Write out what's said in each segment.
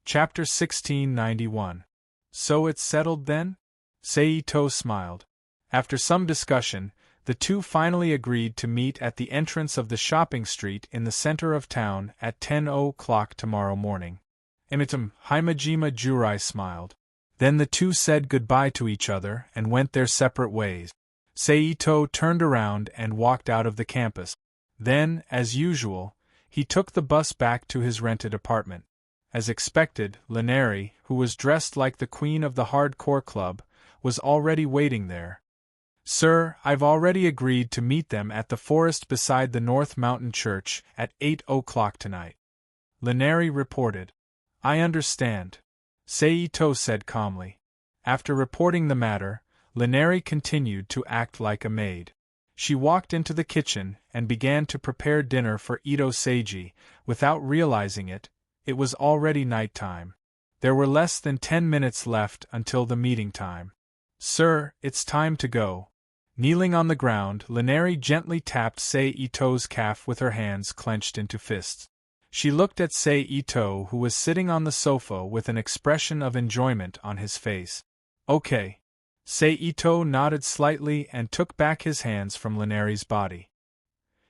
Chapter 1691. So it's settled then? Seito smiled. After some discussion, the two finally agreed to meet at the entrance of the shopping street in the center of town at 10 o'clock tomorrow morning. Himejima Jurai smiled. Then the two said goodbye to each other and went their separate ways. Seito turned around and walked out of the campus. Then, as usual, he took the bus back to his rented apartment. As expected, Lineri, who was dressed like the queen of the hardcore club, was already waiting there. "Sir, I've already agreed to meet them at the forest beside the North Mountain Church at 8 o'clock tonight," Lineri reported. "I understand," Seito said calmly. After reporting the matter, Lineri continued to act like a maid. She walked into the kitchen and began to prepare dinner for Ito Seiji. Without realizing it, it was already nighttime. There were less than 10 minutes left until the meeting time. "Sir, it's time to go." Kneeling on the ground, Lineri gently tapped Seito's calf with her hands clenched into fists. She looked at Seito, who was sitting on the sofa with an expression of enjoyment on his face. "Okay." Seito nodded slightly and took back his hands from Lineri's body.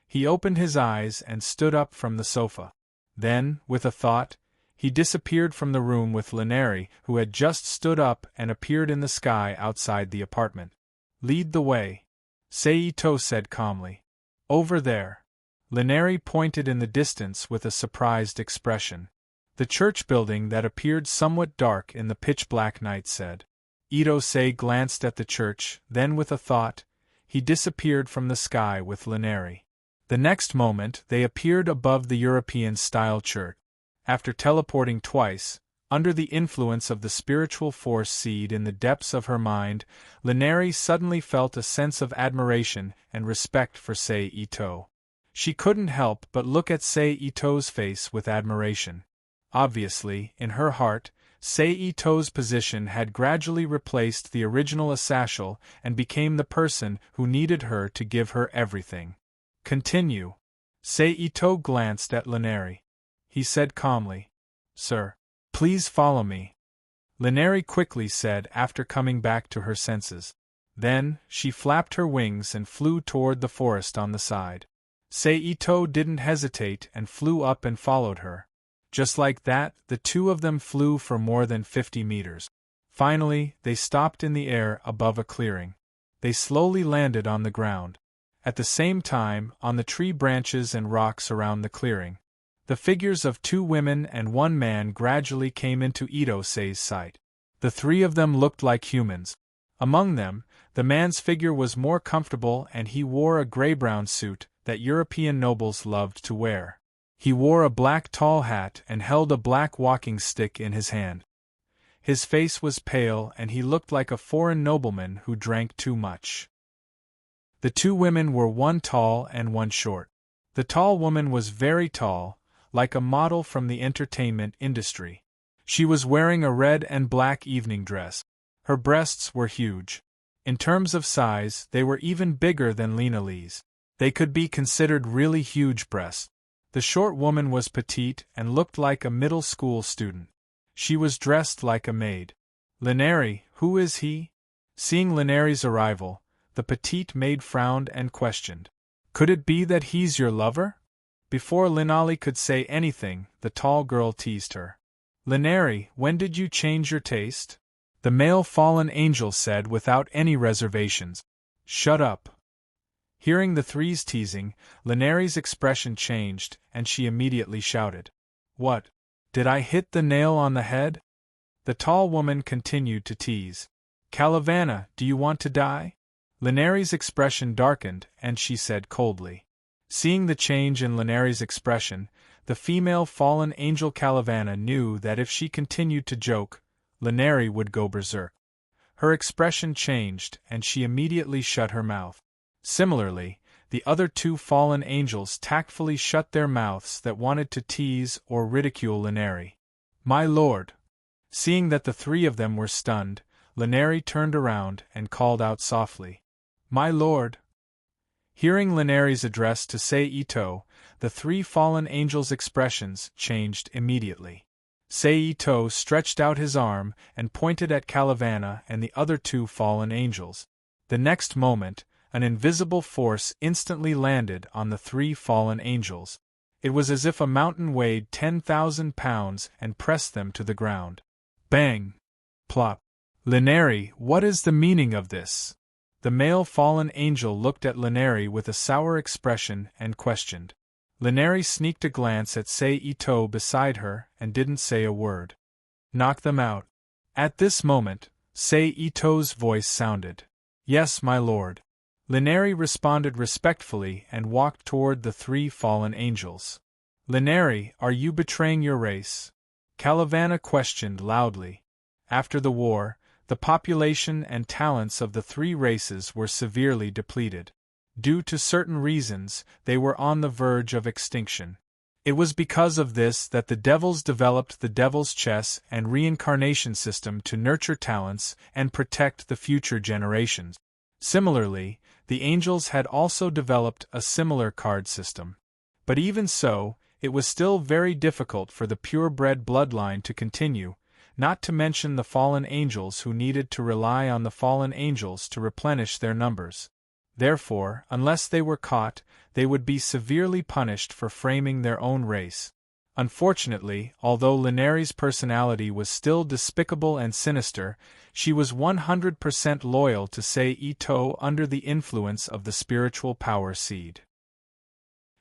He opened his eyes and stood up from the sofa. Then, with a thought, he disappeared from the room with Lineri, who had just stood up and appeared in the sky outside the apartment. "Lead the way," Seito said calmly. "Over there." Lineri pointed in the distance with a surprised expression. The church building that appeared somewhat dark in the pitch-black night said. Ito-sei glanced at the church, then with a thought, he disappeared from the sky with Lineri. The next moment they appeared above the European-style church. After teleporting twice, under the influence of the spiritual force seed in the depths of her mind, Lineri suddenly felt a sense of admiration and respect for Seito. She couldn't help but look at Seito's face with admiration. Obviously, in her heart, Seito's position had gradually replaced the original Asashel and became the person who needed her to give her everything. "Continue." Seito glanced at Lineri. He said calmly, "Sir, please follow me," Lineri quickly said after coming back to her senses. Then, she flapped her wings and flew toward the forest on the side. Seito didn't hesitate and flew up and followed her. Just like that, the two of them flew for more than 50 meters. Finally, they stopped in the air above a clearing. They slowly landed on the ground. At the same time, on the tree branches and rocks around the clearing, the figures of 2 women and 1 man gradually came into Ito-sei's sight. The 3 of them looked like humans. Among them, the man's figure was more comfortable and he wore a gray-brown suit that European nobles loved to wear. He wore a black tall hat and held a black walking stick in his hand. His face was pale and he looked like a foreign nobleman who drank too much. The 2 women were 1 tall and 1 short. The tall woman was very tall, like a model from the entertainment industry. She was wearing a red and black evening dress. Her breasts were huge. In terms of size, they were even bigger than Lena Lee's. They could be considered really huge breasts. The short woman was petite and looked like a middle school student. She was dressed like a maid. "Lineri, who is he?" Seeing Lineri's arrival, the petite maid frowned and questioned. "Could it be that he's your lover?" Before Linali could say anything, the tall girl teased her. "Lineri, when did you change your taste?" The male fallen angel said without any reservations. "Shut up." Hearing the three's teasing, Lineri's expression changed, and she immediately shouted. "What? Did I hit the nail on the head?" The tall woman continued to tease. "Calavana, do you want to die?" Lineri's expression darkened, and she said coldly. Seeing the change in Lineri's expression, the female fallen angel Calavana knew that if she continued to joke, Lineri would go berserk. Her expression changed, and she immediately shut her mouth. Similarly, the other 2 fallen angels tactfully shut their mouths that wanted to tease or ridicule Lineri. "My lord!" Seeing that the 3 of them were stunned, Lineri turned around and called out softly, "My lord!" Hearing Lineri's address to Seito, the 3 fallen angels' expressions changed immediately. Seito stretched out his arm and pointed at Calavana and the other two fallen angels. The next moment, an invisible force instantly landed on the three fallen angels. It was as if a mountain weighed 10,000 pounds and pressed them to the ground. Bang! Plop! Lineri, what is the meaning of this? The male fallen angel looked at Lineri with a sour expression and questioned. Lineri sneaked a glance at Seito beside her and didn't say a word. Knock them out. At this moment, Seito's voice sounded. Yes, my lord. Lineri responded respectfully and walked toward the three fallen angels. Lineri, are you betraying your race? Calavana questioned loudly. After the war, the population and talents of the three races were severely depleted. Due to certain reasons, they were on the verge of extinction. It was because of this that the devils developed the devil's chess and reincarnation system to nurture talents and protect the future generations. Similarly, the angels had also developed a similar card system. But even so, it was still very difficult for the purebred bloodline to continue, not to mention the fallen angels who needed to rely on the fallen angels to replenish their numbers. Therefore, unless they were caught, they would be severely punished for framing their own race. Unfortunately, although Lineri's personality was still despicable and sinister, she was 100% loyal to Seito under the influence of the spiritual power seed.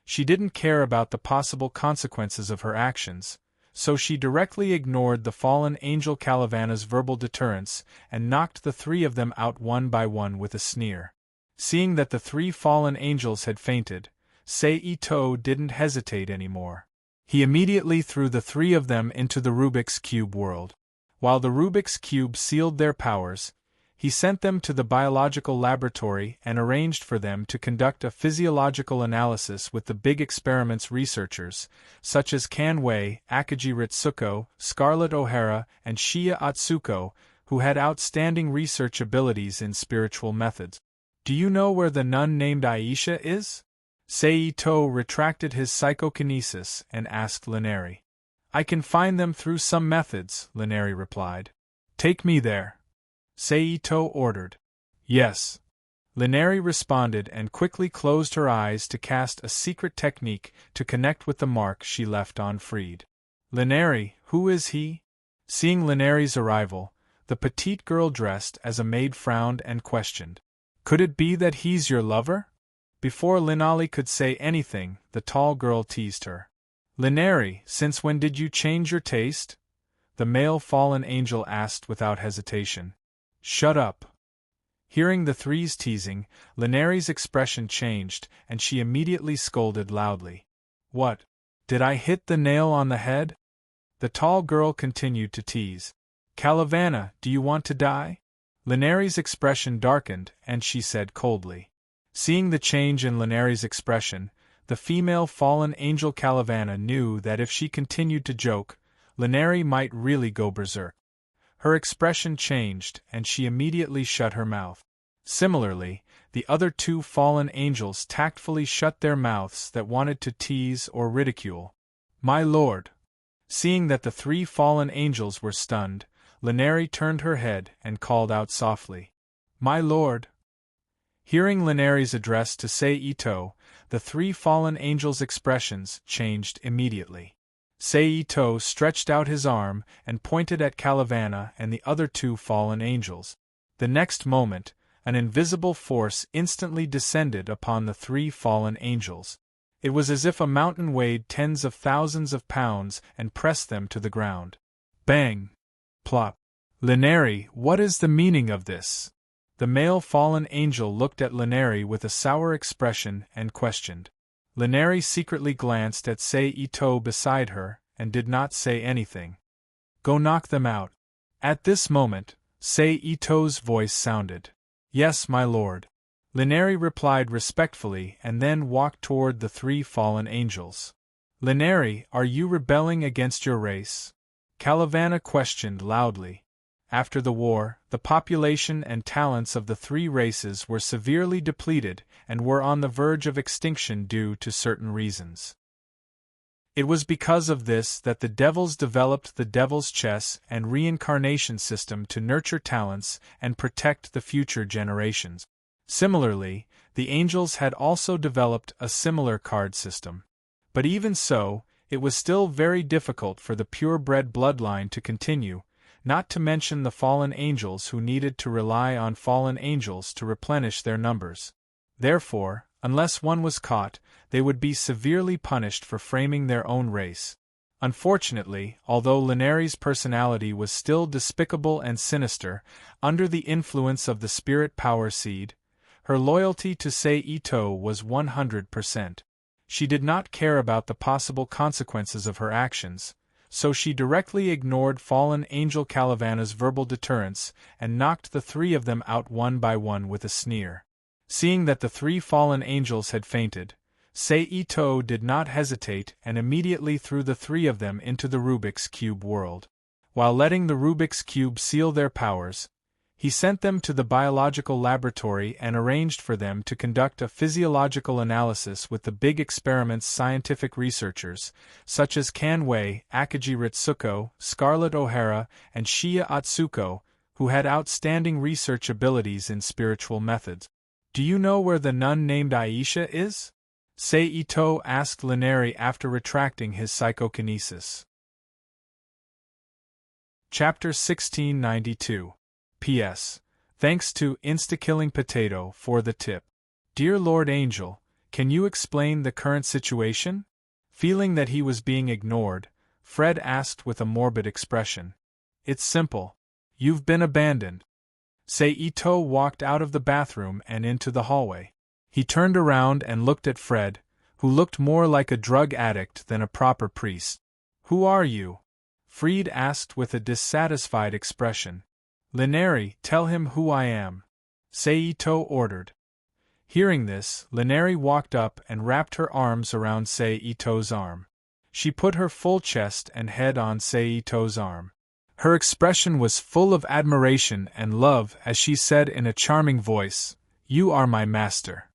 She didn't care about the possible consequences of her actions, so she directly ignored the fallen angel Calavana's verbal deterrence and knocked the three of them out one by one with a sneer. Seeing that the three fallen angels had fainted, Seito didn't hesitate anymore. He immediately threw the three of them into the Rubik's Cube world. While the Rubik's Cube sealed their powers, he sent them to the biological laboratory and arranged for them to conduct a physiological analysis with the big experiments researchers, such as Kanwei, Akagi Ritsuko, Scarlett O'Hara, and Shiya Atsuko, who had outstanding research abilities in spiritual methods. Do you know where the nun named Aisha is? Seito retracted his psychokinesis and asked Lineri. I can find them through some methods, Lineri replied. Take me there. Seito ordered. Yes. Lineri responded and quickly closed her eyes to cast a secret technique to connect with the mark she left on Freed. Lineri, who is he? Seeing Lineri's arrival, the petite girl dressed as a maid frowned and questioned. Could it be that he's your lover? Before Linali could say anything, the tall girl teased her. Lineri, since when did you change your taste? The male fallen angel asked without hesitation. Shut up. Hearing the three's teasing, Lineri's expression changed, and she immediately scolded loudly. What? Did I hit the nail on the head? The tall girl continued to tease. Calavana, do you want to die? Lineri's expression darkened, and she said coldly. Seeing the change in Lineri's expression, the female fallen angel Calavana knew that if she continued to joke, Lineri might really go berserk. Her expression changed, and she immediately shut her mouth. Similarly, the other two fallen angels tactfully shut their mouths that wanted to tease or ridicule. My lord! Seeing that the three fallen angels were stunned, Lineri turned her head and called out softly. My lord! Hearing Lineri's address to Seito, the three fallen angels' expressions changed immediately. Seito stretched out his arm and pointed at Calavana and the other two fallen angels. The next moment, an invisible force instantly descended upon the three fallen angels. It was as if a mountain weighed tens of thousands of pounds and pressed them to the ground. Bang! Plop! Lineri, what is the meaning of this? The male fallen angel looked at Lineri with a sour expression and questioned. Lineri secretly glanced at Seito beside her and did not say anything. Go knock them out. At this moment, Seito's voice sounded. Yes, my lord. Lineri replied respectfully and then walked toward the three fallen angels. Lineri, are you rebelling against your race? Calavana questioned loudly. After the war, the population and talents of the three races were severely depleted and were on the verge of extinction due to certain reasons. It was because of this that the devils developed the devil's chess and reincarnation system to nurture talents and protect the future generations. Similarly, the angels had also developed a similar card system. But even so, it was still very difficult for the purebred bloodline to continue, not to mention the fallen angels who needed to rely on fallen angels to replenish their numbers. Therefore, unless one was caught, they would be severely punished for framing their own race. Unfortunately, although Linari's personality was still despicable and sinister, under the influence of the spirit power seed, her loyalty to Sei Ito was 100%. She did not care about the possible consequences of her actions, so she directly ignored fallen Angel Calavana's verbal deterrence and knocked the three of them out one by one with a sneer. Seeing that the three fallen angels had fainted, Sei Ito did not hesitate and immediately threw the three of them into the Rubik's Cube world. While letting the Rubik's Cube seal their powers, he sent them to the biological laboratory and arranged for them to conduct a physiological analysis with the big experiment's scientific researchers, such as Kanwei, Akiji Ritsuko, Scarlett O'Hara, and Shiya Atsuko, who had outstanding research abilities in spiritual methods. "Do you know where the nun named Aisha is?" Sei Ito asked Linari after retracting his psychokinesis. Chapter 1692. P.S. Thanks to Insta-Killing Potato for the tip. Dear Lord Angel, can you explain the current situation? Feeling that he was being ignored, Fred asked with a morbid expression. It's simple. You've been abandoned. Sei Ito walked out of the bathroom and into the hallway. He turned around and looked at Fred, who looked more like a drug addict than a proper priest. Who are you? Fred asked with a dissatisfied expression. Linari, tell him who I am. Sei Ito ordered. Hearing this, Linari walked up and wrapped her arms around Sei Ito's arm. She put her full chest and head on Sei Ito's arm. Her expression was full of admiration and love as she said in a charming voice, "You are my master."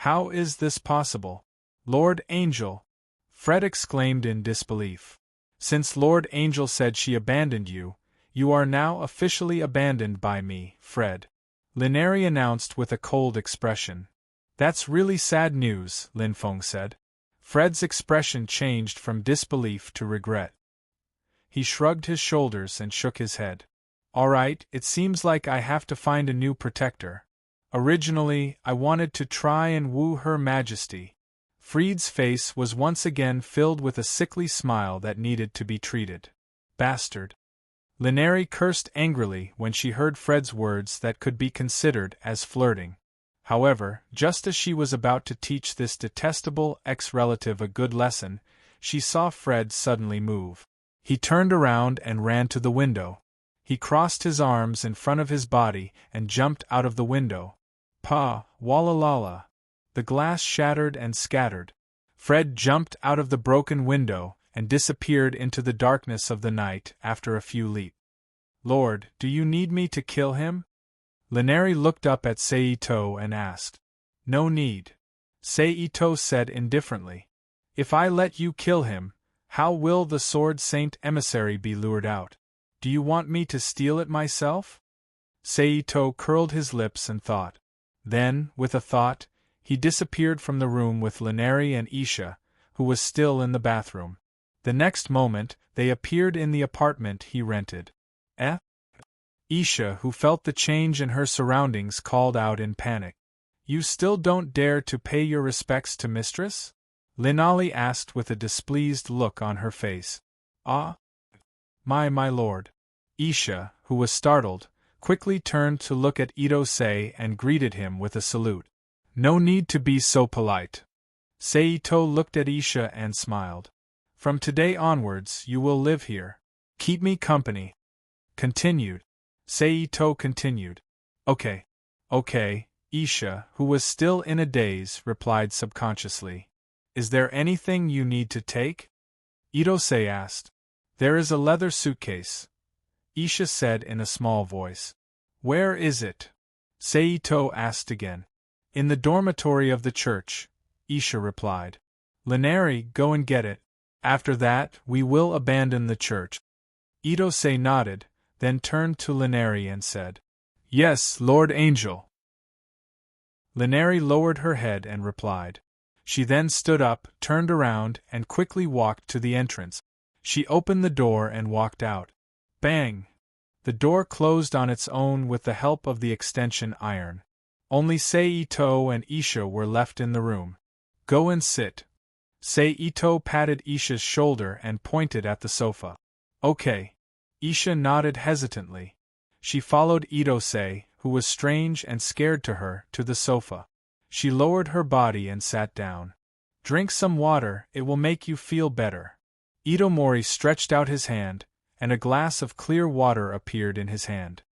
"How is this possible, Lord Angel?" Fred exclaimed in disbelief. "Since Lord Angel said she abandoned you, you are now officially abandoned by me, Fred," Linari announced with a cold expression. "That's really sad news," Linfeng said. Fred's expression changed from disbelief to regret. He shrugged his shoulders and shook his head. "All right, it seems like I have to find a new protector. Originally, I wanted to try and woo Her Majesty." Fred's face was once again filled with a sickly smile that needed to be treated. "Bastard." Linari cursed angrily when she heard Fred's words that could be considered as flirting. However, just as she was about to teach this detestable ex-relative a good lesson, she saw Fred suddenly move. He turned around and ran to the window. He crossed his arms in front of his body and jumped out of the window. Pa, walla. The glass shattered and scattered. Fred jumped out of the broken window and disappeared into the darkness of the night after a few leaps. "Lord, do you need me to kill him?" Linari looked up at Sei Ito and asked. "No need," Sei Ito said indifferently. "If I let you kill him, how will the Sword Saint emissary be lured out? Do you want me to steal it myself?" Sei Ito curled his lips and thought. Then, with a thought, he disappeared from the room with Linari and Isha, who was still in the bathroom. The next moment, they appeared in the apartment he rented. Isha, who felt the change in her surroundings, called out in panic. "You still don't dare to pay your respects to Mistress?" Linali asked with a displeased look on her face. "Ah? My lord." Isha, who was startled, quickly turned to look at Ito-sei and greeted him with a salute. "No need to be so polite." Sei Ito looked at Isha and smiled. "From today onwards you will live here. Keep me company." Continued. Sei Ito continued. Okay, Isha, who was still in a daze, replied subconsciously. "Is there anything you need to take?" Ito-sei asked. "There is a leather suitcase," Isha said in a small voice. "Where is it?" Sei Ito asked again. "In the dormitory of the church," Isha replied. "Linari, go and get it." After that, we will abandon the church. Itose nodded, then turned to Lineri and said, Yes, Lord Angel. Lineri lowered her head and replied. She then stood up, turned around, and quickly walked to the entrance. She opened the door and walked out. Bang! The door closed on its own with the help of the extension iron. Only Seito and Isha were left in the room. Go and sit. Seito patted Isha's shoulder and pointed at the sofa. Okay. Isha nodded hesitantly. She followed Itose, who was strange and scared to her, to the sofa. She lowered her body and sat down. Drink some water, it will make you feel better. Itomori stretched out his hand, and a glass of clear water appeared in his hand.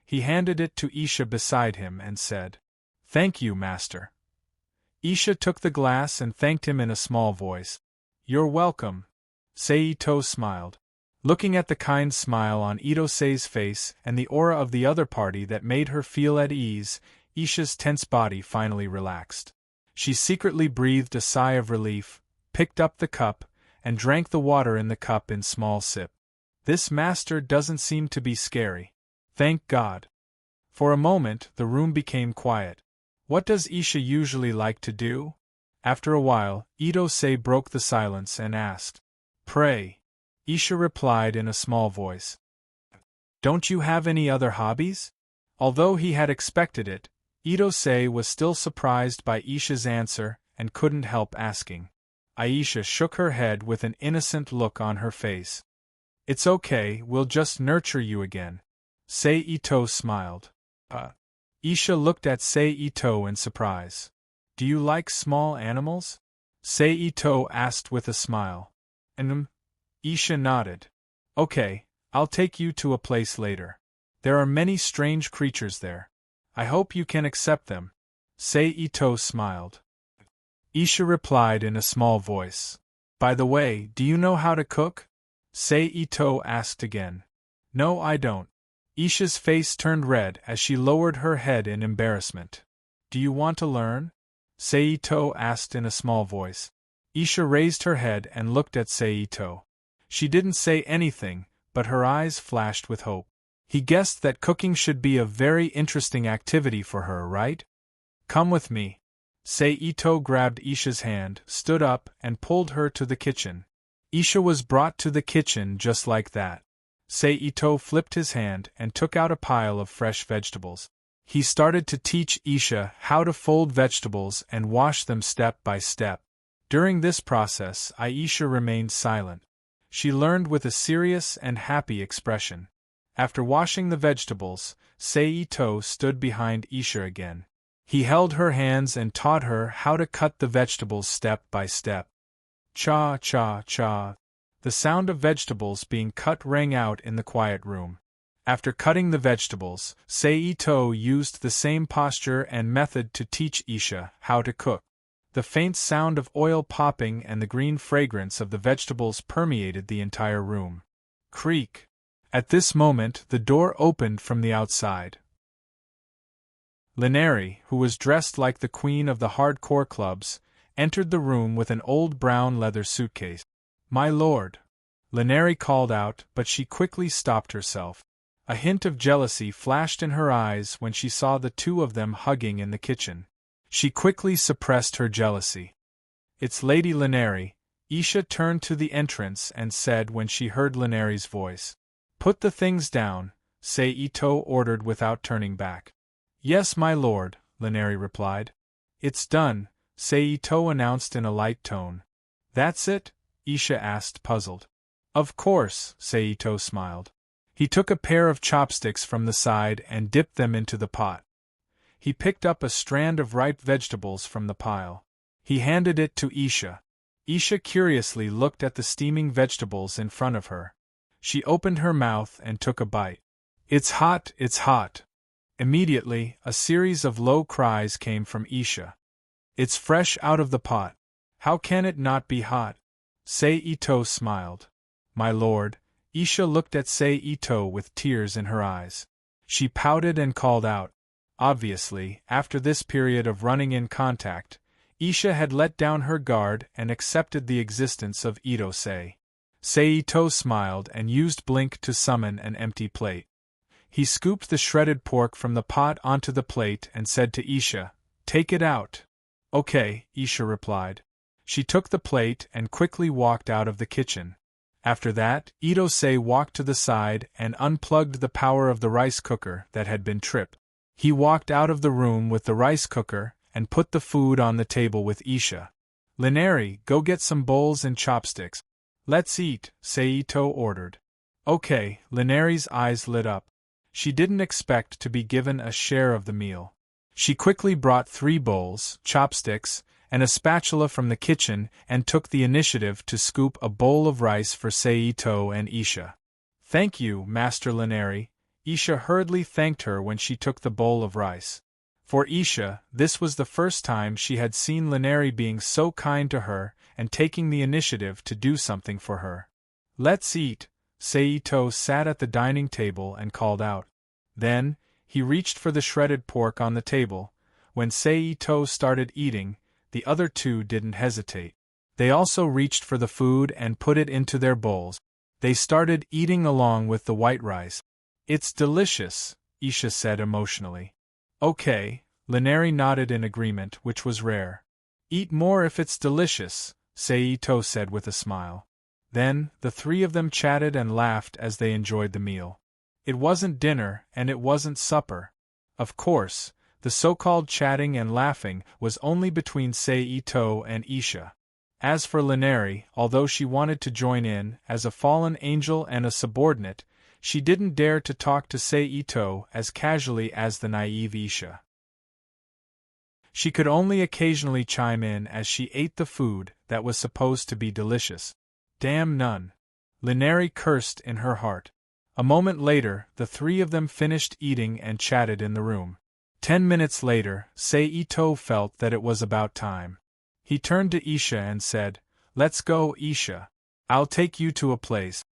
He handed it to Isha beside him and said, Thank you, master. Isha took the glass and thanked him in a small voice. You're welcome. Seito smiled. Looking at the kind smile on Itose's face and the aura of the other party that made her feel at ease, Isha's tense body finally relaxed. She secretly breathed a sigh of relief, picked up the cup, and drank the water in the cup in small sips. This master doesn't seem to be scary. Thank God. For a moment, the room became quiet. What does Isha usually like to do? After a while, Itose broke the silence and asked, Pray. Isha replied in a small voice. Don't you have any other hobbies? Although he had expected it, Itose was still surprised by Isha's answer and couldn't help asking. Aisha shook her head with an innocent look on her face. It's okay, we'll just nurture you again. Seito smiled. Isha looked at Seito in surprise. Do you like small animals? Seito asked with a smile. Isha nodded. Okay, I'll take you to a place later. There are many strange creatures there. I hope you can accept them. Seito smiled. Isha replied in a small voice. By the way, do you know how to cook? Seito asked again. No, I don't. Isha's face turned red as she lowered her head in embarrassment. Do you want to learn? Seito asked in a small voice. Isha raised her head and looked at Seito. She didn't say anything, but her eyes flashed with hope. He guessed that cooking should be a very interesting activity for her, right? Come with me. Seito grabbed Isha's hand, stood up, and pulled her to the kitchen. Isha was brought to the kitchen just like that. Seito flipped his hand and took out a pile of fresh vegetables. He started to teach Isha how to fold vegetables and wash them step by step. During this process, Aisha remained silent. She learned with a serious and happy expression. After washing the vegetables, Seito stood behind Isha again. He held her hands and taught her how to cut the vegetables step by step. Cha cha cha. The sound of vegetables being cut rang out in the quiet room. After cutting the vegetables, Seito used the same posture and method to teach Isha how to cook. The faint sound of oil popping and the green fragrance of the vegetables permeated the entire room. Creak. At this moment, the door opened from the outside. Lineri, who was dressed like the queen of the hardcore clubs, entered the room with an old brown leather suitcase. My lord. Lineri called out, but she quickly stopped herself. A hint of jealousy flashed in her eyes when she saw the two of them hugging in the kitchen. She quickly suppressed her jealousy. It's Lady Lineri, Isha turned to the entrance and said when she heard Lineri's voice. Put the things down, Seito ordered without turning back. Yes, my lord, Lineri replied. It's done, Seito announced in a light tone. That's it? Isha asked, puzzled. Of course, Seito smiled. He took a pair of chopsticks from the side and dipped them into the pot. He picked up a strand of ripe vegetables from the pile. He handed it to Isha. Isha curiously looked at the steaming vegetables in front of her. She opened her mouth and took a bite. It's hot, it's hot. Immediately, a series of low cries came from Isha. It's fresh out of the pot. How can it not be hot? Seito smiled. My lord, Isha looked at Seito with tears in her eyes. She pouted and called out. Obviously, after this period of running in contact, Isha had let down her guard and accepted the existence of Ito-sei. Seito smiled and used Blink to summon an empty plate. He scooped the shredded pork from the pot onto the plate and said to Isha, "Take it out." "Okay," Isha replied. She took the plate and quickly walked out of the kitchen. After that, Ito-sei walked to the side and unplugged the power of the rice cooker that had been tripped. He walked out of the room with the rice cooker and put the food on the table with Isha. "Lineri, go get some bowls and chopsticks. Let's eat," Seito ordered. "Okay." Lineri's eyes lit up. She didn't expect to be given a share of the meal. She quickly brought 3 bowls, chopsticks, and a spatula from the kitchen and took the initiative to scoop a bowl of rice for Seito and Isha. "Thank you, Master Lineri." Isha hurriedly thanked her when she took the bowl of rice. For Isha, this was the first time she had seen Lineri being so kind to her and taking the initiative to do something for her. "Let's eat." Seito sat at the dining table and called out. Then, he reached for the shredded pork on the table. When Seito started eating, the other 2 didn't hesitate. They also reached for the food and put it into their bowls. They started eating along with the white rice. "It's delicious," Isha said emotionally. "Okay," Lineri nodded in agreement, which was rare. "Eat more if it's delicious," Seito said with a smile. Then, the 3 of them chatted and laughed as they enjoyed the meal. It wasn't dinner, and it wasn't supper. Of course, the so-called chatting and laughing was only between Seito and Isha. As for Lineri, although she wanted to join in, as a fallen angel and a subordinate, she didn't dare to talk to Seito as casually as the naive Isha. She could only occasionally chime in as she ate the food that was supposed to be delicious. "Damn none," Lineri cursed in her heart. A moment later, the 3 of them finished eating and chatted in the room. 10 minutes later, Seito felt that it was about time. He turned to Isha and said, "Let's go, Isha. I'll take you to a place."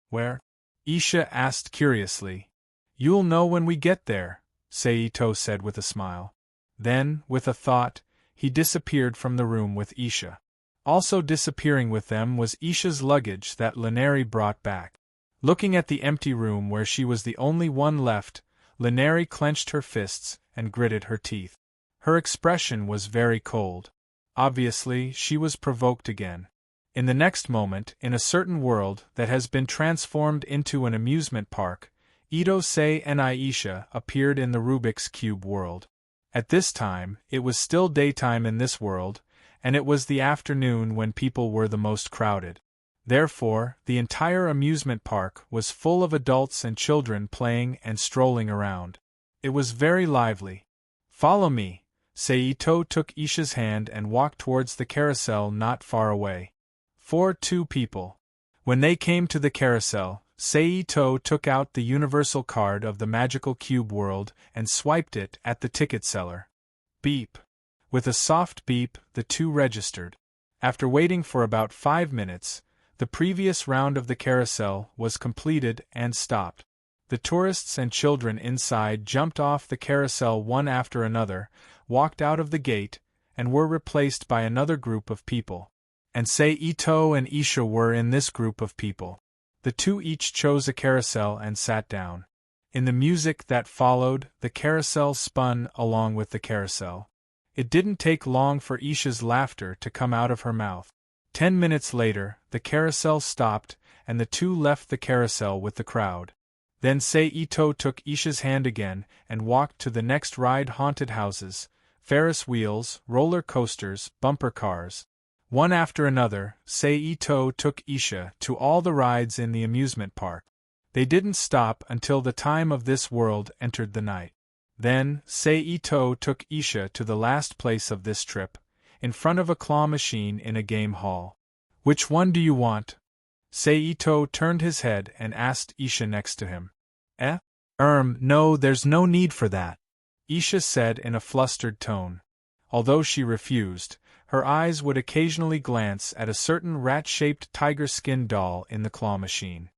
"Where?" Isha asked curiously. "You'll know when we get there," Seito said with a smile. Then, with a thought, he disappeared from the room with Isha. Also disappearing with them was Isha's luggage that Lineri brought back. Looking at the empty room where she was the only one left, Lineri clenched her fists and gritted her teeth. Her expression was very cold. Obviously, she was provoked again. In the next moment, in a certain world that has been transformed into an amusement park, Ito-sei and Aisha appeared in the Rubik's Cube world. At this time, it was still daytime in this world, and it was the afternoon when people were the most crowded. Therefore, the entire amusement park was full of adults and children playing and strolling around. It was very lively. "Follow me." Seito took Isha's hand and walked towards the carousel not far away. 2 people. When they came to the carousel, Seito took out the universal card of the magical cube world and swiped it at the ticket seller. Beep. With a soft beep, the 2 registered. After waiting for about 5 minutes, the previous round of the carousel was completed and stopped. The tourists and children inside jumped off the carousel one after another, walked out of the gate, and were replaced by another group of people. And Seito and Isha were in this group of people. The 2 each chose a carousel and sat down. In the music that followed, the carousel spun along with the carousel. It didn't take long for Isha's laughter to come out of her mouth. 10 minutes later, the carousel stopped, and the 2 left the carousel with the crowd. Then Seito took Isha's hand again and walked to the next ride: haunted houses, Ferris wheels, roller coasters, bumper cars. One after another, Seito took Isha to all the rides in the amusement park. They didn't stop until the time of this world entered the night. Then, Seito took Isha to the last place of this trip, in front of a claw machine in a game hall. "Which one do you want?" Seito turned his head and asked Isha next to him. No, there's no need for that," Isha said in a flustered tone. Although she refused, her eyes would occasionally glance at a certain rat-shaped tiger skin doll in the claw machine.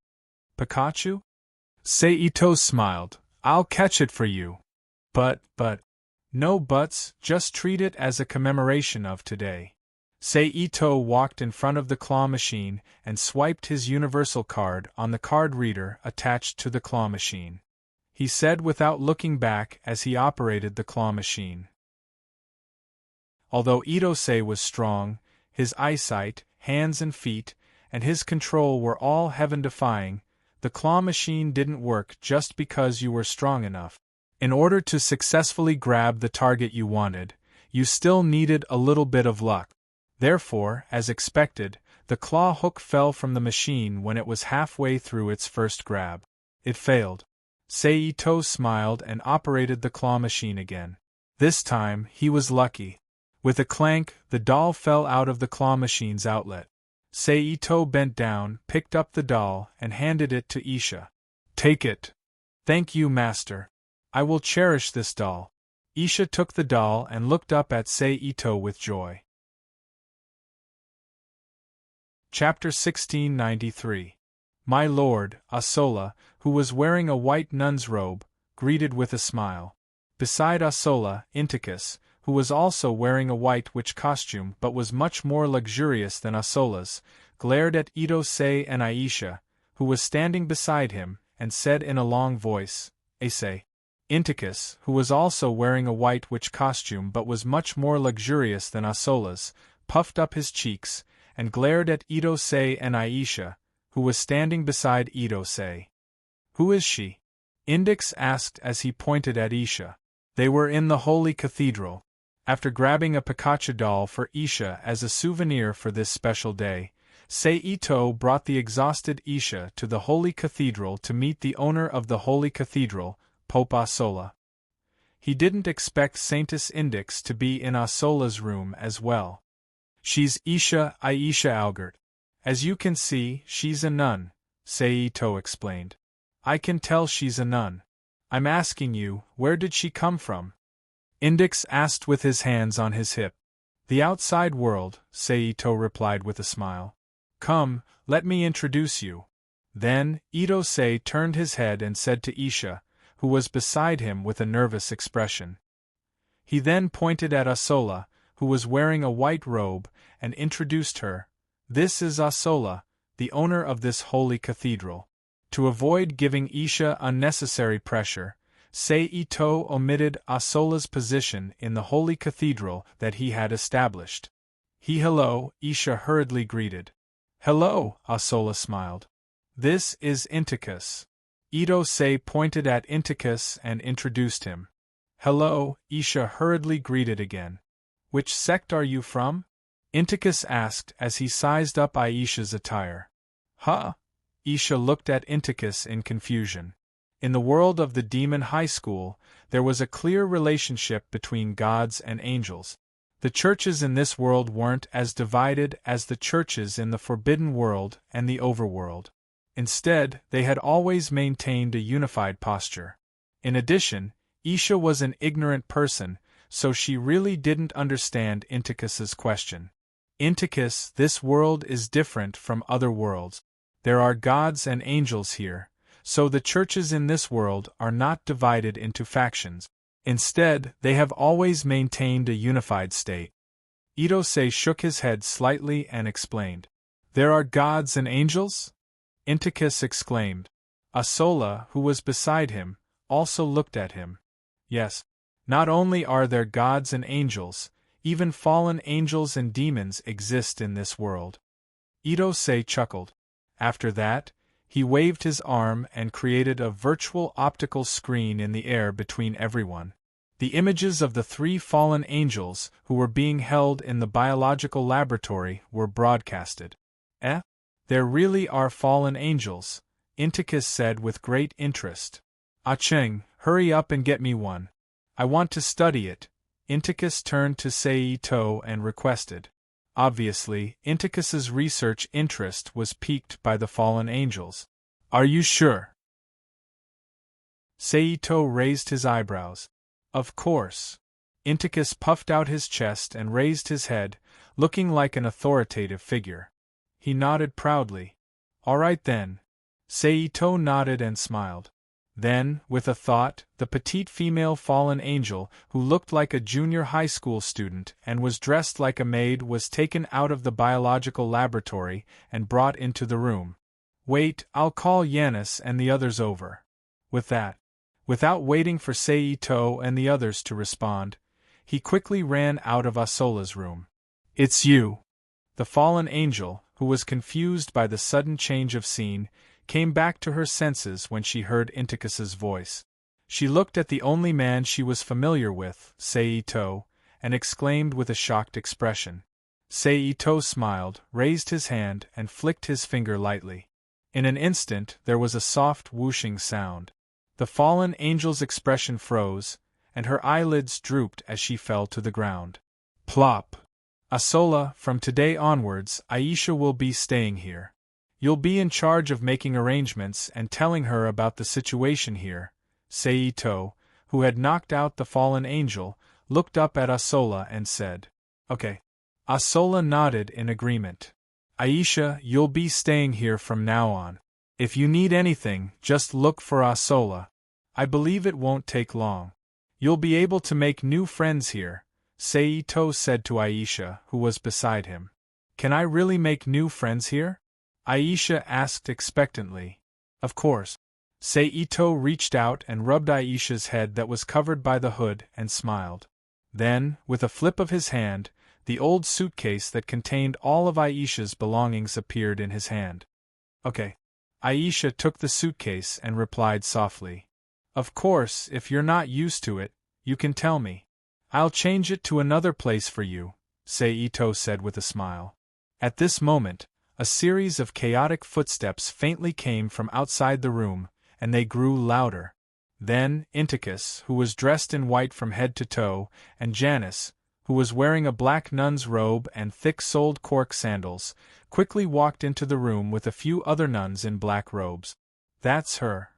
"Pikachu?" Seito smiled. "I'll catch it for you." But, No buts, just treat it as a commemoration of today. Seito walked in front of the claw machine and swiped his universal card on the card reader attached to the claw machine. He said without looking back as he operated the claw machine. Although Itose was strong, his eyesight, hands and feet, and his control were all heaven-defying, the claw machine didn't work just because you were strong enough. In order to successfully grab the target you wanted, you still needed a little bit of luck. Therefore, as expected, the claw hook fell from the machine when it was halfway through its first grab. It failed. Seito smiled and operated the claw machine again. This time, he was lucky. With a clank, the doll fell out of the claw machine's outlet. Seito bent down, picked up the doll, and handed it to Isha. Take it. Thank you, master. I will cherish this doll. Isha took the doll and looked up at Seito with joy. Chapter 1693. My lord, Asola, who was wearing a white nun's robe, greeted with a smile. Beside Asola, Inticus, who was also wearing a white witch costume but was much more luxurious than Asola's, glared at Itose and Aisha, who was standing beside him, and said in a long voice, Ase. Inticus, who was also wearing a white witch costume but was much more luxurious than Asola's, puffed up his cheeks, and glared at Itose and Aisha, who was standing beside Itose. Who is she? Indix asked as he pointed at Isha. They were in the Holy Cathedral. After grabbing a Pikachu doll for Isha as a souvenir for this special day, Seito brought the exhausted Isha to the Holy Cathedral to meet the owner of the Holy Cathedral, Pope Asola. He didn't expect Saintess Indix to be in Asola's room as well. She's Aisha Algert. As you can see, she's a nun, Seito explained. I can tell she's a nun. I'm asking you, where did she come from? Indix asked with his hands on his hip. The outside world, Seito replied with a smile. Come, let me introduce you. Then, Itose turned his head and said to Isha, who was beside him with a nervous expression. He then pointed at Asola, who was wearing a white robe, and introduced her. This is Asola, the owner of this holy cathedral. To avoid giving Isha unnecessary pressure, Seito omitted Asola's position in the holy cathedral that he had established. Hello, Isha hurriedly greeted. Hello, Asola smiled. This is Inticus. Itose pointed at Inticus and introduced him. Hello, Isha hurriedly greeted again. Which sect are you from? Inticus asked as he sized up Aisha's attire. Huh? Isha looked at Inticus in confusion. In the world of the Demon High School, there was a clear relationship between gods and angels. The churches in this world weren't as divided as the churches in the Forbidden World and the Overworld. Instead, they had always maintained a unified posture. In addition, Isha was an ignorant person, so she really didn't understand Inticus's question. Inticus, this world is different from other worlds. There are gods and angels here, so the churches in this world are not divided into factions. Instead, they have always maintained a unified state. Itose shook his head slightly and explained. There are gods and angels? Inticus exclaimed. Asola, who was beside him, also looked at him. Yes. Not only are there gods and angels, even fallen angels and demons exist in this world. Itose chuckled. After that, he waved his arm and created a virtual optical screen in the air between everyone. The images of the 3 fallen angels who were being held in the biological laboratory were broadcasted. There really are fallen angels, Inticus said with great interest. Ah-Cheng, hurry up and get me one. I want to study it. Inticus turned to Seito and requested. Obviously, Inticus's research interest was piqued by the fallen angels. Are you sure? Seito raised his eyebrows. Of course. Inticus puffed out his chest and raised his head, looking like an authoritative figure. He nodded proudly. All right then. Seito nodded and smiled. Then, with a thought, the petite female fallen angel, who looked like a junior high school student and was dressed like a maid, was taken out of the biological laboratory and brought into the room. Wait, I'll call Yanis and the others over. With that, without waiting for Seito and the others to respond, he quickly ran out of Asola's room. It's you. The fallen angel, who was confused by the sudden change of scene, came back to her senses when she heard Inticus's voice. She looked at the only man she was familiar with, Seito, and exclaimed with a shocked expression. Seito smiled, raised his hand, and flicked his finger lightly. In an instant there was a soft whooshing sound. The fallen angel's expression froze, and her eyelids drooped as she fell to the ground. Plop! Asola, from today onwards, Aisha will be staying here. You'll be in charge of making arrangements and telling her about the situation here. Seito, who had knocked out the fallen angel, looked up at Asola and said, Okay. Asola nodded in agreement. Aisha, you'll be staying here from now on. If you need anything, just look for Asola. I believe it won't take long. You'll be able to make new friends here, Seito said to Aisha, who was beside him. Can I really make new friends here? Aisha asked expectantly. Of course. Seito reached out and rubbed Aisha's head that was covered by the hood and smiled. Then, with a flip of his hand, the old suitcase that contained all of Aisha's belongings appeared in his hand. Okay. Aisha took the suitcase and replied softly. Of course, if you're not used to it, you can tell me. I'll change it to another place for you, Seito said with a smile. At this moment, a series of chaotic footsteps faintly came from outside the room, and they grew louder. Then, Inticus, who was dressed in white from head to toe, and Janice, who was wearing a black nun's robe and thick-soled cork sandals, quickly walked into the room with a few other nuns in black robes. That's her.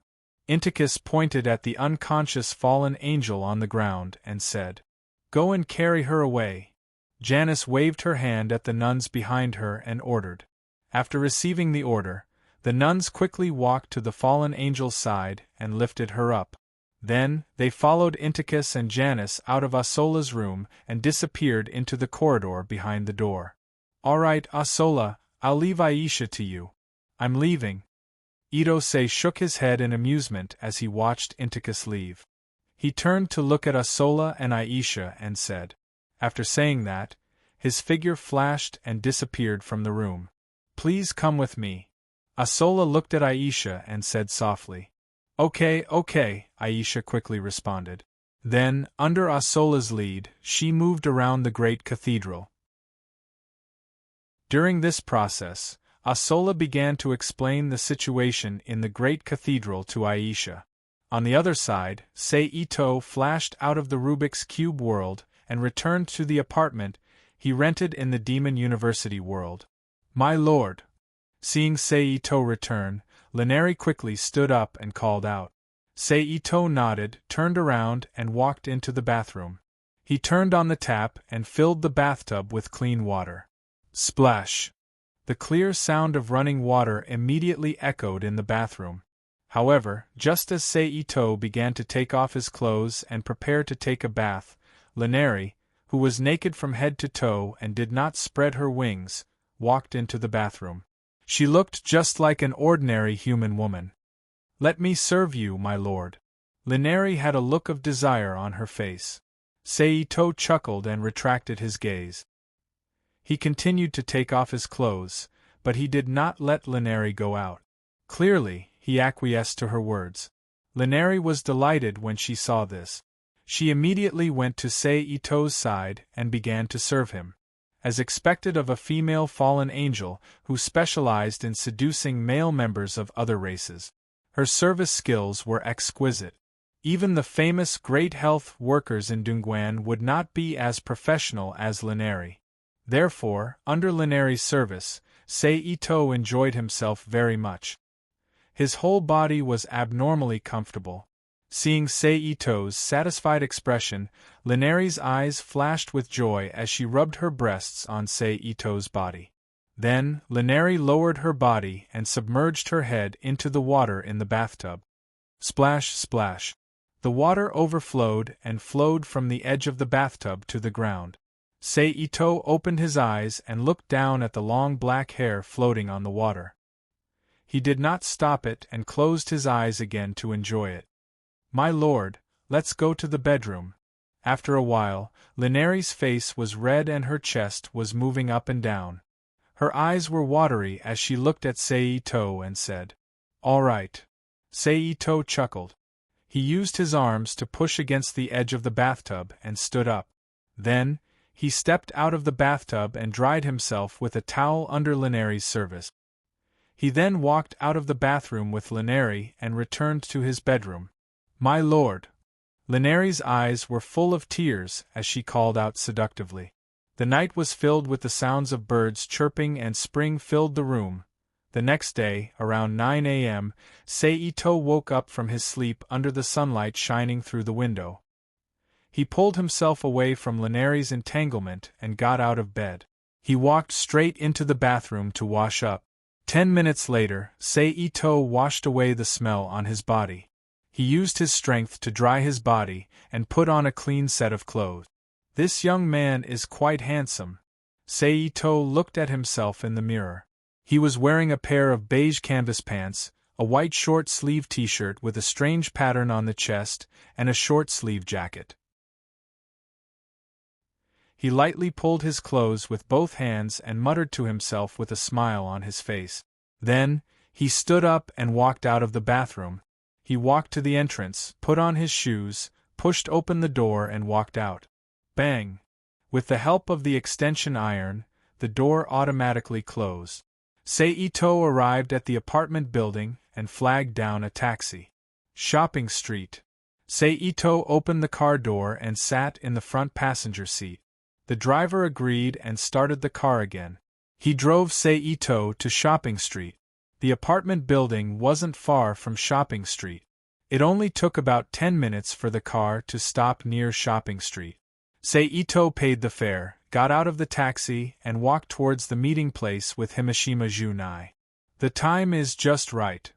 Inticus pointed at the unconscious fallen angel on the ground and said, Go and carry her away. Janice waved her hand at the nuns behind her and ordered. After receiving the order, the nuns quickly walked to the fallen angel's side and lifted her up. Then, they followed Inticus and Janice out of Asola's room and disappeared into the corridor behind the door. All right, Asola, I'll leave Aisha to you. I'm leaving. Itose shook his head in amusement as he watched Inticus leave. He turned to look at Asola and Aisha and said. After saying that, his figure flashed and disappeared from the room. Please come with me. Asola looked at Aisha and said softly. Okay, Aisha quickly responded. Then, under Asola's lead, she moved around the great cathedral. During this process, Asola began to explain the situation in the great cathedral to Aisha. On the other side, Seito flashed out of the Rubik's Cube world and returned to the apartment he rented in the Demon University world. My lord. Seeing Seito return, Lineri quickly stood up and called out. Seito nodded, turned around, and walked into the bathroom. He turned on the tap and filled the bathtub with clean water. Splash! The clear sound of running water immediately echoed in the bathroom. However, just as Seito began to take off his clothes and prepare to take a bath, Lineri, who was naked from head to toe and did not spread her wings, walked into the bathroom. She looked just like an ordinary human woman. Let me serve you, my lord. Lineri had a look of desire on her face. Seito chuckled and retracted his gaze. He continued to take off his clothes, but he did not let Lineri go out. Clearly, he acquiesced to her words. Lineri was delighted when she saw this. She immediately went to Seito's side and began to serve him. As expected of a female fallen angel who specialized in seducing male members of other races, her service skills were exquisite. Even the famous great health workers in Dongguan would not be as professional as Lineri. Therefore, under Lineri's service, Seito enjoyed himself very much. His whole body was abnormally comfortable. Seeing Seito's satisfied expression, Lineri's eyes flashed with joy as she rubbed her breasts on Seito's body. Then, Lineri lowered her body and submerged her head into the water in the bathtub. Splash, splash. The water overflowed and flowed from the edge of the bathtub to the ground. Seito opened his eyes and looked down at the long black hair floating on the water. He did not stop it and closed his eyes again to enjoy it. My lord, let's go to the bedroom. After a while, Lineri's face was red and her chest was moving up and down. Her eyes were watery as she looked at Seito and said, All right. Seito chuckled. He used his arms to push against the edge of the bathtub and stood up. Then, he stepped out of the bathtub and dried himself with a towel under Lineri's service. He then walked out of the bathroom with Lineri and returned to his bedroom. My lord! Lineri's eyes were full of tears as she called out seductively. The night was filled with the sounds of birds chirping and spring filled the room. The next day, around 9 a.m., Seito woke up from his sleep under the sunlight shining through the window. He pulled himself away from Lineri's entanglement and got out of bed. He walked straight into the bathroom to wash up. 10 minutes later, Seito washed away the smell on his body. He used his strength to dry his body and put on a clean set of clothes. This young man is quite handsome. Seito looked at himself in the mirror. He was wearing a pair of beige canvas pants, a white short-sleeved t-shirt with a strange pattern on the chest, and a short-sleeved jacket. He lightly pulled his clothes with both hands and muttered to himself with a smile on his face. Then, he stood up and walked out of the bathroom. He walked to the entrance, put on his shoes, pushed open the door and walked out. Bang! With the help of the extension iron, the door automatically closed. Seito arrived at the apartment building and flagged down a taxi. Shopping Street. Seito opened the car door and sat in the front passenger seat. The driver agreed and started the car again. He drove Seito to Shopping Street. The apartment building wasn't far from Shopping Street. It only took about 10 minutes for the car to stop near Shopping Street. Seito paid the fare, got out of the taxi, and walked towards the meeting place with Himashima Junai. The time is just right.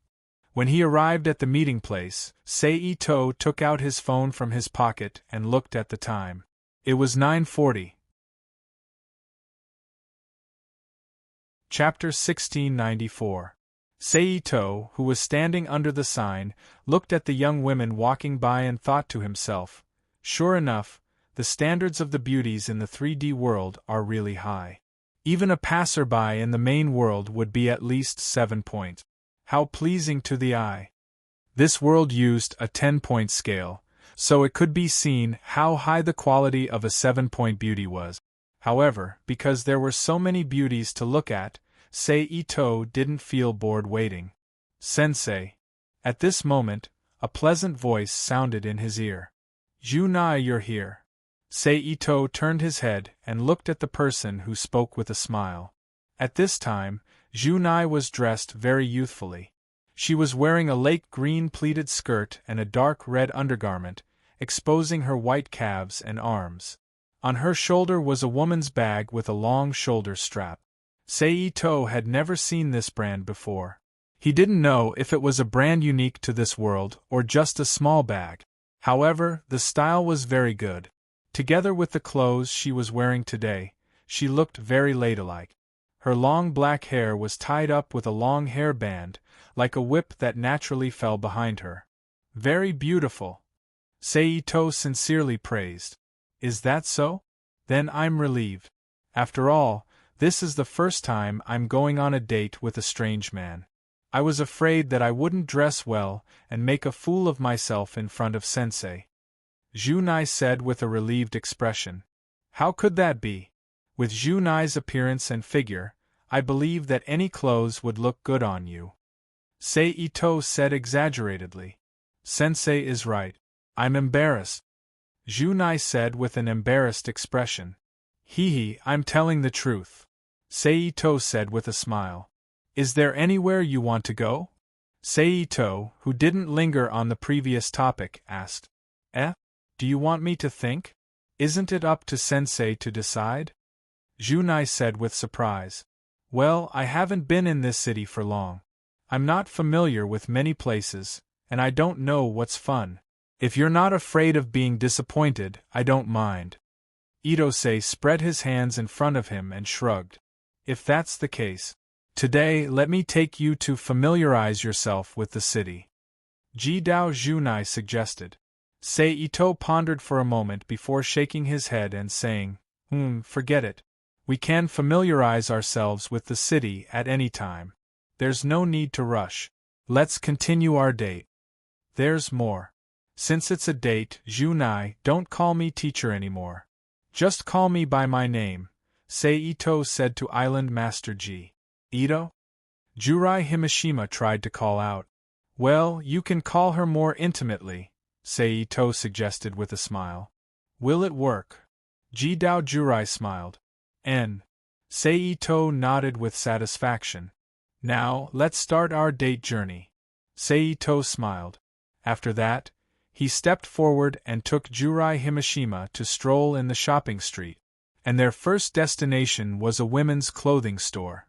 When he arrived at the meeting place, Seito took out his phone from his pocket and looked at the time. It was 9:40. Chapter 1694. Seito, who was standing under the sign, looked at the young women walking by and thought to himself, sure enough, the standards of the beauties in the 3D world are really high. Even a passerby in the main world would be at least 7 points. How pleasing to the eye. This world used a 10-point scale, so it could be seen how high the quality of a 7-point beauty was. However, because there were so many beauties to look at, Seito didn't feel bored waiting. Sensei. At this moment, a pleasant voice sounded in his ear. Junai, you're here. Seito turned his head and looked at the person who spoke with a smile. At this time, Junai was dressed very youthfully. She was wearing a lake green pleated skirt and a dark red undergarment, exposing her white calves and arms. On her shoulder was a woman's bag with a long shoulder strap. Seito had never seen this brand before. He didn't know if it was a brand unique to this world or just a small bag. However, the style was very good. Together with the clothes she was wearing today, she looked very ladylike. Her long black hair was tied up with a long hair band, like a whip that naturally fell behind her. Very beautiful. Seito sincerely praised. Is that so? Then I'm relieved. After all, this is the first time I'm going on a date with a strange man. I was afraid that I wouldn't dress well and make a fool of myself in front of Sensei. Junai said with a relieved expression. How could that be? With Junai's appearance and figure, I believe that any clothes would look good on you. Seito said exaggeratedly. Sensei is right. I'm embarrassed. Junai said with an embarrassed expression. Hee, I'm telling the truth. Seito said with a smile. Is there anywhere you want to go? Seito, who didn't linger on the previous topic, asked. Do you want me to think? Isn't it up to Sensei to decide? Junai said with surprise. Well, I haven't been in this city for long. I'm not familiar with many places, and I don't know what's fun. If you're not afraid of being disappointed, I don't mind. Itose spread his hands in front of him and shrugged. If that's the case, today let me take you to familiarize yourself with the city. Jidao Junai suggested. Seito pondered for a moment before shaking his head and saying, forget it. We can familiarize ourselves with the city at any time. There's no need to rush. Let's continue our date. There's more. Since it's a date, Junai, don't call me teacher anymore. Just call me by my name, Seito said to Island Master G. Ito? Jurai Himashima tried to call out. Well, you can call her more intimately, Seito suggested with a smile. Will it work? Jidao Jurai smiled. Seito nodded with satisfaction. Now, let's start our date journey. Seito smiled. After that, he stepped forward and took Jurai Himashima to stroll in the shopping street, and their first destination was a women's clothing store.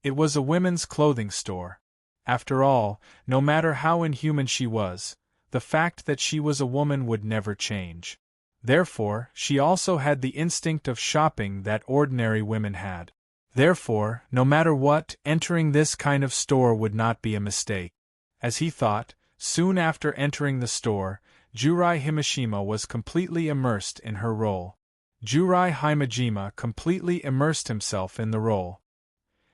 It was a women's clothing store. After all, no matter how inhuman she was, the fact that she was a woman would never change. Therefore, she also had the instinct of shopping that ordinary women had. Therefore, no matter what, entering this kind of store would not be a mistake. As he thought, soon after entering the store, Jurai Himashima was completely immersed in her role. Jurai Himajima completely immersed himself in the role.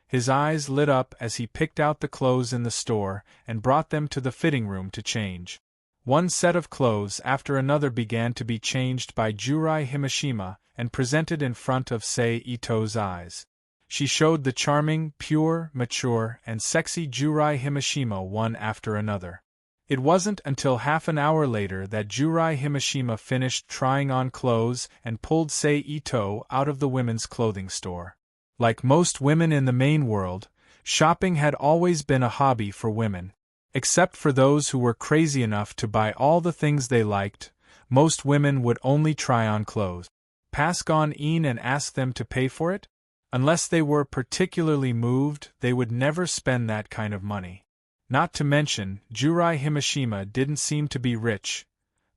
His eyes lit up as he picked out the clothes in the store and brought them to the fitting room to change. One set of clothes after another began to be changed by Jurai Himashima and presented in front of Seito's eyes. She showed the charming, pure, mature, and sexy Jurai Himashima one after another. It wasn't until half an hour later that Jurai Himashima finished trying on clothes and pulled Seito out of the women's clothing store. Like most women in the main world, shopping had always been a hobby for women. Except for those who were crazy enough to buy all the things they liked, most women would only try on clothes, pass on in and ask them to pay for it. Unless they were particularly moved, they would never spend that kind of money. Not to mention, Jurai Himashima didn't seem to be rich.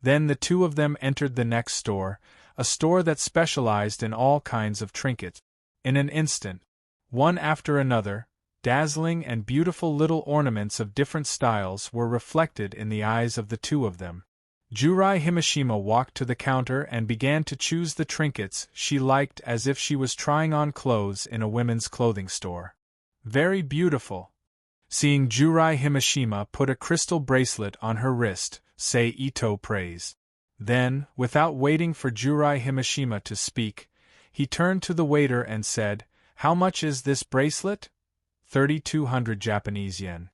Then the two of them entered the next store, a store that specialized in all kinds of trinkets. In an instant, one after another, dazzling and beautiful little ornaments of different styles were reflected in the eyes of the two of them. Jurai Himashima walked to the counter and began to choose the trinkets she liked as if she was trying on clothes in a women's clothing store. Very beautiful. Seeing Jurai Himashima put a crystal bracelet on her wrist, Seito praised. Then, without waiting for Jurai Himashima to speak, he turned to the waiter and said, "How much is this bracelet?" 3,200 Japanese yen.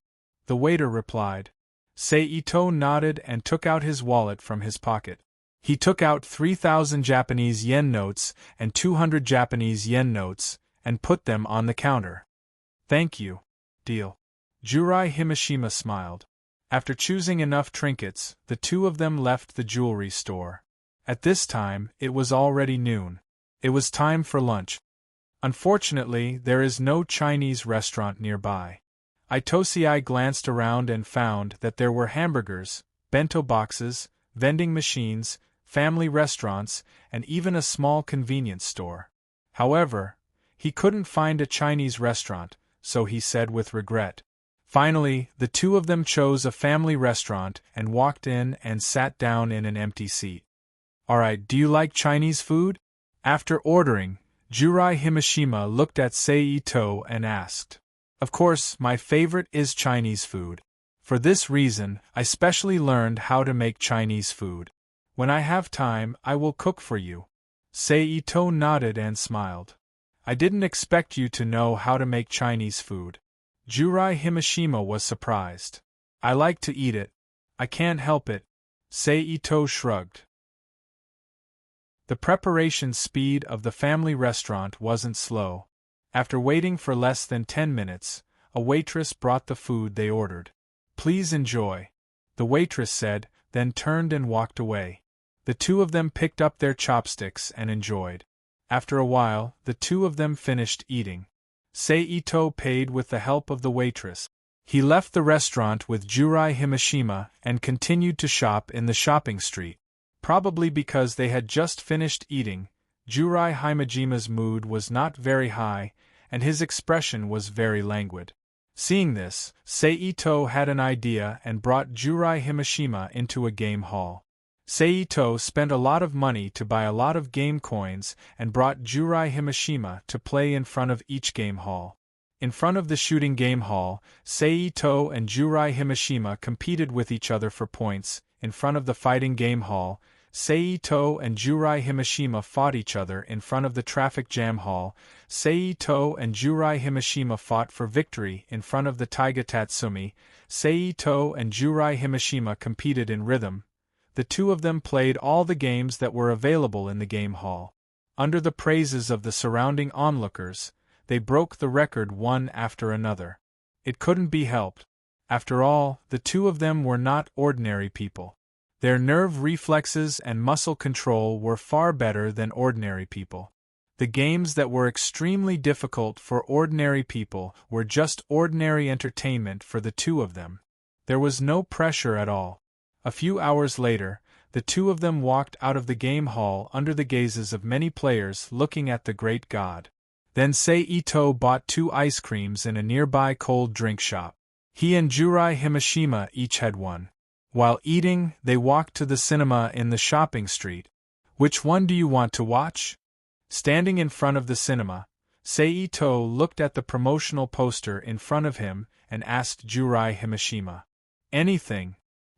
The waiter replied. Seito nodded and took out his wallet from his pocket. He took out 3,000 Japanese yen notes and 200 Japanese yen notes and put them on the counter. "Thank you. Deal." Jurai Himashima smiled. After choosing enough trinkets, the two of them left the jewelry store. At this time, it was already noon. It was time for lunch. Unfortunately, there is no Chinese restaurant nearby. Itosei glanced around and found that there were hamburgers, bento boxes, vending machines, family restaurants, and even a small convenience store. However, he couldn't find a Chinese restaurant, so he said with regret. Finally, the two of them chose a family restaurant and walked in and sat down in an empty seat. "Alright, do you like Chinese food?" After ordering, Jurai Himashima looked at Seito and asked. "Of course, my favorite is Chinese food. For this reason, I specially learned how to make Chinese food. When I have time, I will cook for you." Seito nodded and smiled. "I didn't expect you to know how to make Chinese food." Jurai Himashima was surprised. "I like to eat it. I can't help it." Seito shrugged. The preparation speed of the family restaurant wasn't slow. After waiting for less than 10 minutes, a waitress brought the food they ordered. "Please enjoy," the waitress said, then turned and walked away. The two of them picked up their chopsticks and enjoyed. After a while, the two of them finished eating. Seito paid with the help of the waitress. He left the restaurant with Jurai Himashima and continued to shop in the shopping street. Probably because they had just finished eating, Jurai Himajima's mood was not very high, and his expression was very languid. Seeing this, Seito had an idea and brought Jurai Himashima into a game hall. Seito spent a lot of money to buy a lot of game coins and brought Jurai Himashima to play in front of each game hall. In front of the shooting game hall, Seito and Jurai Himashima competed with each other for points. In front of the fighting game hall, Seito and Jurai Himashima fought each other. In front of the traffic jam hall, Seito and Jurai Himashima fought for victory. In front of the Taiga Tatsumi, Seito and Jurai Himashima competed in rhythm. The two of them played all the games that were available in the game hall. Under the praises of the surrounding onlookers, they broke the record one after another. It couldn't be helped. After all, the two of them were not ordinary people. Their nerve reflexes and muscle control were far better than ordinary people. The games that were extremely difficult for ordinary people were just ordinary entertainment for the two of them. There was no pressure at all. A few hours later, the two of them walked out of the game hall under the gazes of many players looking at the great god. Then Seito bought 2 ice creams in a nearby cold drink shop. He and Jurai Himashima each had one. While eating, they walked to the cinema in the shopping street. Which one do you want to watch? Standing in front of the cinema, Seito looked at the promotional poster in front of him and asked Jurai Himashima. Anything.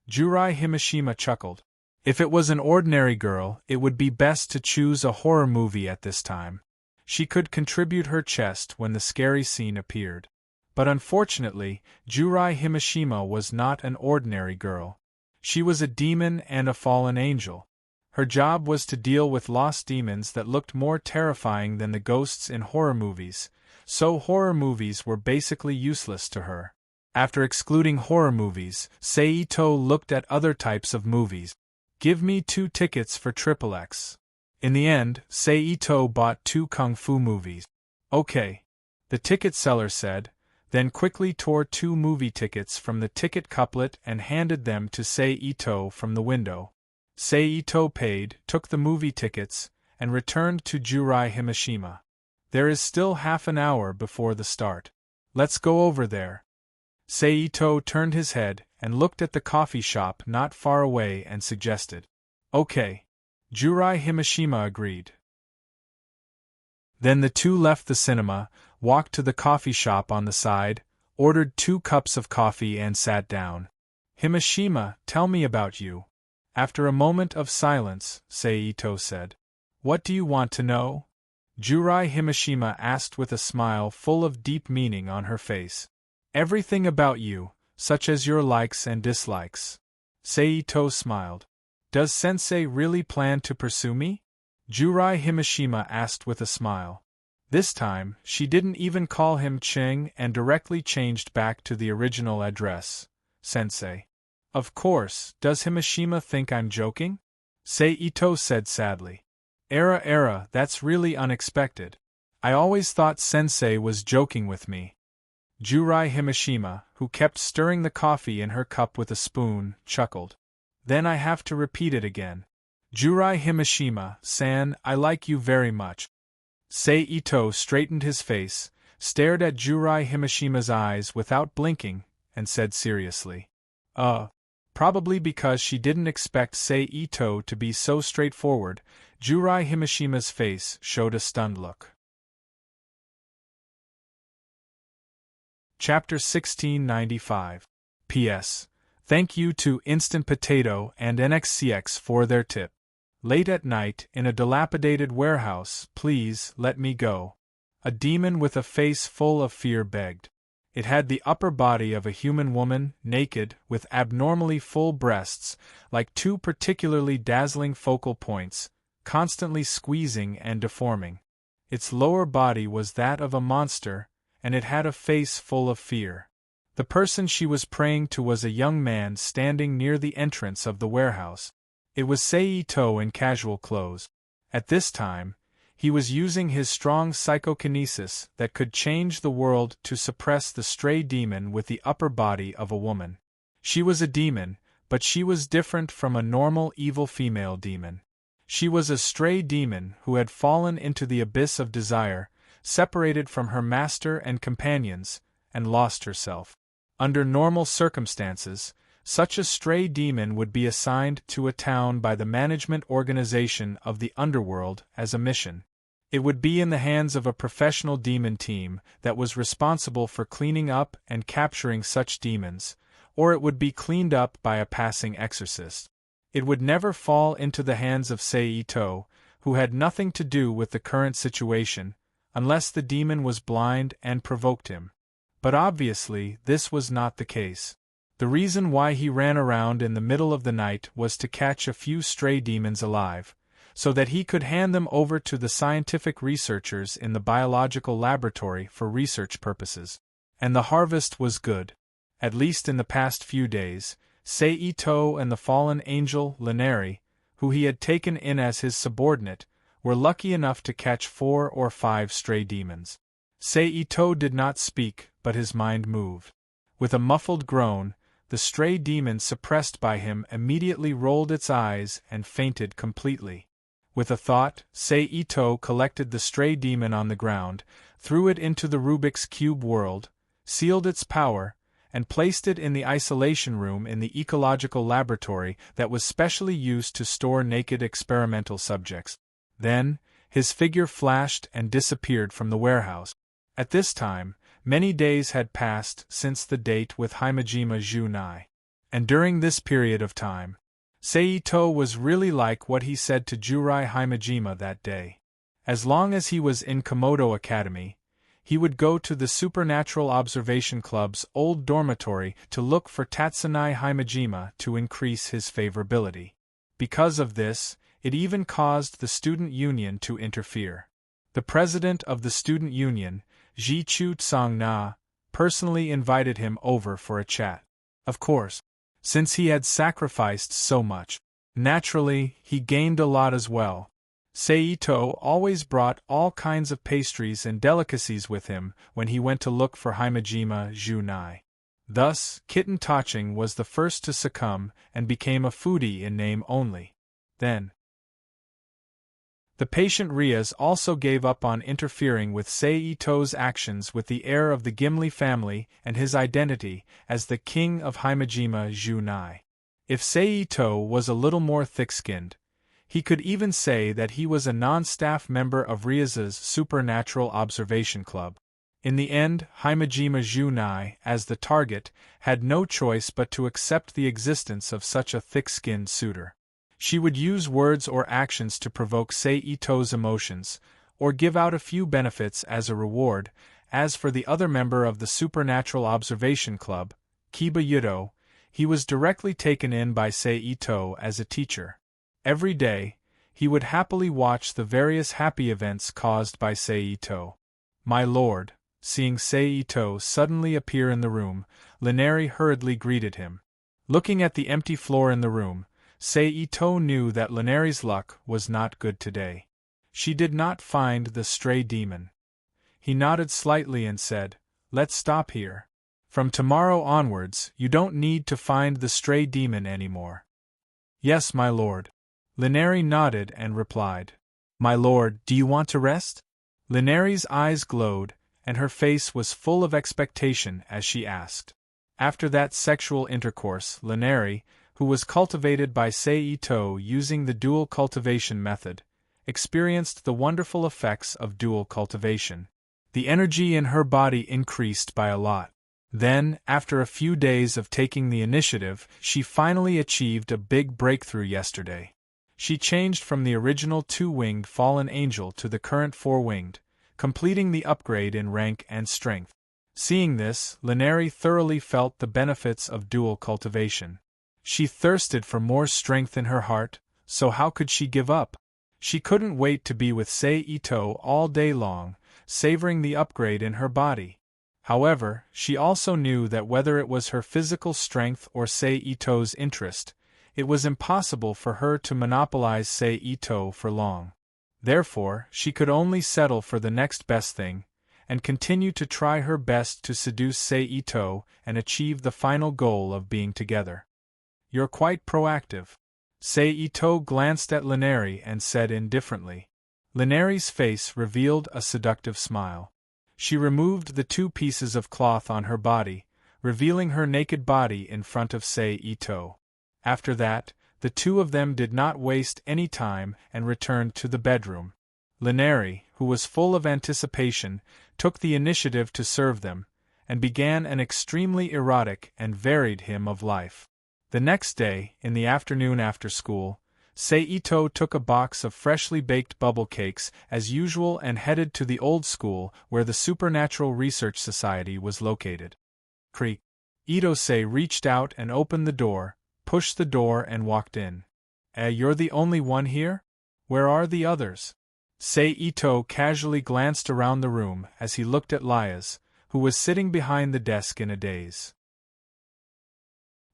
Jurai Himashima chuckled. If it was an ordinary girl, it would be best to choose a horror movie at this time. She could contribute her chest when the scary scene appeared. But unfortunately, Jurai Himashima was not an ordinary girl. She was a demon and a fallen angel. Her job was to deal with lost demons that looked more terrifying than the ghosts in horror movies, so horror movies were basically useless to her. After excluding horror movies, Seito looked at other types of movies. Give me 2 tickets for XXX. In the end, Seito bought 2 kung fu movies. Okay, the ticket seller said, then quickly tore 2 movie tickets from the ticket couplet and handed them to Seito from the window. Seito paid, took the movie tickets, and returned to Jurai Himashima. There is still half an hour before the start. Let's go over there. Seito turned his head and looked at the coffee shop not far away and suggested. Okay. Jurai Himashima agreed. Then the two left the cinema, walked to the coffee shop on the side, ordered 2 cups of coffee and sat down. Himashima, tell me about you. After a moment of silence, Seito said. What do you want to know? Jurai Himashima asked with a smile full of deep meaning on her face. Everything about you, such as your likes and dislikes. Seito smiled. Does sensei really plan to pursue me? Jurai Himashima asked with a smile. This time, she didn't even call him Ching and directly changed back to the original address. Sensei. Of course, does Himashima think I'm joking? Seito said sadly. That's really unexpected. I always thought sensei was joking with me. Jurai Himashima, who kept stirring the coffee in her cup with a spoon, chuckled. Then I have to repeat it again. Jurai Himashima-san, I like you very much. Seito straightened his face, stared at Jurai Himashima's eyes without blinking, and said seriously. Probably because she didn't expect Seito to be so straightforward, Jurai Himashima's face showed a stunned look. Chapter 1695. P.S. Thank you to Instant Potato and NXCX for their tip. Late at night, in a dilapidated warehouse, please let me go. A demon with a face full of fear begged. It had the upper body of a human woman, naked, with abnormally full breasts, like 2 particularly dazzling focal points, constantly squeezing and deforming. Its lower body was that of a monster, and it had a face full of fear. The person she was praying to was a young man standing near the entrance of the warehouse. It was Seito in casual clothes. At this time, he was using his strong psychokinesis that could change the world to suppress the stray demon with the upper body of a woman. She was a demon, but she was different from a normal evil female demon. She was a stray demon who had fallen into the abyss of desire, separated from her master and companions, and lost herself. Under normal circumstances, such a stray demon would be assigned to a town by the management organization of the underworld as a mission. It would be in the hands of a professional demon team that was responsible for cleaning up and capturing such demons, or it would be cleaned up by a passing exorcist. It would never fall into the hands of Seito, who had nothing to do with the current situation, unless the demon was blind and provoked him. But obviously this was not the case. The reason why he ran around in the middle of the night was to catch a few stray demons alive, so that he could hand them over to the scientific researchers in the biological laboratory for research purposes. And the harvest was good. At least in the past few days, Seito and the fallen angel Laneri, who he had taken in as his subordinate, were lucky enough to catch 4 or 5 stray demons. Seito did not speak, but his mind moved. With a muffled groan, the stray demon suppressed by him immediately rolled its eyes and fainted completely. With a thought, Seito collected the stray demon on the ground, threw it into the Rubik's Cube world, sealed its power, and placed it in the isolation room in the ecological laboratory that was specially used to store naked experimental subjects. Then, his figure flashed and disappeared from the warehouse. At this time, many days had passed since the date with Himejima Junai. And during this period of time, Seito was really like what he said to Jurai Himejima that day. As long as he was in Komodo Academy, he would go to the Supernatural Observation Club's old dormitory to look for Tatsunai Himejima to increase his favorability. Because of this, it even caused the student union to interfere. The president of the student union, Jichu Tsang-na, personally invited him over for a chat. Of course, since he had sacrificed so much, naturally, he gained a lot as well. Seito always brought all kinds of pastries and delicacies with him when he went to look for Himejima Junai. Thus, Kitten Taching was the first to succumb and became a foodie in name only. Then, the patient Rias also gave up on interfering with Seito's actions with the heir of the Gimli family and his identity as the king of Himejima Junai. If Seito was a little more thick-skinned, he could even say that he was a non-staff member of Rias's Supernatural Observation Club. In the end, Himejima Junai, as the target, had no choice but to accept the existence of such a thick-skinned suitor. She would use words or actions to provoke Seito's emotions, or give out a few benefits as a reward. As for the other member of the Supernatural Observation Club, Kiba Yudo, he was directly taken in by Seito as a teacher. Every day, he would happily watch the various happy events caused by Seito. My lord, seeing Seito suddenly appear in the room, Laneri hurriedly greeted him. Looking at the empty floor in the room, Seito knew that Laneri's luck was not good today. She did not find the stray demon. He nodded slightly and said, "Let's stop here. From tomorrow onwards, you don't need to find the stray demon anymore." "Yes, my lord." Laneri nodded and replied, "My lord, do you want to rest?" Laneri's eyes glowed, and her face was full of expectation as she asked. After that sexual intercourse, Laneri, who was cultivated by Seito using the dual cultivation method, experienced the wonderful effects of dual cultivation. The energy in her body increased by a lot. Then, after a few days of taking the initiative, she finally achieved a big breakthrough yesterday. She changed from the original 2-winged fallen angel to the current 4-winged, completing the upgrade in rank and strength. Seeing this, Laneri thoroughly felt the benefits of dual cultivation. She thirsted for more strength in her heart, so how could she give up? She couldn't wait to be with Seito all day long, savoring the upgrade in her body. However, she also knew that whether it was her physical strength or Seito's interest, it was impossible for her to monopolize Seito for long. Therefore, she could only settle for the next best thing, and continue to try her best to seduce Seito and achieve the final goal of being together. You're quite proactive. Seito glanced at Lineri and said indifferently. Lineri's face revealed a seductive smile. She removed the 2 pieces of cloth on her body, revealing her naked body in front of Seito. After that, the 2 of them did not waste any time and returned to the bedroom. Lineri, who was full of anticipation, took the initiative to serve them, and began an extremely erotic and varied hymn of life. The next day, in the afternoon after school, Seito took a box of freshly baked bubble cakes as usual and headed to the old school where the Supernatural Research Society was located. Creak. Itose reached out and opened the door, pushed the door and walked in. You're the only one here? Where are the others? Seito casually glanced around the room as he looked at Lias, who was sitting behind the desk in a daze.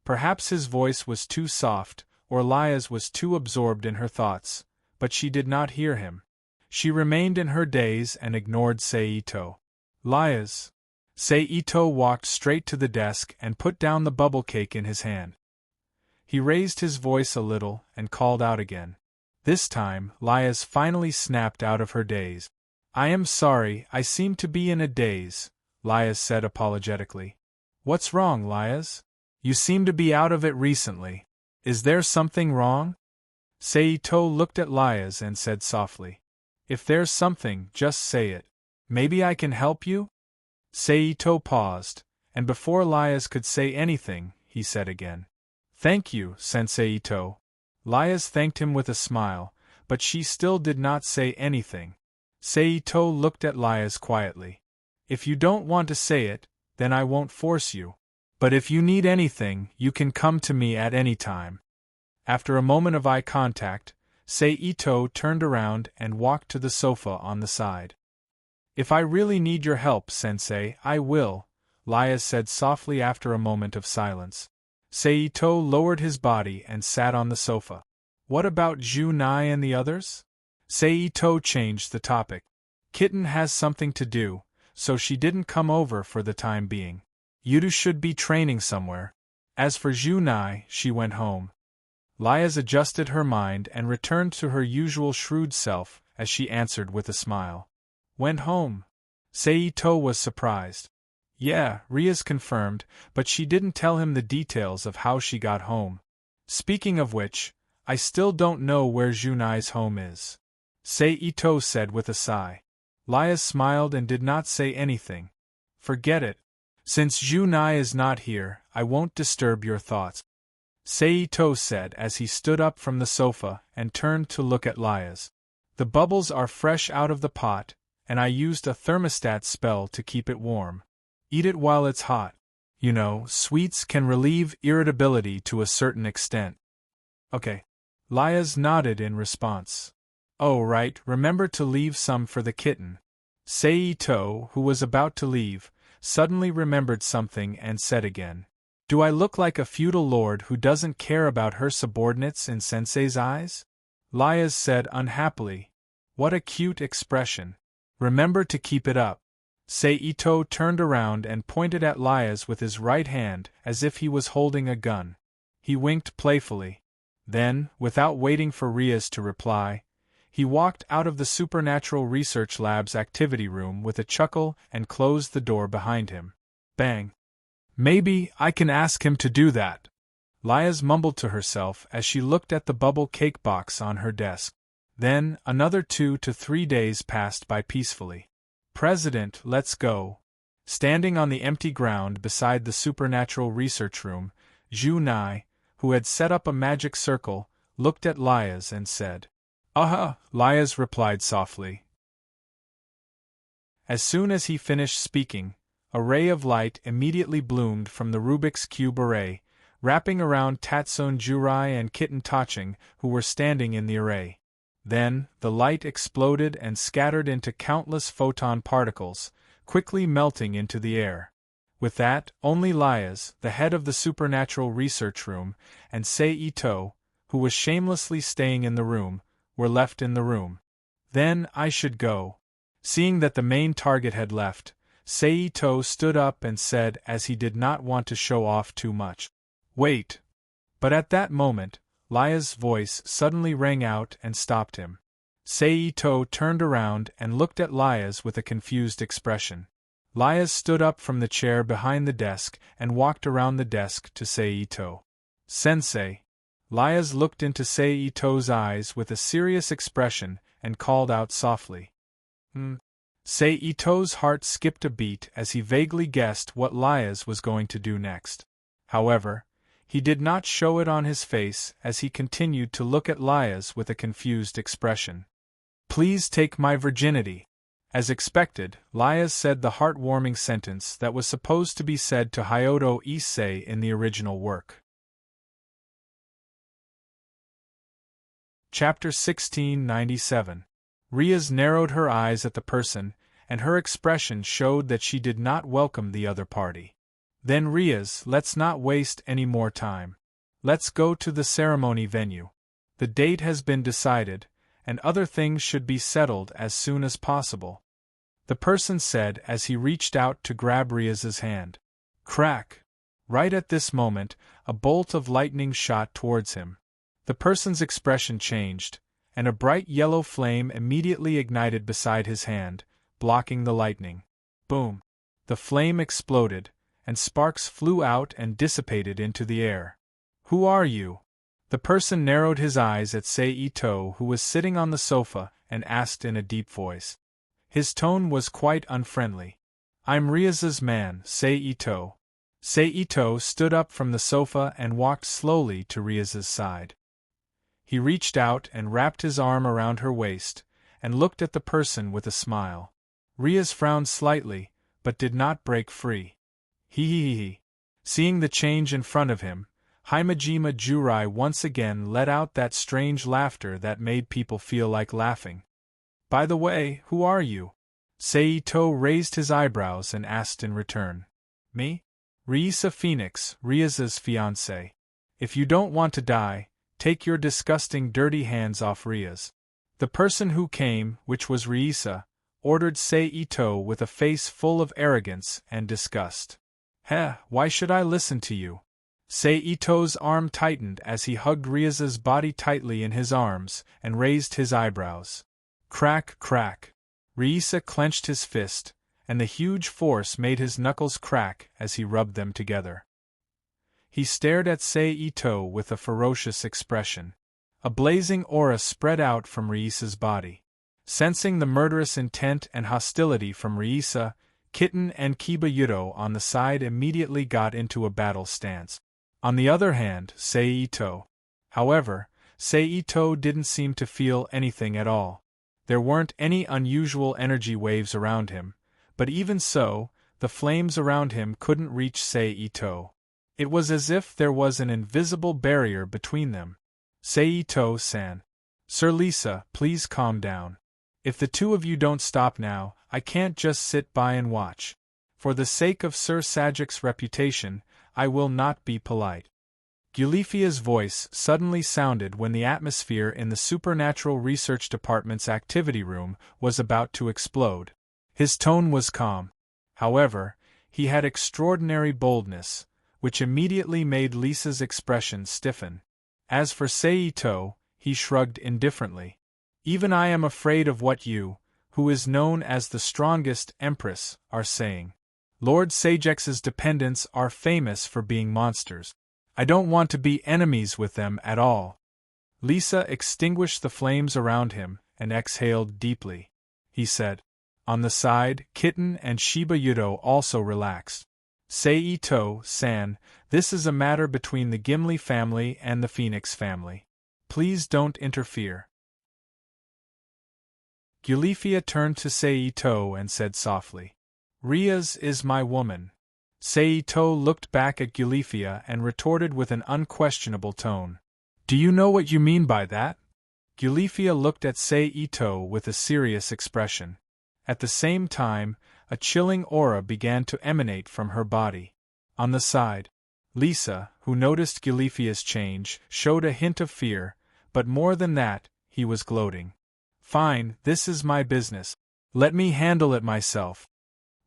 Perhaps his voice was too soft, or Lias was too absorbed in her thoughts, but she did not hear him. She remained in her daze and ignored Seito. Lias. Seito walked straight to the desk and put down the bubble cake in his hand. He raised his voice a little and called out again. This time, Lias finally snapped out of her daze. I am sorry, I seem to be in a daze, Lias said apologetically. What's wrong, Lias? You seem to be out of it recently. Is there something wrong? Seito looked at Lias and said softly. If there's something, just say it. Maybe I can help you? Seito paused, and before Lias could say anything, he said again. Thank you, Senseito. Lias thanked him with a smile, but she still did not say anything. Seito looked at Lias quietly. If you don't want to say it, then I won't force you. But if you need anything, you can come to me at any time. After a moment of eye contact, Seito turned around and walked to the sofa on the side. If I really need your help, Sensei, I will, Lias said softly after a moment of silence. Seito lowered his body and sat on the sofa. What about Junai and the others? Seito changed the topic. Kitten has something to do, so she didn't come over for the time being. Yudu should be training somewhere. As for Junai, she went home. Lias adjusted her mind and returned to her usual shrewd self as she answered with a smile. Went home. Seito was surprised. Yeah, Rias confirmed, but she didn't tell him the details of how she got home. Speaking of which, I still don't know where Junai's home is. Seito said with a sigh. Lias smiled and did not say anything. Forget it. Since Junai is not here, I won't disturb your thoughts. Seito said as he stood up from the sofa and turned to look at Lias. The bubbles are fresh out of the pot, and I used a thermostat spell to keep it warm. Eat it while it's hot. You know, sweets can relieve irritability to a certain extent. Okay. Lias nodded in response. Oh right, remember to leave some for the kitten. Seito, who was about to leave, suddenly remembered something and said again. Do I look like a feudal lord who doesn't care about her subordinates in Sensei's eyes? Lias said unhappily. What a cute expression. Remember to keep it up. Seito turned around and pointed at Lias with his right hand as if he was holding a gun. He winked playfully. Then, without waiting for Rias to reply, he walked out of the Supernatural Research Lab's activity room with a chuckle and closed the door behind him. Bang. Maybe I can ask him to do that, Lias mumbled to herself as she looked at the bubble cake box on her desk. Then, another 2 to 3 days passed by peacefully. President, let's go. Standing on the empty ground beside the Supernatural Research Room, Junai, who had set up a magic circle, looked at Lias and said, "Aha," Lias replied softly. As soon as he finished speaking, a ray of light immediately bloomed from the Rubik's Cube array, wrapping around Tatsune Jurai and Kitten Taching, who were standing in the array. Then, the light exploded and scattered into countless photon particles, quickly melting into the air. With that, only Lias, the head of the Supernatural Research Room, and Seito, who was shamelessly staying in the room, were left in the room. Then I should go. Seeing that the main target had left, Seito stood up and said as he did not want to show off too much. Wait. But at that moment, Lia's voice suddenly rang out and stopped him. Seito turned around and looked at Lia's with a confused expression. Lia stood up from the chair behind the desk and walked around the desk to Seito. Sensei. Lia's looked into Seito's eyes with a serious expression and called out softly. Seito's heart skipped a beat as he vaguely guessed what Lia's was going to do next. However, he did not show it on his face as he continued to look at Lia's with a confused expression. Please take my virginity. As expected, Lia's said the heartwarming sentence that was supposed to be said to Hyodo Issei in the original work. Chapter 1697. Rias narrowed her eyes at the person, and her expression showed that she did not welcome the other party. Then Rias, let's not waste any more time. Let's go to the ceremony venue. The date has been decided, and other things should be settled as soon as possible. The person said as he reached out to grab Rias's hand. Crack! Right at this moment, a bolt of lightning shot towards him. The person's expression changed, and a bright yellow flame immediately ignited beside his hand, blocking the lightning. Boom! The flame exploded, and sparks flew out and dissipated into the air. Who are you? The person narrowed his eyes at Seito, who was sitting on the sofa, and asked in a deep voice. His tone was quite unfriendly. I'm Rias's man, Seito. Seito stood up from the sofa and walked slowly to Rias's side. He reached out and wrapped his arm around her waist, and looked at the person with a smile. Rias frowned slightly, but did not break free. He. Seeing the change in front of him, Himejima Jurai once again let out that strange laughter that made people feel like laughing. By the way, who are you? Seito raised his eyebrows and asked in return. Me? Riisa Phoenix, Rias's fiancé. If you don't want to die, take your disgusting dirty hands off Rias. The person who came, which was Riisa, ordered Seito with a face full of arrogance and disgust. Why should I listen to you? Seito's arm tightened as he hugged Rias's body tightly in his arms and raised his eyebrows. Crack, crack. Riisa clenched his fist, and the huge force made his knuckles crack as he rubbed them together. He stared at Seito with a ferocious expression. A blazing aura spread out from Riisa's body. Sensing the murderous intent and hostility from Riisa, Kitten and Kiba on the side immediately got into a battle stance. On the other hand, Seito. However, Seito didn't seem to feel anything at all. There weren't any unusual energy waves around him, but even so, the flames around him couldn't reach Seito. It was as if there was an invisible barrier between them. Seito-san. Sir Lisa, please calm down. If the two of you don't stop now, I can't just sit by and watch. For the sake of Sir Sajik's reputation, I will not be polite. Gulifia's voice suddenly sounded when the atmosphere in the Supernatural Research Department's activity room was about to explode. His tone was calm. However, he had extraordinary boldness, which immediately made Lisa's expression stiffen. As for Seito, he shrugged indifferently. Even I am afraid of what you, who is known as the strongest empress, are saying. Lord Sajex's dependents are famous for being monsters. I don't want to be enemies with them at all. Lisa extinguished the flames around him and exhaled deeply. He said. On the side, Kitten and Shiba Yudo also relaxed. Seito-san, this is a matter between the Gimli family and the Phoenix family. Please don't interfere. Gulifia turned to Seito and said softly, Rias is my woman. Seito looked back at Gulifia and retorted with an unquestionable tone. Do you know what you mean by that? Gulifia looked at Seito with a serious expression. At the same time, a chilling aura began to emanate from her body. On the side, Lisa, who noticed Gulifia's change, showed a hint of fear, but more than that, he was gloating. Fine, this is my business. Let me handle it myself.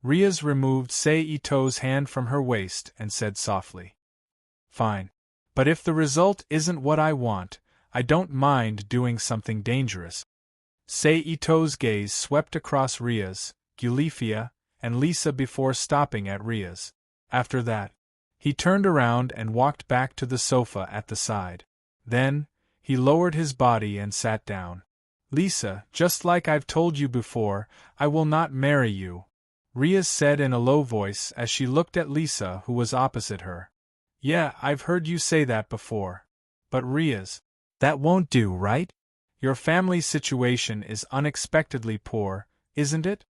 Riaz removed Seito's hand from her waist and said softly. Fine. But if the result isn't what I want, I don't mind doing something dangerous. Seito's gaze swept across Riaz, Gulifia, and Lisa before stopping at Riaz. After that, he turned around and walked back to the sofa at the side. Then, he lowered his body and sat down. Lisa, just like I've told you before, I will not marry you, Riaz said in a low voice as she looked at Lisa, who was opposite her. Yeah, I've heard you say that before. But Riaz, that won't do, right? Your family's situation is unexpectedly poor, isn't it?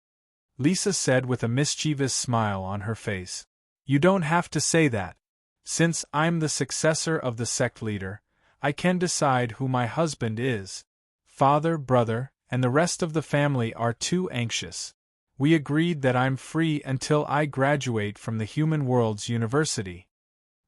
Lisa said with a mischievous smile on her face. You don't have to say that. Since I'm the successor of the sect leader, I can decide who my husband is. Father, brother, and the rest of the family are too anxious. We agreed that I'm free until I graduate from the Human Worlds University.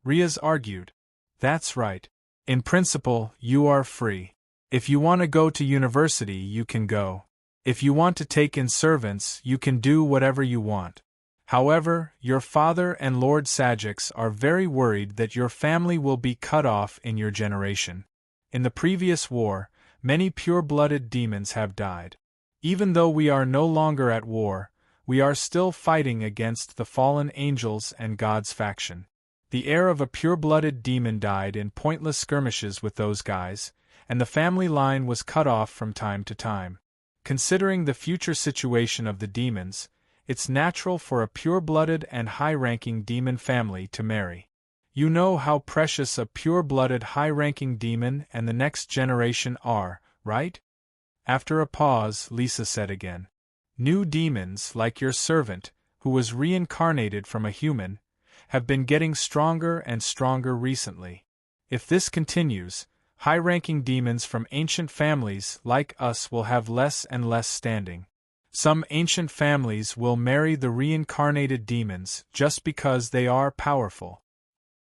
Riaz argued. That's right. In principle, you are free. If you want to go to university, you can go. If you want to take in servants, you can do whatever you want. However, your father and Lord Sajix are very worried that your family will be cut off in your generation. In the previous war, many pure-blooded demons have died. Even though we are no longer at war, we are still fighting against the fallen angels and God's faction. The heir of a pure-blooded demon died in pointless skirmishes with those guys, and the family line was cut off from time to time. Considering the future situation of the demons, it's natural for a pure-blooded and high-ranking demon family to marry. You know how precious a pure-blooded high-ranking demon and the next generation are, right? After a pause, Lisa said again. New demons, like your servant, who was reincarnated from a human, have been getting stronger and stronger recently. If this continues, high-ranking demons from ancient families like us will have less and less standing. Some ancient families will marry the reincarnated demons just because they are powerful.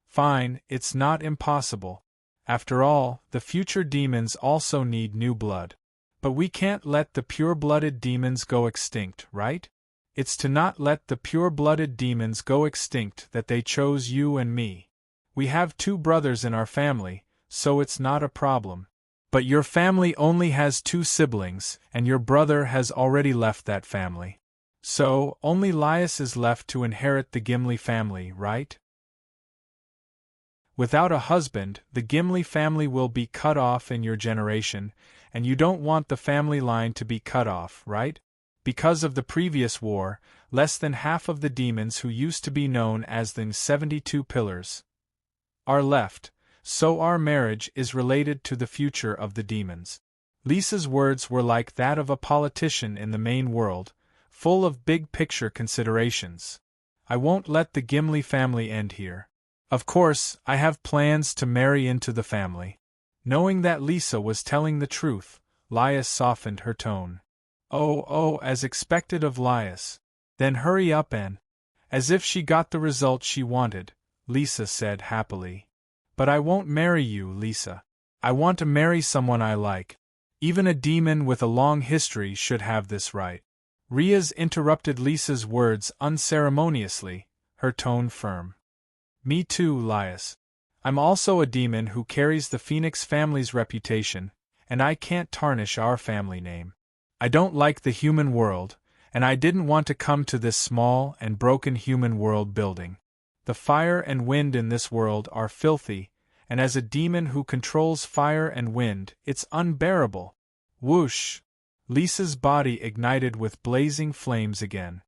Fine, it's not impossible. After all, the future demons also need new blood. But we can't let the pure-blooded demons go extinct, right? It's to not let the pure-blooded demons go extinct that they chose you and me. We have 2 brothers in our family, so it's not a problem. But your family only has 2 siblings, and your brother has already left that family. So, only Lias is left to inherit the Gimli family, right? Without a husband, the Gimli family will be cut off in your generation, and you don't want the family line to be cut off, right? Because of the previous war, less than half of the demons who used to be known as the 72 Pillars are left, so our marriage is related to the future of the demons. Lisa's words were like that of a politician in the main world, full of big-picture considerations. I won't let the Gimli family end here. Of course, I have plans to marry into the family. Knowing that Lisa was telling the truth, Lias softened her tone. Oh, as expected of Lias. Then hurry up and... As if she got the result she wanted, Lisa said happily. But I won't marry you, Lisa. I want to marry someone I like. Even a demon with a long history should have this right. Riaz interrupted Lisa's words unceremoniously, her tone firm. Me too, Lias. I'm also a demon who carries the Phoenix family's reputation, and I can't tarnish our family name. I don't like the human world, and I didn't want to come to this small and broken human world building. The fire and wind in this world are filthy, and as a demon who controls fire and wind, it's unbearable. Whoosh! Lisa's body ignited with blazing flames again.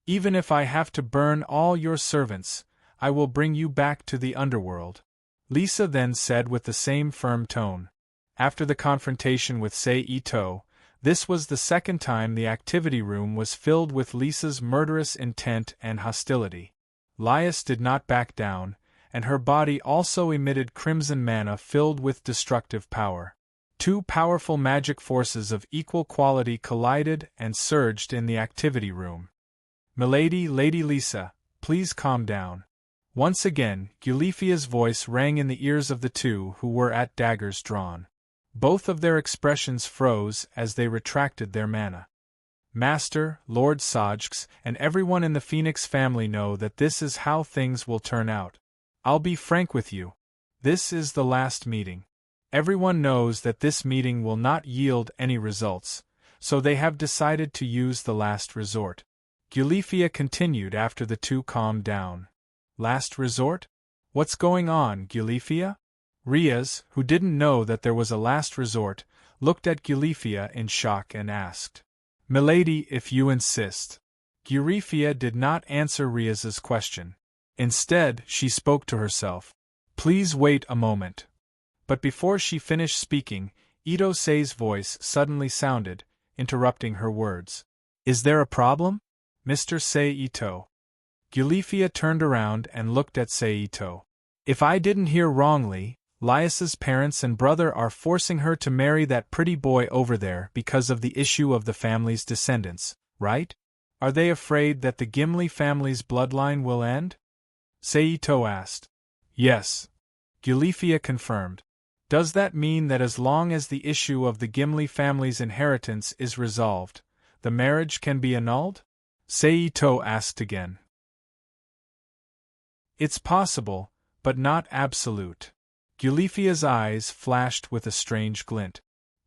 Even if I have to burn all your servants, I will bring you back to the underworld. Lisa then said with the same firm tone. After the confrontation with Seito, this was the second time the activity room was filled with Lisa's murderous intent and hostility. Lias did not back down, and her body also emitted crimson mana filled with destructive power. 2 powerful magic forces of equal quality collided and surged in the activity room. Milady, Lady Lisa, please calm down. Once again, Gulifia's voice rang in the ears of the 2 who were at daggers drawn. Both of their expressions froze as they retracted their mana. Master, Lord Sajks, and everyone in the Phoenix family know that this is how things will turn out. I'll be frank with you. This is the last meeting. Everyone knows that this meeting will not yield any results, so they have decided to use the last resort. Gulifia continued after the two calmed down. Last resort? What's going on, Gulifia? Riaz, who didn't know that there was a last resort, looked at Gulifia in shock and asked. Milady, if you insist. Gulifia did not answer Riaz's question. Instead, she spoke to herself. Please wait a moment. But before she finished speaking, Ito Sei's voice suddenly sounded, interrupting her words. Is there a problem? Mr. Sei Ito. Gulifia turned around and looked at Sei Ito. If I didn't hear wrongly, Lias's parents and brother are forcing her to marry that pretty boy over there because of the issue of the family's descendants, right? Are they afraid that the Gimli family's bloodline will end? Sei Ito asked. Yes. Gulifia confirmed. Does that mean that as long as the issue of the Gimli family's inheritance is resolved, the marriage can be annulled? Sei Ito asked again. It's possible, but not absolute. Gulifia's eyes flashed with a strange glint.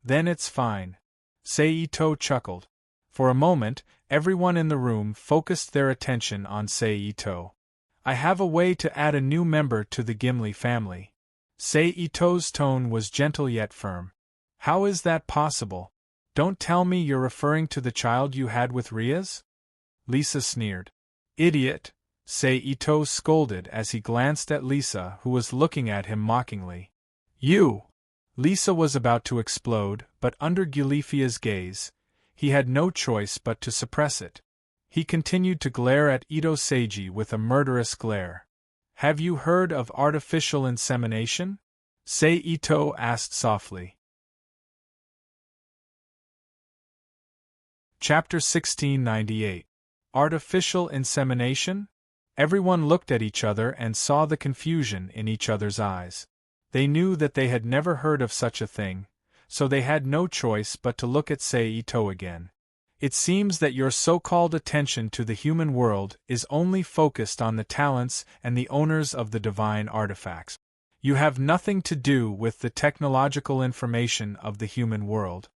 Then it's fine. Sei Ito chuckled. For a moment, everyone in the room focused their attention on Sei Ito. I have a way to add a new member to the Gimli family. Sei Ito's tone was gentle yet firm. How is that possible? Don't tell me you're referring to the child you had with Riaz? Lisa sneered. Idiot, Sei Ito scolded as he glanced at Lisa, who was looking at him mockingly. You! Lisa was about to explode, but under Gulifia's gaze, he had no choice but to suppress it. He continued to glare at Ito Seiji with a murderous glare. Have you heard of artificial insemination? Sei Ito asked softly. Chapter 1698. Artificial insemination? Everyone looked at each other and saw the confusion in each other's eyes. They knew that they had never heard of such a thing, so they had no choice but to look at Sei Ito again. It seems that your so-called attention to the human world is only focused on the talents and the owners of the divine artifacts. You have nothing to do with the technological information of the human world.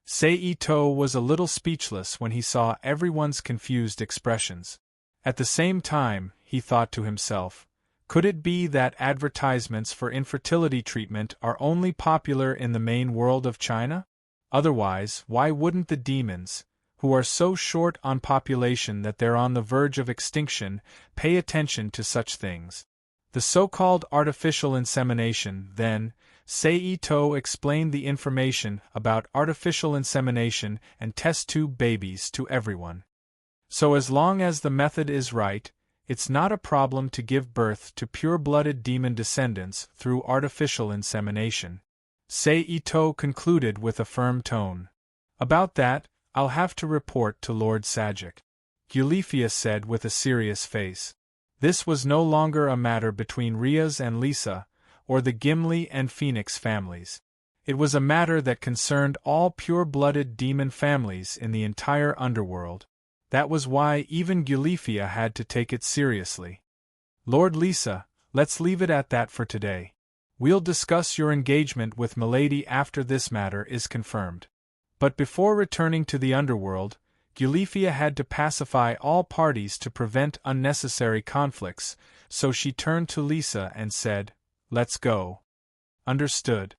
Sei Ito was a little speechless when he saw everyone's confused expressions. At the same time, he thought to himself, could it be that advertisements for infertility treatment are only popular in the main world of China? Otherwise, why wouldn't the demons, who are so short on population that they're on the verge of extinction, pay attention to such things? The so-called artificial insemination, then, Sei Ito explained the information about artificial insemination and test tube babies to everyone. So as long as the method is right, it's not a problem to give birth to pure-blooded demon descendants through artificial insemination. Sei Ito concluded with a firm tone. About that, I'll have to report to Lord Sajik. Gulifia said with a serious face. This was no longer a matter between Riaz and Lisa, or the Gimli and Phoenix families. It was a matter that concerned all pure-blooded demon families in the entire underworld. That was why even Gulifia had to take it seriously. Lord Lisa, let's leave it at that for today. We'll discuss your engagement with Milady after this matter is confirmed. But before returning to the underworld, Gulifia had to pacify all parties to prevent unnecessary conflicts, so she turned to Lisa and said, Let's go. Understood.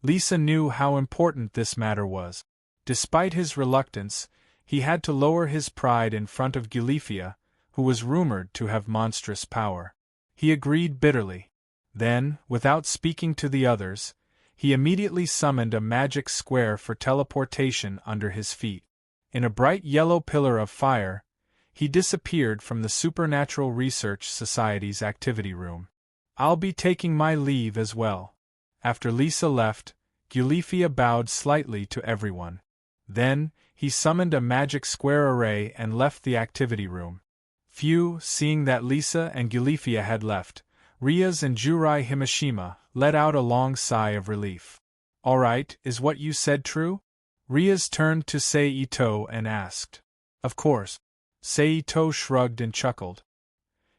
Lisa knew how important this matter was. Despite his reluctance, he had to lower his pride in front of Gulifia, who was rumored to have monstrous power. He agreed bitterly. Then, without speaking to the others, he immediately summoned a magic square for teleportation under his feet. In a bright yellow pillar of fire, he disappeared from the Supernatural Research Society's activity room. I'll be taking my leave as well. After Lisa left, Gulifia bowed slightly to everyone. Then, he summoned a magic square array and left the activity room. Seeing that Lisa and Gulifia had left, Riaz and Jurai Himashima let out a long sigh of relief. Alright, is what you said true? Rias turned to Seito and asked. Of course. Seito shrugged and chuckled.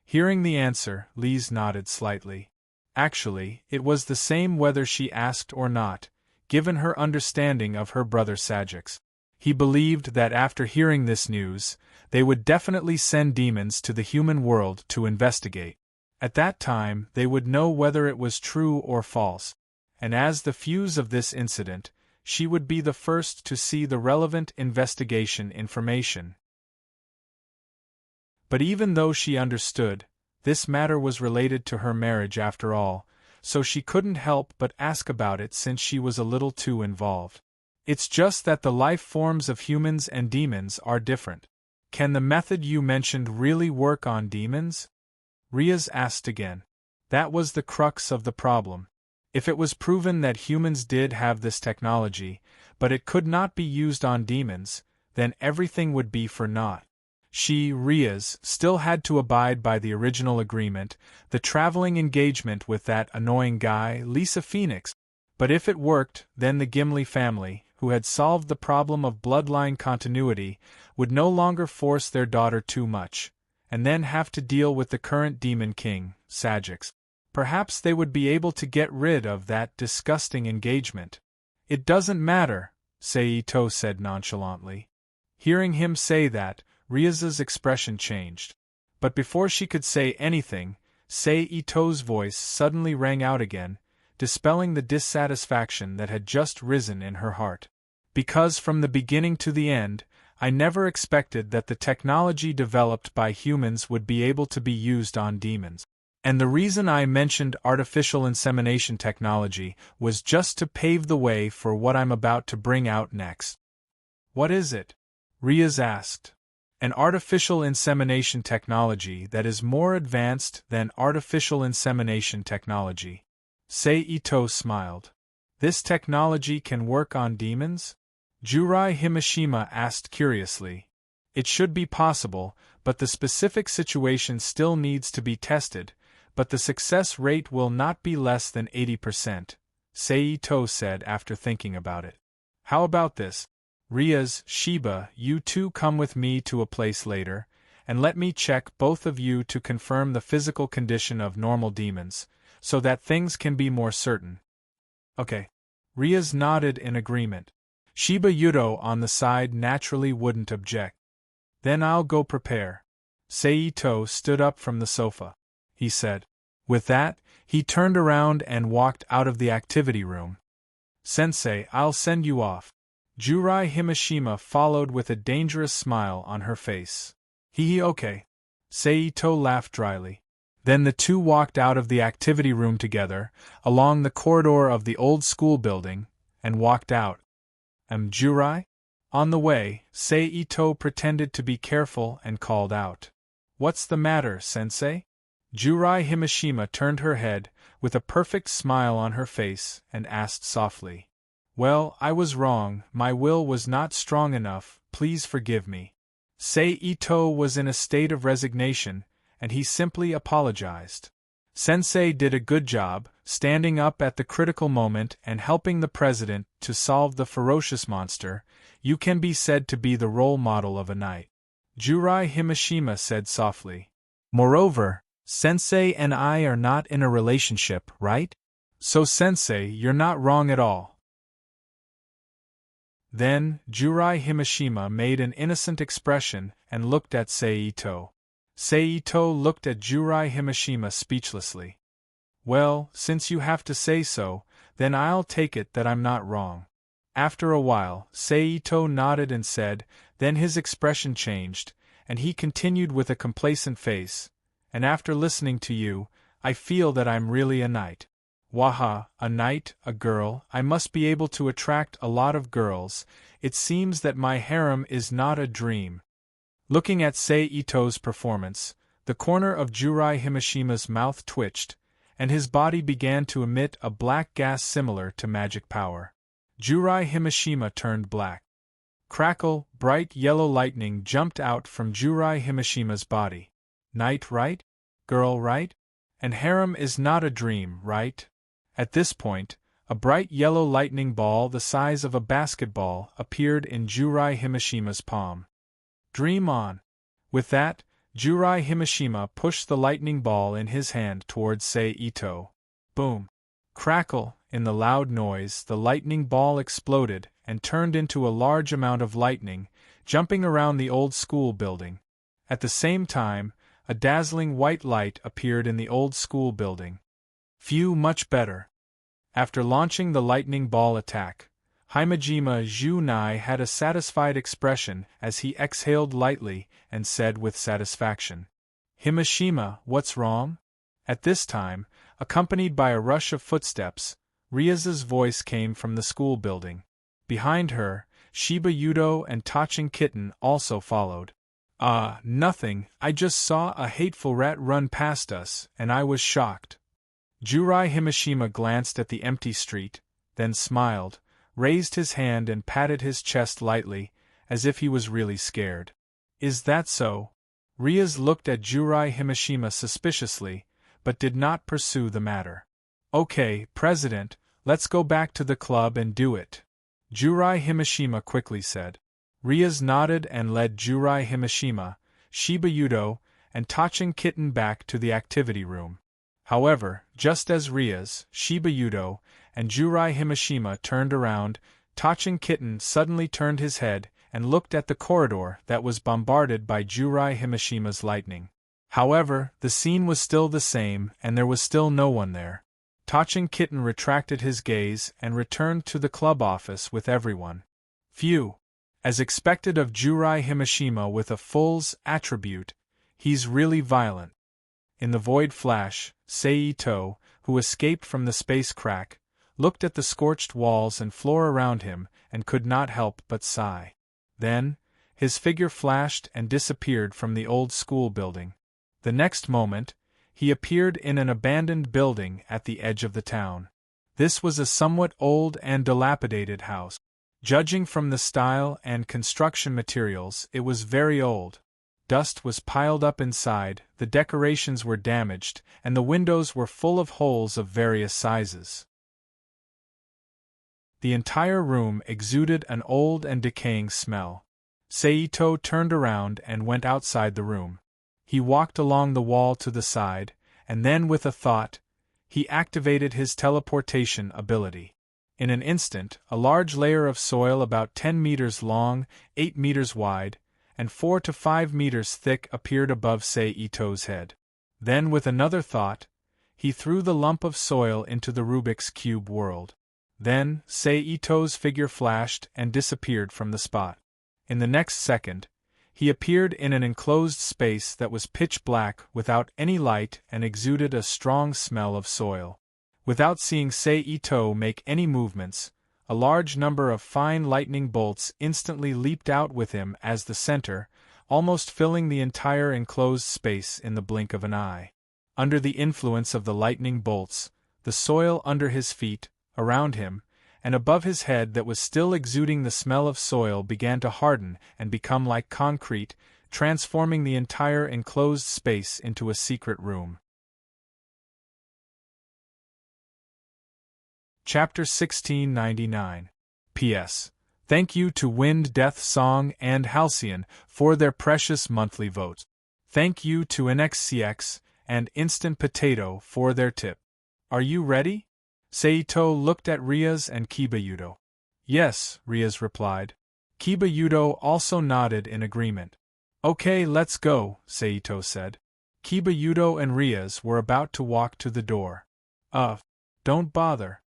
Hearing the answer, Lise nodded slightly. Actually, it was the same whether she asked or not, given her understanding of her brother Sajix. He believed that after hearing this news, they would definitely send demons to the human world to investigate. At that time, they would know whether it was true or false, and as the fuse of this incident, she would be the first to see the relevant investigation information. But even though she understood, this matter was related to her marriage after all, so she couldn't help but ask about it since she was a little too involved. It's just that the life forms of humans and demons are different. Can the method you mentioned really work on demons? Rias asked again. That was the crux of the problem. If it was proven that humans did have this technology, but it could not be used on demons, then everything would be for naught. She, Rias, still had to abide by the original agreement, the traveling engagement with that annoying guy, Lisa Phoenix. But if it worked, then the Gimli family, who had solved the problem of bloodline continuity, would no longer force their daughter too much, and then have to deal with the current demon king, Sajix. Perhaps they would be able to get rid of that disgusting engagement. It doesn't matter, Seito said nonchalantly. Hearing him say that, Rias's expression changed. But before she could say anything, Seito's voice suddenly rang out again, dispelling the dissatisfaction that had just risen in her heart. Because from the beginning to the end, I never expected that the technology developed by humans would be able to be used on demons. And the reason I mentioned artificial insemination technology was just to pave the way for what I'm about to bring out next. What is it? Rias asked. An artificial insemination technology that is more advanced than artificial insemination technology. Seito smiled. This technology can work on demons? Jurai Himashima asked curiously. It should be possible, but the specific situation still needs to be tested, but the success rate will not be less than 80%, Seito said after thinking about it. How about this? Rias, Shiba, you two come with me to a place later, and let me check both of you to confirm the physical condition of normal demons, so that things can be more certain. Okay. Rias nodded in agreement. Shiba Yudo on the side naturally wouldn't object. Then I'll go prepare. Seito stood up from the sofa. He said. With that, he turned around and walked out of the activity room. Sensei, I'll send you off. Jurai Himashima followed with a dangerous smile on her face. Hee okay. Seito laughed dryly. Then the two walked out of the activity room together, along the corridor of the old school building, and walked out. Jurai? On the way, Seito pretended to be careful and called out. What's the matter, Sensei? Jurai Himashima turned her head, with a perfect smile on her face, and asked softly. Well, I was wrong, my will was not strong enough, please forgive me. Seito was in a state of resignation, and he simply apologized. Sensei did a good job, standing up at the critical moment and helping the president to solve the ferocious monster. You can be said to be the role model of a knight. Jurai Himashima said softly. Moreover, Sensei and I are not in a relationship, right? So Sensei, you're not wrong at all. Then, Jurai Himashima made an innocent expression and looked at Seito. Seito looked at Jurai Himashima speechlessly. Well, since you have to say so, then I'll take it that I'm not wrong. After a while, Seito nodded and said, then his expression changed, and he continued with a complacent face, and after listening to you, I feel that I'm really a knight. Waha, a knight, a girl, I must be able to attract a lot of girls, it seems that my harem is not a dream. Looking at Seito's performance, the corner of Jurai Himashima's mouth twitched, and his body began to emit a black gas similar to magic power. Jurai Himashima turned black. Crackle, bright yellow lightning jumped out from Jurai Himashima's body. Knight, right? Girl, right? And harem is not a dream, right? At this point, A bright yellow lightning ball the size of a basketball appeared in Jurai Himishima's palm. Dream on! With that, Jurai Himishima pushed the lightning ball in his hand towards Sei Ito. Boom! Crackle! In the loud noise, the lightning ball exploded and turned into a large amount of lightning, jumping around the old school building. At the same time, a dazzling white light appeared in the old school building. Phew, much better. After launching the lightning ball attack, Himejima Junai had a satisfied expression as he exhaled lightly and said with satisfaction, "Himeshima, what's wrong?" At this time, accompanied by a rush of footsteps, Ria's voice came from the school building. Behind her, Shiba Yudo and Tachin Kitten also followed. Nothing, I just saw a hateful rat run past us, and I was shocked. Jurai Himishima glanced at the empty street, then smiled, raised his hand and patted his chest lightly, as if he was really scared. Is that so? Rias looked at Jurai Himishima suspiciously, but did not pursue the matter. Okay, President, let's go back to the club and do it. Jurai Himishima quickly said. Rias nodded and led Jurai Himishima, Shiba Yudo, and Tachin Kitten back to the activity room. However, just as Rias, Shiba Yudo, and Jurai Himishima turned around, Tachin Kitten suddenly turned his head and looked at the corridor that was bombarded by Jurai Himishima's lightning. However, the scene was still the same and there was still no one there. Tachin Kitten retracted his gaze and returned to the club office with everyone. Phew! As expected of Jurai Himishima with a Full's attribute, he's really violent. In the void flash, Sei Ito, who escaped from the space crack, looked at the scorched walls and floor around him and could not help but sigh. Then, his figure flashed and disappeared from the old school building. The next moment, he appeared in an abandoned building at the edge of the town. This was a somewhat old and dilapidated house. Judging from the style and construction materials, it was very old. Dust was piled up inside, the decorations were damaged, and the windows were full of holes of various sizes. The entire room exuded an old and decaying smell. Seito turned around and went outside the room. He walked along the wall to the side, and then with a thought, he activated his teleportation ability. In an instant, a large layer of soil about 10 meters long, 8 meters wide, and 4 to 5 meters thick appeared above Seito's head. Then with another thought, he threw the lump of soil into the Rubik's Cube world. Then, Seito's figure flashed and disappeared from the spot. In the next second, he appeared in an enclosed space that was pitch black without any light and exuded a strong smell of soil. Without seeing Seito make any movements, a large number of fine lightning bolts instantly leaped out with him as the center, almost filling the entire enclosed space in the blink of an eye. Under the influence of the lightning bolts, the soil under his feet, around him, and above his head that was still exuding the smell of soil began to harden and become like concrete, transforming the entire enclosed space into a secret room. Chapter 1699. P.S. Thank you to Wind Death Song and Halcyon for their precious monthly votes. Thank you to NXCX and Instant Potato for their tip. Are you ready? Seito looked at Rias and Kibayudo. Yes, Rias replied. Kibayudo also nodded in agreement. Okay, let's go, Seito said. Kibayudo and Rias were about to walk to the door. Don't bother.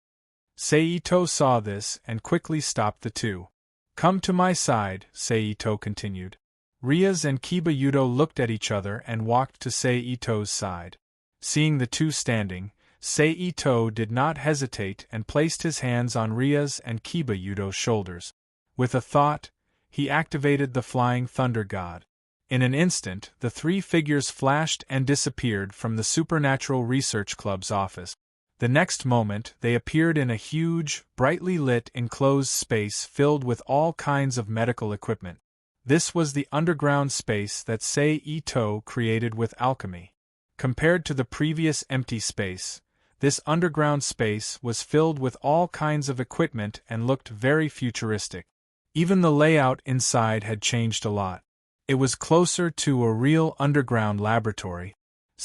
Seito saw this and quickly stopped the two. Come to my side, Seito continued. Rias and Kibayudo looked at each other and walked to Seito's side. Seeing the two standing, Seito did not hesitate and placed his hands on Rias and Kibayudo's shoulders. With a thought, he activated the Flying Thunder God. In an instant, the three figures flashed and disappeared from the Supernatural Research Club's office. The next moment, they appeared in a huge, brightly lit enclosed space filled with all kinds of medical equipment. This was the underground space that Seito created with alchemy. Compared to the previous empty space, This underground space was filled with all kinds of equipment and looked very futuristic. Even the layout inside had changed a lot. It was closer to a real underground laboratory.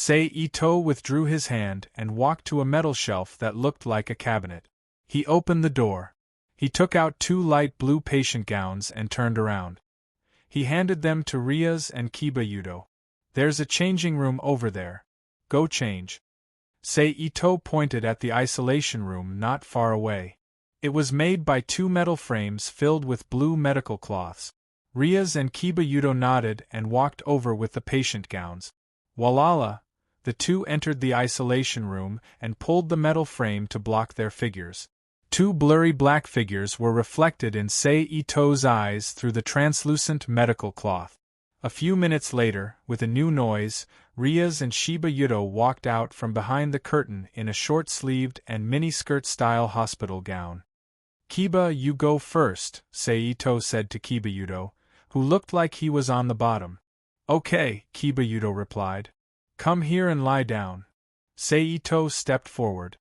Ito withdrew his hand and walked to a metal shelf that looked like a cabinet. He opened the door. He took out 2 light blue patient gowns and turned around. He handed them to Rias and Kibayudo. "There's a changing room over there. Go change." Ito pointed at the isolation room not far away. It was made by 2 metal frames filled with blue medical cloths. Rias and Kibayudo nodded and walked over with the patient gowns. Walala, the 2 entered the isolation room and pulled the metal frame to block their figures. 2 blurry black figures were reflected in Ito's eyes through the translucent medical cloth. A few minutes later, with a new noise, Rias and Shiba-Yudo walked out from behind the curtain in a short-sleeved and miniskirt-style hospital gown. "Kiba, you go first," Ito said to Kiba-Yudo, who looked like he was on the bottom. "Okay," Kiba-Yudo replied. "Come here and lie down." Ito stepped forward.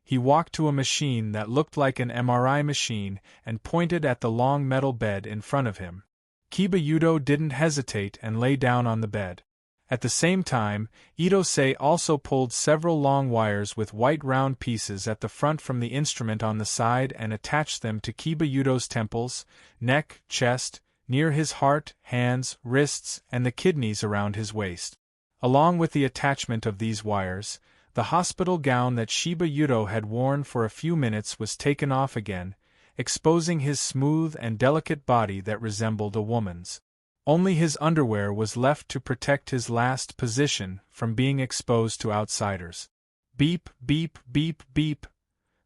He walked to a machine that looked like an MRI machine and pointed at the long metal bed in front of him. Kiba-Yudo didn't hesitate and lay down on the bed. At the same time, Ito-sei also pulled several long wires with white round pieces at the front from the instrument on the side and attached them to Kiba-Yudo's temples, neck, chest, near his heart, hands, wrists, and the kidneys around his waist. Along with the attachment of these wires, the hospital gown that Shiba-Yudo had worn for a few minutes was taken off again, exposing his smooth and delicate body that resembled a woman's. Only his underwear was left to protect his last position from being exposed to outsiders. Beep, beep, beep, beep.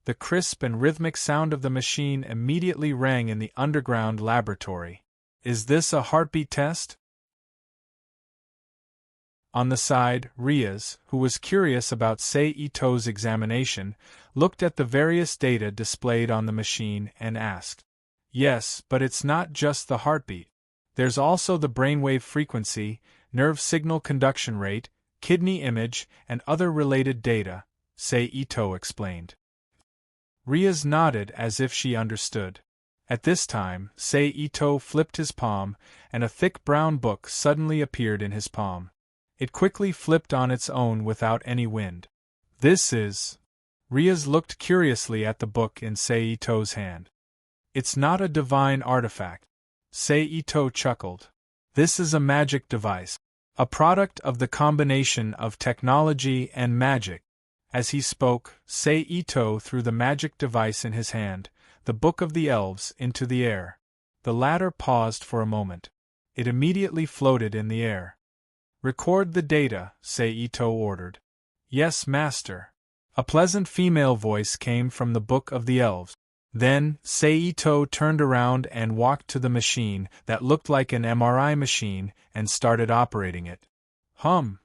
The crisp and rhythmic sound of the machine immediately rang in the underground laboratory. "Is this a heartbeat test?" On the side, Rias, who was curious about Ito's examination, looked at the various data displayed on the machine and asked, "Yes, but it's not just the heartbeat. There's also the brainwave frequency, nerve signal conduction rate, kidney image, and other related data," Ito explained. Rias nodded as if she understood. At this time, Ito flipped his palm, and a thick brown book suddenly appeared in his palm. It quickly flipped on its own without any wind. "This is..." Rias looked curiously at the book in Ito's hand. "It's not a divine artifact." Ito chuckled. "This is a magic device. A product of the combination of technology and magic." As he spoke, Ito threw the magic device in his hand, the Book of the Elves, into the air. The latter paused for a moment. It immediately floated in the air. "Record the data," Ito ordered. "Yes, master." A pleasant female voice came from the Book of the Elves. Then, Ito turned around and walked to the machine that looked like an MRI machine and started operating it. Hum!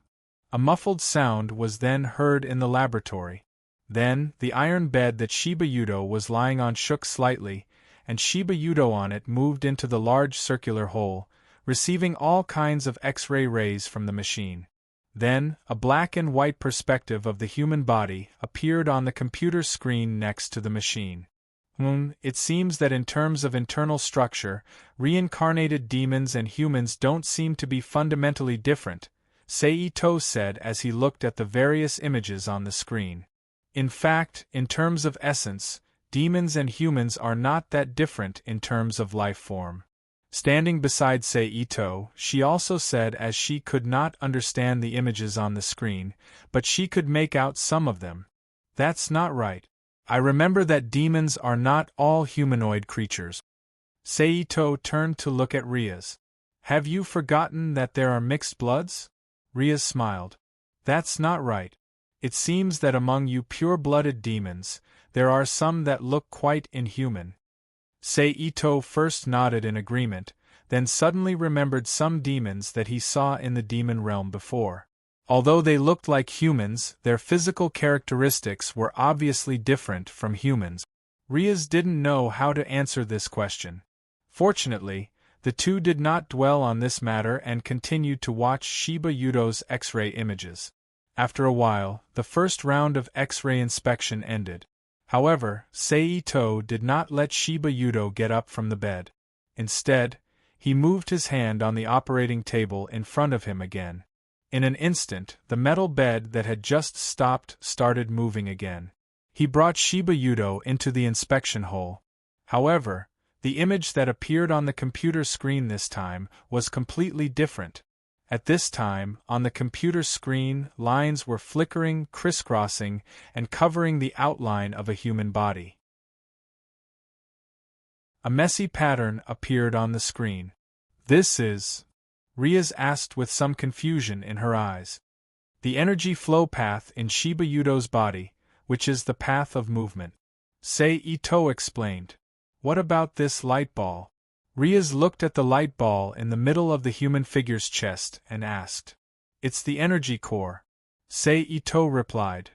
A muffled sound was then heard in the laboratory. Then, the iron bed that Shiba-Yudo was lying on shook slightly, and Shiba-Yudo on it moved into the large circular hole, receiving all kinds of X-ray rays from the machine. Then, a black and white perspective of the human body appeared on the computer screen next to the machine. It seems that in terms of internal structure, reincarnated demons and humans don't seem to be fundamentally different, Ito said as he looked at the various images on the screen. In fact, in terms of essence, demons and humans are not that different in terms of life form. Standing beside Ito, she also said as she could not understand the images on the screen, but she could make out some of them. "That's not right. I remember that demons are not all humanoid creatures." Ito turned to look at Rias. "Have you forgotten that there are mixed bloods?" Rias smiled. "That's not right. It seems that among you pure-blooded demons, there are some that look quite inhuman." Ito first nodded in agreement, then suddenly remembered some demons that he saw in the demon realm before. Although they looked like humans, their physical characteristics were obviously different from humans. Rias didn't know how to answer this question. Fortunately, the two did not dwell on this matter and continued to watch Shiba-Yudo's X-ray images. After a while, the first round of X-ray inspection ended. However, Seito did not let Shiba Yudo get up from the bed. Instead, he moved his hand on the operating table in front of him again. In an instant, the metal bed that had just stopped started moving again. He brought Shiba Yudo into the inspection hole. However, the image that appeared on the computer screen this time was completely different. At this time, on the computer screen, lines were flickering, crisscrossing, and covering the outline of a human body. A messy pattern appeared on the screen. "This is?" Riaz asked with some confusion in her eyes. "The energy flow path in Shiba Yudo's body, which is the path of movement," Seito explained. "What about this light ball?" Riaz looked at the light ball in the middle of the human figure's chest and asked. "It's the energy core," Seito replied.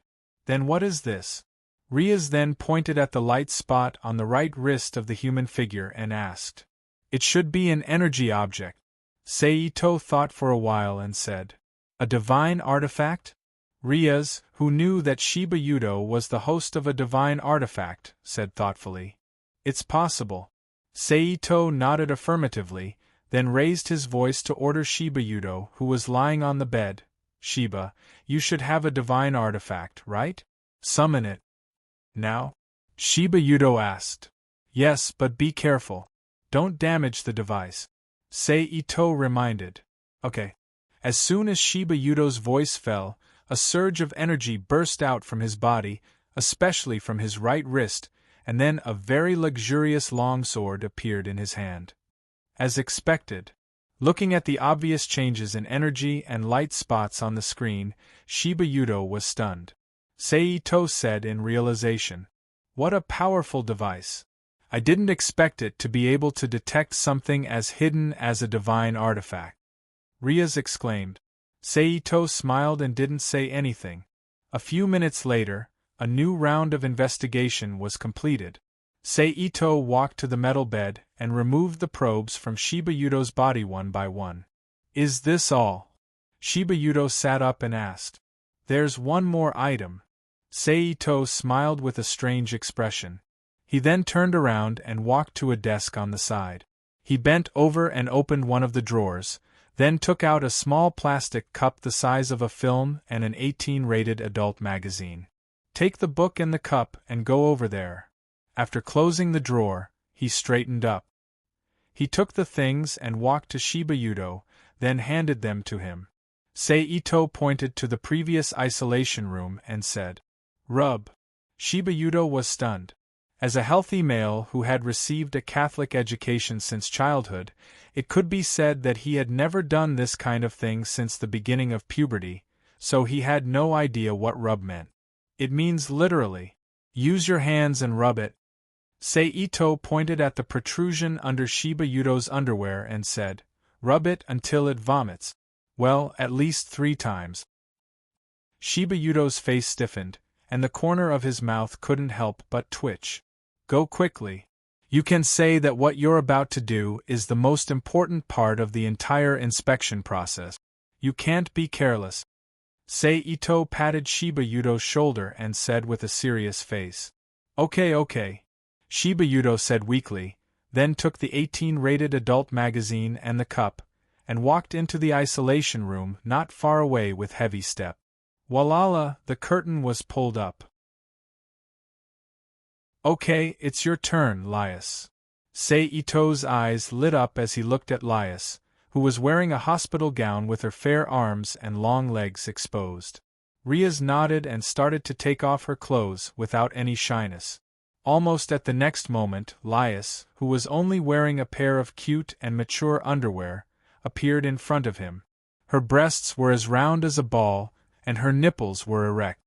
"Then what is this?" Riaz then pointed at the light spot on the right wrist of the human figure and asked. "It should be an energy object." Seito thought for a while and said, "A divine artifact?" Riaz, who knew that Shiba Yudo was the host of a divine artifact, said thoughtfully, "It's possible." Seito nodded affirmatively, then raised his voice to order Shiba Yudo, who was lying on the bed. "Shiba, you should have a divine artifact, right? Summon it." "Now?" Shiba Yudo asked. "Yes, but be careful. Don't damage the device," Seito reminded. "Okay." As soon as Shiba Yudo's voice fell, a surge of energy burst out from his body, especially from his right wrist, and then a very luxurious longsword appeared in his hand. As expected, looking at the obvious changes in energy and light spots on the screen, Shiba Yudo was stunned. Seito said in realization, "What a powerful device! I didn't expect it to be able to detect something as hidden as a divine artifact." Riaz exclaimed. Seito smiled and didn't say anything. A few minutes later, a new round of investigation was completed. Seito walked to the metal bed and removed the probes from Shiba Yudo's body one by one. "Is this all?" Shiba Yudo sat up and asked. "There's one more item." Seito smiled with a strange expression. He then turned around and walked to a desk on the side. He bent over and opened one of the drawers, then took out a small plastic cup the size of a film and an 18-rated adult magazine. "Take the book and the cup and go over there." After closing the drawer, he straightened up. He took the things and walked to Shiba Yudo, then handed them to him. Seito pointed to the previous isolation room and said, "Rub." Shiba Yudo was stunned. As a healthy male who had received a Catholic education since childhood, it could be said that he had never done this kind of thing since the beginning of puberty, so he had no idea what rub meant. It means literally, "Use your hands and rub it." Seito pointed at the protrusion under Shiba Yudo's underwear and said, "Rub it until it vomits. Well, at least 3 times. Shiba Yudo's face stiffened, and the corner of his mouth couldn't help but twitch. "Go quickly. You can say that what you're about to do is the most important part of the entire inspection process. You can't be careless." Seito patted Shiba Yudo's shoulder and said with a serious face, Okay. Shiba Yudo said weakly, then took the 18-rated adult magazine and the cup, and walked into the isolation room not far away with heavy step. Walala, the curtain was pulled up. "Okay, it's your turn, Lias." Seito's eyes lit up as he looked at Lias, who was wearing a hospital gown with her fair arms and long legs exposed. Riaz nodded and started to take off her clothes without any shyness. Almost at the next moment, Lias, who was only wearing a pair of cute and mature underwear, appeared in front of him. Her breasts were as round as a ball, and her nipples were erect.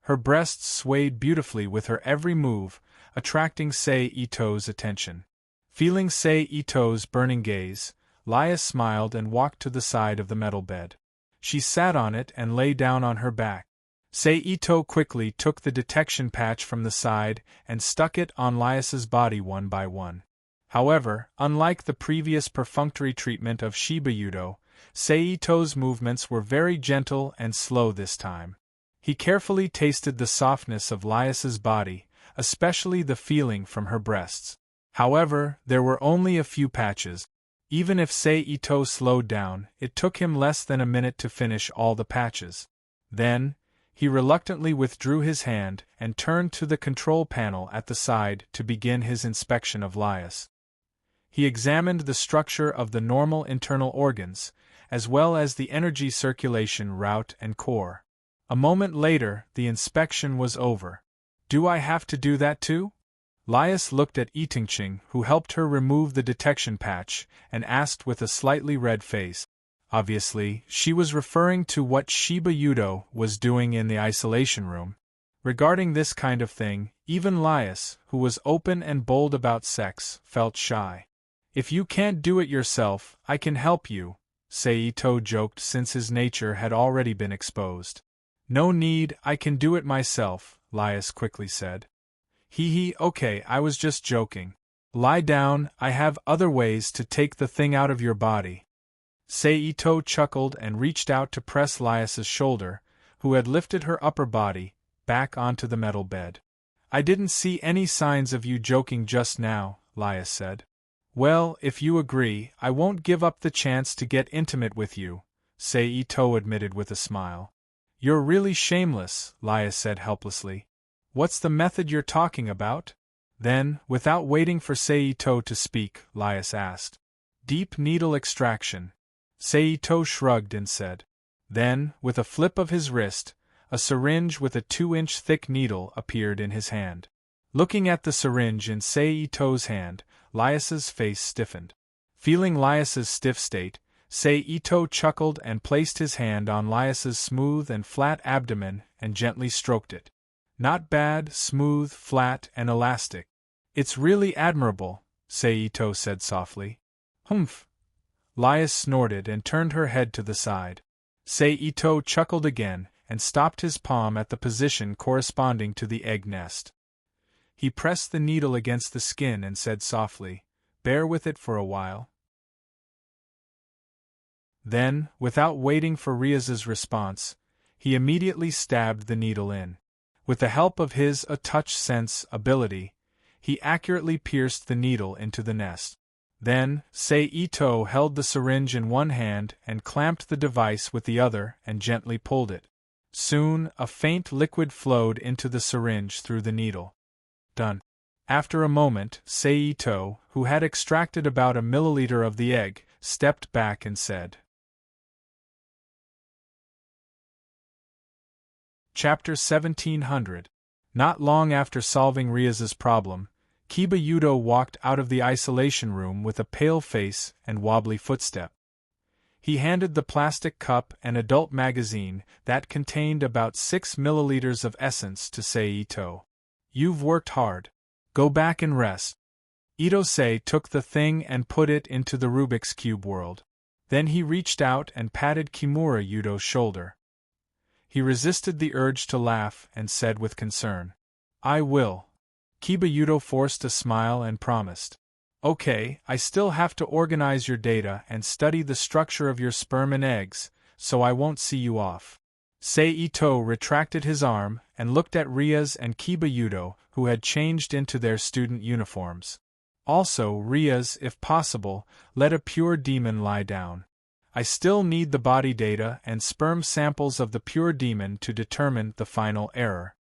Her breasts swayed beautifully with her every move, attracting Seito's attention. Feeling Seito's burning gaze, Lias smiled and walked to the side of the metal bed. She sat on it and lay down on her back. Seito quickly took the detection patch from the side and stuck it on Lias's body one by one. However, unlike the previous perfunctory treatment of Shiba Yudo, Seito's movements were very gentle and slow this time. He carefully tasted the softness of Laius's body, especially the feeling from her breasts. However, there were only a few patches. Even if Seito slowed down, it took him less than a minute to finish all the patches. Then, he reluctantly withdrew his hand and turned to the control panel at the side to begin his inspection of Laius. He examined the structure of the normal internal organs, as well as the energy circulation route and core. A moment later, the inspection was over. "Do I have to do that too?" Laius looked at Itingching, who helped her remove the detection patch, and asked with a slightly red face. Obviously, she was referring to what Shiba Yudo was doing in the isolation room. Regarding this kind of thing, even Laius, who was open and bold about sex, felt shy. "If you can't do it yourself, I can help you," Seito joked since his nature had already been exposed. "No need, I can do it myself," Laius quickly said. Hee, okay, I was just joking. Lie down, I have other ways to take the thing out of your body." Seito chuckled and reached out to press Laius's shoulder, who had lifted her upper body, back onto the metal bed. "I didn't see any signs of you joking just now," Laius said. "Well, if you agree, I won't give up the chance to get intimate with you," Seito admitted with a smile. "You're really shameless," Laius said helplessly. "What's the method you're talking about?" Then, without waiting for Seito to speak, Laius asked. "Deep needle extraction." Seito shrugged and said. Then, with a flip of his wrist, a syringe with a 2-inch thick needle appeared in his hand. Looking at the syringe in Seito's hand, Laius's face stiffened. Feeling Laius's stiff state, Seito chuckled and placed his hand on Laius's smooth and flat abdomen and gently stroked it. "Not bad, smooth, flat, and elastic. It's really admirable," Seito said softly. "Humph." Laius snorted and turned her head to the side. Seito chuckled again and stopped his palm at the position corresponding to the egg nest. He pressed the needle against the skin and said softly, "Bear with it for a while." Then, without waiting for Riaz's response, he immediately stabbed the needle in. With the help of his touch sense ability, he accurately pierced the needle into the nest. Then, Seito held the syringe in one hand and clamped the device with the other and gently pulled it. Soon, a faint liquid flowed into the syringe through the needle. Done. After a moment, Seito, who had extracted about a milliliter of the egg, stepped back and said, Chapter 1700. Not long after solving Riaz's problem, Kiba Yudo walked out of the isolation room with a pale face and wobbly footstep. He handed the plastic cup and adult magazine that contained about 6 milliliters of essence to Seito. "You've worked hard. Go back and rest." Itose took the thing and put it into the Rubik's Cube world. Then he reached out and patted Kimura Yudo's shoulder. He resisted the urge to laugh and said with concern, "I will." Kiba Yudo forced a smile and promised. "Okay, I still have to organize your data and study the structure of your sperm and eggs, so I won't see you off." Seito retracted his arm and looked at Riaz and Kiba Yudo, who had changed into their student uniforms. Also, Riaz, if possible, let a pure demon lie down. "I still need the body data and sperm samples of the pure demon to determine the final error."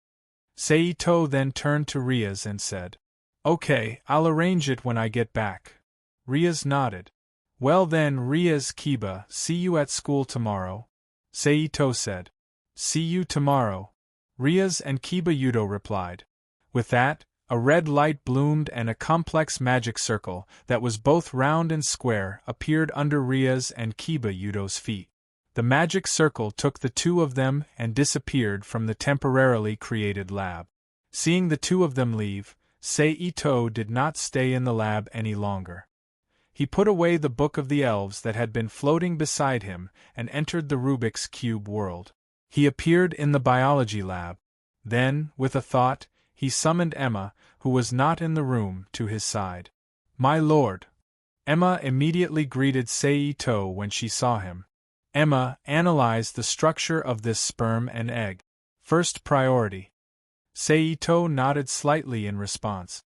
Seito then turned to Riaz and said, "Okay, I'll arrange it when I get back." Riaz nodded. "Well then, Riaz, Kiba, see you at school tomorrow," Seito said. "See you tomorrow," Riaz and Kiba Yudo replied. With that, a red light bloomed and a complex magic circle that was both round and square appeared under Riaz and Kiba Yudo's feet. The magic circle took the two of them and disappeared from the temporarily created lab. Seeing the two of them leave, Seito did not stay in the lab any longer. He put away the Book of the Elves that had been floating beside him and entered the Rubik's Cube world. He appeared in the biology lab. Then, with a thought, he summoned Emma, who was not in the room, to his side. "My lord!" Emma immediately greeted Seito when she saw him. Emma analyzed the structure of this sperm and egg. First priority. Seito nodded slightly in response.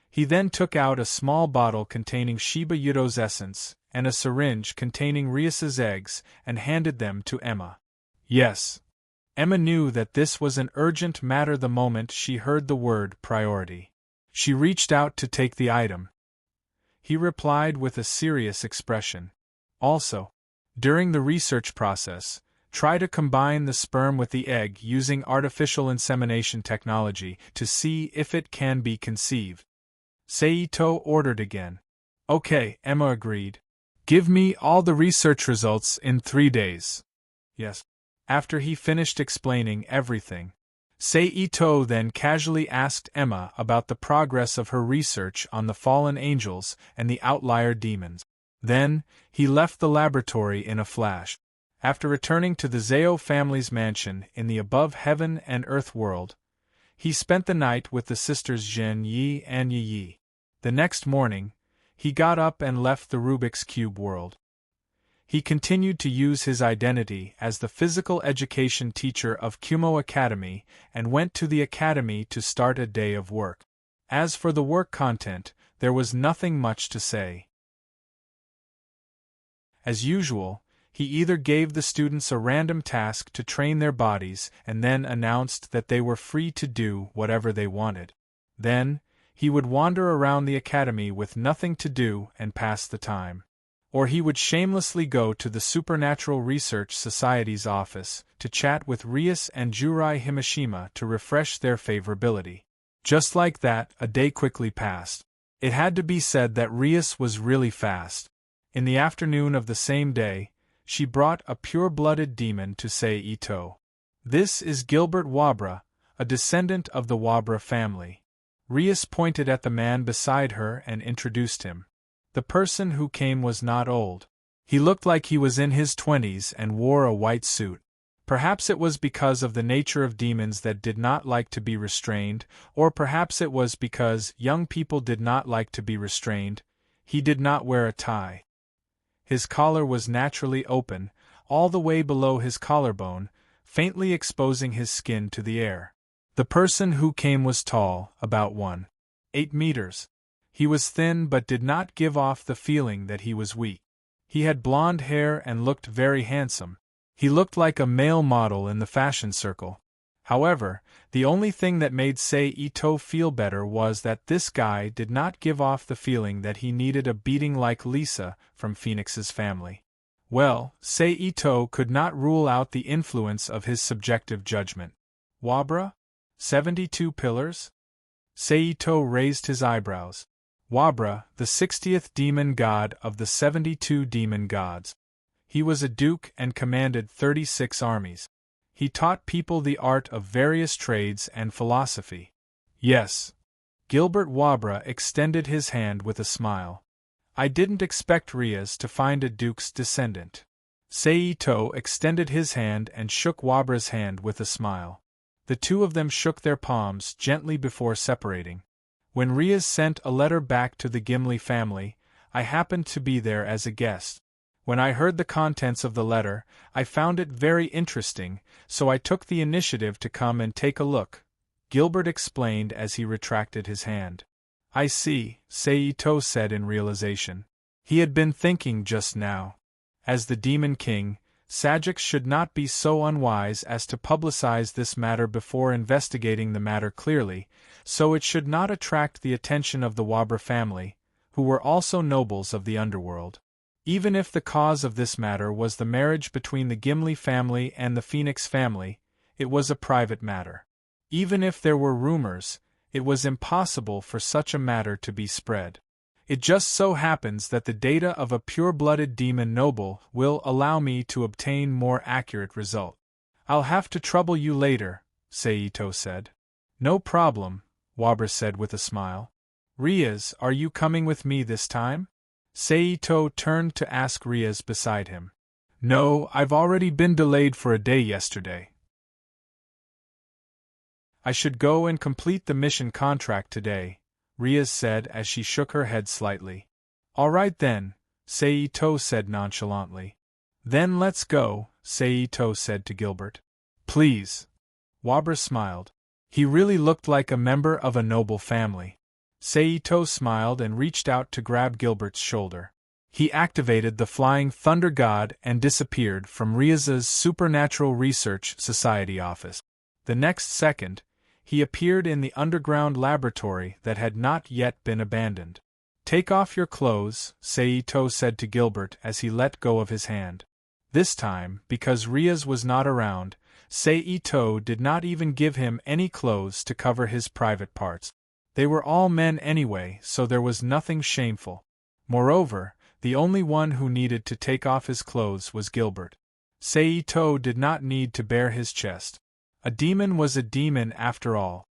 He then took out a small bottle containing Shiba Yudo's essence and a syringe containing Rias's eggs and handed them to Emma. Yes. Emma knew that this was an urgent matter the moment she heard the word priority. She reached out to take the item. He replied with a serious expression. Also, during the research process, try to combine the sperm with the egg using artificial insemination technology to see if it can be conceived. Seito ordered again. Okay, Emma agreed. Give me all the research results in 3 days. Yes. After he finished explaining everything, Seito then casually asked Emma about the progress of her research on the fallen angels and the outlier demons. Then, he left the laboratory in a flash. After returning to the Zhao family's mansion in the above heaven and earth world, he spent the night with the sisters Zhen Yi and Yi Yi. The next morning, he got up and left the Rubik's Cube world. He continued to use his identity as the physical education teacher of Kumo Academy and went to the academy to start a day of work. As for the work content, there was nothing much to say. As usual, he either gave the students a random task to train their bodies and then announced that they were free to do whatever they wanted. Then, he would wander around the academy with nothing to do and pass the time. Or he would shamelessly go to the Supernatural Research Society's office to chat with Rias and Jurai Himashima to refresh their favorability. Just like that, a day quickly passed. It had to be said that Rias was really fast. In the afternoon of the same day, she brought a pure-blooded demon to Seito. This is Gilbert Wabra, a descendant of the Wabra family. Rias pointed at the man beside her and introduced him. The person who came was not old. He looked like he was in his 20s and wore a white suit. Perhaps it was because of the nature of demons that did not like to be restrained, or perhaps it was because young people did not like to be restrained. He did not wear a tie. His collar was naturally open, all the way below his collarbone, faintly exposing his skin to the air. The person who came was tall, about 1.8 meters. He was thin but did not give off the feeling that he was weak. He had blonde hair and looked very handsome. He looked like a male model in the fashion circle. However, the only thing that made Seito feel better was that this guy did not give off the feeling that he needed a beating like Lisa from Phoenix's family. Well, Seito could not rule out the influence of his subjective judgment. Wabra? 72 pillars? Seito raised his eyebrows. Wabra, the 60th demon god of the 72 demon gods. He was a duke and commanded 36 armies. He taught people the art of various trades and philosophy. Yes. Gilbert Wabra extended his hand with a smile. I didn't expect Rias to find a duke's descendant. Seito extended his hand and shook Wabra's hand with a smile. The two of them shook their palms gently before separating. When Rias sent a letter back to the Gimli family, I happened to be there as a guest. When I heard the contents of the letter, I found it very interesting, so I took the initiative to come and take a look, Gilbert explained as he retracted his hand. I see, Seito said in realization. He had been thinking just now. As the Demon King, Sajix should not be so unwise as to publicize this matter before investigating the matter clearly, so it should not attract the attention of the Wabra family, who were also nobles of the underworld. Even if the cause of this matter was the marriage between the Gimli family and the Phoenix family, it was a private matter. Even if there were rumors, it was impossible for such a matter to be spread. It just so happens that the data of a pure-blooded demon noble will allow me to obtain more accurate result. I'll have to trouble you later, Seito said. No problem, Wabra said with a smile. Rias, are you coming with me this time? Seito turned to ask Rias beside him. No, I've already been delayed for a day yesterday. I should go and complete the mission contract today, Rias said as she shook her head slightly. All right then, Seito said nonchalantly. Then let's go, Seito said to Gilbert. Please. Wabra smiled. He really looked like a member of a noble family. Seito smiled and reached out to grab Gilbert's shoulder. He activated the Flying Thunder God and disappeared from Riaza's Supernatural Research Society office. The next second, he appeared in the underground laboratory that had not yet been abandoned. "Take off your clothes," Seito said to Gilbert as he let go of his hand. This time, because Riaz was not around, Seito did not even give him any clothes to cover his private parts. They were all men anyway, so there was nothing shameful. Moreover, the only one who needed to take off his clothes was Gilbert. Seito did not need to bare his chest. A demon was a demon after all.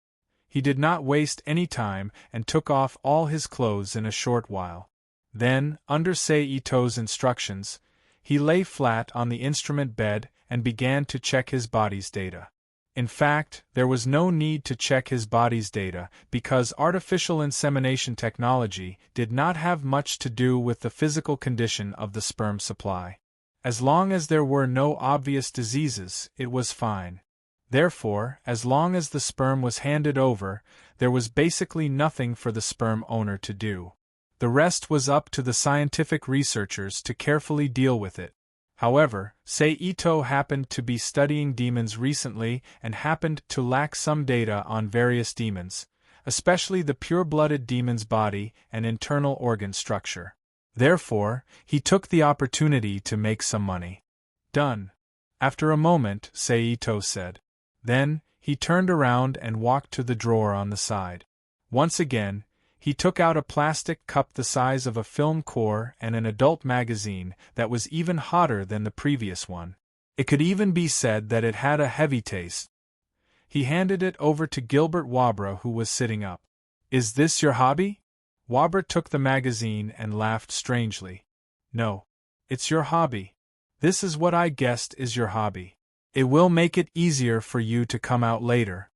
He did not waste any time and took off all his clothes in a short while. Then, under Seito's instructions, he lay flat on the instrument bed and began to check his body's data. In fact, there was no need to check his body's data because artificial insemination technology did not have much to do with the physical condition of the sperm supply. As long as there were no obvious diseases, it was fine. Therefore, as long as the sperm was handed over, there was basically nothing for the sperm owner to do. The rest was up to the scientific researchers to carefully deal with it. However, Seito happened to be studying demons recently and happened to lack some data on various demons, especially the pure-blooded demon's body and internal organ structure. Therefore, he took the opportunity to make some money. "Done." After a moment, Seito said. Then, he turned around and walked to the drawer on the side. Once again, he took out a plastic cup the size of a film core and an adult magazine that was even hotter than the previous one. It could even be said that it had a heavy taste. He handed it over to Gilbert Wabra, who was sitting up. "Is this your hobby?" Wabra took the magazine and laughed strangely. "No. It's your hobby. This is what I guessed is your hobby. It will make it easier for you to come out later."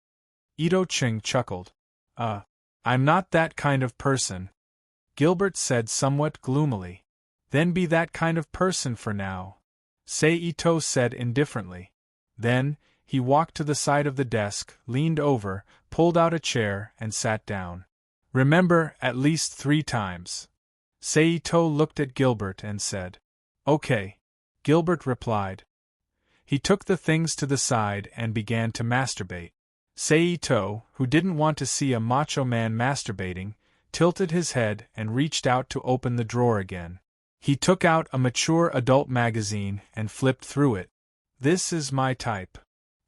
Ito Ching chuckled. I'm not that kind of person," Gilbert said somewhat gloomily. "Then be that kind of person for now," Seito said indifferently. Then, he walked to the side of the desk, leaned over, pulled out a chair, and sat down. "Remember, at least 3 times." Seito looked at Gilbert and said. "Okay," Gilbert replied. He took the things to the side and began to masturbate. Seito, who didn't want to see a macho man masturbating, tilted his head and reached out to open the drawer again. He took out a mature adult magazine and flipped through it. "This is my type."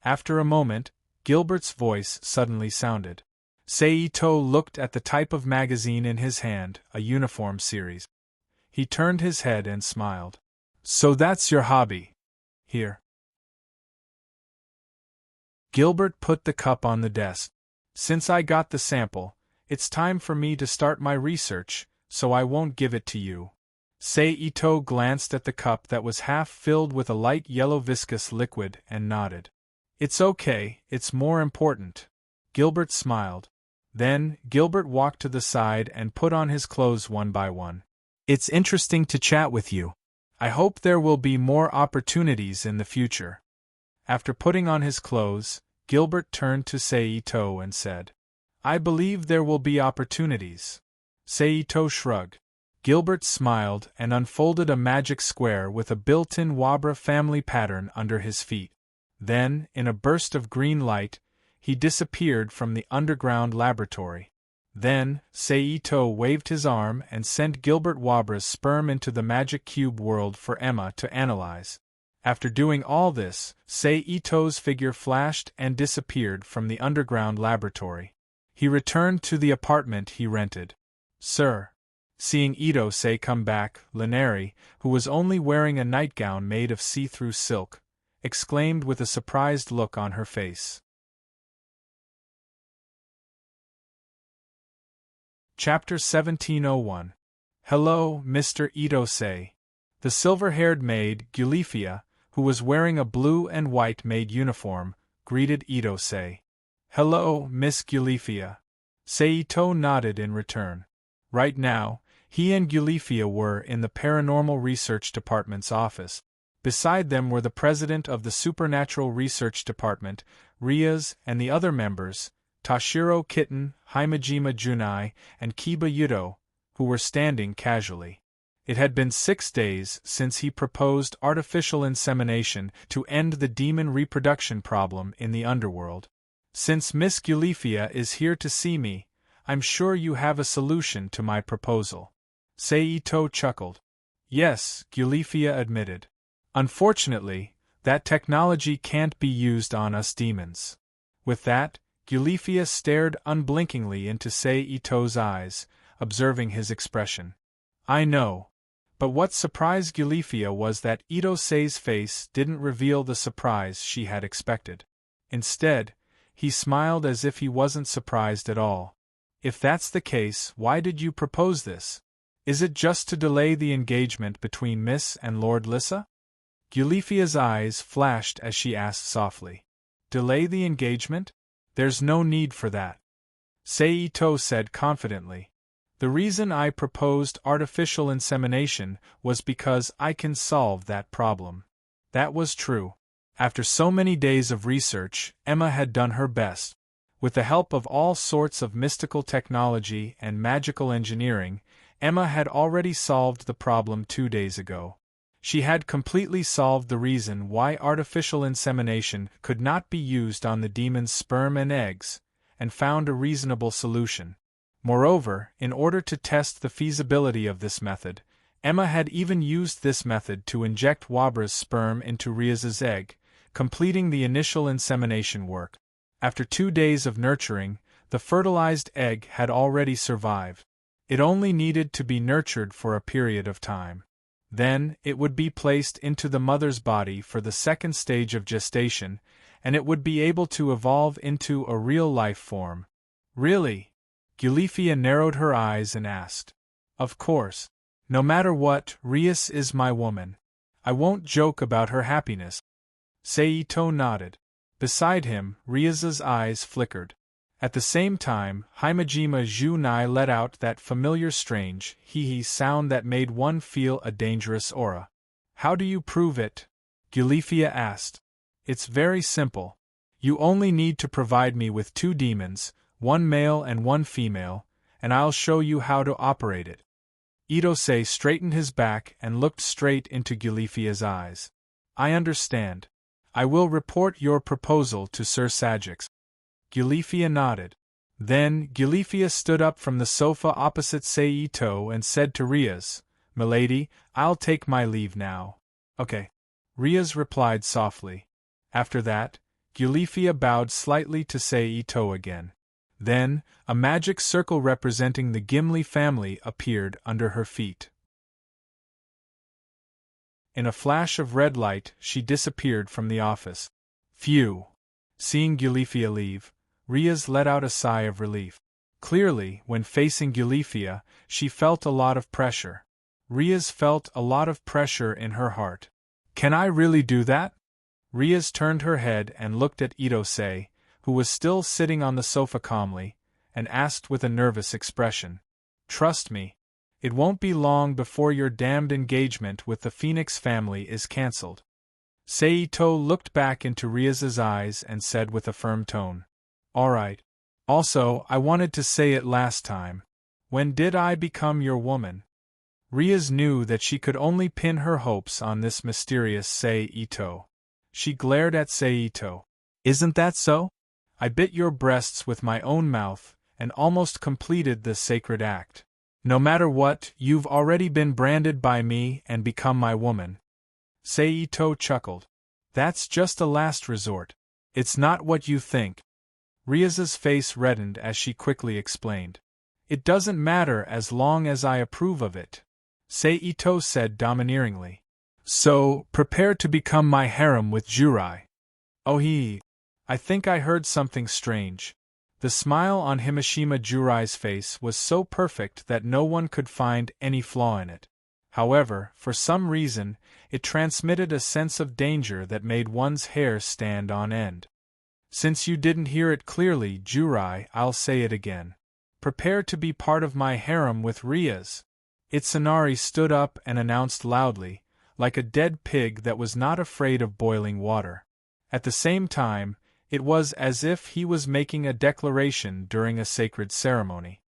After a moment, Gilbert's voice suddenly sounded. Seito looked at the type of magazine in his hand, a uniform series. He turned his head and smiled. "So that's your hobby. Here." Gilbert put the cup on the desk. "Since I got the sample, it's time for me to start my research, so I won't give it to you." Seito glanced at the cup that was half filled with a light yellow viscous liquid and nodded. "It's okay, it's more important." Gilbert smiled. Then, Gilbert walked to the side and put on his clothes one by one. "It's interesting to chat with you. I hope there will be more opportunities in the future." After putting on his clothes, Gilbert turned to Seito and said, "I believe there will be opportunities." Seito shrugged. Gilbert smiled and unfolded a magic square with a built-in Wabra family pattern under his feet. Then, in a burst of green light, he disappeared from the underground laboratory. Then, Seito waved his arm and sent Gilbert Wabra's sperm into the magic cube world for Emma to analyze. After doing all this, Seito's figure flashed and disappeared from the underground laboratory. He returned to the apartment he rented. "Sir." Seeing Ito-say come back, Linari, who was only wearing a nightgown made of see-through silk, exclaimed with a surprised look on her face. Chapter 1701. "Hello, Mr. Ito-say." The silver-haired maid, Gulifia, who was wearing a blue and white maid uniform, greeted Ito-say. "Hello, Miss Gulifia." Seito nodded in return. Right now, he and Gulifia were in the Paranormal Research Department's office. Beside them were the president of the Supernatural Research Department, Rias, and the other members, Toshiro Kitten, Himejima Junai, and Kiba Yuto, who were standing casually. It had been 6 days since he proposed artificial insemination to end the demon reproduction problem in the underworld. Since Miss Gulifia is here to see me, I'm sure you have a solution to my proposal. Seito chuckled. Yes, Gulifia admitted. Unfortunately, that technology can't be used on us demons. With that, Gulifia stared unblinkingly into Seito's eyes, observing his expression. I know. But what surprised Gulifia was that Ito-sei's face didn't reveal the surprise she had expected. Instead, he smiled as if he wasn't surprised at all. If that's the case, why did you propose this? Is it just to delay the engagement between Miss and Lord Lissa? Gulifia's eyes flashed as she asked softly. Delay the engagement? There's no need for that. Seito said confidently. The reason I proposed artificial insemination was because I can solve that problem. That was true. After so many days of research, Emma had done her best. With the help of all sorts of mystical technology and magical engineering, Emma had already solved the problem 2 days ago. She had completely solved the reason why artificial insemination could not be used on the demon's sperm and eggs, and found a reasonable solution. Moreover, in order to test the feasibility of this method, Emma had even used this method to inject Wabra's sperm into Riaz's egg, completing the initial insemination work. After 2 days of nurturing, the fertilized egg had already survived. It only needed to be nurtured for a period of time. Then, it would be placed into the mother's body for the second stage of gestation, and it would be able to evolve into a real life form. Really? Gulifia narrowed her eyes and asked. Of course. No matter what, Rias is my woman. I won't joke about her happiness. Seito nodded. Beside him, Riaz's eyes flickered. At the same time, Himejima Junai let out that familiar strange hee-hee sound that made one feel a dangerous aura. How do you prove it? Gulifia asked. It's very simple. You only need to provide me with 2 demons, 1 male and 1 female, and I'll show you how to operate it. Ito-sei straightened his back and looked straight into Gulifia's eyes. I understand. I will report your proposal to Sir Sajix. Gulifia nodded. Then, Gulifia stood up from the sofa opposite Seito and said to Riaz, Milady, I'll take my leave now. Okay. Riaz replied softly. After that, Gulifia bowed slightly to Seito again. Then, a magic circle representing the Gimli family appeared under her feet. In a flash of red light, she disappeared from the office. Phew! Seeing Gulifia leave, Riaz let out a sigh of relief. Clearly, when facing Gulifia, she felt a lot of pressure. Riaz felt a lot of pressure in her heart. Can I really do that? Riaz turned her head and looked at Ito-sei, who was still sitting on the sofa calmly, and asked with a nervous expression. Trust me. It won't be long before your damned engagement with the Phoenix family is cancelled. Seito looked back into Riaz's eyes and said with a firm tone. All right. Also, I wanted to say it last time. When did I become your woman? Riaz knew that she could only pin her hopes on this mysterious Seito. She glared at Seito. Isn't that so? I bit your breasts with my own mouth, and almost completed the sacred act. No matter what, you've already been branded by me and become my woman. Seito chuckled. That's just a last resort. It's not what you think. Riaz's face reddened as she quickly explained. It doesn't matter as long as I approve of it. Seito said domineeringly. So, prepare to become my harem with Jurai. Oh I think I heard something strange. The smile on Himeshima Jurai's face was so perfect that no one could find any flaw in it. However, for some reason, it transmitted a sense of danger that made one's hair stand on end. Since you didn't hear it clearly, Jurai, I'll say it again. Prepare to be part of my harem with Riaz. Itsunari stood up and announced loudly, like a dead pig that was not afraid of boiling water. At the same time, It was as if he was making a declaration during a sacred ceremony.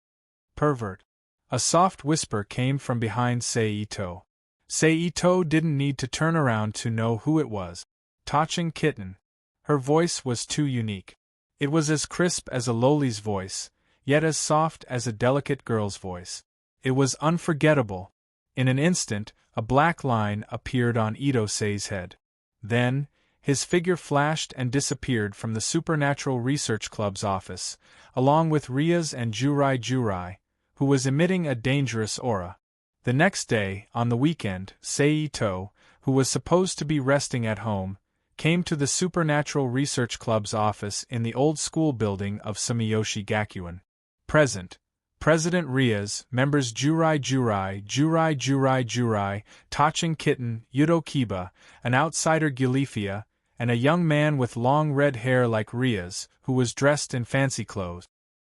Pervert. A soft whisper came from behind Seito. Seito didn't need to turn around to know who it was. Touching Kitten. Her voice was too unique. It was as crisp as a loli's voice, yet as soft as a delicate girl's voice. It was unforgettable. In an instant, a black line appeared on Ito-sei's head. Then, his figure flashed and disappeared from the Supernatural Research Club's office, along with Ria's and Jurai, who was emitting a dangerous aura. The next day, on the weekend, Seito, who was supposed to be resting at home, came to the Supernatural Research Club's office in the old school building of Sumiyoshi Gakuen. Present: President Rias, members Jurai, Touching Kitten, Yudo Kiba, an outsider Gilifia, and a young man with long red hair like Rias, who was dressed in fancy clothes.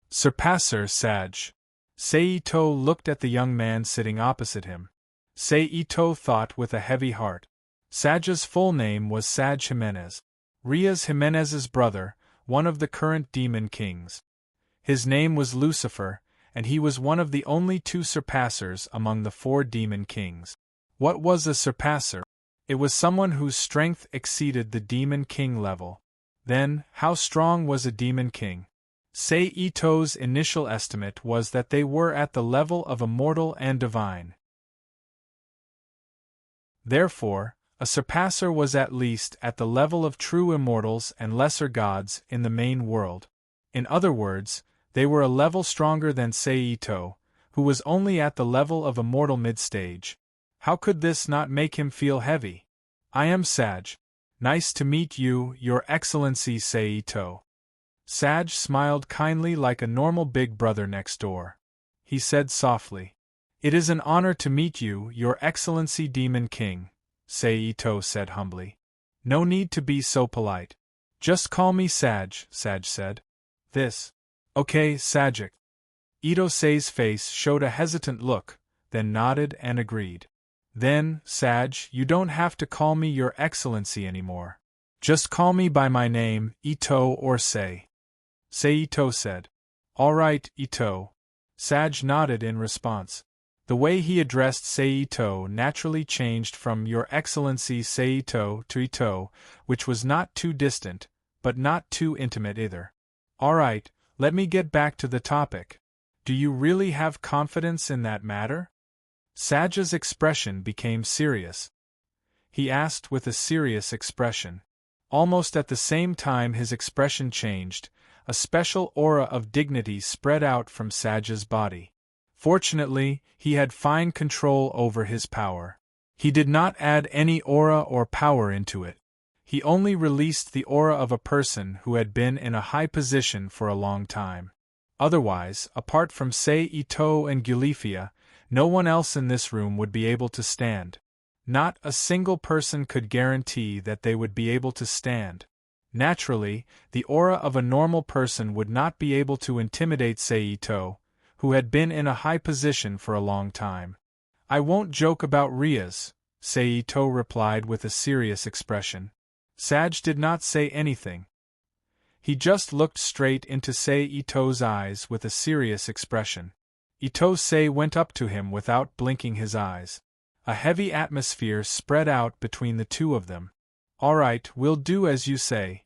Surpasser Sage. Seito looked at the young man sitting opposite him. Seito thought with a heavy heart. Sage's full name was Sage Jimenez. Rias Jimenez's brother, one of the current demon kings. His name was Lucifer, and he was one of the only 2 surpassers among the 4 demon kings. What was a surpasser? It was someone whose strength exceeded the demon king level. Then, how strong was a demon king? Seito's initial estimate was that they were at the level of a mortal and divine. Therefore, a surpasser was at least at the level of true immortals and lesser gods in the main world. In other words, they were a level stronger than Seito, who was only at the level of a mortal mid-stage. How could this not make him feel heavy? I am Sage. Nice to meet you, Your Excellency Seito. Sage smiled kindly like a normal big brother next door. He said softly, "It is an honor to meet you, Your Excellency Demon King," Seito said humbly. "No need to be so polite. Just call me Sage," Sage said. "This. Okay, Sajik." Ito-sei's face showed a hesitant look, then nodded and agreed. "Then, Sage, you don't have to call me Your Excellency anymore. Just call me by my name, Ito or Sei." Seito said. "All right, Ito." Sage nodded in response. The way he addressed Seito naturally changed from Your Excellency Seito to Ito, which was not too distant, but not too intimate either. "All right, let me get back to the topic. Do you really have confidence in that matter?" Sage's expression became serious. He asked with a serious expression. Almost at the same time his expression changed, a special aura of dignity spread out from Sage's body. Fortunately, he had fine control over his power. He did not add any aura or power into it. He only released the aura of a person who had been in a high position for a long time. Otherwise, apart from Seito and Gilifia, no one else in this room would be able to stand. Not a single person could guarantee that they would be able to stand. Naturally, the aura of a normal person would not be able to intimidate Seito, who had been in a high position for a long time. "I won't joke about Rias," Seito replied with a serious expression. Sage did not say anything. He just looked straight into Seito's eyes with a serious expression. Ito-sei went up to him without blinking his eyes. A heavy atmosphere spread out between the two of them. "All right, we'll do as you say."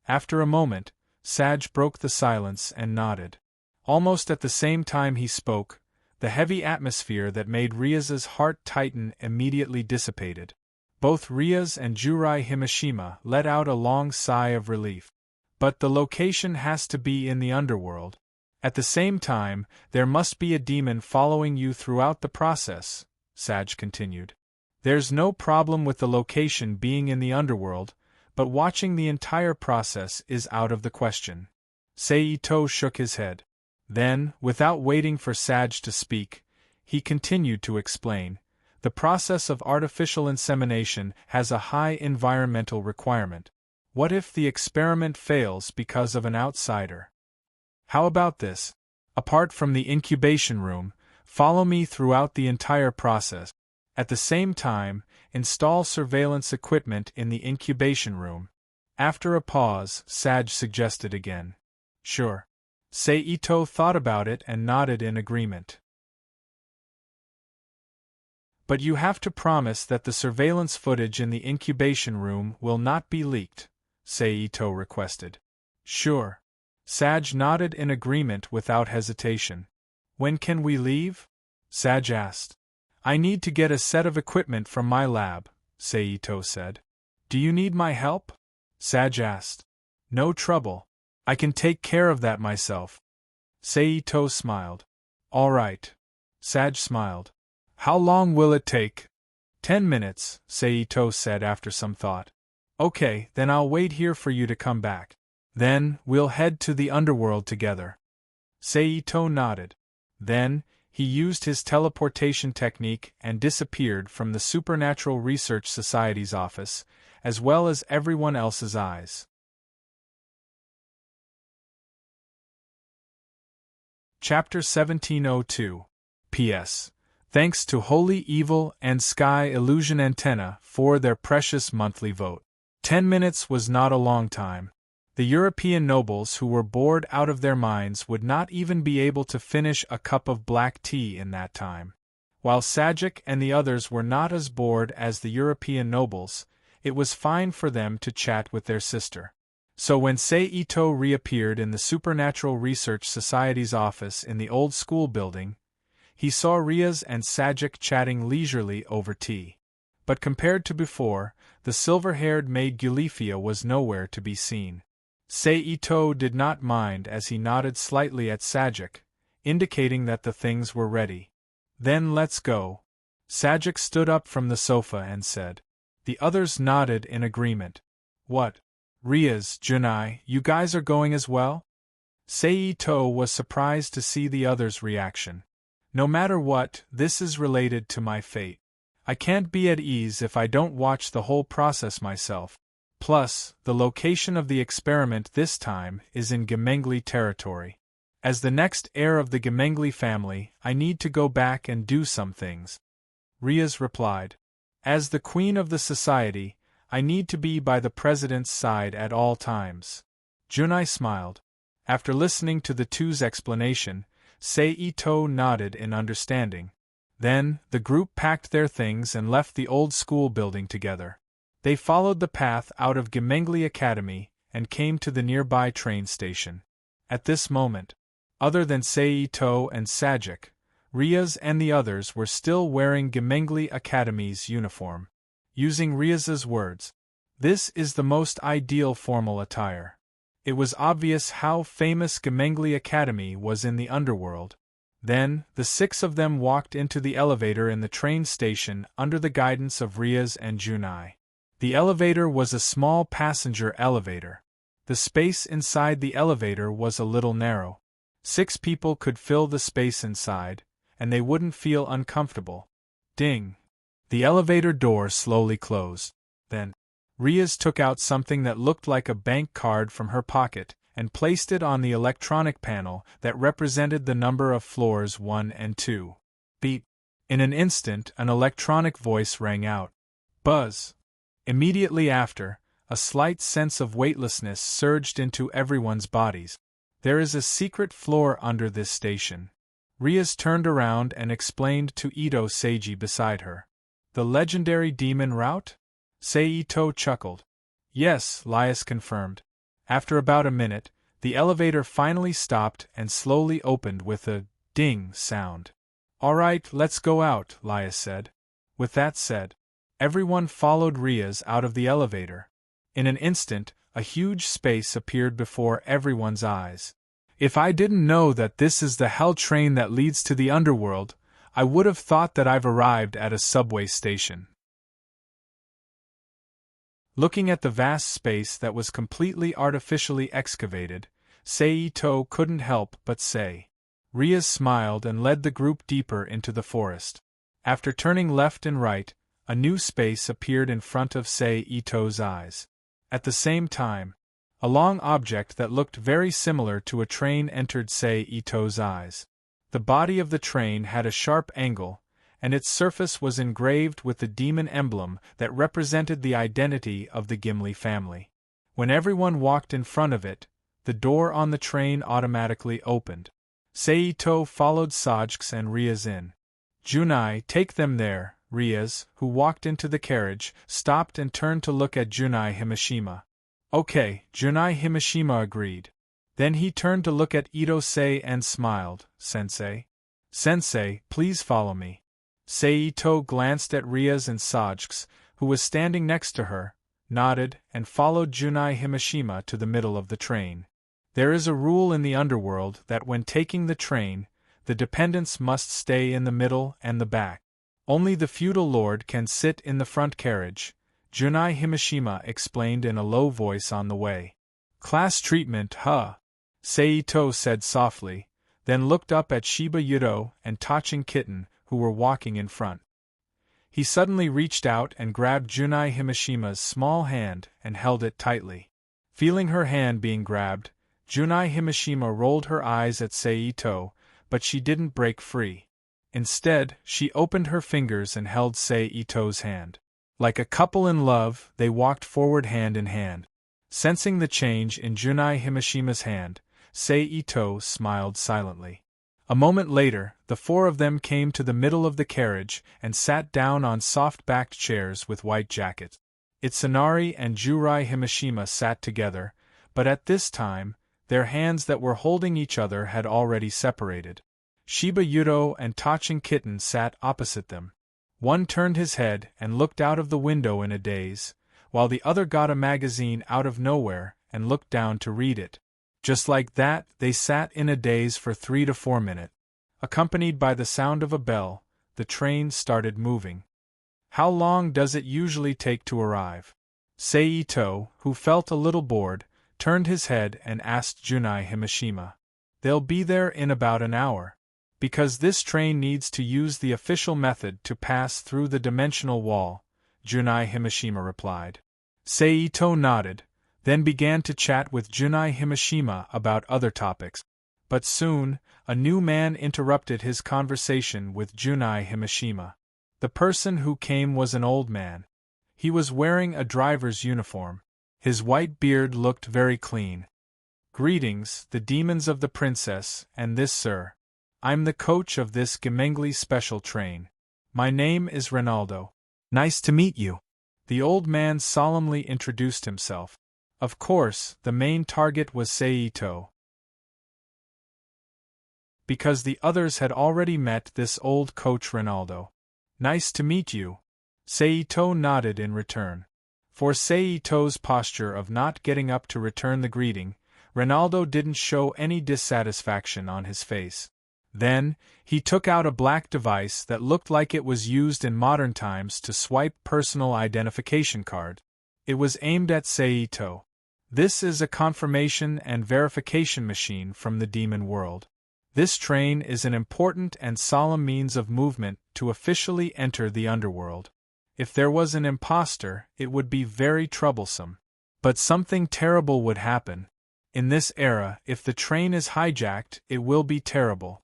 After a moment, Sage broke the silence and nodded. Almost at the same time he spoke, the heavy atmosphere that made Rias's heart tighten immediately dissipated. Both Rias and Jurai Himashima let out a long sigh of relief. "But the location has to be in the underworld. At the same time, there must be a demon following you throughout the process," Sage continued. "There's no problem with the location being in the underworld, but watching the entire process is out of the question." Seito shook his head. Then, without waiting for Sage to speak, he continued to explain, "The process of artificial insemination has a high environmental requirement. What if the experiment fails because of an outsider? How about this? Apart from the incubation room, follow me throughout the entire process. At the same time, install surveillance equipment in the incubation room. After a pause, Sage suggested again. Sure. Seito thought about it and nodded in agreement. But you have to promise that the surveillance footage in the incubation room will not be leaked, Seito requested. Sure. Sage nodded in agreement without hesitation. When can we leave? Sage asked. I need to get a set of equipment from my lab, Seito said. Do you need my help? Sage asked. No trouble. I can take care of that myself. Seito smiled. All right. Sage smiled. How long will it take? 10 minutes, Seito said after some thought. Okay, then I'll wait here for you to come back. Then, we'll head to the underworld together. Seito nodded. Then, he used his teleportation technique and disappeared from the Supernatural Research Society's office, as well as everyone else's eyes. Chapter 1702. P.S. Thanks to Holy Evil and Sky Illusion Antenna for their precious monthly vote. 10 minutes was not a long time. The European nobles who were bored out of their minds would not even be able to finish a cup of black tea in that time. While Sajic and the others were not as bored as the European nobles, it was fine for them to chat with their sister. So when Seito reappeared in the Supernatural Research Society's office in the old school building, he saw Riaz and Sajic chatting leisurely over tea. But compared to before, the silver-haired maid Gulifia was nowhere to be seen. Seito did not mind as he nodded slightly at Sajic, indicating that the things were ready. Then let's go. Sajic stood up from the sofa and said. The others nodded in agreement. What? Riaz, Junai, you guys are going as well? Seito was surprised to see the others' reaction. No matter what, this is related to my fate. I can't be at ease if I don't watch the whole process myself. Plus, the location of the experiment this time is in Gemengli territory. As the next heir of the Gemengli family, I need to go back and do some things. Riaz replied. As the queen of the society, I need to be by the president's side at all times. Junai smiled. After listening to the two's explanation, Seito nodded in understanding. Then, the group packed their things and left the old school building together. They followed the path out of Gemengli Academy and came to the nearby train station. At this moment, other than Seito and Sajic, Riaz and the others were still wearing Gemengli Academy's uniform. Using Riaz's words, this is the most ideal formal attire. It was obvious how famous Gemengli Academy was in the underworld. Then, the 6 of them walked into the elevator in the train station under the guidance of Riaz and Junai. The elevator was a small passenger elevator. The space inside the elevator was a little narrow. 6 people could fill the space inside, and they wouldn't feel uncomfortable. Ding! The elevator door slowly closed. Then, Riaz took out something that looked like a bank card from her pocket and placed it on the electronic panel that represented the number of floors 1 and 2. Beep! In an instant, an electronic voice rang out. Buzz! Immediately after, a slight sense of weightlessness surged into everyone's bodies. There is a secret floor under this station. Riaz turned around and explained to Ito Seiji beside her. The legendary demon route? Seito chuckled. Yes, Lias confirmed. After about a minute, the elevator finally stopped and slowly opened with a ding sound. All right, let's go out, Lias said. With that said, everyone followed Riaz out of the elevator. In an instant, a huge space appeared before everyone's eyes. If I didn't know that this is the hell train that leads to the underworld, I would have thought that I've arrived at a subway station. Looking at the vast space that was completely artificially excavated, Seito couldn't help but say. Riaz smiled and led the group deeper into the forest. After turning left and right, a new space appeared in front of Seito's eyes. At the same time, a long object that looked very similar to a train entered Seito's eyes. The body of the train had a sharp angle, and its surface was engraved with the demon emblem that represented the identity of the Gimli family. When everyone walked in front of it, the door on the train automatically opened. Seito followed Sajks and Riaz in. Junai, take them there. Riaz, who walked into the carriage, stopped and turned to look at Junai Himashima. Okay, Junai Himashima agreed. Then he turned to look at Ito-sei and smiled. Sensei? Sensei, please follow me. Seito glanced at Riaz and Sajks, who was standing next to her, nodded, and followed Junai Himashima to the middle of the train. There is a rule in the underworld that when taking the train, the dependents must stay in the middle and the back. Only the feudal lord can sit in the front carriage, Junai Himashima explained in a low voice on the way. Class treatment, huh? Seito said softly, then looked up at Shiba Yudo and Tachin Kitten, who were walking in front. He suddenly reached out and grabbed Junai Himashima's small hand and held it tightly. Feeling her hand being grabbed, Junai Himashima rolled her eyes at Seito, but she didn't break free. Instead, she opened her fingers and held Seito's hand. Like a couple in love, they walked forward hand in hand. Sensing the change in Junai Himashima's hand, Seito smiled silently. A moment later, the four of them came to the middle of the carriage and sat down on soft-backed chairs with white jackets. Itsunari and Jurai Himashima sat together, but at this time, their hands that were holding each other had already separated. Shiba Yudo and Tachin Kitten sat opposite them. One turned his head and looked out of the window in a daze, while the other got a magazine out of nowhere and looked down to read it. Just like that, they sat in a daze for 3 to 4 minutes. Accompanied by the sound of a bell, the train started moving. How long does it usually take to arrive? Seito, who felt a little bored, turned his head and asked Junai Himashima. They'll be there in about an hour. Because this train needs to use the official method to pass through the dimensional wall, Junai Himashima replied. Seito nodded, then began to chat with Junai Himashima about other topics. But soon, a new man interrupted his conversation with Junai Himashima. The person who came was an old man. He was wearing a driver's uniform. His white beard looked very clean. Greetings, the demons of the princess, and this sir. I'm the coach of this Gemengli special train. My name is Ronaldo. Nice to meet you. The old man solemnly introduced himself. Of course, the main target was Seito, because the others had already met this old coach Ronaldo. Nice to meet you. Seito nodded in return. For Seito's posture of not getting up to return the greeting, Ronaldo didn't show any dissatisfaction on his face. Then, he took out a black device that looked like it was used in modern times to swipe personal identification card. It was aimed at Seito. This is a confirmation and verification machine from the demon world. This train is an important and solemn means of movement to officially enter the underworld. If there was an imposter, it would be very troublesome. But something terrible would happen. In this era, if the train is hijacked, it will be terrible.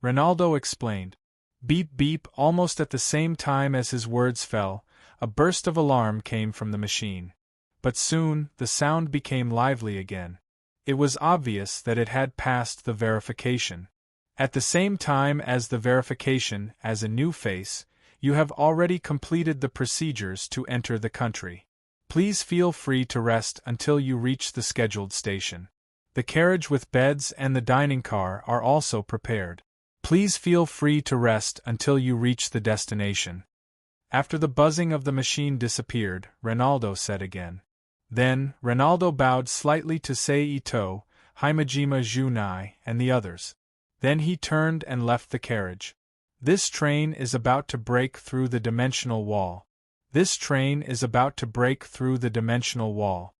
Ronaldo explained. Beep beep. Almost at the same time as his words fell, a burst of alarm came from the machine. But soon, the sound became lively again. It was obvious that it had passed the verification. At the same time as the verification as a new face, you have already completed the procedures to enter the country. Please feel free to rest until you reach the scheduled station. The carriage with beds and the dining car are also prepared. Please feel free to rest until you reach the destination. After the buzzing of the machine disappeared, Ronaldo said again. Then, Ronaldo bowed slightly to Seito, Himajima Junai, and the others. Then he turned and left the carriage. This train is about to break through the dimensional wall. This train is about to break through the dimensional wall.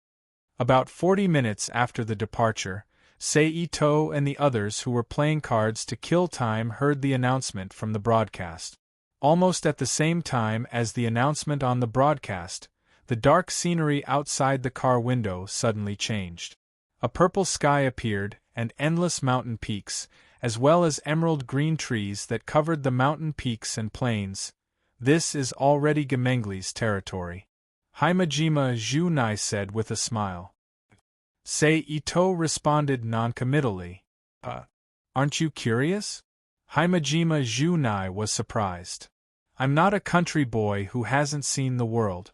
About 40 minutes after the departure, Seito and the others who were playing cards to kill time heard the announcement from the broadcast. Almost at the same time as the announcement on the broadcast, the dark scenery outside the car window suddenly changed. A purple sky appeared, and endless mountain peaks, as well as emerald green trees that covered the mountain peaks and plains. This is already Gemengli's territory. Himajima Junai said with a smile. Ito responded noncommittally. Aren't you curious? Himejima Junai was surprised. I'm not a country boy who hasn't seen the world.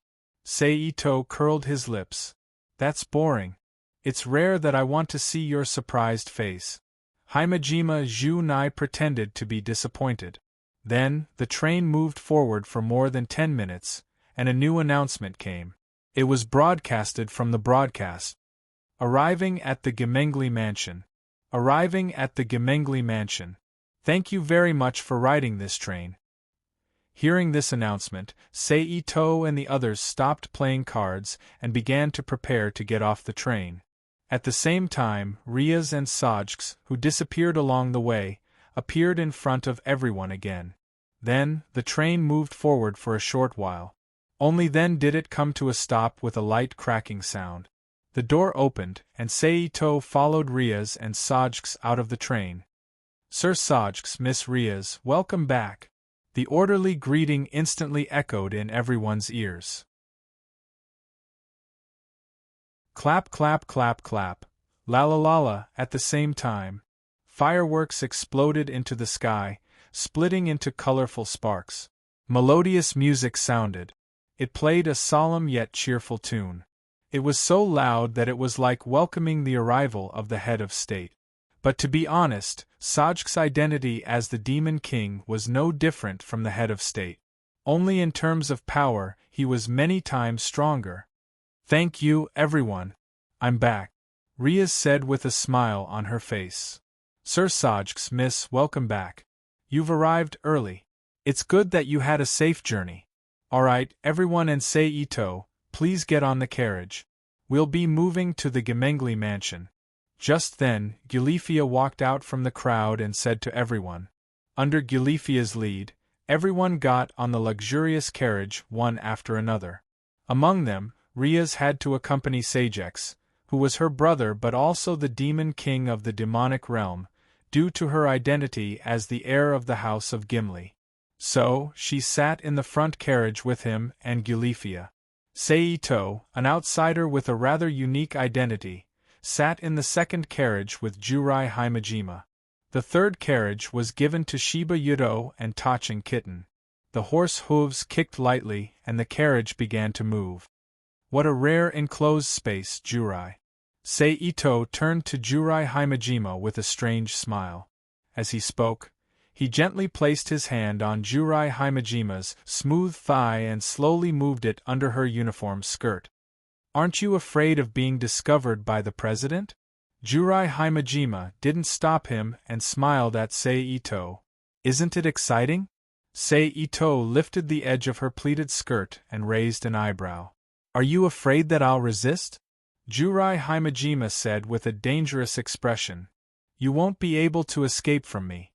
Ito curled his lips. That's boring. It's rare that I want to see your surprised face. Himejima Junai pretended to be disappointed. Then, the train moved forward for more than 10 minutes, and a new announcement came. It was broadcasted from the broadcast. Arriving at the Gemengli Mansion. Arriving at the Gemengli Mansion. Thank you very much for riding this train. Hearing this announcement, Ito and the others stopped playing cards and began to prepare to get off the train. At the same time, Riaz and Sajks, who disappeared along the way, appeared in front of everyone again. Then, the train moved forward for a short while. Only then did it come to a stop with a light cracking sound. The door opened, and Ito followed Riaz and Sajks out of the train. Sir Sajks, Miss Riaz, welcome back. The orderly greeting instantly echoed in everyone's ears. Clap, clap, clap, clap. La la la la, at the same time. Fireworks exploded into the sky, splitting into colorful sparks. Melodious music sounded. It played a solemn yet cheerful tune. It was so loud that it was like welcoming the arrival of the head of state. But to be honest, Sajk's identity as the Demon King was no different from the head of state. Only in terms of power, he was many times stronger. Thank you, everyone. I'm back, Riaz said with a smile on her face. Sir Sajks, Miss, welcome back. You've arrived early. It's good that you had a safe journey. Alright, everyone, and Ito, please get on the carriage. We'll be moving to the Gemengli Mansion. Just then, Gulifia walked out from the crowd and said to everyone. Under Gulifia's lead, everyone got on the luxurious carriage one after another. Among them, Riaz had to accompany Sajex, who was her brother but also the Demon King of the demonic realm, due to her identity as the heir of the House of Gimli. So, she sat in the front carriage with him and Gulifia. Ito, an outsider with a rather unique identity, sat in the second carriage with Jurai Himejima. The third carriage was given to Shiba Yudo and Tachin Kitten. The horse hooves kicked lightly and the carriage began to move. What a rare enclosed space, Jurai. Ito turned to Jurai Himejima with a strange smile. As he spoke, he gently placed his hand on Jurai Himejima's smooth thigh and slowly moved it under her uniform skirt. Aren't you afraid of being discovered by the president? Jurai Himejima didn't stop him and smiled at Ito. Isn't it exciting? Ito lifted the edge of her pleated skirt and raised an eyebrow. Are you afraid that I'll resist? Jurai Himejima said with a dangerous expression. You won't be able to escape from me.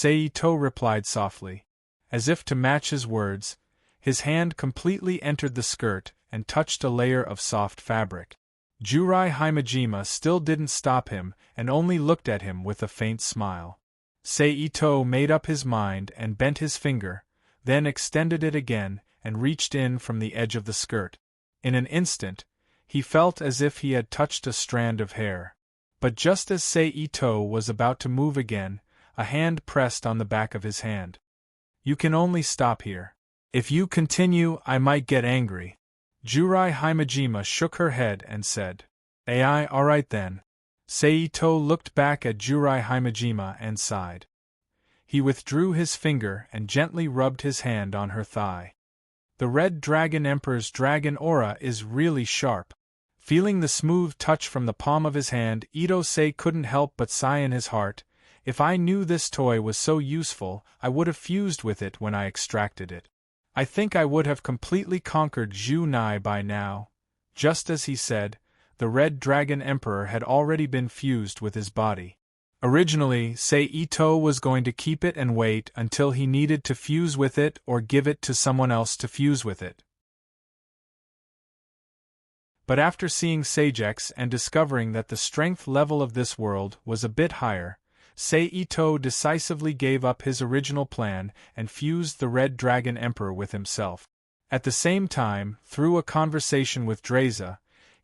Ito replied softly. As if to match his words, his hand completely entered the skirt and touched a layer of soft fabric. Jurai Himejima still didn't stop him and only looked at him with a faint smile. Ito made up his mind and bent his finger, then extended it again and reached in from the edge of the skirt. In an instant, he felt as if he had touched a strand of hair. But just as Ito was about to move again, a hand pressed on the back of his hand. You can only stop here. If you continue, I might get angry. Jurai Himejima shook her head and said, Ai, alright then. Ito looked back at Jurai Himejima and sighed. He withdrew his finger and gently rubbed his hand on her thigh. The Red Dragon Emperor's dragon aura is really sharp. Feeling the smooth touch from the palm of his hand, Ito couldn't help but sigh in his heart. If I knew this toy was so useful, I would have fused with it when I extracted it. I think I would have completely conquered Junai by now. Just as he said, the Red Dragon Emperor had already been fused with his body. Originally, Ito was going to keep it and wait until he needed to fuse with it or give it to someone else to fuse with it. But after seeing Sajex and discovering that the strength level of this world was a bit higher, Ito decisively gave up his original plan and fused the Red Dragon Emperor with himself. At the same time, through a conversation with Dreza,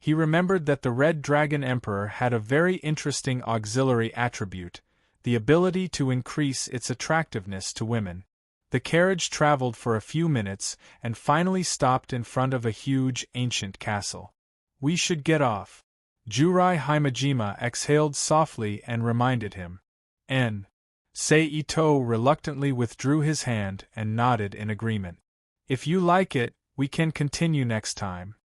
He remembered that the Red Dragon Emperor had a very interesting auxiliary attribute, the ability to increase its attractiveness to women. The carriage traveled for a few minutes and finally stopped in front of a huge, ancient castle. "We should get off," Jurai Himejima exhaled softly and reminded him. Seito reluctantly withdrew his hand and nodded in agreement. "If you like it, we can continue next time."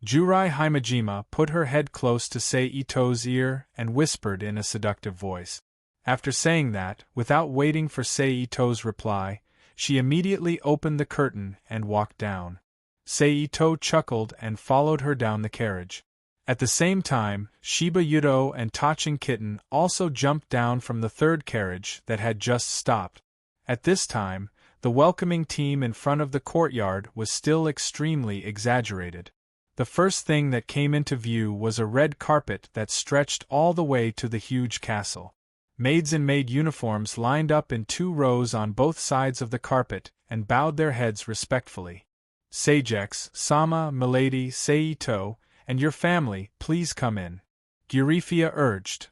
Jurai Himejima put her head close to Seito's ear and whispered in a seductive voice. After saying that, without waiting for Seito's reply, she immediately opened the curtain and walked down. Seito chuckled and followed her down the carriage. At the same time, Shiba Yudo and Tachin Kitten also jumped down from the third carriage that had just stopped. At this time, the welcoming team in front of the courtyard was still extremely exaggerated. The first thing that came into view was a red carpet that stretched all the way to the huge castle. Maids in maid uniforms lined up in 2 rows on both sides of the carpet and bowed their heads respectfully. "Seijex, Sama, Milady, Seito, and your family, please come in," Gyurifia urged.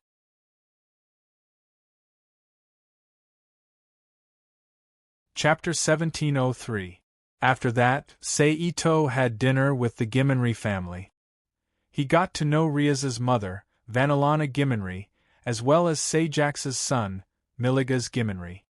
Chapter 1703. After that, Seito had dinner with the Gimenri family. He got to know Riaz's mother, Vanilana Gimenri, as well as Seijax's son, Miliga's Gimenri.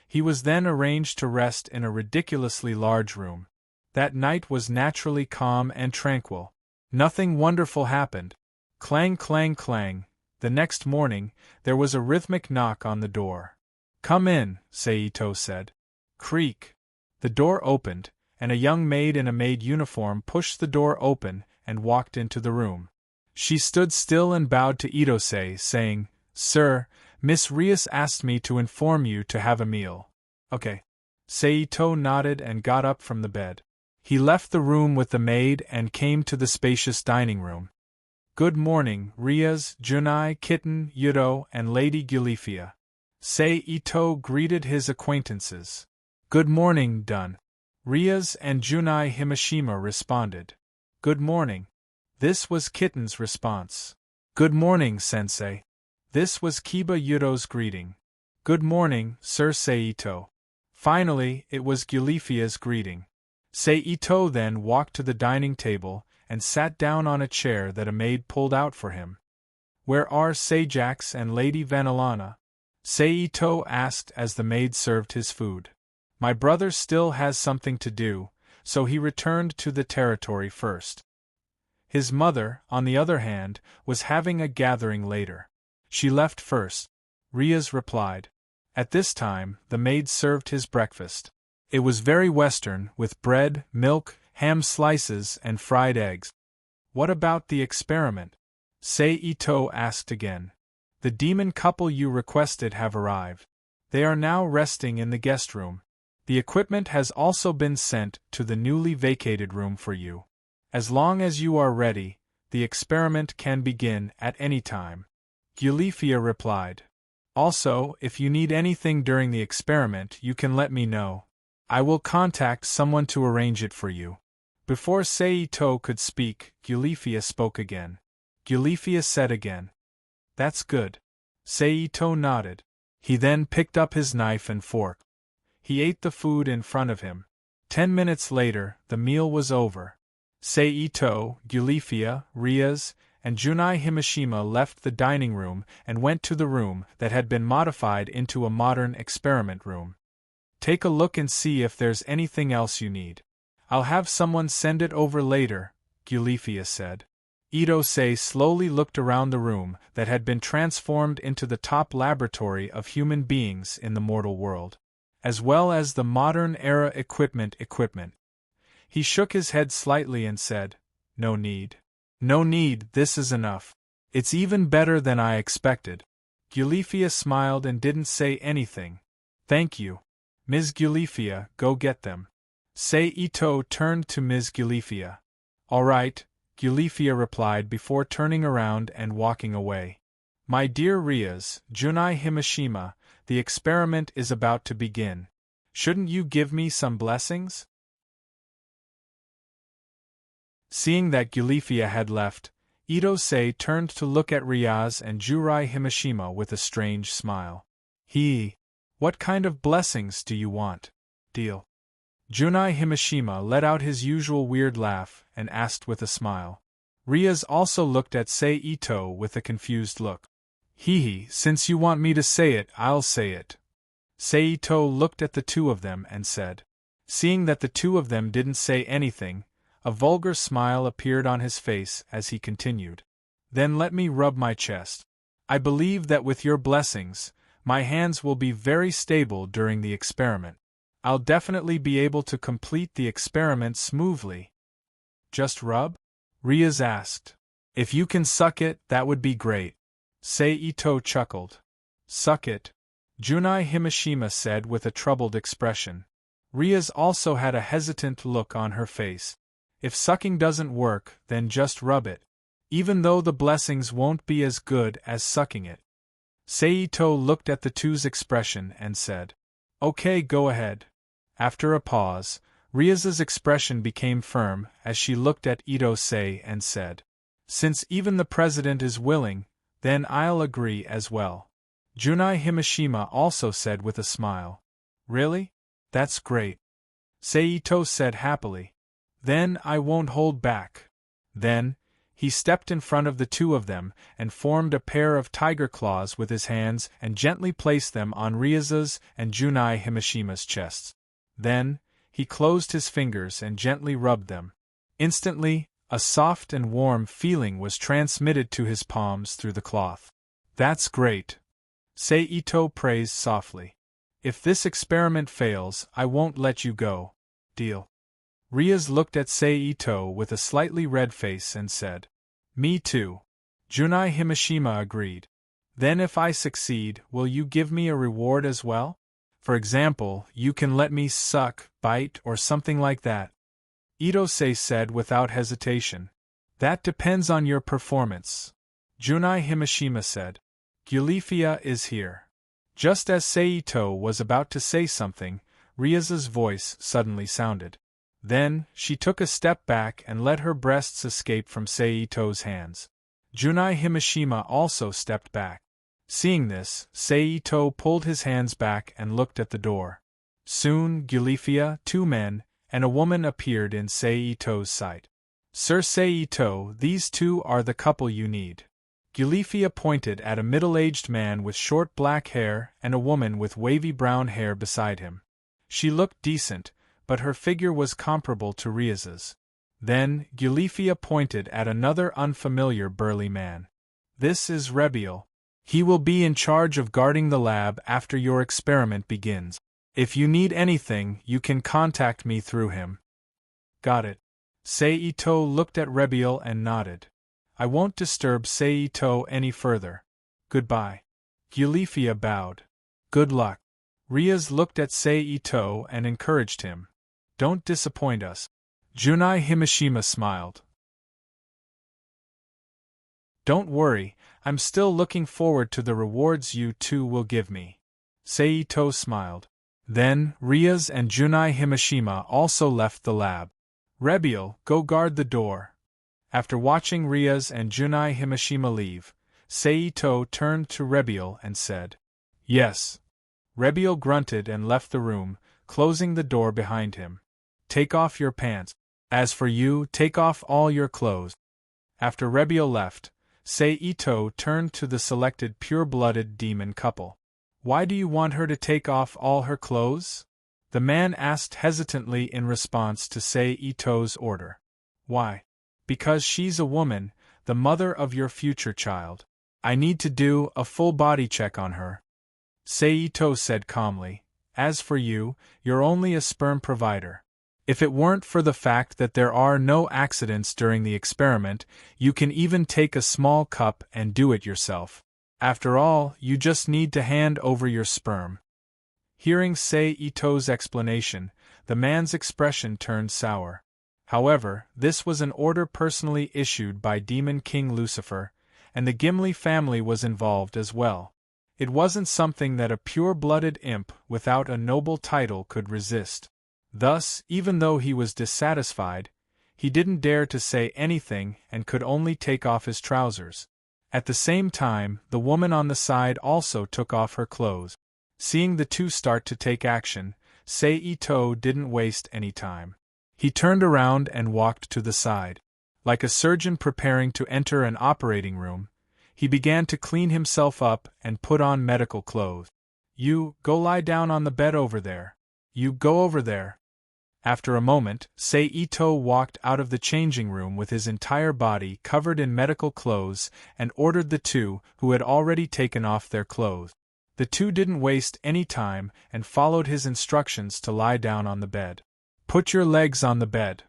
He was then arranged to rest in a ridiculously large room. That night was naturally calm and tranquil. Nothing wonderful happened. Clang, clang, clang. The next morning, there was a rhythmic knock on the door. "Come in," Seito said. Creak. The door opened, and a young maid in a maid uniform pushed the door open and walked into the room. She stood still and bowed to Itose, saying, "Sir, Miss Rias asked me to inform you to have a meal." "Okay." Seito nodded and got up from the bed. He left the room with the maid and came to the spacious dining room. "Good morning, Rias, Junai, Kitten, Yudo, and Lady Gyulifia." Seito greeted his acquaintances. "Good morning, Dun." Rias and Junai Himeshima responded. "Good morning." This was Kitten's response. "Good morning, Sensei." This was Kiba Yudo's greeting. "Good morning, Sir Seito." Finally, it was Gyulifia's greeting. Seito then walked to the dining table and sat down on a chair that a maid pulled out for him. "Where are Seijax and Lady Vanilana?" Seito asked as the maid served his food. "My brother still has something to do, so he returned to the territory first." His mother, on the other hand, was having a gathering later. "She left first," Riaz replied. At this time, the maid served his breakfast. It was very Western, with bread, milk, ham slices, and fried eggs. "What about the experiment?" Seito asked again. "The demon couple you requested have arrived. They are now resting in the guest room. The equipment has also been sent to the newly vacated room for you. As long as you are ready, the experiment can begin at any time," Gyulifia replied. "Also, if you need anything during the experiment, you can let me know. I will contact someone to arrange it for you." Before Seito could speak, Gyulifia spoke again. Gyulifia said again, "That's good." Seito nodded. He then picked up his knife and fork. He ate the food in front of him. 10 minutes later, the meal was over. Seito, Gyulifia, Riaz, and Junai Himeshima left the dining room and went to the room that had been modified into a modern experiment room. "Take a look and see if there's anything else you need. I'll have someone send it over later," Gyulifia said. Itose slowly looked around the room that had been transformed into the top laboratory of human beings in the mortal world, as well as the modern-era equipment. He shook his head slightly and said, "No need. No need, this is enough. It's even better than I expected." Gyulifia smiled and didn't say anything. "Thank you. Ms. Gyulifia, go get them." Seito turned to Ms. Gyulifia. "All right," Gyulifia replied before turning around and walking away. "My dear Riaz, Junai Himeshima, the experiment is about to begin. Shouldn't you give me some blessings?" Seeing that Gyulifia had left, Ito-sei turned to look at Ryaz and Jurai Himashima with a strange smile. What kind of blessings do you want? Deal. Junai Himashima let out his usual weird laugh and asked with a smile. Ryaz also looked at Sei Ito with a confused look. Since you want me to say it, I'll say it. Sei Ito looked at the two of them and said. Seeing that the two of them didn't say anything, a vulgar smile appeared on his face as he continued. Then let me rub my chest. I believe that with your blessings, my hands will be very stable during the experiment. I'll definitely be able to complete the experiment smoothly. Just rub? Ryaz asked. If you can suck it, that would be great. Sei Ito chuckled. Suck it? Junai Himashima said with a troubled expression. Ryaz also had a hesitant look on her face. If sucking doesn't work, then just rub it. Even though the blessings won't be as good as sucking it. Sei Ito looked at the two's expression and said. Okay, go ahead. After a pause, Ryaz's expression became firm as she looked at Ito-sei and said. Since even the president is willing, then I'll agree as well. Junai Himashima also said with a smile. Really? That's great. Sei Ito said happily. Then I won't hold back. Then, he stepped in front of the two of them and formed a pair of tiger claws with his hands and gently placed them on Ryaz's and Junai Himashima's chests. Then, he closed his fingers and gently rubbed them. Instantly, a soft and warm feeling was transmitted to his palms through the cloth. That's great. Sei Ito praised softly. If this experiment fails, I won't let you go. Deal? Ryaz looked at Sei Ito with a slightly red face and said. Me too. Junai Himashima agreed. Then if I succeed, will you give me a reward as well? For example, you can let me suck, bite, or something like that. Ito-sei said without hesitation. That depends on your performance. Junai Himashima said. Gulifia is here. Just as Sei Ito was about to say something, Ryaz's voice suddenly sounded. Then, she took a step back and let her breasts escape from Sei Ito's hands. Junai Himashima also stepped back. Seeing this, Sei Ito pulled his hands back and looked at the door. Soon, Gulifia, 2 men, and a woman appeared in Sei Ito's sight. Sir Sei Ito, these 2 are the couple you need. Gulifia pointed at a middle-aged man with short black hair and a woman with wavy brown hair beside him. She looked decent, but her figure was comparable to Ryaz's. Then, Gulifia pointed at another unfamiliar burly man. This is Rebiel. He will be in charge of guarding the lab after your experiment begins. If you need anything, you can contact me through him. Got it. Sei Ito looked at Rebiel and nodded. I won't disturb Sei Ito any further. Goodbye. Gulifia bowed. Good luck. Ryaz looked at Sei Ito and encouraged him. Don't disappoint us. Junai Himashima smiled. Don't worry, I'm still looking forward to the rewards you 2 will give me. Sei Ito smiled. Then, Ryaz and Junai Himashima also left the lab. Rebiel, go guard the door. After watching Ryaz and Junai Himashima leave, Sei Ito turned to Rebiel and said, Yes. Rebiel grunted and left the room, closing the door behind him. Take off your pants. As for you, take off all your clothes. After Rebiel left, Sei Ito turned to the selected pure-blooded demon couple. Why do you want her to take off all her clothes? The man asked hesitantly in response to Sei Ito's order. Why? Because she's a woman, the mother of your future child. I need to do a full body check on her. Sei Ito said calmly. As for you, you're only a sperm provider. If it weren't for the fact that there are no accidents during the experiment, you can even take a small cup and do it yourself. After all, you just need to hand over your sperm. Hearing Sei Ito's explanation, the man's expression turned sour. However, this was an order personally issued by Demon King Lucifer, and the Gimli family was involved as well. It wasn't something that a pure-blooded imp without a noble title could resist. Thus, even though he was dissatisfied, He didn't dare to say anything and could only take off his trousers. At the same time, the woman on the side also took off her clothes. Seeing the two start to take action, Seito didn't waste any time. He turned around and walked to the side. Like a surgeon preparing to enter an operating room, he began to clean himself up and put on medical clothes. "You, go lie down on the bed over there. You go over there." After a moment, Seito walked out of the changing room with his entire body covered in medical clothes and ordered the two, who had already taken off their clothes. The two didn't waste any time and followed his instructions to lie down on the bed. "Put your legs on the bed,"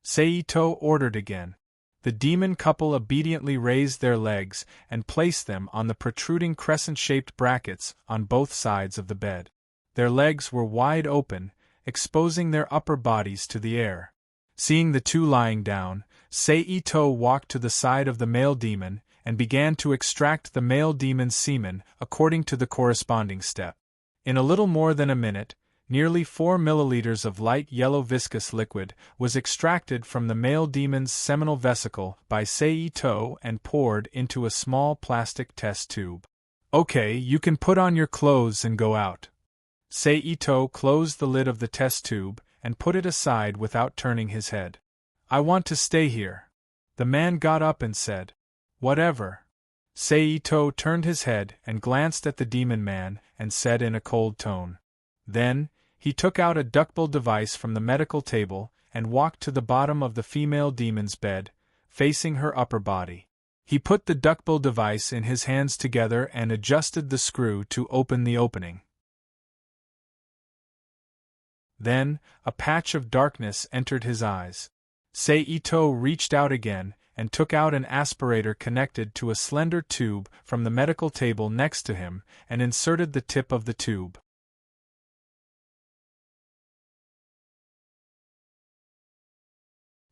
Seito ordered again. The demon couple obediently raised their legs and placed them on the protruding crescent-shaped brackets on both sides of the bed. Their legs were wide open, exposing their upper bodies to the air. Seeing the two lying down, Seito walked to the side of the male demon and began to extract the male demon's semen according to the corresponding step. In a little more than a minute, nearly 4 milliliters of light yellow viscous liquid was extracted from the male demon's seminal vesicle by Seito and poured into a small plastic test tube. "Okay, you can put on your clothes and go out." Seito closed the lid of the test tube and put it aside without turning his head. "I want to stay here." The man got up and said, "Whatever." Seito turned his head and glanced at the demon man and said in a cold tone. Then, he took out a ductile device from the medical table and walked to the bottom of the female demon's bed, facing her upper body. He put the ductile device in his hands together and adjusted the screw to open the opening. Then, a patch of darkness entered his eyes. Seito reached out again and took out an aspirator connected to a slender tube from the medical table next to him and inserted the tip of the tube.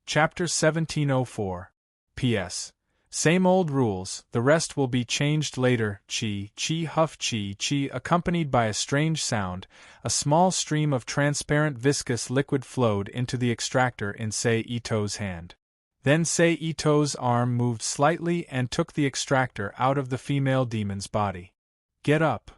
Chapter 1704. P.S. Same old rules, the rest will be changed later. Chi, chi, huff, chi, chi, accompanied by a strange sound. A small stream of transparent viscous liquid flowed into the extractor in Seito's hand. Then Seito's arm moved slightly and took the extractor out of the female demon's body. "Get up."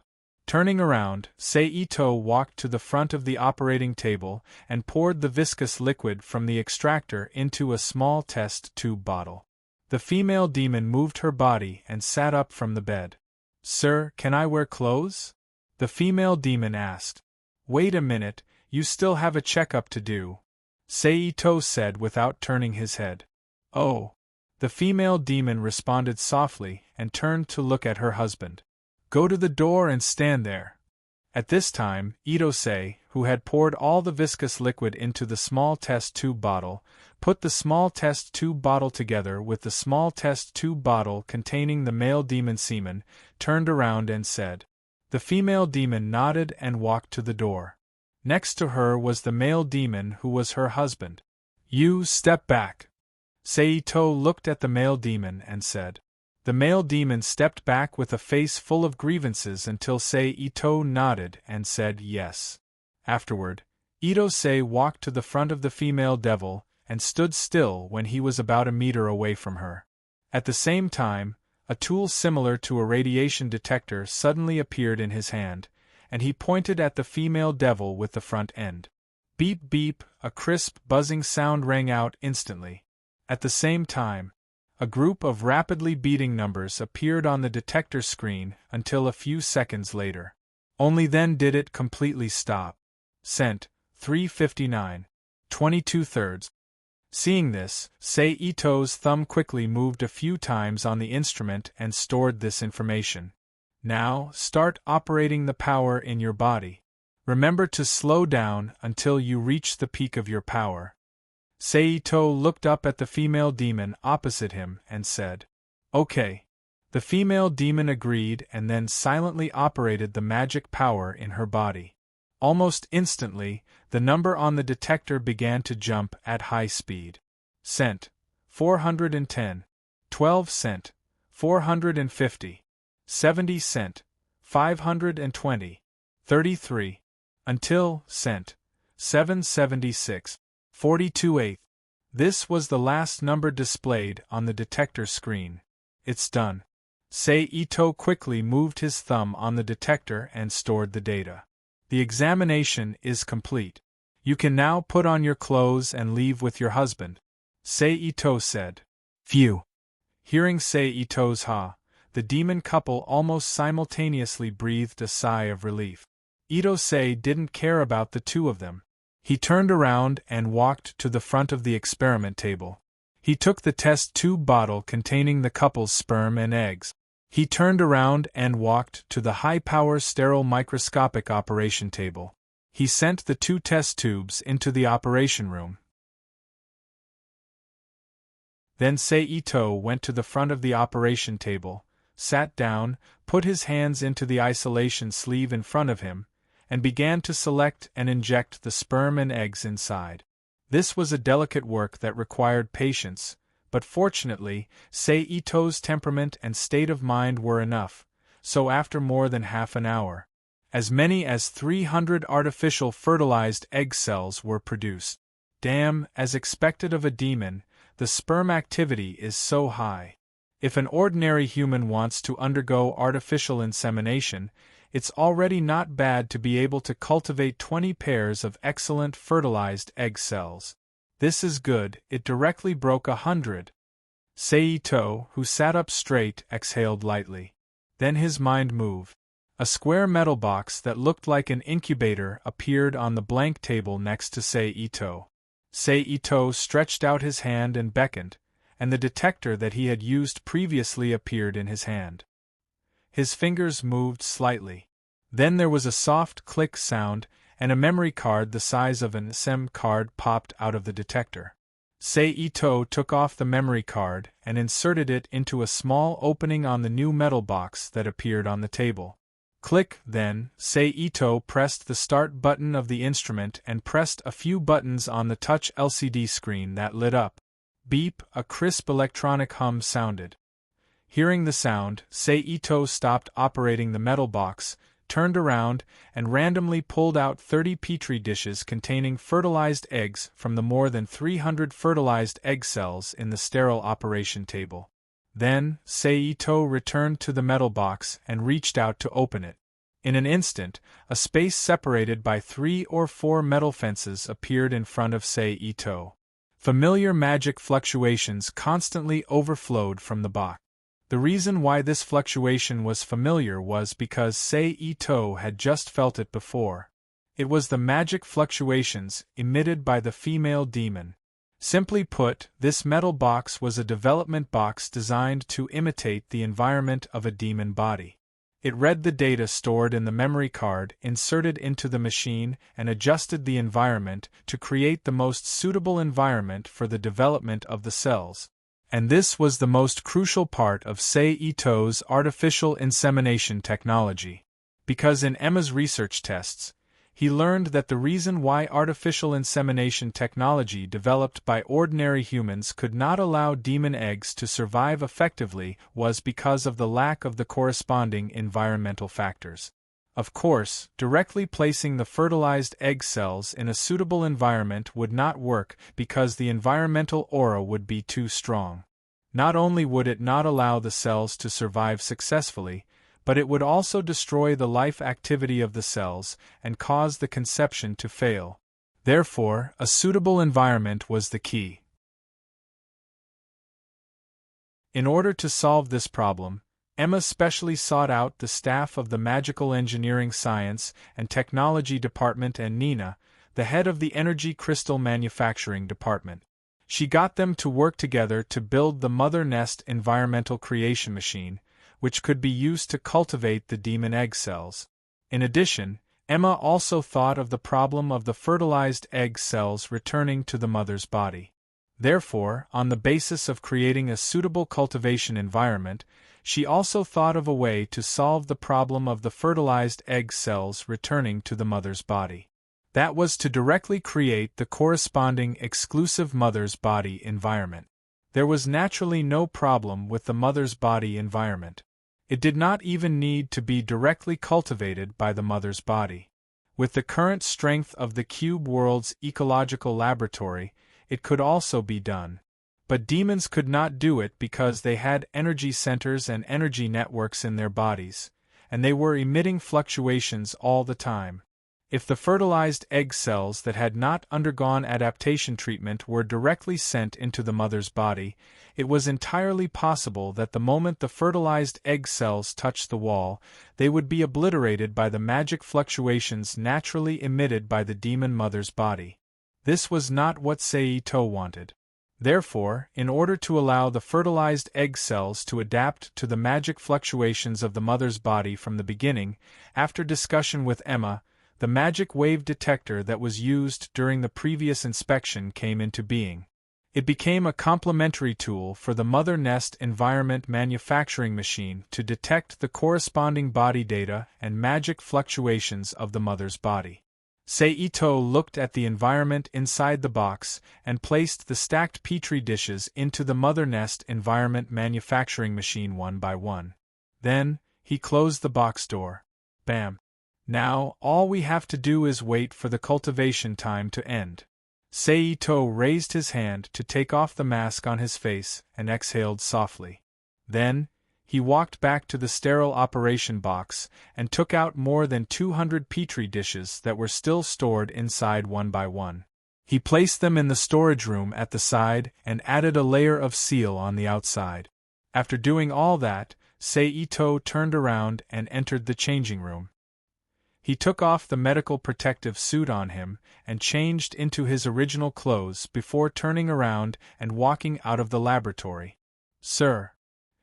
Turning around, Seito walked to the front of the operating table and poured the viscous liquid from the extractor into a small test tube bottle. The female demon moved her body and sat up from the bed. "Sir, can I wear clothes?" the female demon asked. "Wait a minute, you still have a checkup to do," Seito said without turning his head. "Oh." The female demon responded softly and turned to look at her husband. "Go to the door and stand there." At this time, Itose, who had poured all the viscous liquid into the small test tube bottle, put the small test tube bottle together with the small test tube bottle containing the male demon semen, turned around and said. The female demon nodded and walked to the door. Next to her was the male demon who was her husband. "You step back." Seito looked at the male demon and said. The male demon stepped back with a face full of grievances until Seito nodded and said yes. Afterward, Itose walked to the front of the female devil and stood still when he was about a meter away from her. At the same time, a tool similar to a radiation detector suddenly appeared in his hand, and he pointed at the female devil with the front end. Beep beep, a crisp buzzing sound rang out instantly. At the same time, a group of rapidly beating numbers appeared on the detector screen until a few seconds later. Only then did it completely stop. Cent, 359. 22/3. Seeing this, Seito's thumb quickly moved a few times on the instrument and stored this information. Now, start operating the power in your body. Remember to slow down until you reach the peak of your power. Seito looked up at the female demon opposite him and said, "Okay." The female demon agreed and then silently operated the magic power in her body. Almost instantly, the number on the detector began to jump at high speed. Cent, 410. 12 cent, 450. 70 cent, 520. 33. Until, cent, 776. 42/8. This was the last number displayed on the detector screen. It's done. Ito quickly moved his thumb on the detector and stored the data. The examination is complete. You can now put on your clothes and leave with your husband, Ito said. Phew. Hearing Ito's ha, the demon couple almost simultaneously breathed a sigh of relief. Ito didn't care about the two of them. He turned around and walked to the front of the experiment table. He took the test tube bottle containing the couple's sperm and eggs. He turned around and walked to the high-power sterile microscopic operation table. He sent the 2 test tubes into the operation room. Then Ito went to the front of the operation table, sat down, put his hands into the isolation sleeve in front of him, and began to select and inject the sperm and eggs inside. This was a delicate work that required patience, but fortunately, Ito's temperament and state of mind were enough, so after more than half an hour, as many as 300 artificial fertilized egg cells were produced. Damn, as expected of a demon, the sperm activity is so high. If an ordinary human wants to undergo artificial insemination, it's already not bad to be able to cultivate 20 pairs of excellent fertilized egg cells. This is good, it directly broke 100. Ito, who sat up straight, exhaled lightly. Then his mind moved. A square metal box that looked like an incubator appeared on the blank table next to Ito. Ito stretched out his hand and beckoned, and the detector that he had used previously appeared in his hand. His fingers moved slightly. Then there was a soft click sound, and a memory card the size of an SIM card popped out of the detector. Ito took off the memory card and inserted it into a small opening on the new metal box that appeared on the table. Click, then, Ito pressed the start button of the instrument and pressed a few buttons on the touch LCD screen that lit up. Beep, a crisp electronic hum sounded. Hearing the sound, Ito stopped operating the metal box, turned around, and randomly pulled out 30 petri dishes containing fertilized eggs from the more than 300 fertilized egg cells in the sterile operation table. Then, Ito returned to the metal box and reached out to open it. In an instant, a space separated by 3 or 4 metal fences appeared in front of Ito. Familiar magic fluctuations constantly overflowed from the box. The reason why this fluctuation was familiar was because Ito had just felt it before. It was the magic fluctuations emitted by the female demon. Simply put, this metal box was a development box designed to imitate the environment of a demon body. It read the data stored in the memory card inserted into the machine and adjusted the environment to create the most suitable environment for the development of the cells. And this was the most crucial part of Ito's artificial insemination technology. Because in Emma's research tests, he learned that the reason why artificial insemination technology developed by ordinary humans could not allow demon eggs to survive effectively was because of the lack of the corresponding environmental factors. Of course, directly placing the fertilized egg cells in a suitable environment would not work because the environmental aura would be too strong. Not only would it not allow the cells to survive successfully, but it would also destroy the life activity of the cells and cause the conception to fail. Therefore, a suitable environment was the key. In order to solve this problem, Emma specially sought out the staff of the Magical Engineering Science and Technology Department and Nina, the head of the Energy Crystal Manufacturing Department. She got them to work together to build the Mother Nest environmental creation machine, which could be used to cultivate the demon egg cells. In addition, Emma also thought of the problem of the fertilized egg cells returning to the mother's body. Therefore, on the basis of creating a suitable cultivation environment, she also thought of a way to solve the problem of the fertilized egg cells returning to the mother's body. That was to directly create the corresponding exclusive mother's body environment. There was naturally no problem with the mother's body environment. It did not even need to be directly cultivated by the mother's body. With the current strength of the Cube World's ecological laboratory, it could also be done. But demons could not do it because they had energy centers and energy networks in their bodies, and they were emitting fluctuations all the time. If the fertilized egg cells that had not undergone adaptation treatment were directly sent into the mother's body, it was entirely possible that the moment the fertilized egg cells touched the wall, they would be obliterated by the magic fluctuations naturally emitted by the demon mother's body. This was not what Seito wanted. Therefore, in order to allow the fertilized egg cells to adapt to the magic fluctuations of the mother's body from the beginning, after discussion with Emma, the magic wave detector that was used during the previous inspection came into being. It became a complementary tool for the mother nest environment manufacturing machine to detect the corresponding body data and magic fluctuations of the mother's body. Seito looked at the environment inside the box and placed the stacked petri dishes into the mother nest environment manufacturing machine one by one. Then, he closed the box door. Bam! Now, all we have to do is wait for the cultivation time to end. Seito raised his hand to take off the mask on his face and exhaled softly. Then, he walked back to the sterile operation box and took out more than 200 petri dishes that were still stored inside one by one. He placed them in the storage room at the side and added a layer of seal on the outside. After doing all that, Seito turned around and entered the changing room. He took off the medical protective suit on him and changed into his original clothes before turning around and walking out of the laboratory. "Sir."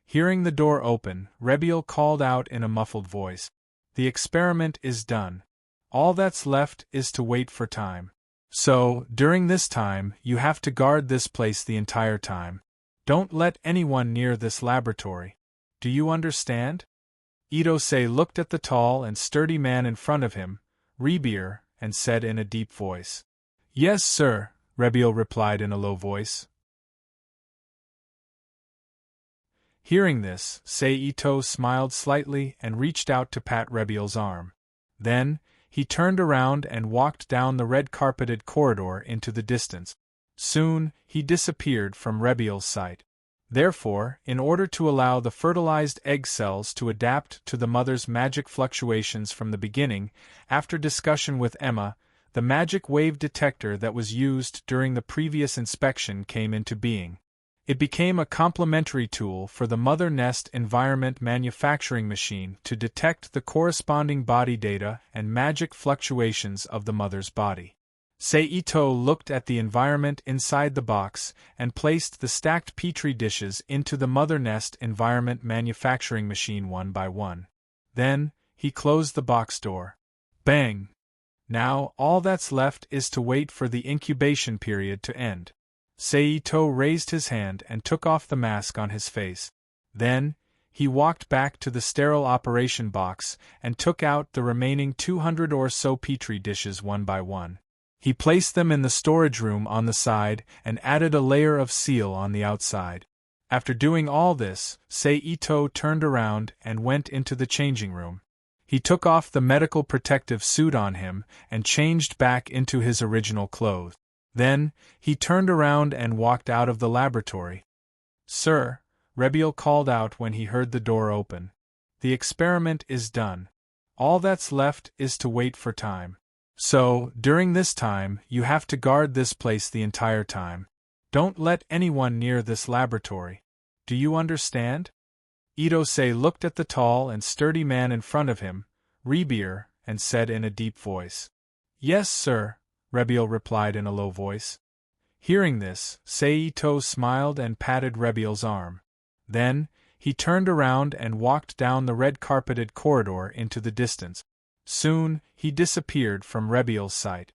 Hearing the door open, Rebiel called out in a muffled voice. "The experiment is done. All that's left is to wait for time. So, during this time, you have to guard this place the entire time. Don't let anyone near this laboratory. Do you understand?" Itose looked at the tall and sturdy man in front of him, Rebier, and said in a deep voice. "Yes, sir," Rebiel replied in a low voice. Hearing this, Seito smiled slightly and reached out to pat Rebiel's arm. Then, he turned around and walked down the red-carpeted corridor into the distance. Soon, he disappeared from Rebiel's sight. Therefore, in order to allow the fertilized egg cells to adapt to the mother's magic fluctuations from the beginning, after discussion with Emma, the magic wave detector that was used during the previous inspection came into being. It became a complementary tool for the mother nest environment manufacturing machine to detect the corresponding body data and magic fluctuations of the mother's body. Seito looked at the environment inside the box and placed the stacked petri dishes into the mother nest environment manufacturing machine one by one. Then, he closed the box door. Bang! Now, all that's left is to wait for the incubation period to end. Seito raised his hand and took off the mask on his face. Then, he walked back to the sterile operation box and took out the remaining 200 or so petri dishes one by one. He placed them in the storage room on the side and added a layer of seal on the outside. After doing all this, Seito turned around and went into the changing room. He took off the medical protective suit on him and changed back into his original clothes. Then, he turned around and walked out of the laboratory. "Sir," Rebiel called out when he heard the door open. "The experiment is done. All that's left is to wait for time. So, during this time, you have to guard this place the entire time. Don't let anyone near this laboratory. Do you understand?" Itose looked at the tall and sturdy man in front of him, Rebier, and said in a deep voice. "Yes, sir," Rebiel replied in a low voice. Hearing this, Seito smiled and patted Rebiel's arm. Then, he turned around and walked down the red-carpeted corridor into the distance. Soon, he disappeared from Rebiel's sight.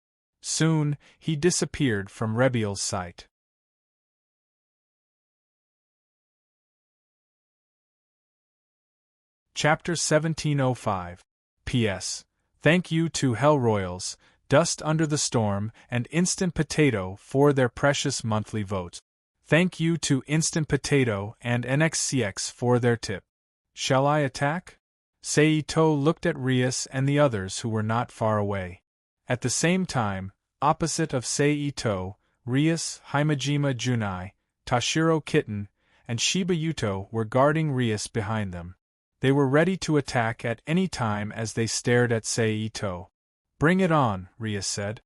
Chapter 1705. P.S. Thank you to Hell Royals, Dust Under the Storm, and Instant Potato for their precious monthly votes. Thank you to Instant Potato and NXCX for their tip. Shall I attack? Seito looked at Rias and the others who were not far away. At the same time, opposite of Seito, Rias, Himejima Junai, Tashiro Kitten, and Shiba Yuto were guarding Rias behind them. They were ready to attack at any time as they stared at Seito. "Bring it on," Rias said.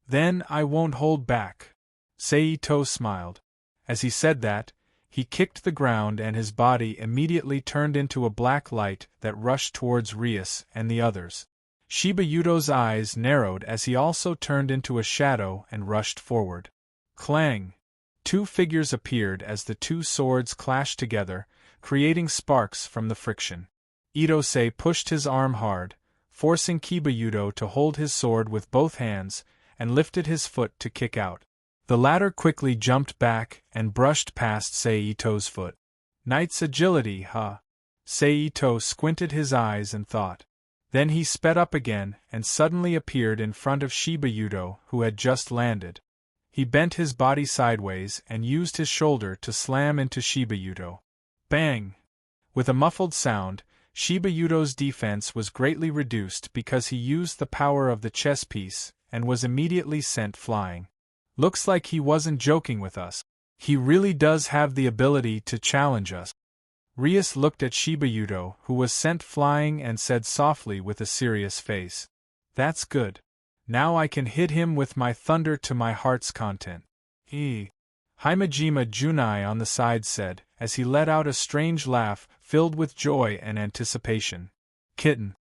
"Then I won't hold back." Seito smiled. As he said that, he kicked the ground and his body immediately turned into a black light that rushed towards Rias and the others. Shiba Yuto's eyes narrowed as he also turned into a shadow and rushed forward. Clang! Two figures appeared as the two swords clashed together, creating sparks from the friction. Itose pushed his arm hard, forcing Kiba Yuto to hold his sword with both hands, and lifted his foot to kick out. The latter quickly jumped back and brushed past Seito's foot. Knight's agility, huh? Seito squinted his eyes and thought. Then he sped up again and suddenly appeared in front of Shiba Yuto, who had just landed. He bent his body sideways and used his shoulder to slam into Shiba Yuto. Bang! With a muffled sound, Shiba Yuto's defense was greatly reduced because he used the power of the chess piece and was immediately sent flying. Looks like he wasn't joking with us. He really does have the ability to challenge us. Rias looked at Shiba Yuto, who was sent flying, and said softly with a serious face, "That's good. Now I can hit him with my thunder to my heart's content." Himejima Junai on the side said, as he let out a strange laugh filled with joy and anticipation. "Kitten."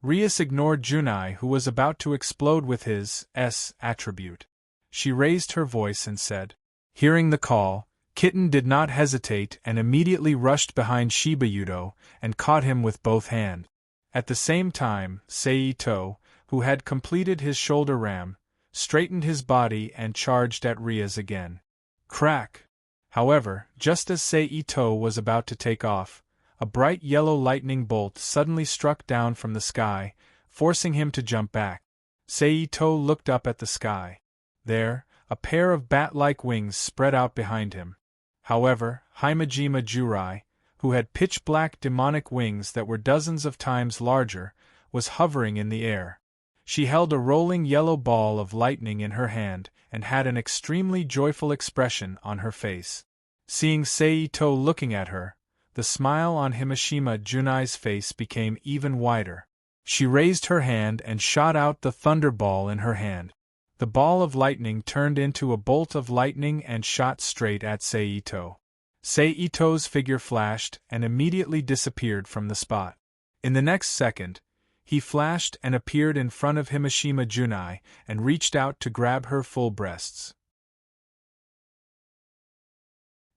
Rias ignored Junai, who was about to explode with his attribute. She raised her voice and said. Hearing the call, Kitten did not hesitate and immediately rushed behind Shiba Yuto and caught him with both hands. At the same time, Seito, who had completed his shoulder ram, straightened his body and charged at Rias again. Crack! However, just as Seito was about to take off, a bright yellow lightning bolt suddenly struck down from the sky, forcing him to jump back. Seito looked up at the sky. There, a pair of bat-like wings spread out behind him. However, Himejima Jurai, who had pitch-black demonic wings that were dozens of times larger, was hovering in the air. She held a rolling yellow ball of lightning in her hand and had an extremely joyful expression on her face. Seeing Seito looking at her, the smile on Himeshima Junai's face became even wider. She raised her hand and shot out the thunderball in her hand. The ball of lightning turned into a bolt of lightning and shot straight at Seito. Seito's figure flashed and immediately disappeared from the spot. In the next second, he flashed and appeared in front of Himeshima Junai and reached out to grab her full breasts.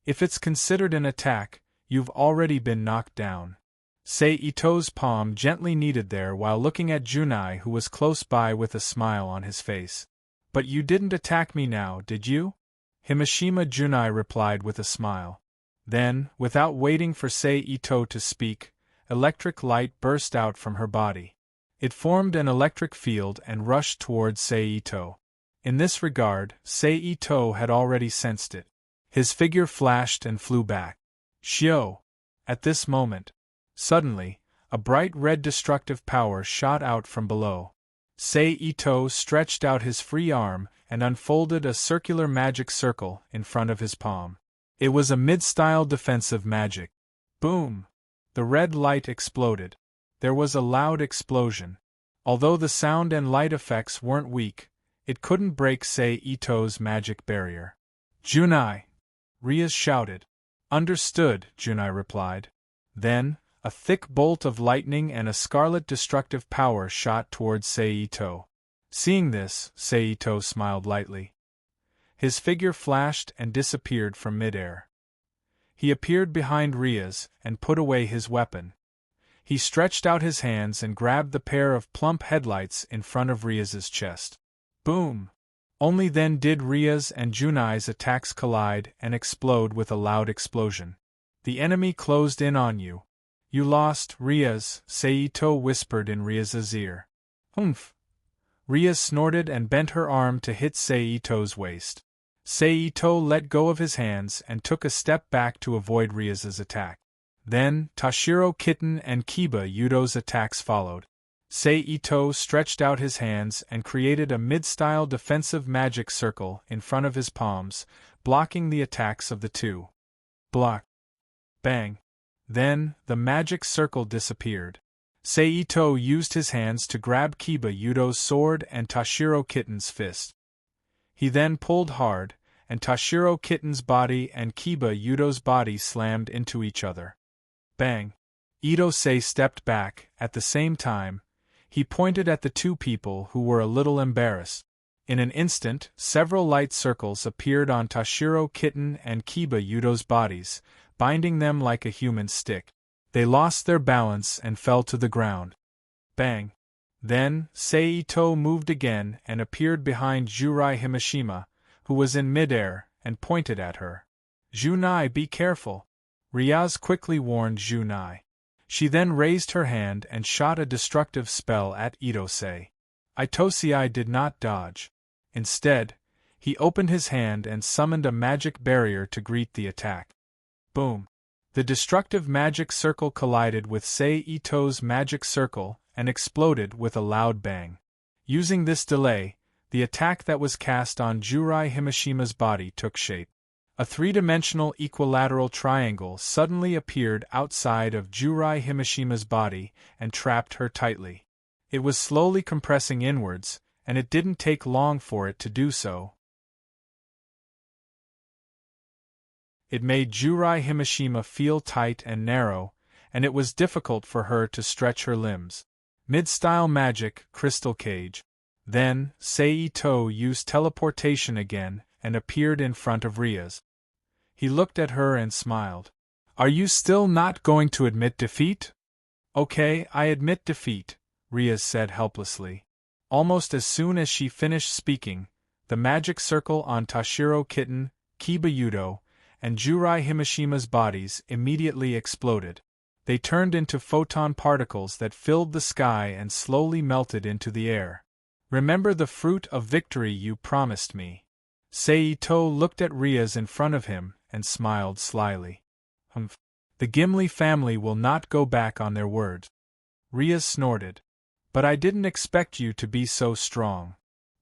If it's considered an attack, you've already been knocked down. Seito's palm gently kneaded there while looking at Junai, who was close by with a smile on his face. But you didn't attack me now, did you? Himeshima Junai replied with a smile. Then, without waiting for Seito to speak, electric light burst out from her body. It formed an electric field and rushed towards Seito. In this regard, Seito had already sensed it. His figure flashed and flew back. Shio! At this moment, suddenly, a bright red destructive power shot out from below. Seito stretched out his free arm and unfolded a circular magic circle in front of his palm. It was a mid-style defensive magic. Boom! The red light exploded. There was a loud explosion. Although the sound and light effects weren't weak, it couldn't break Seito's magic barrier. Junai! Rias shouted. Understood, Junai replied. Then, a thick bolt of lightning and a scarlet destructive power shot towards Seito. Seeing this, Seito smiled lightly. His figure flashed and disappeared from midair. He appeared behind Rias and put away his weapon. He stretched out his hands and grabbed the pair of plump headlights in front of Rias's chest. Boom! Only then did Rias and Junai's attacks collide and explode with a loud explosion. The enemy closed in on you. You lost, Rias, Seito whispered in Rias's ear. Humph! Rias snorted and bent her arm to hit Seito's waist. Seito let go of his hands and took a step back to avoid Rias's attack. Then, Tashiro Kitten and Kiba Yuto's attacks followed. Seito stretched out his hands and created a mid-style defensive magic circle in front of his palms, blocking the attacks of the two. Block. Bang. Then, the magic circle disappeared. Seito used his hands to grab Kiba Yudo's sword and Toshiro Kitten's fist. He then pulled hard, and Toshiro Kitten's body and Kiba Yudo's body slammed into each other. Bang. Itose stepped back. At the same time, he pointed at the two people who were a little embarrassed. In an instant, several light circles appeared on Toshiro Kitten and Kiba Yudo's bodies, binding them like a human stick. They lost their balance and fell to the ground. Bang. Then, Seito moved again and appeared behind Jurai Himashima, who was in midair, and pointed at her. Junai, be careful. Ryaz quickly warned Junai. She then raised her hand and shot a destructive spell at Itose. Itosei did not dodge. Instead, he opened his hand and summoned a magic barrier to greet the attack. Boom! The destructive magic circle collided with Seito's magic circle and exploded with a loud bang. Using this delay, the attack that was cast on Jurai Himashima's body took shape. A three-dimensional equilateral triangle suddenly appeared outside of Jurai Himashima's body and trapped her tightly. It was slowly compressing inwards, and it didn't take long for it to do so. It made Jurai Himashima feel tight and narrow, and it was difficult for her to stretch her limbs. Mid-style magic, crystal cage. Then, Seito used teleportation again and appeared in front of Ryaz. He looked at her and smiled. Are you still not going to admit defeat? Okay, I admit defeat, Ryaz said helplessly. Almost as soon as she finished speaking, the magic circle on Toshiro Kitten, Kiba Yudo, and Jurai Himashima's bodies immediately exploded. They turned into photon particles that filled the sky and slowly melted into the air. Remember the fruit of victory you promised me. Seito looked at Ryaz in front of him and smiled slyly. Humph. The Gimli family will not go back on their word. Ryaz snorted. But I didn't expect you to be so strong.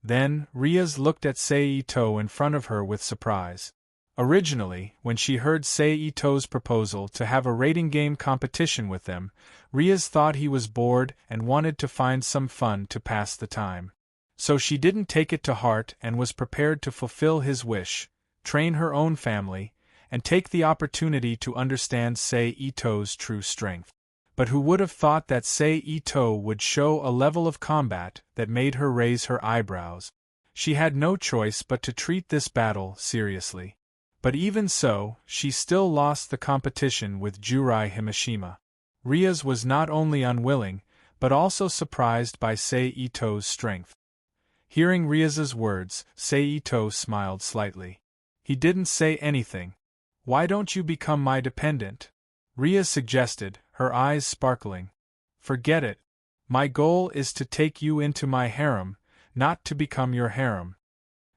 Then, Ryaz looked at Seito in front of her with surprise. Originally, when she heard Seito's proposal to have a rating game competition with them, Ryaz thought he was bored and wanted to find some fun to pass the time. So she didn't take it to heart and was prepared to fulfill his wish, train her own family, and take the opportunity to understand Seito's true strength. But who would have thought that Seito would show a level of combat that made her raise her eyebrows? She had no choice but to treat this battle seriously. But even so, she still lost the competition with Jurai Himashima. Ryaz was not only unwilling, but also surprised by Seito's strength. Hearing Ryaz's words, Seito smiled slightly. He didn't say anything. Why don't you become my dependent? Ryaz suggested, her eyes sparkling. Forget it. My goal is to take you into my harem, not to become your harem.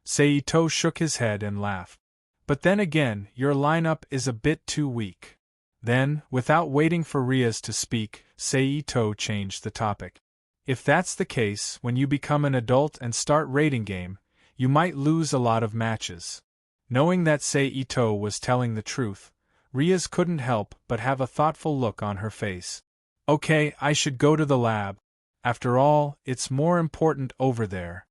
Seito shook his head and laughed. But then again, your lineup is a bit too weak. Then, without waiting for Ryaz to speak, Seito changed the topic. If that's the case, when you become an adult and start rating game, you might lose a lot of matches. Knowing that Seito was telling the truth, Ryaz couldn't help but have a thoughtful look on her face. Okay, I should go to the lab. After all, it's more important over there.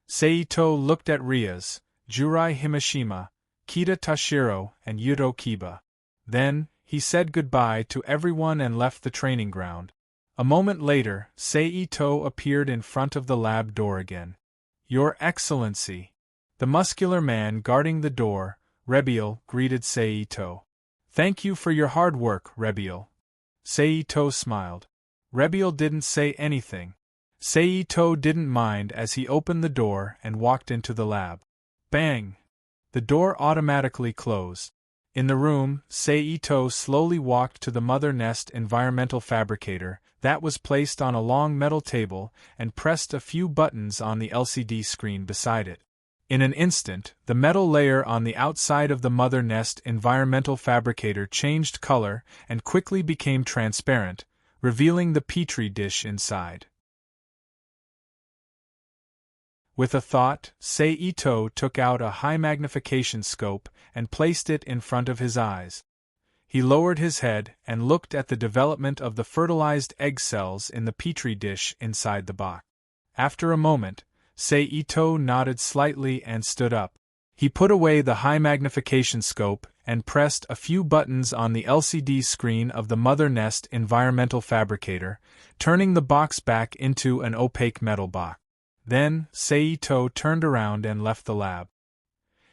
Seito looked at Ryaz, Jurai Himashima, Kita Toshiro, and Yudo Kiba. Then, he said goodbye to everyone and left the training ground. A moment later, Seito appeared in front of the lab door again. Your Excellency. The muscular man guarding the door, Rebiel, greeted Seito. Thank you for your hard work, Rebiel. Seito smiled. Rebiel didn't say anything. Seito didn't mind as he opened the door and walked into the lab. Bang! The door automatically closed. In the room, Seito slowly walked to the Mother Nest environmental fabricator that was placed on a long metal table and pressed a few buttons on the LCD screen beside it. In an instant, the metal layer on the outside of the Mother Nest environmental fabricator changed color and quickly became transparent, revealing the petri dish inside. With a thought, Seito took out a high-magnification scope and placed it in front of his eyes. He lowered his head and looked at the development of the fertilized egg cells in the petri dish inside the box. After a moment, Seito nodded slightly and stood up. He put away the high-magnification scope and pressed a few buttons on the LCD screen of the Mother Nest environmental fabricator, turning the box back into an opaque metal box. Then, Seito turned around and left the lab.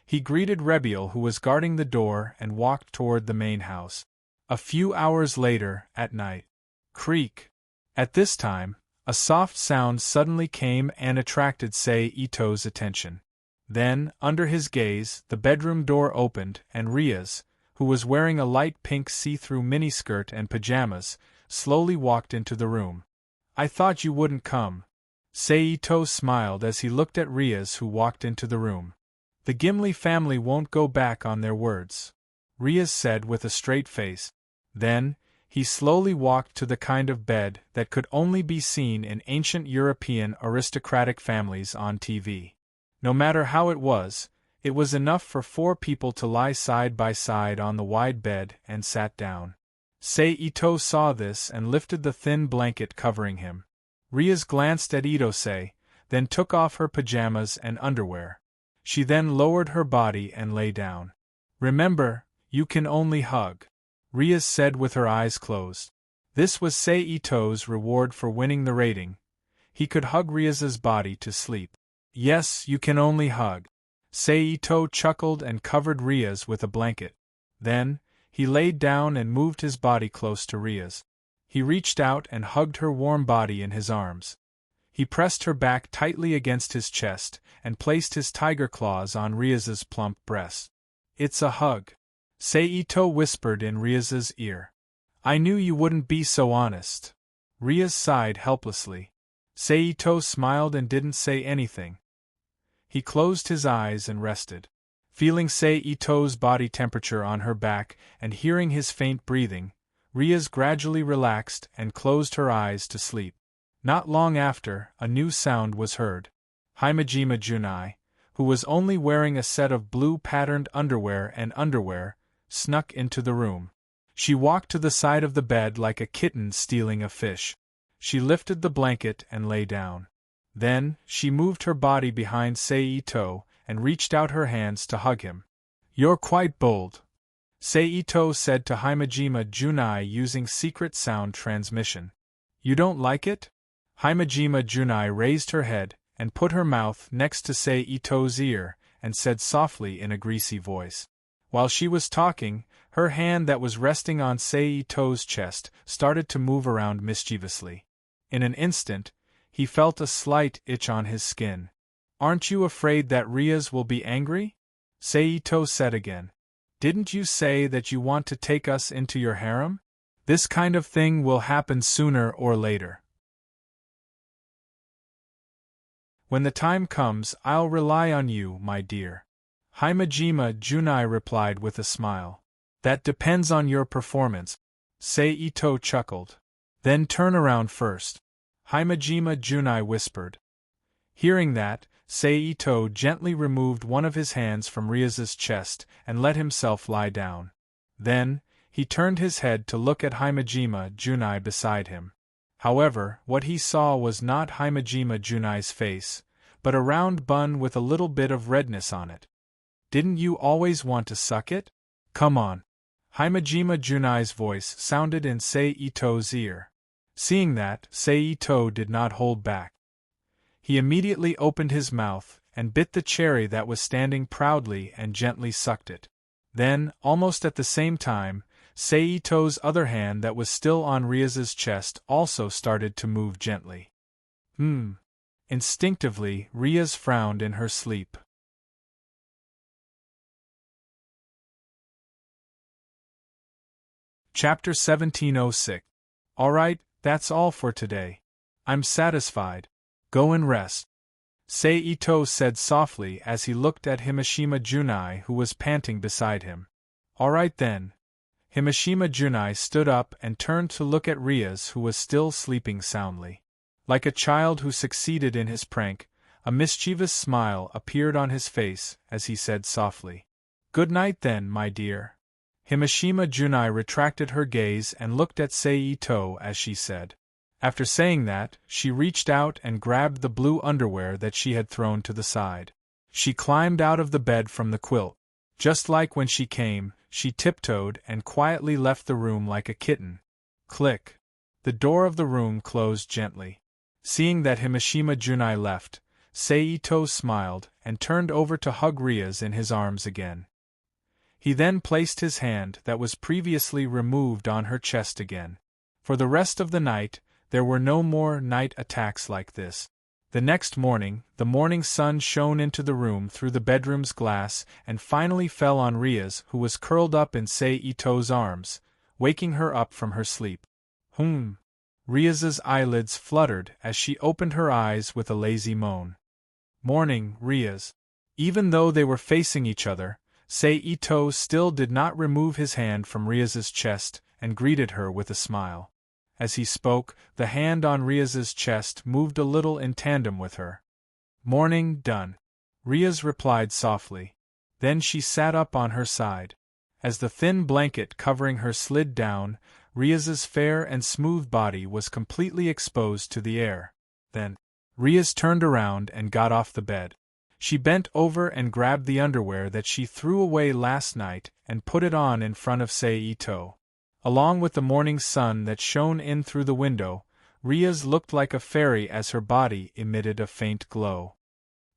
He greeted Rebiel, who was guarding the door, and walked toward the main house. A few hours later, at night. Creak. At this time, a soft sound suddenly came and attracted Seito's attention. Then, under his gaze, the bedroom door opened, and Riaz, who was wearing a light pink see-through miniskirt and pajamas, slowly walked into the room. "I thought you wouldn't come." Seito smiled as he looked at Riaz, who walked into the room. "The Gimli family won't go back on their words," Riaz said with a straight face. Then, he slowly walked to the kind of bed that could only be seen in ancient European aristocratic families on TV. No matter how it was enough for 4 people to lie side by side on the wide bed and sat down. Seito saw this and lifted the thin blanket covering him. Riaz glanced at Itose, then took off her pajamas and underwear. She then lowered her body and lay down. "Remember, you can only hug," Riaz said with her eyes closed. This was Seito's reward for winning the rating. He could hug Riaz's body to sleep. "Yes, you can only hug." Seito chuckled and covered Riaz with a blanket. Then, he laid down and moved his body close to Riaz. He reached out and hugged her warm body in his arms. He pressed her back tightly against his chest and placed his tiger claws on Riaz's plump breast. "It's a hug," Seito whispered in Riaz's ear. "I knew you wouldn't be so honest." Riaz sighed helplessly. Seito smiled and didn't say anything. He closed his eyes and rested. Feeling Seito's body temperature on her back and hearing his faint breathing, Riaz gradually relaxed and closed her eyes to sleep. Not long after, a new sound was heard. Himejima Junai, who was only wearing a set of blue-patterned underwear, snuck into the room. She walked to the side of the bed like a kitten stealing a fish. She lifted the blanket and lay down. Then, she moved her body behind Seito and reached out her hands to hug him. "You're quite bold," Seito said to Himejima Junai using secret sound transmission. "You don't like it?" Himejima Junai raised her head and put her mouth next to Seito's ear and said softly in a greasy voice. While she was talking, her hand that was resting on Seito's chest started to move around mischievously. In an instant, he felt a slight itch on his skin. "Aren't you afraid that Riaz will be angry?" Seito said again. "Didn't you say that you want to take us into your harem? This kind of thing will happen sooner or later. When the time comes, I'll rely on you, my dear." Himejima Junai replied with a smile. "That depends on your performance," Seito chuckled. "Then turn around first," Himejima Junai whispered. Hearing that, Seito gently removed one of his hands from Riaz's chest and let himself lie down. Then, he turned his head to look at Himejima Junai beside him. However, what he saw was not Himejima Junai's face, but a round bun with a little bit of redness on it. "Didn't you always want to suck it? Come on." Himejima Junai's voice sounded in Seito's ear. Seeing that, Seito did not hold back. He immediately opened his mouth and bit the cherry that was standing proudly and gently sucked it. Then, almost at the same time, Seito's other hand that was still on Riaz's chest also started to move gently. Instinctively, Riaz frowned in her sleep. Chapter 1706. Alright, that's all for today. I'm satisfied. Go and rest, Seito said softly as he looked at Himeshima Junai, who was panting beside him. Alright then. Himeshima Junai stood up and turned to look at Riaz, who was still sleeping soundly. Like a child who succeeded in his prank, A mischievous smile appeared on his face as he said softly, "Good night then, my dear." Himashima Junai retracted her gaze and looked at Seito as she said. After saying that, she reached out and grabbed the blue underwear that she had thrown to the side. She climbed out of the bed from the quilt. Just like when she came, she tiptoed and quietly left the room like a kitten. Click. The door of the room closed gently. Seeing that Himashima Junai left, Seito smiled and turned over to hug Rias in his arms again. He then placed his hand that was previously removed on her chest again. For the rest of the night, there were no more night attacks like this. The next morning, the morning sun shone into the room through the bedroom's glass and finally fell on Rias, who was curled up in Seito's arms, waking her up from her sleep. Rias's eyelids fluttered as she opened her eyes with a lazy moan. Morning, Rias. Even though they were facing each other, Seito still did not remove his hand from Rias's chest and greeted her with a smile. As he spoke, the hand on Rias's chest moved a little in tandem with her. Morning done. Rias replied softly. Then she sat up on her side. As the thin blanket covering her slid down, Rias's fair and smooth body was completely exposed to the air. Then, Rias turned around and got off the bed. She bent over and grabbed the underwear that she threw away last night and put it on in front of Seito. Along with the morning sun that shone in through the window, Rias looked like a fairy as her body emitted a faint glow.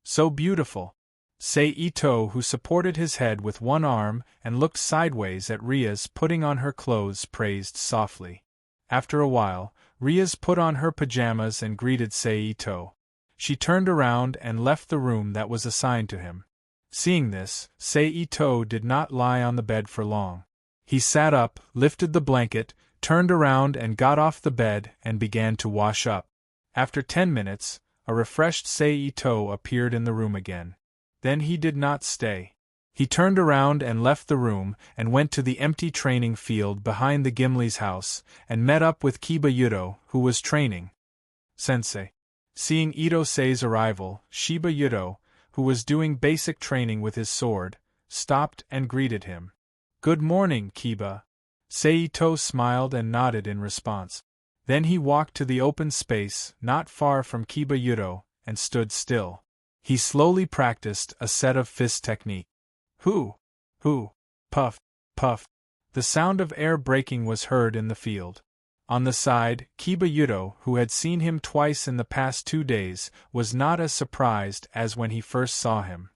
So beautiful! Seito, who supported his head with one arm and looked sideways at Rias putting on her clothes, praised softly. After a while, Rias put on her pajamas and greeted Seito. She turned around and left the room that was assigned to him. Seeing this, Seito did not lie on the bed for long. He sat up, lifted the blanket, turned around and got off the bed and began to wash up. After 10 minutes, a refreshed Seito appeared in the room again. Then he did not stay. He turned around and left the room and went to the empty training field behind the Gimli's house and met up with Kiba Yudo, who was training. Sensei. Seeing Ito-sei's arrival, Shiba Yudo, who was doing basic training with his sword, stopped and greeted him. Good morning, Kiba. Seito smiled and nodded in response. Then he walked to the open space not far from Kiba Yudo and stood still. He slowly practiced a set of fist technique. Hoo! Hoo! Puff! Puff! The sound of air breaking was heard in the field. On the side, Kiba Yudo, who had seen him twice in the past 2 days, was not as surprised as when he first saw him.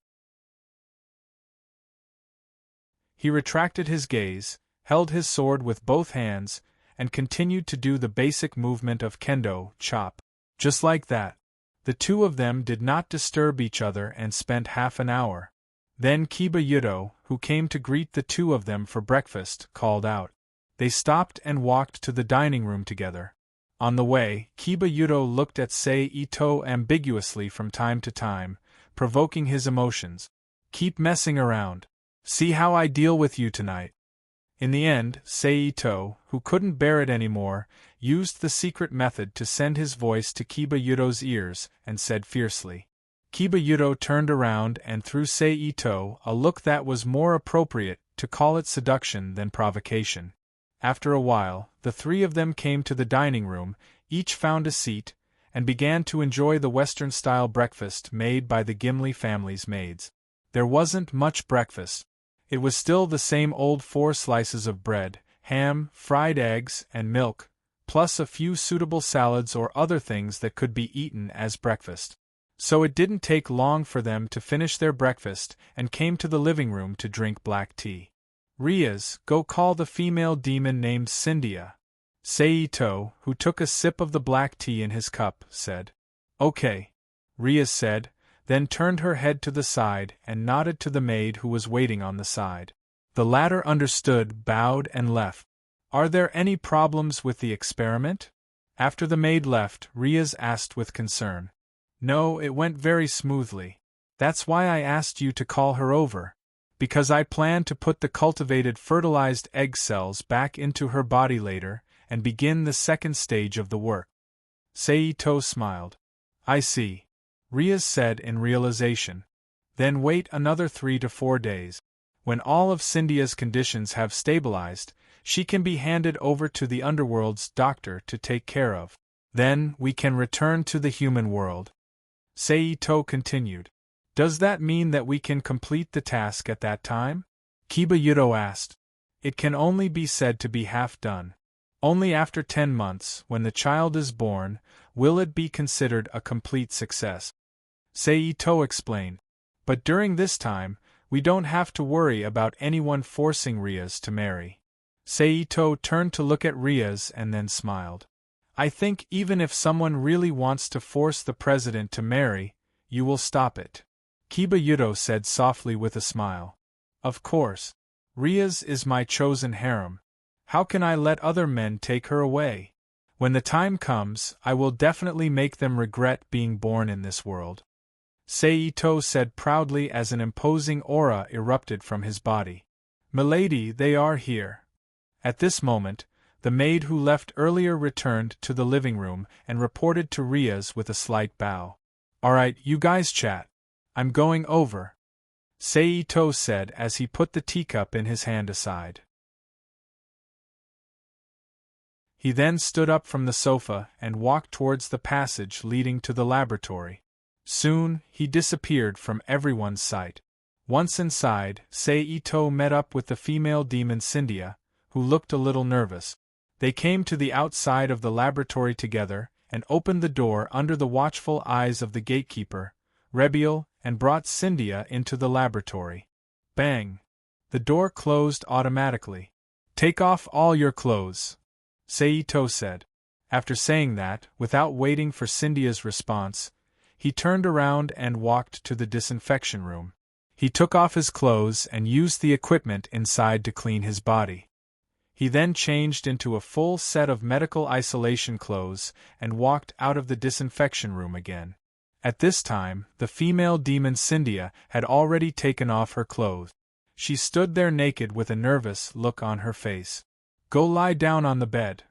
He retracted his gaze, held his sword with both hands, and continued to do the basic movement of kendo, chop. Just like that. The two of them did not disturb each other and spent half an hour. Then Kiba Yudo, who came to greet the two of them for breakfast, called out. They stopped and walked to the dining room together. On the way, Kiba Yudo looked at Seito ambiguously from time to time, provoking his emotions. Keep messing around. See how I deal with you tonight. In the end, Seito, who couldn't bear it anymore, used the secret method to send his voice to Kiba Yudo's ears and said fiercely. Kiba Yudo turned around and threw Seito a look that was more appropriate to call it seduction than provocation. After a while, the three of them came to the dining room, each found a seat, and began to enjoy the Western-style breakfast made by the Gimli family's maids. There wasn't much breakfast. It was still the same old 4 slices of bread, ham, fried eggs, and milk, plus a few suitable salads or other things that could be eaten as breakfast. So it didn't take long for them to finish their breakfast and came to the living room to drink black tea. Rias, go call the female demon named Cynthia. Seito, who took a sip of the black tea in his cup, said. Okay. Rias said, then turned her head to the side and nodded to the maid who was waiting on the side. The latter understood, bowed and left. Are there any problems with the experiment? After the maid left, Rias asked with concern. No, it went very smoothly. That's why I asked you to call her over. Because I plan to put the cultivated fertilized egg cells back into her body later and begin the second stage of the work. Seito smiled. I see. Riaz said in realization. Then wait another 3 to 4 days. When all of Scindia's conditions have stabilized, she can be handed over to the underworld's doctor to take care of. Then we can return to the human world. Seito continued. Does that mean that we can complete the task at that time? Kiba Yudo asked. It can only be said to be half done. Only after 10 months, when the child is born, will it be considered a complete success. Seito explained. But during this time, we don't have to worry about anyone forcing Riaz to marry. Seito turned to look at Riaz and then smiled. I think even if someone really wants to force the president to marry, you will stop it. Kiba Yudo said softly with a smile. Of course. Riaz is my chosen harem. How can I let other men take her away? When the time comes, I will definitely make them regret being born in this world. Seito said proudly as an imposing aura erupted from his body. Milady, they are here. At this moment, the maid who left earlier returned to the living room and reported to Riaz with a slight bow. Alright, you guys chat. I'm going over. Seito said as he put the teacup in his hand aside. He then stood up from the sofa and walked towards the passage leading to the laboratory. Soon, he disappeared from everyone's sight. Once inside, Seito met up with the female demon Scindia, who looked a little nervous. They came to the outside of the laboratory together and opened the door under the watchful eyes of the gatekeeper, Rebiel, and brought Scindia into the laboratory. Bang! The door closed automatically. Take off all your clothes, Seito said. After saying that, without waiting for Scindia's response, he turned around and walked to the disinfection room. He took off his clothes and used the equipment inside to clean his body. He then changed into a full set of medical isolation clothes and walked out of the disinfection room again. At this time, the female demon Scindia had already taken off her clothes. She stood there naked with a nervous look on her face. Go lie down on the bed.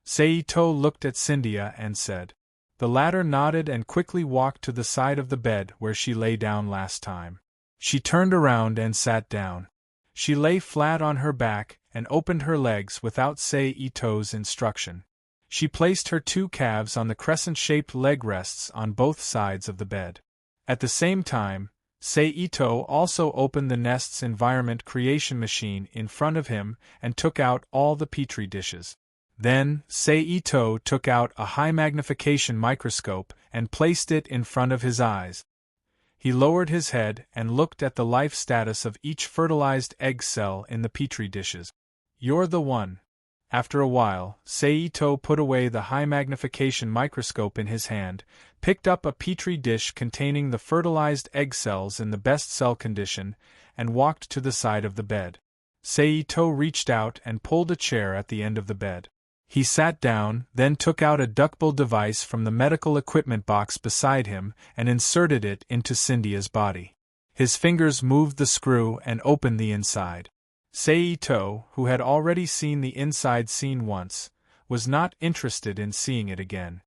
Seito looked at Scindia and said. The latter nodded and quickly walked to the side of the bed where she lay down last time. She turned around and sat down. She lay flat on her back and opened her legs without Seito's instruction. She placed her 2 calves on the crescent-shaped leg rests on both sides of the bed. At the same time, Seito also opened the nest's environment creation machine in front of him and took out all the petri dishes. Then, Seito took out a high-magnification microscope and placed it in front of his eyes. He lowered his head and looked at the life status of each fertilized egg cell in the petri dishes. You're the one. After a while, Seito put away the high-magnification microscope in his hand, picked up a petri dish containing the fertilized egg cells in the best cell condition, and walked to the side of the bed. Seito reached out and pulled a chair at the end of the bed. He sat down, then took out a ductile device from the medical equipment box beside him and inserted it into Scindia's body. His fingers moved the screw and opened the inside. Seito, who had already seen the inside scene once, was not interested in seeing it again.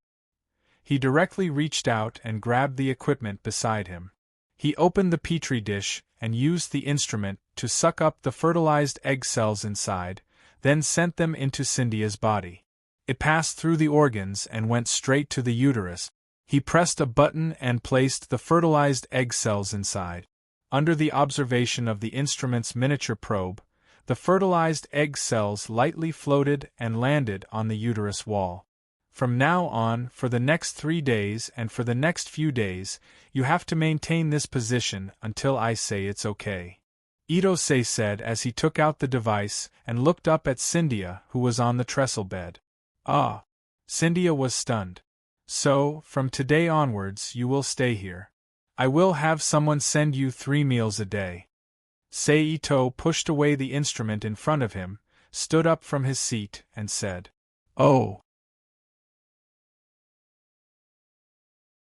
He directly reached out and grabbed the equipment beside him. He opened the petri dish and used the instrument to suck up the fertilized egg cells inside, then sent them into Scindia's body. It passed through the organs and went straight to the uterus. He pressed a button and placed the fertilized egg cells inside. Under the observation of the instrument's miniature probe, the fertilized egg cells lightly floated and landed on the uterus wall. From now on, for the next 3 days and for the next few days, you have to maintain this position until I say it's okay. Itose said as he took out the device and looked up at Scindia, who was on the trestle bed. Ah! Scindia was stunned. So, from today onwards you will stay here. I will have someone send you 3 meals a day. Seito pushed away the instrument in front of him, stood up from his seat, and said, Oh!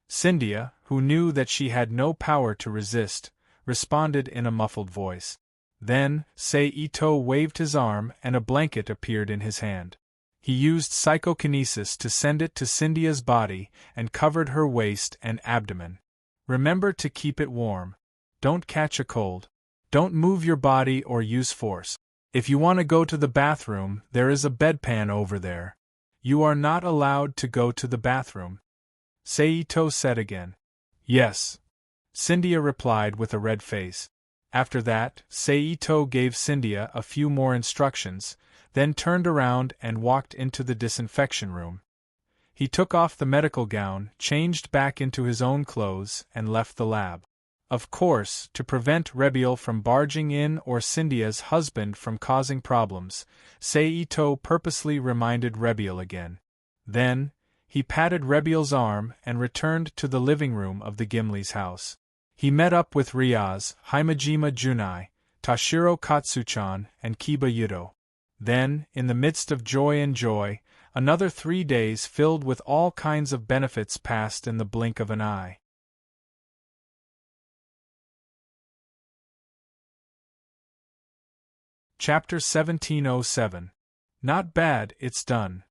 Scindia, who knew that she had no power to resist, responded in a muffled voice. Then, Seito waved his arm and a blanket appeared in his hand. He used psychokinesis to send it to Scindia's body and covered her waist and abdomen. Remember to keep it warm. Don't catch a cold. Don't move your body or use force. If you want to go to the bathroom, there is a bedpan over there. You are not allowed to go to the bathroom. Seito said again. Yes. Cynthia replied with a red face. After that, Seito gave Cynthia a few more instructions, then turned around and walked into the disinfection room. He took off the medical gown, changed back into his own clothes, and left the lab. Of course, to prevent Rebiel from barging in or Cynthia's husband from causing problems, Seito purposely reminded Rebiel again. Then, he patted Rebiel's arm and returned to the living room of the Gimli's house. He met up with Riaz, Himejima Junai, Tashiro Katsuchan, and Kiba Yudo. Then, in the midst of joy and joy, another 3 days filled with all kinds of benefits passed in the blink of an eye. Chapter 1707. Not bad, it's done.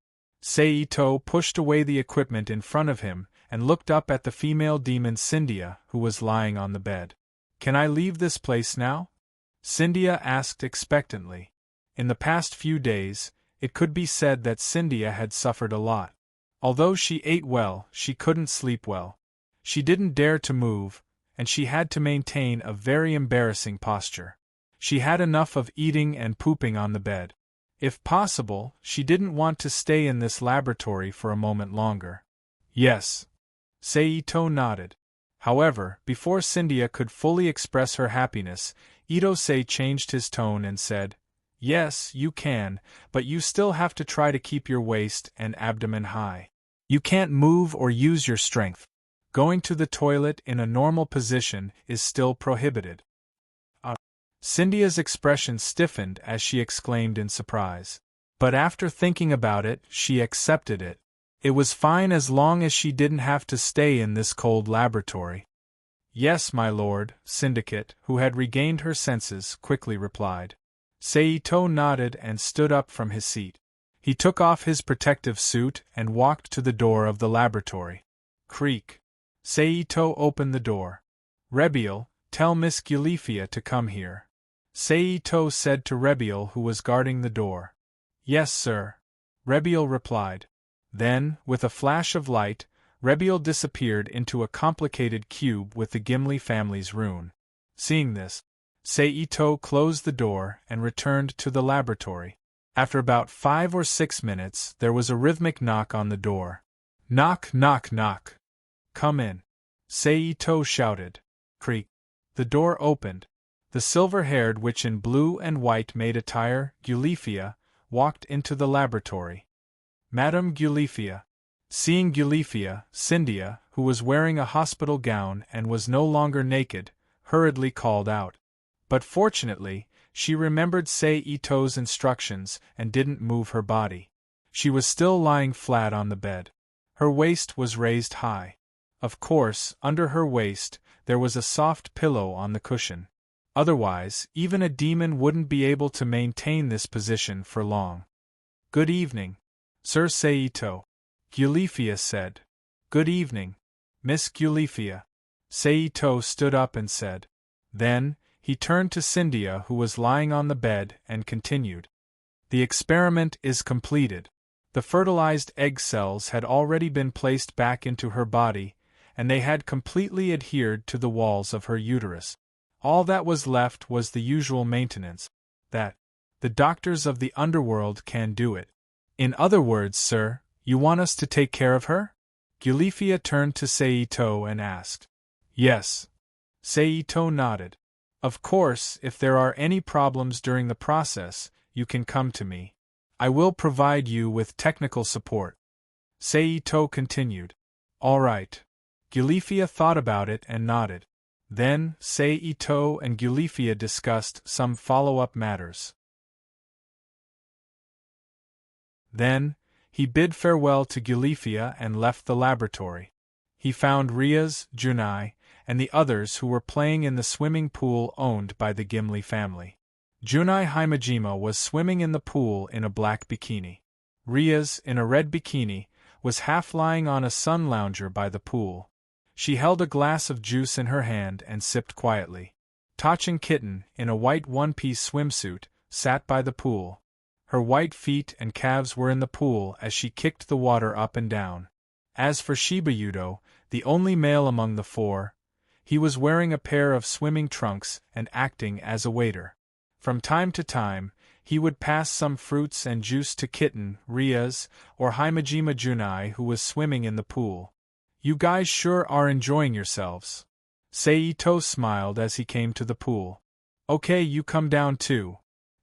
Seito pushed away the equipment in front of him and looked up at the female demon Cynthia, who was lying on the bed. Can I leave this place now? Cynthia asked expectantly. In the past few days, it could be said that Cynthia had suffered a lot. Although she ate well, she couldn't sleep well. She didn't dare to move, and she had to maintain a very embarrassing posture. She had enough of eating and pooping on the bed. If possible, she didn't want to stay in this laboratory for a moment longer. Yes. Seito nodded. However, before Cynthia could fully express her happiness, Itose changed his tone and said, Yes, you can, but you still have to try to keep your waist and abdomen high. You can't move or use your strength. Going to the toilet in a normal position is still prohibited. Cynthia's expression stiffened as she exclaimed in surprise. But after thinking about it, she accepted it. It was fine as long as she didn't have to stay in this cold laboratory. Yes, my lord, Syndicate, who had regained her senses, quickly replied. Seito nodded and stood up from his seat. He took off his protective suit and walked to the door of the laboratory. Creak. Seito opened the door. Rebiel, tell Miss Gulifia to come here. Seito said to Rebiel, who was guarding the door. Yes, sir. Rebiel replied. Then, with a flash of light, Rebiel disappeared into a complicated cube with the Gimli family's rune. Seeing this, Seito closed the door and returned to the laboratory. After about 5 or 6 minutes, there was a rhythmic knock on the door. Knock, knock, knock. Come in. Seito shouted. Creak. The door opened. The silver-haired witch in blue and white maid attire, Gulifia, walked into the laboratory. Madame Gulifia. Seeing Gulifia, Cynthia, who was wearing a hospital gown and was no longer naked, hurriedly called out. But fortunately, she remembered Seito's instructions and didn't move her body. She was still lying flat on the bed. Her waist was raised high. Of course, under her waist, there was a soft pillow on the cushion. Otherwise, even a demon wouldn't be able to maintain this position for long. Good evening, Sir Seito. Gulifia said. Good evening, Miss Gulifia. Seito stood up and said. Then, he turned to Cynthia, who was lying on the bed, and continued. The experiment is completed. The fertilized egg cells had already been placed back into her body, and they had completely adhered to the walls of her uterus. All that was left was the usual maintenance. That, the doctors of the underworld can do it. In other words, sir, you want us to take care of her? Gulifia turned to Seito and asked. Yes. Seito nodded. Of course, if there are any problems during the process, you can come to me. I will provide you with technical support. Seito continued. All right. Gulifia thought about it and nodded. Then, Seito and Gulifia discussed some follow-up matters. Then, he bid farewell to Gulifia and left the laboratory. He found Riaz, Junai, and the others who were playing in the swimming pool owned by the Gimli family. Junai Himejima was swimming in the pool in a black bikini. Riaz, in a red bikini, was half lying on a sun lounger by the pool. She held a glass of juice in her hand and sipped quietly. Tachin Kitten, in a white one-piece swimsuit, sat by the pool. Her white feet and calves were in the pool as she kicked the water up and down. As for Shiba Yudo, the only male among the four, he was wearing a pair of swimming trunks and acting as a waiter. From time to time, he would pass some fruits and juice to Kitten, Rias, or Himejima Junai, who was swimming in the pool. "You guys sure are enjoying yourselves." Seito smiled as he came to the pool. "Okay, you come down too."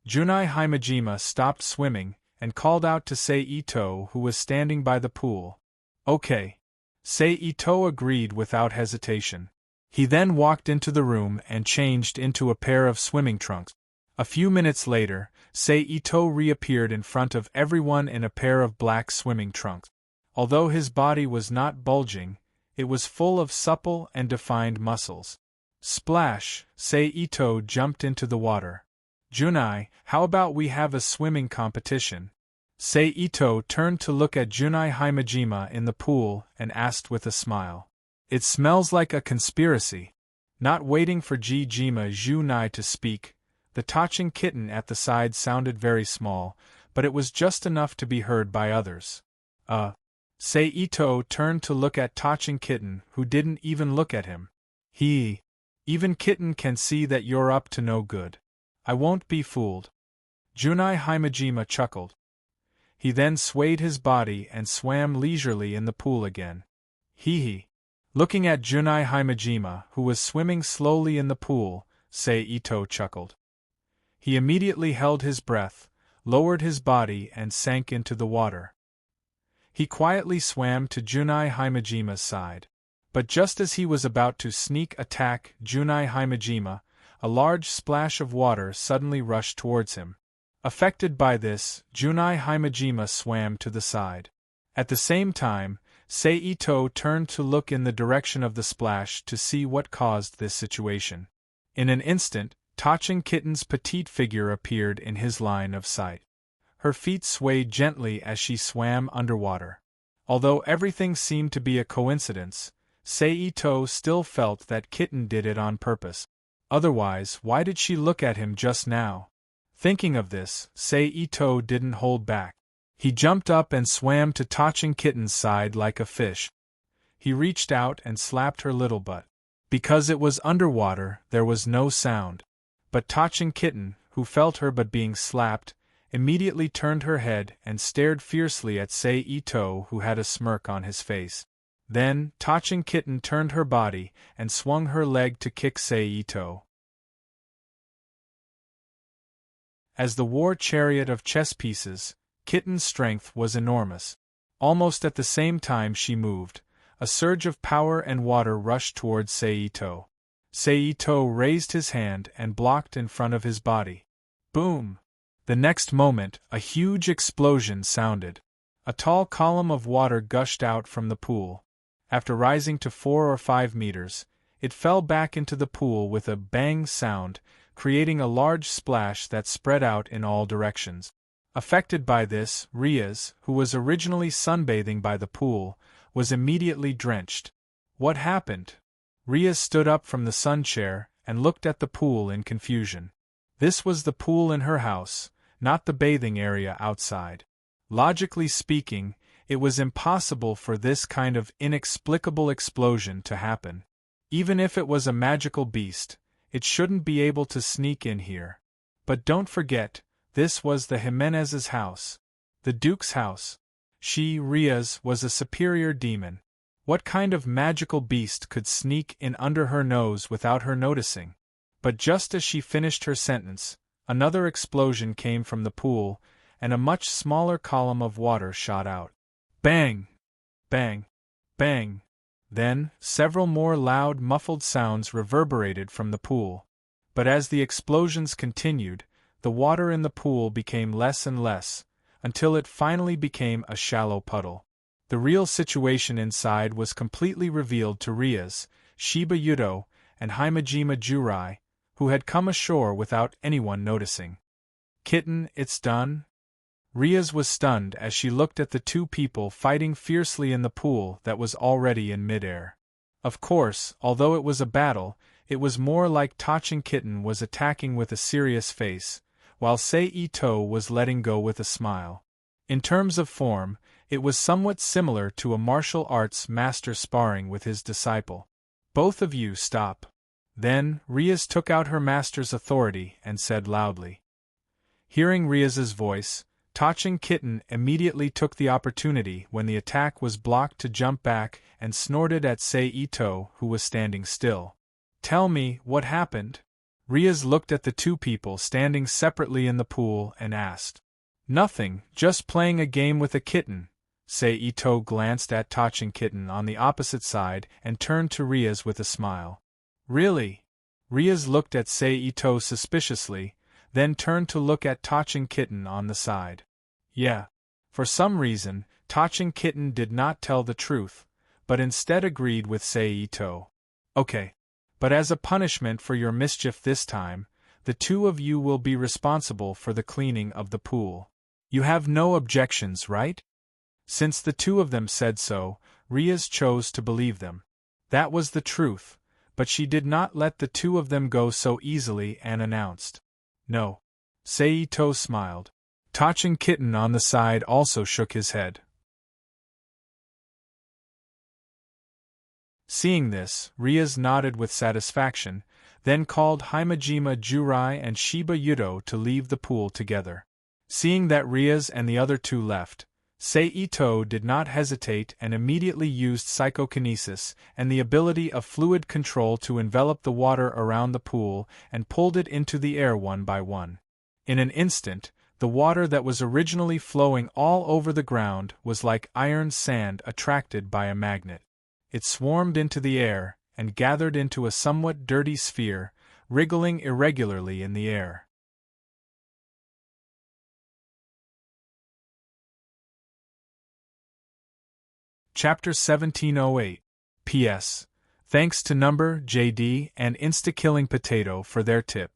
Junai Himejima stopped swimming and called out to Seito, who was standing by the pool. "Okay." Seito agreed without hesitation. He then walked into the room and changed into a pair of swimming trunks. A few minutes later, Seito reappeared in front of everyone in a pair of black swimming trunks. Although his body was not bulging, it was full of supple and defined muscles. Splash! Seito jumped into the water. "Junai, how about we have a swimming competition?" Seito turned to look at Junai Himejima in the pool and asked with a smile. "It smells like a conspiracy." Not waiting for Jima Junai to speak, the Tachin Kitten at the side sounded very small, but it was just enough to be heard by others. Seito turned to look at Tachin Kitten, who didn't even look at him. Even Kitten can see that you're up to no good. I won't be fooled." Junai Himejima chuckled. He then swayed his body and swam leisurely in the pool again. Looking at Junai Himejima, who was swimming slowly in the pool, Seito chuckled. He immediately held his breath, lowered his body and sank into the water. He quietly swam to Junai Himejima's side. But just as he was about to sneak attack Junai Himejima, a large splash of water suddenly rushed towards him. Affected by this, Junai Himejima swam to the side. At the same time, Seito turned to look in the direction of the splash to see what caused this situation. In an instant, Tachin Kitten's petite figure appeared in his line of sight. Her feet swayed gently as she swam underwater. Although everything seemed to be a coincidence, Seito still felt that Kitten did it on purpose. Otherwise, why did she look at him just now? Thinking of this, Seito didn't hold back. He jumped up and swam to Tachin Kitten's side like a fish. He reached out and slapped her little butt. Because it was underwater, there was no sound. But Tachin Kitten, who felt her butt being slapped, immediately turned her head and stared fiercely at Seito, who had a smirk on his face. Then, Tachin Kitten turned her body and swung her leg to kick Seito. As the war chariot of chess pieces, Kitten's strength was enormous. Almost at the same time she moved, a surge of power and water rushed towards Seito. Seito raised his hand and blocked in front of his body. Boom! The next moment, a huge explosion sounded. A tall column of water gushed out from the pool. After rising to 4 or 5 meters, it fell back into the pool with a bang sound, creating a large splash that spread out in all directions. Affected by this, Rias, who was originally sunbathing by the pool, was immediately drenched. What happened? Rias stood up from the sun chair and looked at the pool in confusion. This was the pool in her house, not the bathing area outside. Logically speaking, it was impossible for this kind of inexplicable explosion to happen. Even if it was a magical beast, it shouldn't be able to sneak in here. But don't forget, this was the Jimenez's house. The Duke's house. She, Rias, was a superior demon. What kind of magical beast could sneak in under her nose without her noticing? But just as she finished her sentence, another explosion came from the pool, and a much smaller column of water shot out. Bang! Bang! Bang! Then, several more loud, muffled sounds reverberated from the pool. But as the explosions continued, the water in the pool became less and less, until it finally became a shallow puddle. The real situation inside was completely revealed to Rias, Shiba Yudo, and Himejima Jurai, who had come ashore without anyone noticing. Kitten, it's done? Rias was stunned as she looked at the two people fighting fiercely in the pool that was already in midair. Of course, although it was a battle, it was more like Tachin Kitten was attacking with a serious face, while Sei Ito was letting go with a smile. In terms of form, it was somewhat similar to a martial arts master sparring with his disciple. Both of you stop. Then, Riaz took out her master's authority and said loudly. Hearing Riaz's voice, Tachin Kitten immediately took the opportunity when the attack was blocked to jump back and snorted at Sei Ito, who was standing still. Tell me, what happened? Riaz looked at the two people standing separately in the pool and asked. Nothing, just playing a game with a kitten. Sei Ito glanced at Tachin Kitten on the opposite side and turned to Riaz with a smile. Really? Riaz looked at Sei Ito suspiciously, then turned to look at Tachin Kitten on the side. Yeah. For some reason, Tachin Kitten did not tell the truth, but instead agreed with Sei Ito. Okay. But as a punishment for your mischief this time, the two of you will be responsible for the cleaning of the pool. You have no objections, right? Since the two of them said so, Riaz chose to believe them. That was the truth, but she did not let the two of them go so easily and announced. No. Sei Ito smiled. Tachin Kitten on the side also shook his head. Seeing this, Riaz nodded with satisfaction, then called Himejima Jurai and Shiba Yudo to leave the pool together. Seeing that Riaz and the other two left, Sei Ito did not hesitate and immediately used psychokinesis and the ability of fluid control to envelop the water around the pool and pulled it into the air one by one. In an instant, the water that was originally flowing all over the ground was like iron sand attracted by a magnet. It swarmed into the air and gathered into a somewhat dirty sphere, wriggling irregularly in the air. Chapter 1708. P.S. Thanks to Number, JD, and Insta-Killing Potato for their tip.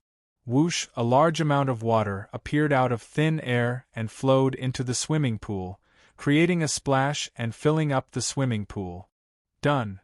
Whoosh, a large amount of water appeared out of thin air and flowed into the swimming pool, creating a splash and filling up the swimming pool. Done.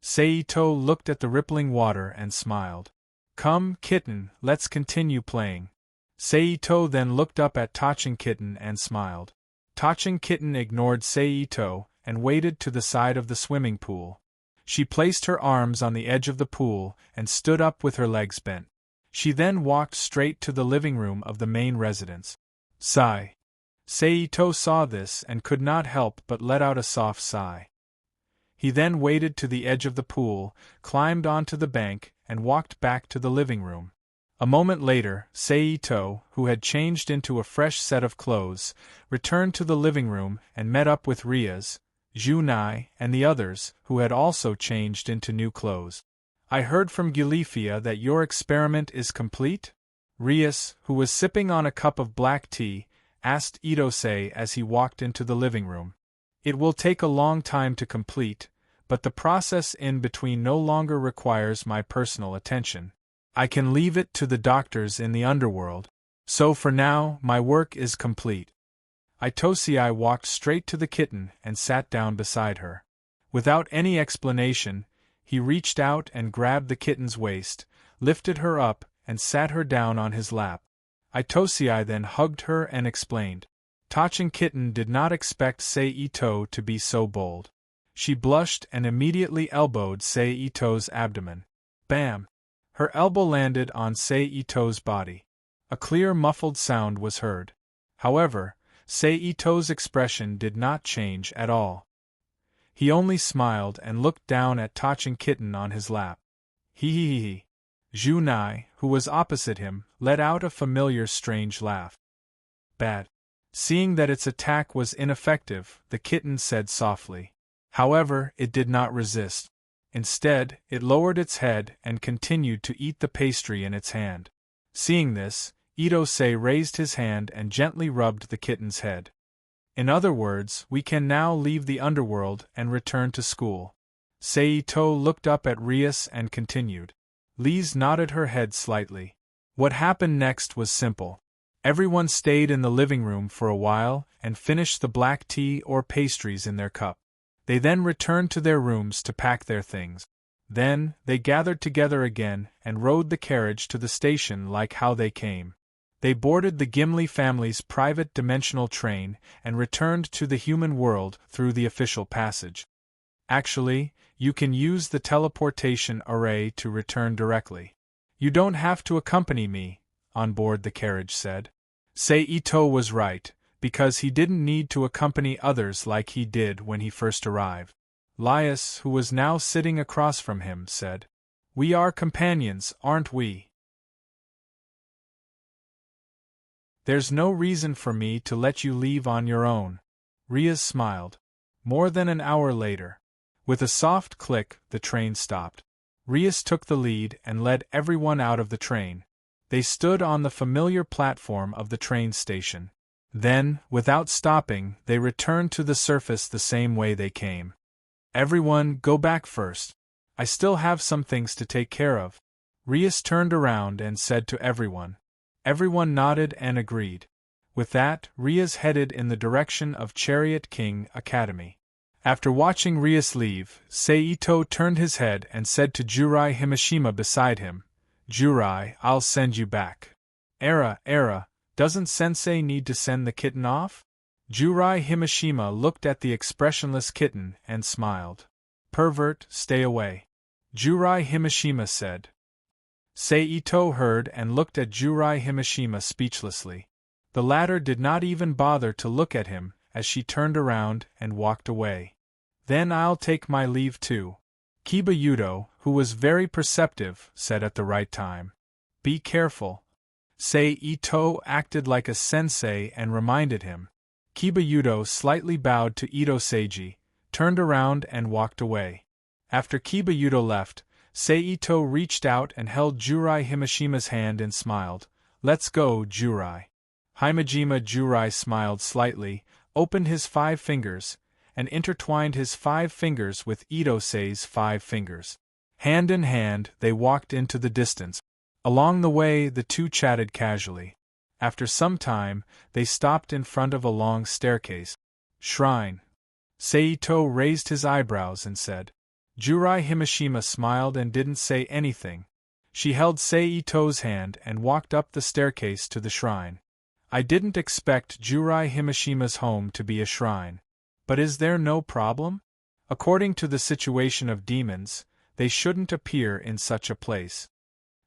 Sei Ito looked at the rippling water and smiled. Come, Kitten, let's continue playing. Sei Ito then looked up at Tachin Kitten and smiled. Tachin Kitten ignored Sei Ito and waded to the side of the swimming pool. She placed her arms on the edge of the pool and stood up with her legs bent. She then walked straight to the living room of the main residence. Sigh. Sei Ito saw this and could not help but let out a soft sigh. He then waded to the edge of the pool, climbed onto the bank, and walked back to the living room. A moment later, Sei Ito, who had changed into a fresh set of clothes, returned to the living room and met up with Riaz, Junai, and the others, who had also changed into new clothes. I heard from Gilifia that your experiment is complete? Riaz, who was sipping on a cup of black tea, asked Itose as he walked into the living room. It will take a long time to complete, but the process in between no longer requires my personal attention. I can leave it to the doctors in the underworld. So for now, my work is complete. Itosei walked straight to the kitten and sat down beside her. Without any explanation, he reached out and grabbed the kitten's waist, lifted her up, and sat her down on his lap. Itosei then hugged her and explained. Tachin Kitten did not expect Sei Ito to be so bold. She blushed and immediately elbowed Sei Ito's abdomen. Bam! Her elbow landed on Sei Ito's body. A clear muffled sound was heard. However, Sei Ito's expression did not change at all. He only smiled and looked down at Tachin Kitten on his lap. Hee. Junai, who was opposite him, let out a familiar strange laugh. Bad. Seeing that its attack was ineffective, the kitten said softly. However, it did not resist. Instead, it lowered its head and continued to eat the pastry in its hand. Seeing this, Itose raised his hand and gently rubbed the kitten's head. In other words, we can now leave the underworld and return to school. Sei Ito looked up at Riaz and continued. Liz nodded her head slightly. What happened next was simple. Everyone stayed in the living room for a while and finished the black tea or pastries in their cup. They then returned to their rooms to pack their things. Then, they gathered together again and rode the carriage to the station like how they came. They boarded the Gimli family's private dimensional train and returned to the human world through the official passage. Actually, you can use the teleportation array to return directly. You don't have to accompany me, on board the carriage said. Seito was right, because he didn't need to accompany others like he did when he first arrived. Laius, who was now sitting across from him, said, "We are companions, aren't we?" "There's no reason for me to let you leave on your own." Rias smiled. More than an hour later. With a soft click, the train stopped. Rias took the lead and led everyone out of the train. They stood on the familiar platform of the train station. Then, without stopping, they returned to the surface the same way they came. "Everyone, go back first. I still have some things to take care of." Rias turned around and said to everyone. Everyone nodded and agreed. With that, Rias headed in the direction of Chariot King Academy. After watching Rias leave, Seito turned his head and said to Jurai Himashima beside him, "Jurai, I'll send you back." Era, doesn't Sensei need to send the kitten off?" Jurai Himashima looked at the expressionless kitten and smiled. "Pervert, stay away," Jurai Himashima said. Seito heard and looked at Jurai Himashima speechlessly. The latter did not even bother to look at him as she turned around and walked away. "Then I'll take my leave too," Kiba Yudo, who was very perceptive, said at the right time. "Be careful." Seito acted like a sensei and reminded him. Kiba Yudo slightly bowed to Ito Seiji, turned around and walked away. After Kiba Yudo left, Seito reached out and held Jurai Himashima's hand and smiled. "Let's go, Jurai." Himajima Jurai smiled slightly, opened his 5 fingers, and intertwined his 5 fingers with Ito-sei's 5 fingers. Hand in hand, they walked into the distance. Along the way, the two chatted casually. After some time, they stopped in front of a long staircase. "Shrine." Seito raised his eyebrows and said. Jurai Himashima smiled and didn't say anything. She held Seito's hand and walked up the staircase to the shrine. "I didn't expect Jurai Himashima's home to be a shrine. But is there no problem? According to the situation of demons, they shouldn't appear in such a place."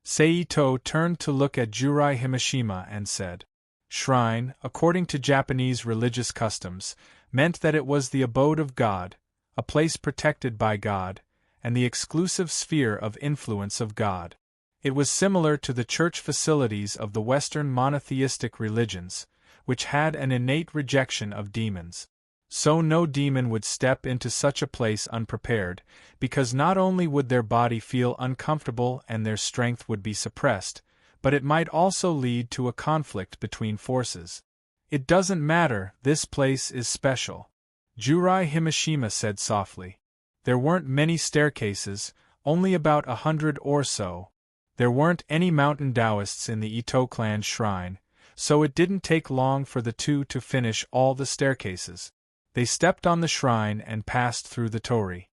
Seito turned to look at Jurai Himashima and said, "Shrine, according to Japanese religious customs, meant that it was the abode of God, a place protected by God, and the exclusive sphere of influence of God. It was similar to the church facilities of the Western monotheistic religions, which had an innate rejection of demons. So no demon would step into such a place unprepared, because not only would their body feel uncomfortable and their strength would be suppressed, but it might also lead to a conflict between forces. It doesn't matter, this place is special," Jurai Himashima said softly. There weren't many staircases, only about 100 or so. There weren't any mountain Taoists in the Ito clan's shrine, so it didn't take long for the two to finish all the staircases. They stepped on the shrine and passed through the torii.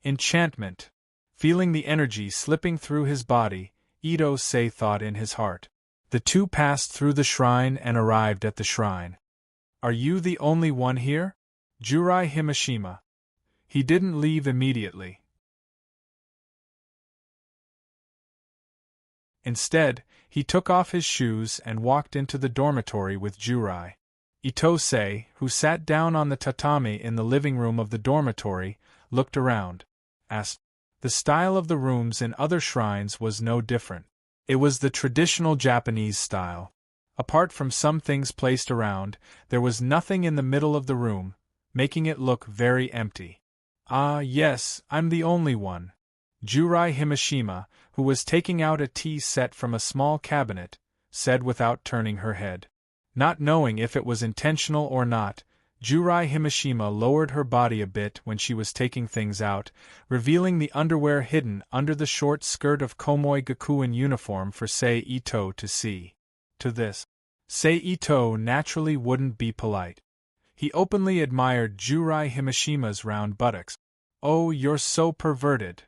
Enchantment. Feeling the energy slipping through his body, Ito-sei thought in his heart. The two passed through the shrine and arrived at the shrine. "Are you the only one here?" Jurai Himashima. He didn't leave immediately. Instead, he took off his shoes and walked into the dormitory with Jurai. Ito-sei, who sat down on the tatami in the living room of the dormitory, looked around. Asked. The style of the rooms in other shrines was no different. It was the traditional Japanese style. Apart from some things placed around, there was nothing in the middle of the room, making it look very empty. "Ah, yes, I'm the only one," Jurai Himashima, who was taking out a tea set from a small cabinet, said without turning her head. Not knowing if it was intentional or not, Jurai Himashima lowered her body a bit when she was taking things out, revealing the underwear hidden under the short skirt of Komoi Gakuin uniform for Seito to see. To this, Seito naturally wouldn't be polite. He openly admired Jurai Himashima's round buttocks. "Oh, you're so perverted."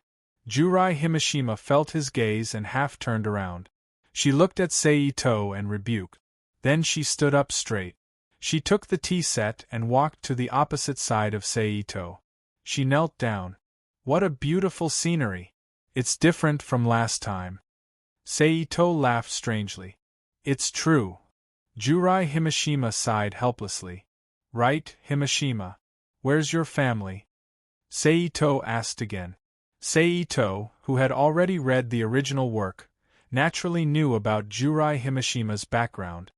Jurai Himashima felt his gaze and half turned around. She looked at Seito and rebuked. Then she stood up straight. She took the tea set and walked to the opposite side of Seito. She knelt down. What a beautiful scenery! It's different from last time. Seito laughed strangely. It's true. Jurai Himashima sighed helplessly. Right, Himashima. Where's your family? Seito asked again. Seito, who had already read the original work, naturally knew about Jurai Himashima's background.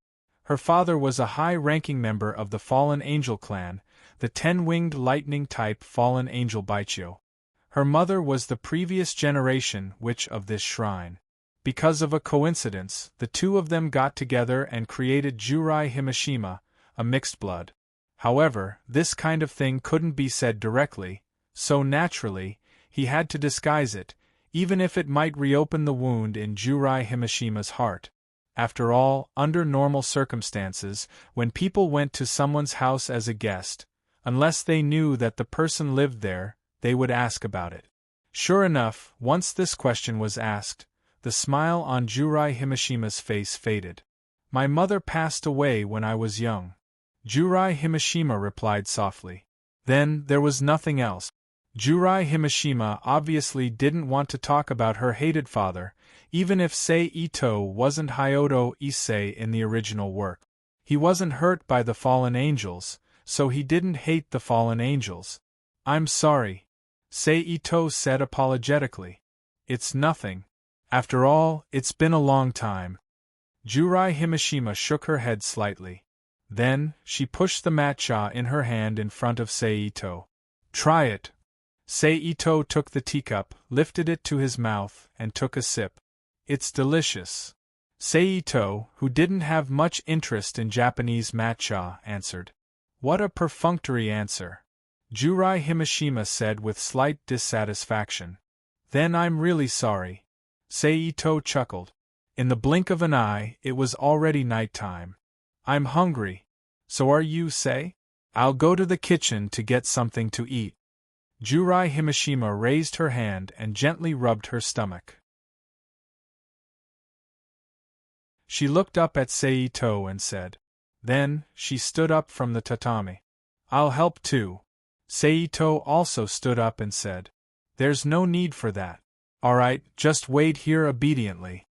Her father was a high-ranking member of the Fallen Angel clan, the 10-winged lightning-type Fallen Angel Baichio. Her mother was the previous generation witch of this shrine. Because of a coincidence, the two of them got together and created Jurai Himashima, a mixed blood. However, this kind of thing couldn't be said directly, so naturally, he had to disguise it, even if it might reopen the wound in Jurai Himashima's heart. After all, under normal circumstances, when people went to someone's house as a guest, unless they knew that the person lived there, they would ask about it. Sure enough, once this question was asked, the smile on Jurai Himashima's face faded. My mother passed away when I was young. Jurai Himashima replied softly. Then, there was nothing else. Jurai Himashima obviously didn't want to talk about her hated father, even if Seito wasn't Hyodo Issei in the original work. He wasn't hurt by the fallen angels, so he didn't hate the fallen angels. I'm sorry, Seito said apologetically. It's nothing. After all, it's been a long time. Jurai Himashima shook her head slightly. Then, she pushed the matcha in her hand in front of Seito. Try it. Seito took the teacup, lifted it to his mouth, and took a sip. It's delicious. Seito, who didn't have much interest in Japanese matcha, answered. What a perfunctory answer. Jurai Himashima said with slight dissatisfaction. Then I'm really sorry. Seito chuckled. In the blink of an eye, it was already night time. I'm hungry. So are you, Sei? I'll go to the kitchen to get something to eat. Jurai Himashima raised her hand and gently rubbed her stomach. She looked up at Seito and said. Then, she stood up from the tatami. I'll help too. Seito also stood up and said. There's no need for that. All right, just wait here obediently.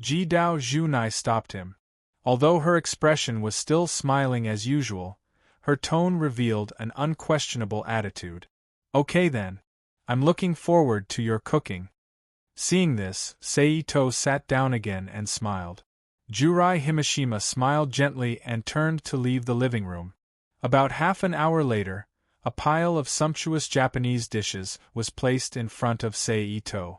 Jidao Junai stopped him. Although her expression was still smiling as usual, her tone revealed an unquestionable attitude. Okay then. I'm looking forward to your cooking. Seeing this, Seito sat down again and smiled. Jurai Himashima smiled gently and turned to leave the living room. About half an hour later, a pile of sumptuous Japanese dishes was placed in front of Seito.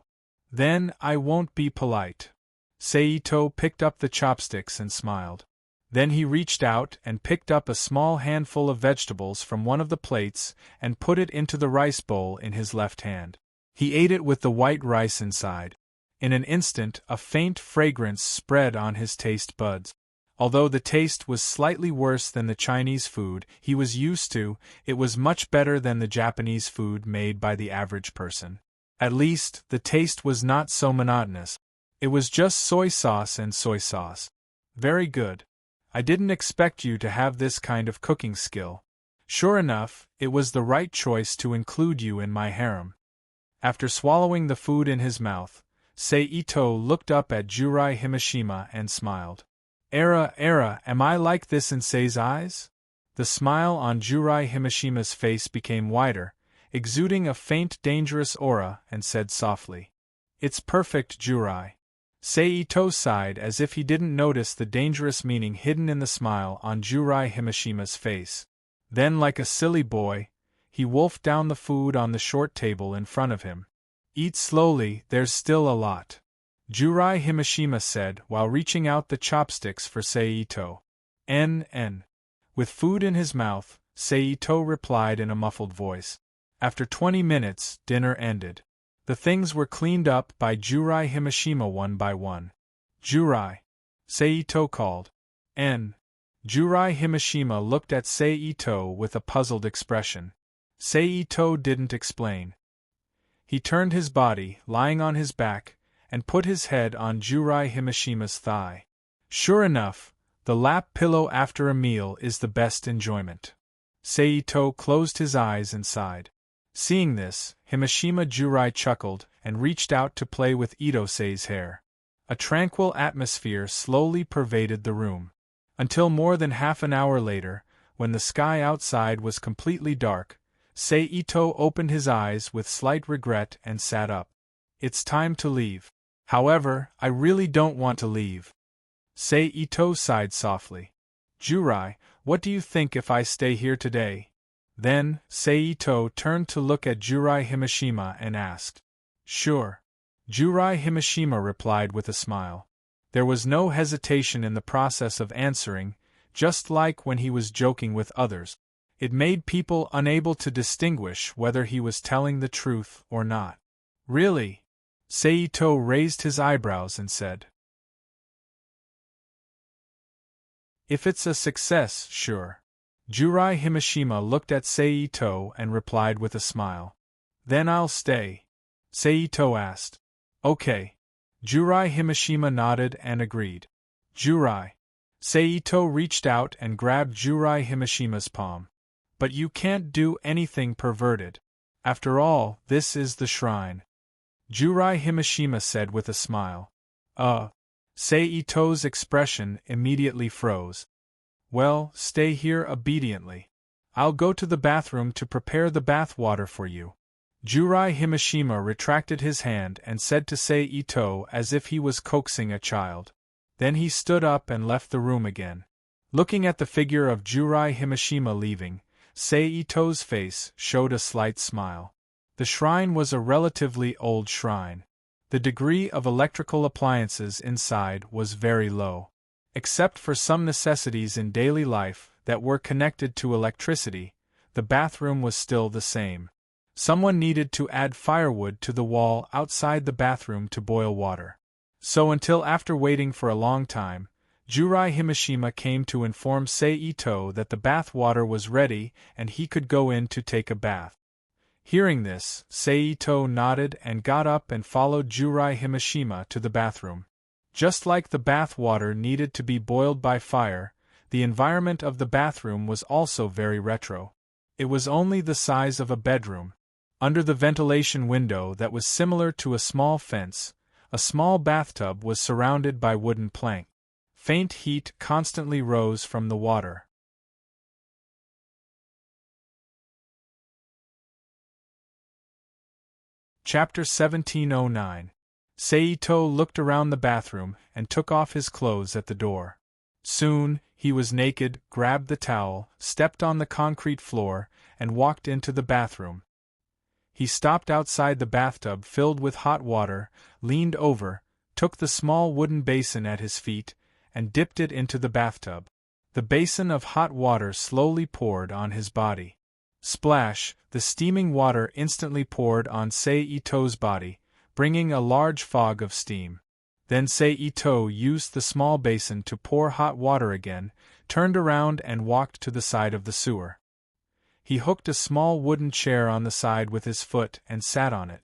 Then, I won't be polite. Seito picked up the chopsticks and smiled. Then he reached out and picked up a small handful of vegetables from one of the plates and put it into the rice bowl in his left hand. He ate it with the white rice inside. In an instant, a faint fragrance spread on his taste buds. Although the taste was slightly worse than the Chinese food he was used to, it was much better than the Japanese food made by the average person. At least, the taste was not so monotonous. It was just soy sauce and soy sauce. Very good. I didn't expect you to have this kind of cooking skill. Sure enough, it was the right choice to include you in my harem. After swallowing the food in his mouth, Seito looked up at Jurai Himashima and smiled. Am I like this in Sei's eyes? The smile on Jurai Himashima's face became wider, exuding a faint dangerous aura, and said softly. It's perfect, Jurai. Seito sighed as if he didn't notice the dangerous meaning hidden in the smile on Jurai Himashima's face. Then, like a silly boy, he wolfed down the food on the short table in front of him. Eat slowly, there's still a lot. Jurai Himashima said while reaching out the chopsticks for Seito. N. With food in his mouth, Seito replied in a muffled voice. After 20 minutes, dinner ended. The things were cleaned up by Jurai Himashima one by one. Jurai. Seito called. N. Jurai Himashima looked at Seito with a puzzled expression. Seito didn't explain. He turned his body, lying on his back, and put his head on Jurai Himishima's thigh. Sure enough, the lap pillow after a meal is the best enjoyment. Seito closed his eyes and sighed. Seeing this, Himishima Jurai chuckled and reached out to play with Itosei's hair. A tranquil atmosphere slowly pervaded the room. Until more than half an hour later, when the sky outside was completely dark, Seito opened his eyes with slight regret and sat up. It's time to leave. However, I really don't want to leave. Seito sighed softly. Jurai, what do you think if I stay here today? Then, Seito turned to look at Jurai Himishima and asked. Sure. Jurai Himishima replied with a smile. There was no hesitation in the process of answering, just like when he was joking with others. It made people unable to distinguish whether he was telling the truth or not. Really? Seito raised his eyebrows and said. If it's a success, sure. Jurai Himishima looked at Seito and replied with a smile. Then I'll stay. Seito asked. Okay. Jurai Himishima nodded and agreed. Jurai. Seito reached out and grabbed Jurai Himishima's palm. But you can't do anything perverted. After all, this is the shrine. Jurai Himishima said with a smile. Seito's expression immediately froze. Well, stay here obediently. I'll go to the bathroom to prepare the bath water for you. Jurai Himishima retracted his hand and said to Seito as if he was coaxing a child. Then he stood up and left the room again. Looking at the figure of Jurai Himishima leaving, Seito's face showed a slight smile. The shrine was a relatively old shrine. The degree of electrical appliances inside was very low. Except for some necessities in daily life that were connected to electricity, the bathroom was still the same. Someone needed to add firewood to the wall outside the bathroom to boil water. So until after waiting for a long time, Jurai Himishima came to inform Seito that the bath water was ready and he could go in to take a bath. Hearing this, Seito nodded and got up and followed Jurai Himishima to the bathroom. Just like the bath water needed to be boiled by fire, the environment of the bathroom was also very retro. It was only the size of a bedroom. Under the ventilation window that was similar to a small fence, a small bathtub was surrounded by wooden plank. Faint heat constantly rose from the water. Chapter 1709. Seito looked around the bathroom and took off his clothes at the door. Soon, he was naked, grabbed the towel, stepped on the concrete floor, and walked into the bathroom. He stopped outside the bathtub filled with hot water, leaned over, took the small wooden basin at his feet, and dipped it into the bathtub. The basin of hot water slowly poured on his body. Splash! The steaming water instantly poured on Seito's body, bringing a large fog of steam. Then Seito used the small basin to pour hot water again, turned around and walked to the side of the sewer. He hooked a small wooden chair on the side with his foot and sat on it.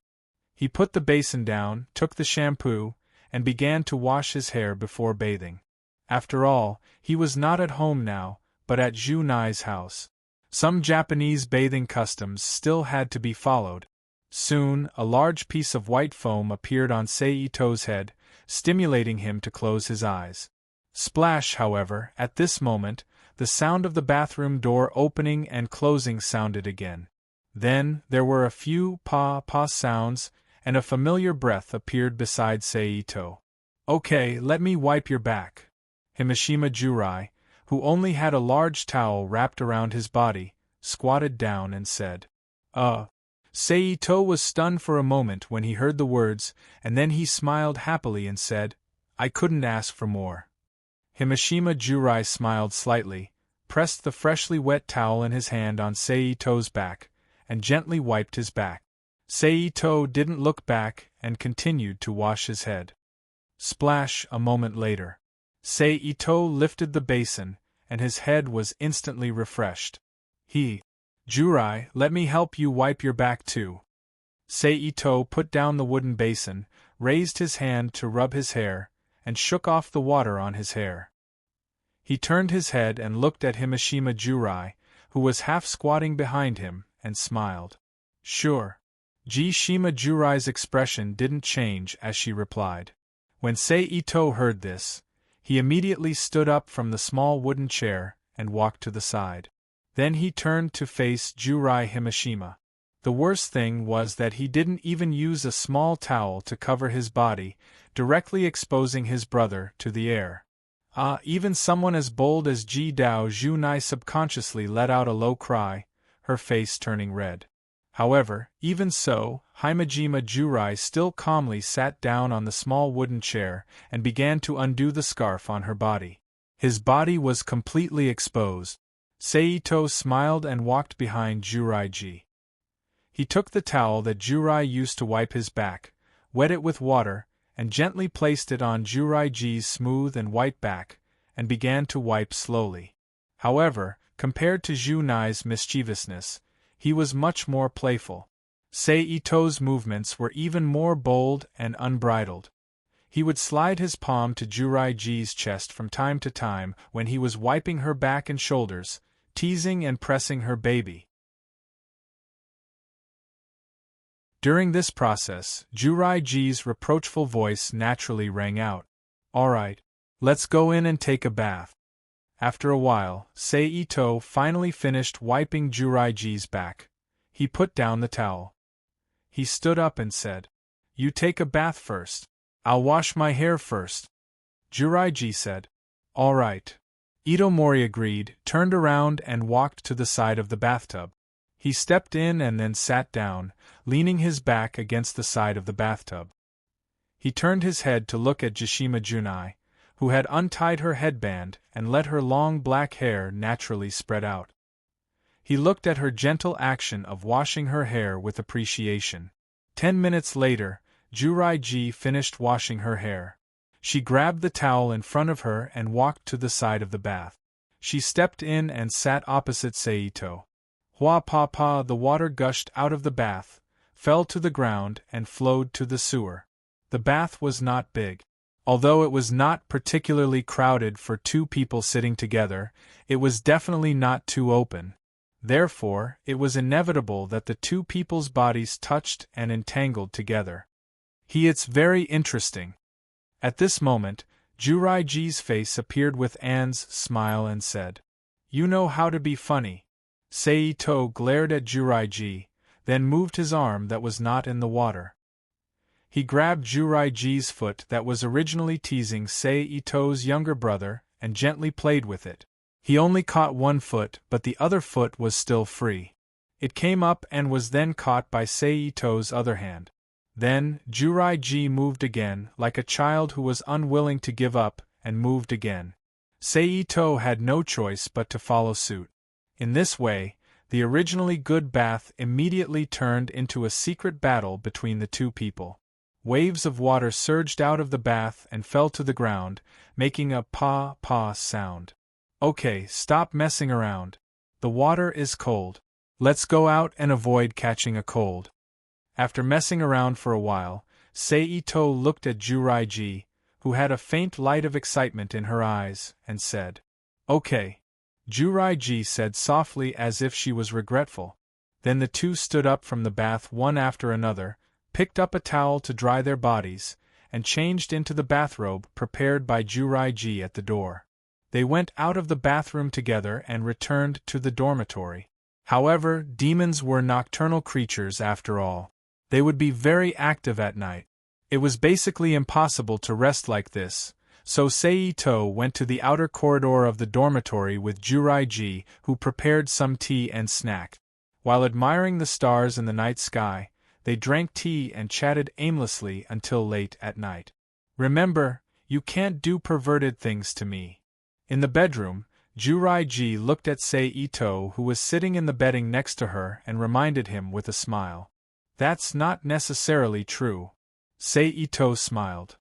He put the basin down, took the shampoo, and began to wash his hair before bathing. After all, he was not at home now, but at Junai's house. Some Japanese bathing customs still had to be followed. Soon, a large piece of white foam appeared on Seito's head, stimulating him to close his eyes. Splash, however, at this moment, the sound of the bathroom door opening and closing sounded again. Then, there were a few pa-pa sounds, and a familiar breath appeared beside Seito. Okay, let me wipe your back. Himishima Jurai, who only had a large towel wrapped around his body, squatted down and said, Seito was stunned for a moment when he heard the words, and then he smiled happily and said, I couldn't ask for more. Himishima Jurai smiled slightly, pressed the freshly wet towel in his hand on Seito's back, and gently wiped his back. Seito didn't look back and continued to wash his head. Splash! A moment later. Seito lifted the basin, and his head was instantly refreshed. Jurai, let me help you wipe your back too. Seito put down the wooden basin, raised his hand to rub his hair, and shook off the water on his hair. He turned his head and looked at Himashima Jurai, who was half squatting behind him, and smiled. Sure. Shima Jurai's expression didn't change as she replied. When Seito heard this, he immediately stood up from the small wooden chair and walked to the side. Then he turned to face Jurai Himashima. The worst thing was that he didn't even use a small towel to cover his body, directly exposing his brother to the air. Even someone as bold as Ji Dao Junai subconsciously let out a low cry, her face turning red. However, even so, Himajima Jurai still calmly sat down on the small wooden chair and began to undo the scarf on her body. His body was completely exposed. Seito smiled and walked behind Jurai-ji. He took the towel that Jurai used to wipe his back, wet it with water, and gently placed it on Jurai-ji's smooth and white back, and began to wipe slowly. However, compared to Junai's mischievousness, he was much more playful. Seito's movements were even more bold and unbridled. He would slide his palm to Jurai-ji's chest from time to time when he was wiping her back and shoulders, teasing and pressing her baby. During this process, Jurai-ji's reproachful voice naturally rang out. All right, let's go in and take a bath. After a while, Seito finally finished wiping Jurai-ji's back. He put down the towel. He stood up and said, You take a bath first. I'll wash my hair first. Jurai-ji said, All right. Itomori agreed, turned around and walked to the side of the bathtub. He stepped in and then sat down, leaning his back against the side of the bathtub. He turned his head to look at Jishima Junai, who had untied her headband and let her long black hair naturally spread out. He looked at her gentle action of washing her hair with appreciation. 10 minutes later, Jurai-ji finished washing her hair. She grabbed the towel in front of her and walked to the side of the bath. She stepped in and sat opposite Seito. Hua-pa-pa, the water gushed out of the bath, fell to the ground and flowed to the sewer. The bath was not big. Although it was not particularly crowded for two people sitting together, it was definitely not too open. Therefore, it was inevitable that the two people's bodies touched and entangled together. It's very interesting. At this moment, Jurai-ji's face appeared with Anne's smile and said, You know how to be funny. Seito glared at Jurai-ji, then moved his arm that was not in the water. He grabbed Jurai-ji's foot that was originally teasing Seito's younger brother and gently played with it. He only caught one foot, but the other foot was still free. It came up and was then caught by Seito's other hand. Then, Jurai-ji moved again, like a child who was unwilling to give up, and moved again. Seito had no choice but to follow suit. In this way, the originally good bath immediately turned into a secret battle between the two people. Waves of water surged out of the bath and fell to the ground, making a pa-pa sound. Okay, stop messing around. The water is cold. Let's go out and avoid catching a cold. After messing around for a while, Seito looked at Jurai-ji, who had a faint light of excitement in her eyes, and said, Okay. Jurai-ji said softly as if she was regretful. Then the two stood up from the bath one after another, picked up a towel to dry their bodies, and changed into the bathrobe prepared by Jurai-ji at the door. They went out of the bathroom together and returned to the dormitory. However, demons were nocturnal creatures after all. They would be very active at night. It was basically impossible to rest like this, so Seito went to the outer corridor of the dormitory with Jurai-ji, who prepared some tea and snack. While admiring the stars in the night sky, they drank tea and chatted aimlessly until late at night. Remember, you can't do perverted things to me. In the bedroom, Jurai-ji looked at Seito, who was sitting in the bedding next to her, and reminded him with a smile. That's not necessarily true. Seito smiled.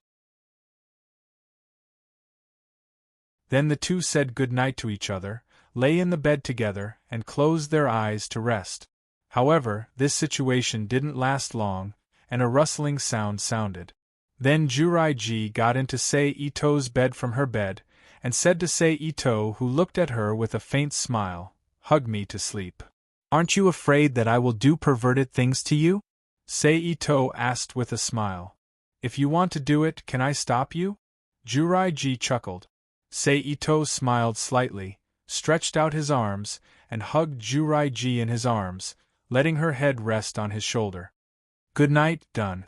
Then the two said good night to each other, lay in the bed together, and closed their eyes to rest. However, this situation didn't last long, and a rustling sound sounded. Then Juraiji got into Sei Ito's bed from her bed, and said to Sei Ito, who looked at her with a faint smile, "Hug me to sleep." "Aren't you afraid that I will do perverted things to you?" Sei Ito asked with a smile. "If you want to do it, can I stop you?" Juraiji chuckled. Sei Ito smiled slightly, stretched out his arms, and hugged Juraiji in his arms, letting her head rest on his shoulder. "Good night, done."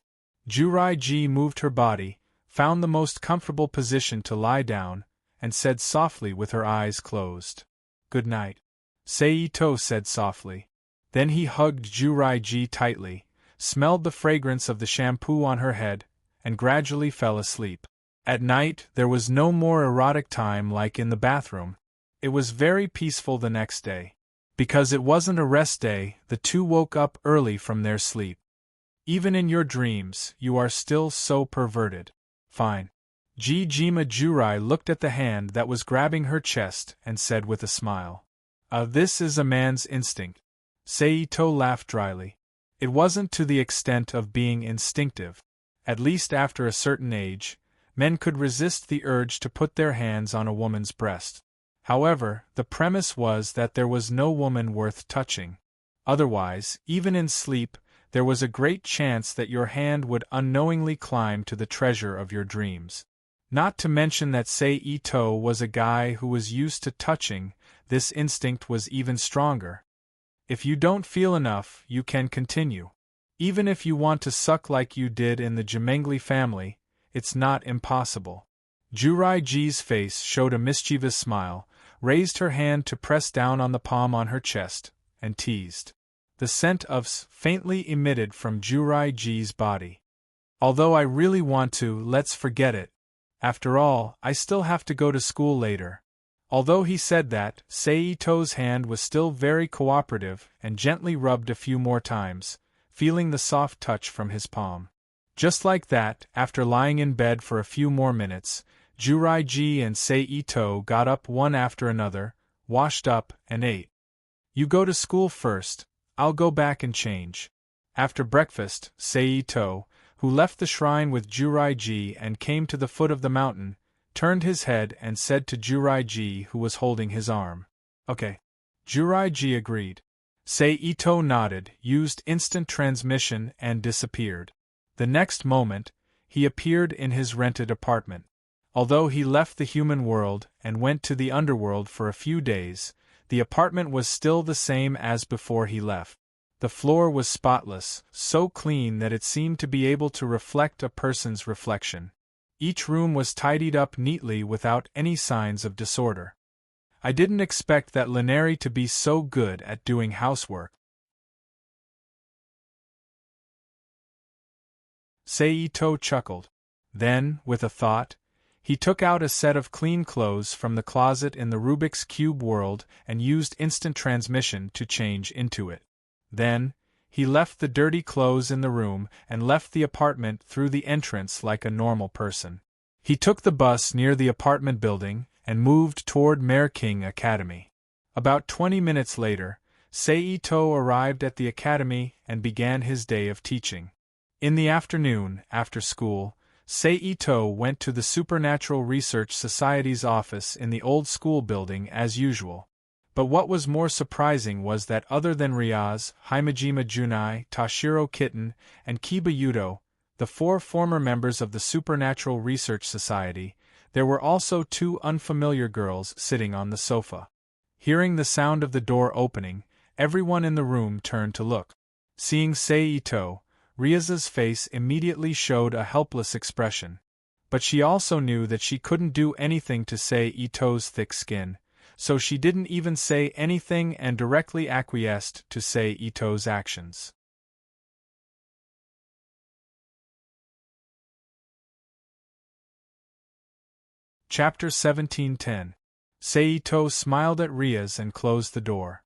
Juraiji moved her body, found the most comfortable position to lie down, and said softly with her eyes closed, "Good night." Sei Ito said softly. Then he hugged Juraiji tightly, smelled the fragrance of the shampoo on her head, and gradually fell asleep. At night, there was no more erotic time like in the bathroom. It was very peaceful the next day. Because it wasn't a rest day, the two woke up early from their sleep. "Even in your dreams, you are still so perverted." "Fine." Jima Jurai looked at the hand that was grabbing her chest and said with a smile, This is a man's instinct." Sei Ito laughed dryly. It wasn't to the extent of being instinctive. At least after a certain age, men could resist the urge to put their hands on a woman's breast. However, the premise was that there was no woman worth touching. Otherwise, even in sleep, there was a great chance that your hand would unknowingly climb to the treasure of your dreams. Not to mention that Sei Ito was a guy who was used to touching, this instinct was even stronger. If you don't feel enough, you can continue. Even if you want to suck like you did in the Jemengli family, it's not impossible. Juraiji's face showed a mischievous smile, raised her hand to press down on the palm on her chest, and teased. The scent of faintly emitted from Juraiji's body. "Although I really want to, let's forget it. After all, I still have to go to school later." Although he said that, Sei Ito's hand was still very cooperative and gently rubbed a few more times, feeling the soft touch from his palm. Just like that, after lying in bed for a few more minutes, Juraiji and Sei Ito got up one after another, washed up, and ate. "You go to school first, I'll go back and change." After breakfast, Sei Ito, who left the shrine with Juraiji and came to the foot of the mountain, turned his head and said to Juraiji, who was holding his arm, "Okay." Juraiji agreed. Sei Ito nodded, used instant transmission, and disappeared. The next moment, he appeared in his rented apartment. Although he left the human world and went to the underworld for a few days, the apartment was still the same as before he left. The floor was spotless, so clean that it seemed to be able to reflect a person's reflection. Each room was tidied up neatly without any signs of disorder. I didn't expect that Lineri to be so good at doing housework. Sei Ito chuckled. Then, with a thought, he took out a set of clean clothes from the closet in the Rubik's Cube world and used instant transmission to change into it. Then, he left the dirty clothes in the room and left the apartment through the entrance like a normal person. He took the bus near the apartment building and moved toward Mare King Academy. About 20 minutes later, Sei Ito arrived at the academy and began his day of teaching. In the afternoon, after school, Sei Ito went to the Supernatural Research Society's office in the old school building as usual. But what was more surprising was that other than Ryaz, Himejima Junai, Tashiro Kitten, and Kiba Yudo, the 4 former members of the Supernatural Research Society, there were also 2 unfamiliar girls sitting on the sofa. Hearing the sound of the door opening, everyone in the room turned to look. Seeing Sei Ito, Ryaz's face immediately showed a helpless expression. But she also knew that she couldn't do anything to Sei Ito's thick skin, so she didn't even say anything and directly acquiesced to Sei Ito's actions. Chapter 1710. Sei Ito smiled at Ryaz and closed the door.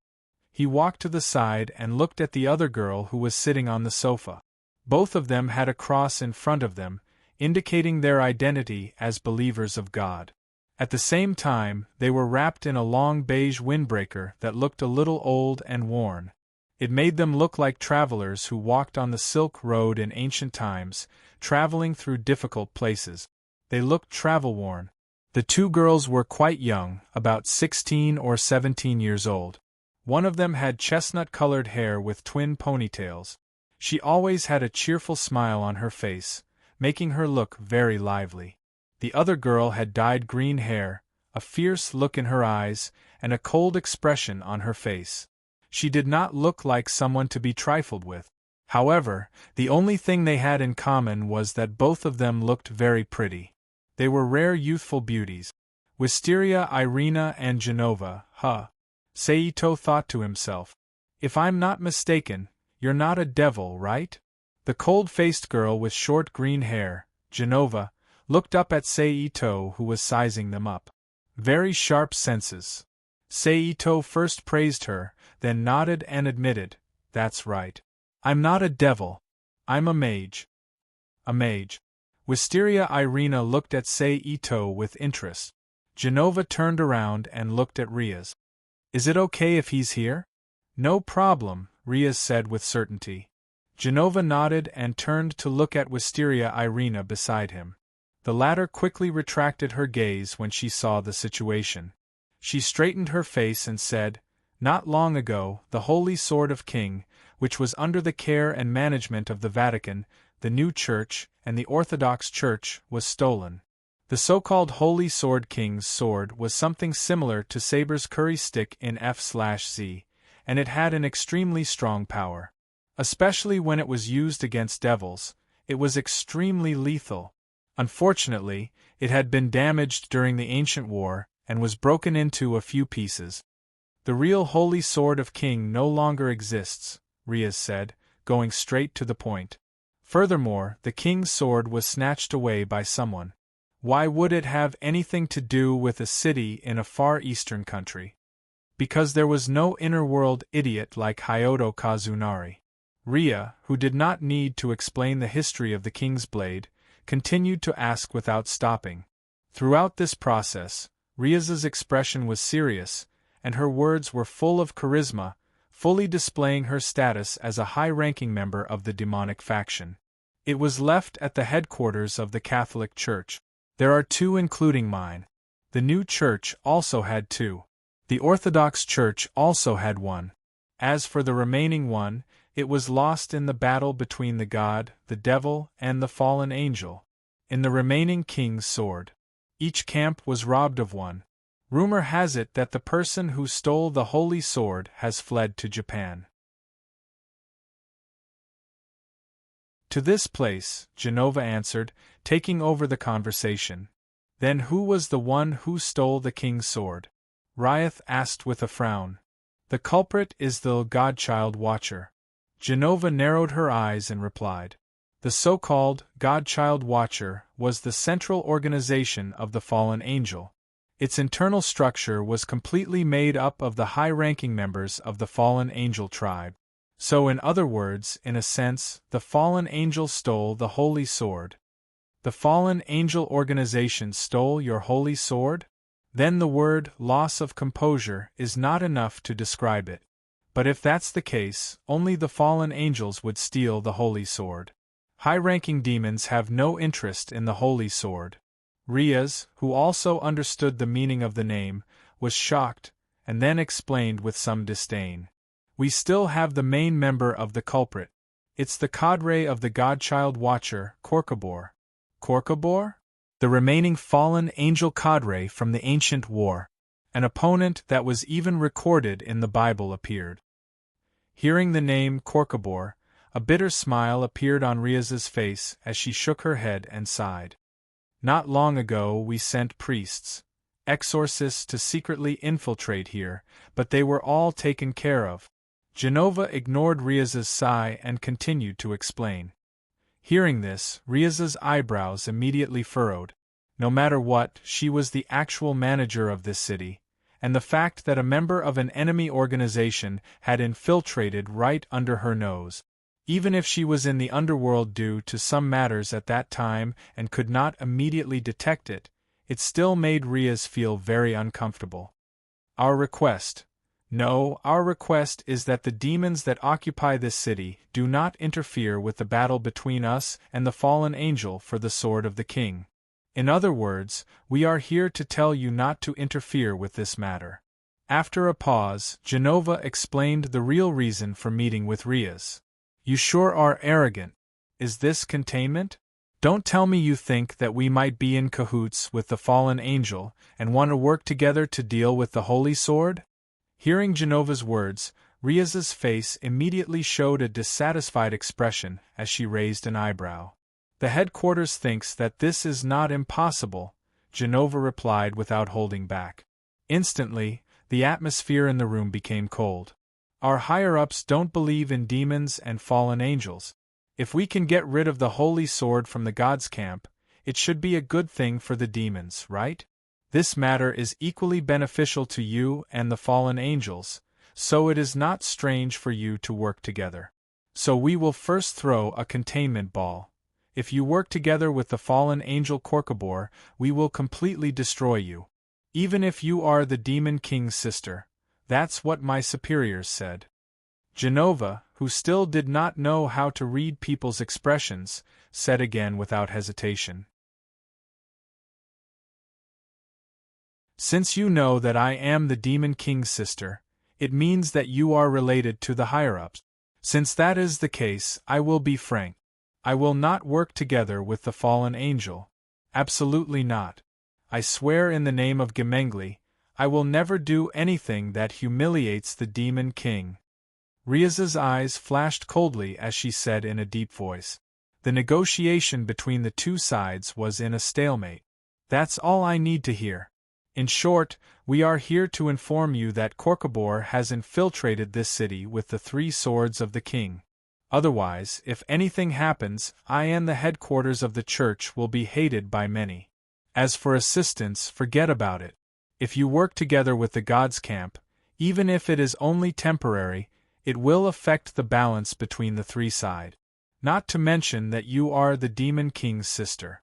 He walked to the side and looked at the other girl who was sitting on the sofa. Both of them had a cross in front of them, indicating their identity as believers of God. At the same time, they were wrapped in a long beige windbreaker that looked a little old and worn. It made them look like travelers who walked on the Silk Road in ancient times, traveling through difficult places. They looked travel-worn. The two girls were quite young, about 16 or 17 years old. One of them had chestnut-colored hair with twin ponytails. She always had a cheerful smile on her face, making her look very lively. The other girl had dyed green hair, a fierce look in her eyes, and a cold expression on her face. She did not look like someone to be trifled with. However, the only thing they had in common was that both of them looked very pretty. They were rare youthful beauties. Wisteria, Irina, and Genova, Saito thought to himself. If I'm not mistaken, you're not a devil, right? The cold-faced girl with short green hair, Genova, looked up at Saito, who was sizing them up. Very sharp senses. Saito first praised her, then nodded and admitted, that's right. I'm not a devil. I'm a mage. A mage. Wisteria Irina looked at Saito with interest. Genova turned around and looked at Riaz. Is it okay if he's here? No problem, Riaz said with certainty. Genova nodded and turned to look at Wisteria Irina beside him. The latter quickly retracted her gaze when she saw the situation. She straightened her face and said, Not long ago, the Holy Sword of King, which was under the care and management of the Vatican, the New Church, and the Orthodox Church, was stolen. The so-called Holy Sword King's sword was something similar to Saber's curry stick in F/Z, and it had an extremely strong power. Especially when it was used against devils, it was extremely lethal. Unfortunately, it had been damaged during the ancient war, and was broken into a few pieces. The real Holy Sword of King no longer exists, Riaz said, going straight to the point. Furthermore, the king's sword was snatched away by someone. Why would it have anything to do with a city in a far eastern country? Because there was no inner-world idiot like Hyoto Kazunari. Ria, who did not need to explain the history of the king's blade, continued to ask without stopping. Throughout this process, Riaz's expression was serious, and her words were full of charisma, fully displaying her status as a high-ranking member of the demonic faction. It was left at the headquarters of the Catholic Church. There are two including mine. The New Church also had two. The Orthodox Church also had one. As for the remaining one, it was lost in the battle between the god, the devil, and the fallen angel. In the remaining king's sword. Each camp was robbed of one. Rumor has it that the person who stole the holy sword has fled to Japan. To this place, Genova answered, taking over the conversation. Then who was the one who stole the king's sword? Riaz asked with a frown. The culprit is the godchild watcher. Genova narrowed her eyes and replied. The so-called godchild watcher was the central organization of the fallen angel. Its internal structure was completely made up of the high-ranking members of the fallen angel tribe. So in other words, in a sense, the fallen angel stole the holy sword. The fallen angel organization stole your holy sword? Then the word loss of composure is not enough to describe it. But if that's the case, only the fallen angels would steal the holy sword. High-ranking demons have no interest in the holy sword. Riaz, who also understood the meaning of the name, was shocked, and then explained with some disdain. We still have the main member of the culprit. It's the cadre of the godchild watcher, Corcobor. Corcobor? The remaining fallen angel cadre from the ancient war. An opponent that was even recorded in the Bible appeared. Hearing the name Corcobor, a bitter smile appeared on Riaz's face as she shook her head and sighed. Not long ago we sent priests, exorcists to secretly infiltrate here, but they were all taken care of. Genova ignored Riaz's sigh and continued to explain. Hearing this, Riaz's eyebrows immediately furrowed. No matter what, she was the actual manager of this city, and the fact that a member of an enemy organization had infiltrated right under her nose. Even if she was in the underworld due to some matters at that time and could not immediately detect it, it still made Riaz feel very uncomfortable. Our request, No, our request is that the demons that occupy this city do not interfere with the battle between us and the fallen angel for the sword of the king. In other words, we are here to tell you not to interfere with this matter. After a pause, Genova explained the real reason for meeting with Riaz. You sure are arrogant. Is this containment? Don't tell me you think that we might be in cahoots with the fallen angel and want to work together to deal with the holy sword? Hearing Genova's words, Riaz's face immediately showed a dissatisfied expression as she raised an eyebrow. The headquarters thinks that this is not impossible, Genova replied without holding back. Instantly, the atmosphere in the room became cold. Our higher-ups don't believe in demons and fallen angels. If we can get rid of the holy sword from the gods' camp, it should be a good thing for the demons, right? This matter is equally beneficial to you and the fallen angels, so it is not strange for you to work together. So we will first throw a containment ball. If you work together with the fallen angel Corcobor, we will completely destroy you. Even if you are the Demon King's sister. That's what my superiors said. Genova, who still did not know how to read people's expressions, said again without hesitation. Since you know that I am the Demon King's sister, it means that you are related to the higher-ups. Since that is the case, I will be frank. I will not work together with the fallen angel. Absolutely not. I swear in the name of Gemengli, I will never do anything that humiliates the Demon King. Riaz's eyes flashed coldly as she said in a deep voice. The negotiation between the two sides was in a stalemate. That's all I need to hear. In short, we are here to inform you that Corcobor has infiltrated this city with the 3 swords of the king. Otherwise, if anything happens, I and the headquarters of the church will be hated by many. As for assistance, forget about it. If you work together with the gods' camp, even if it is only temporary, it will affect the balance between the 3 sides. Not to mention that you are the Demon King's sister.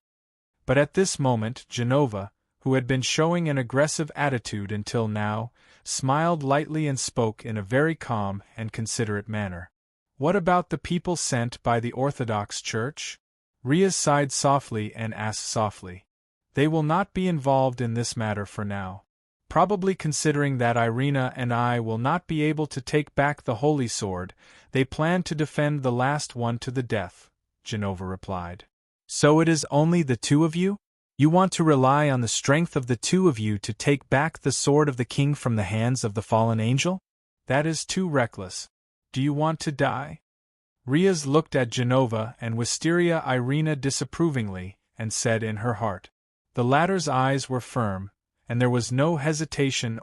But at this moment, Genova, who had been showing an aggressive attitude until now, smiled lightly and spoke in a very calm and considerate manner. What about the people sent by the Orthodox Church? Riaz sighed softly and asked softly. They will not be involved in this matter for now. Probably considering that Irina and I will not be able to take back the holy sword, they plan to defend the last one to the death, Genova replied. So it is only the 2 of you? You want to rely on the strength of the 2 of you to take back the sword of the king from the hands of the fallen angel? That is too reckless. Do you want to die? Riaz looked at Genova and Wisteria Irina disapprovingly, and said in her heart. The latter's eyes were firm, and there was no hesitation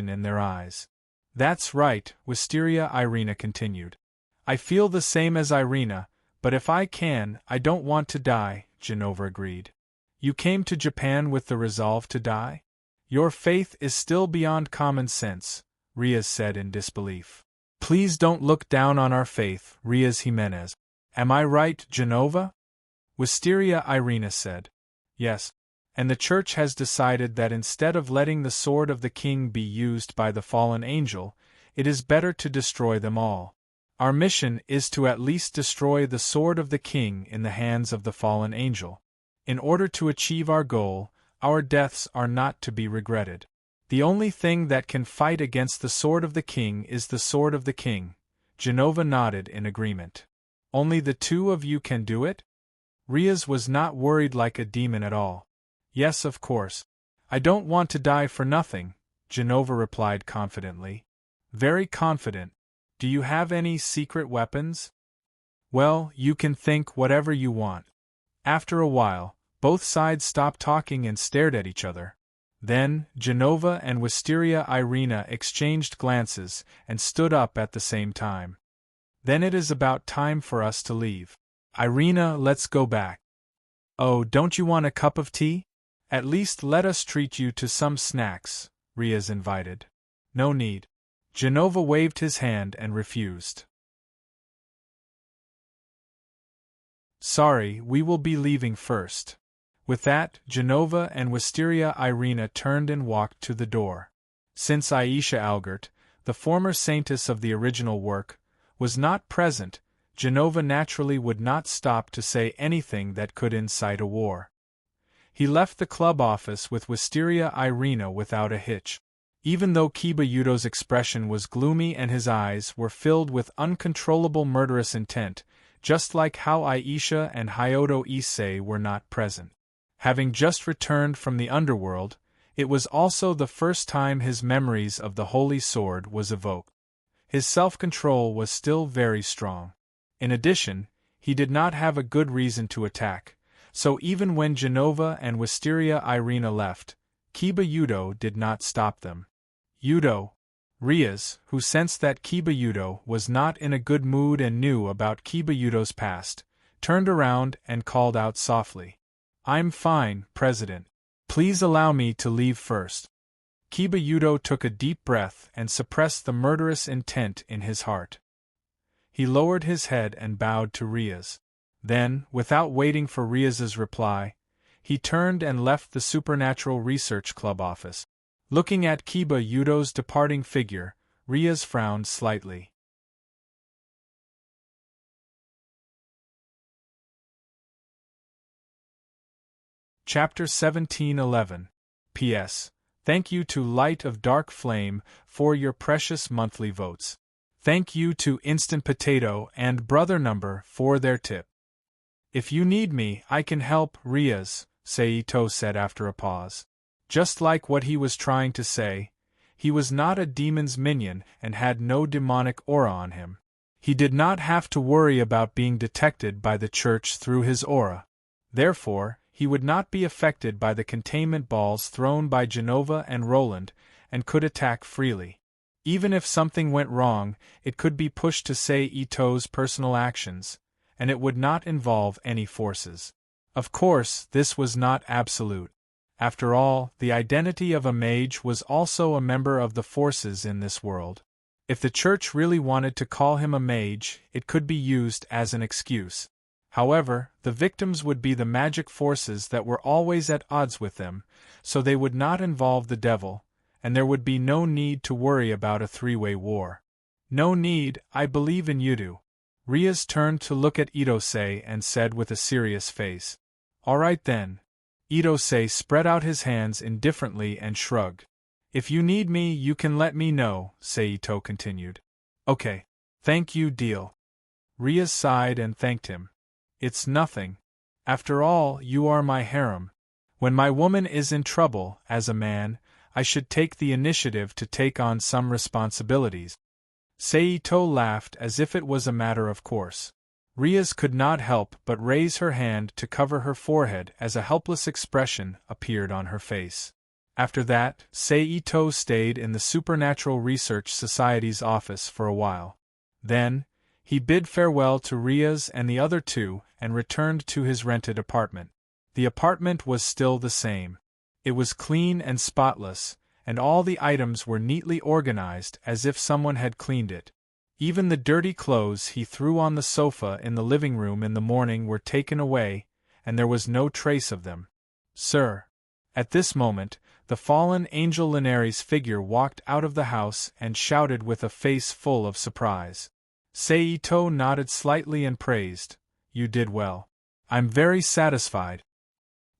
in their eyes. That's right, Wisteria Irina continued. I feel the same as Irina, but if I can, I don't want to die, Genova agreed. You came to Japan with the resolve to die? Your faith is still beyond common sense, Riaz said in disbelief. Please don't look down on our faith, Riaz Jimenez. Am I right, Genova? Wisteria Irina said. Yes. And the church has decided that instead of letting the sword of the king be used by the fallen angel, it is better to destroy them all. Our mission is to at least destroy the sword of the king in the hands of the fallen angel. In order to achieve our goal, our deaths are not to be regretted. The only thing that can fight against the sword of the king is the sword of the king. Genova nodded in agreement. Only the 2 of you can do it? Riaz was not worried like a demon at all. Yes, of course. I don't want to die for nothing, Genova replied confidently. Very confident. Do you have any secret weapons? Well, you can think whatever you want. After a while, both sides stopped talking and stared at each other. Then, Genova and Wisteria Irina exchanged glances and stood up at the same time. Then it is about time for us to leave. Irina, let's go back. Oh, don't you want a cup of tea? At least let us treat you to some snacks, Riaz invited. No need. Genova waved his hand and refused. Sorry, we will be leaving first. With that, Genova and Wisteria Irina turned and walked to the door. Since Aisha Algert, the former saintess of the original work, was not present, Genova naturally would not stop to say anything that could incite a war. He left the club office with Wisteria Irina without a hitch. Even though Kiba Yudo's expression was gloomy and his eyes were filled with uncontrollable murderous intent, just like how Aisha and Hyodo Issei were not present. Having just returned from the underworld, it was also the first time his memories of the Holy Sword was evoked. His self-control was still very strong. In addition, he did not have a good reason to attack, so even when Genova and Wisteria Irina left, Kiba Yudo did not stop them. Yudo. Riaz, who sensed that Kiba Yudo was not in a good mood and knew about Kiba Yudo's past, turned around and called out softly. "I'm fine, President. Please allow me to leave first." Kiba Yudo took a deep breath and suppressed the murderous intent in his heart. He lowered his head and bowed to Riaz. Then, without waiting for Riaz's reply, he turned and left the Supernatural Research Club office. Looking at Kiba Yudo's departing figure, Riaz frowned slightly. Chapter 1711. P.S. Thank you to Light of Dark Flame for your precious monthly votes. Thank you to Instant Potato and Brother Number for their tip. If you need me, I can help, Riaz, Seito said after a pause. Just like what he was trying to say, he was not a demon's minion and had no demonic aura on him. He did not have to worry about being detected by the church through his aura. Therefore, he would not be affected by the containment balls thrown by Genova and Roland, and could attack freely. Even if something went wrong, it could be pushed to Seito's personal actions, and it would not involve any forces. Of course, this was not absolute. After all, the identity of a mage was also a member of the forces in this world. If the church really wanted to call him a mage, it could be used as an excuse. However, the victims would be the magic forces that were always at odds with them, so they would not involve the devil, and there would be no need to worry about a three-way war. No need, I believe in Yudu. Riaz turned to look at Itosei and said with a serious face. All right then. Itosei spread out his hands indifferently and shrugged. If you need me, you can let me know, Seito continued. Okay. Thank you, deal. Riaz sighed and thanked him. It's nothing. After all, you are my harem. When my woman is in trouble, as a man, I should take the initiative to take on some responsibilities. Seito laughed as if it was a matter of course. Riaz could not help but raise her hand to cover her forehead as a helpless expression appeared on her face. After that, Seito stayed in the Supernatural Research Society's office for a while. Then, he bid farewell to Riaz and the other two and returned to his rented apartment. The apartment was still the same. It was clean and spotless, and all the items were neatly organized as if someone had cleaned it. Even the dirty clothes he threw on the sofa in the living room in the morning were taken away, and there was no trace of them. Sir. At this moment, the fallen angel Linari's figure walked out of the house and shouted with a face full of surprise. Seito nodded slightly and praised. You did well. I'm very satisfied.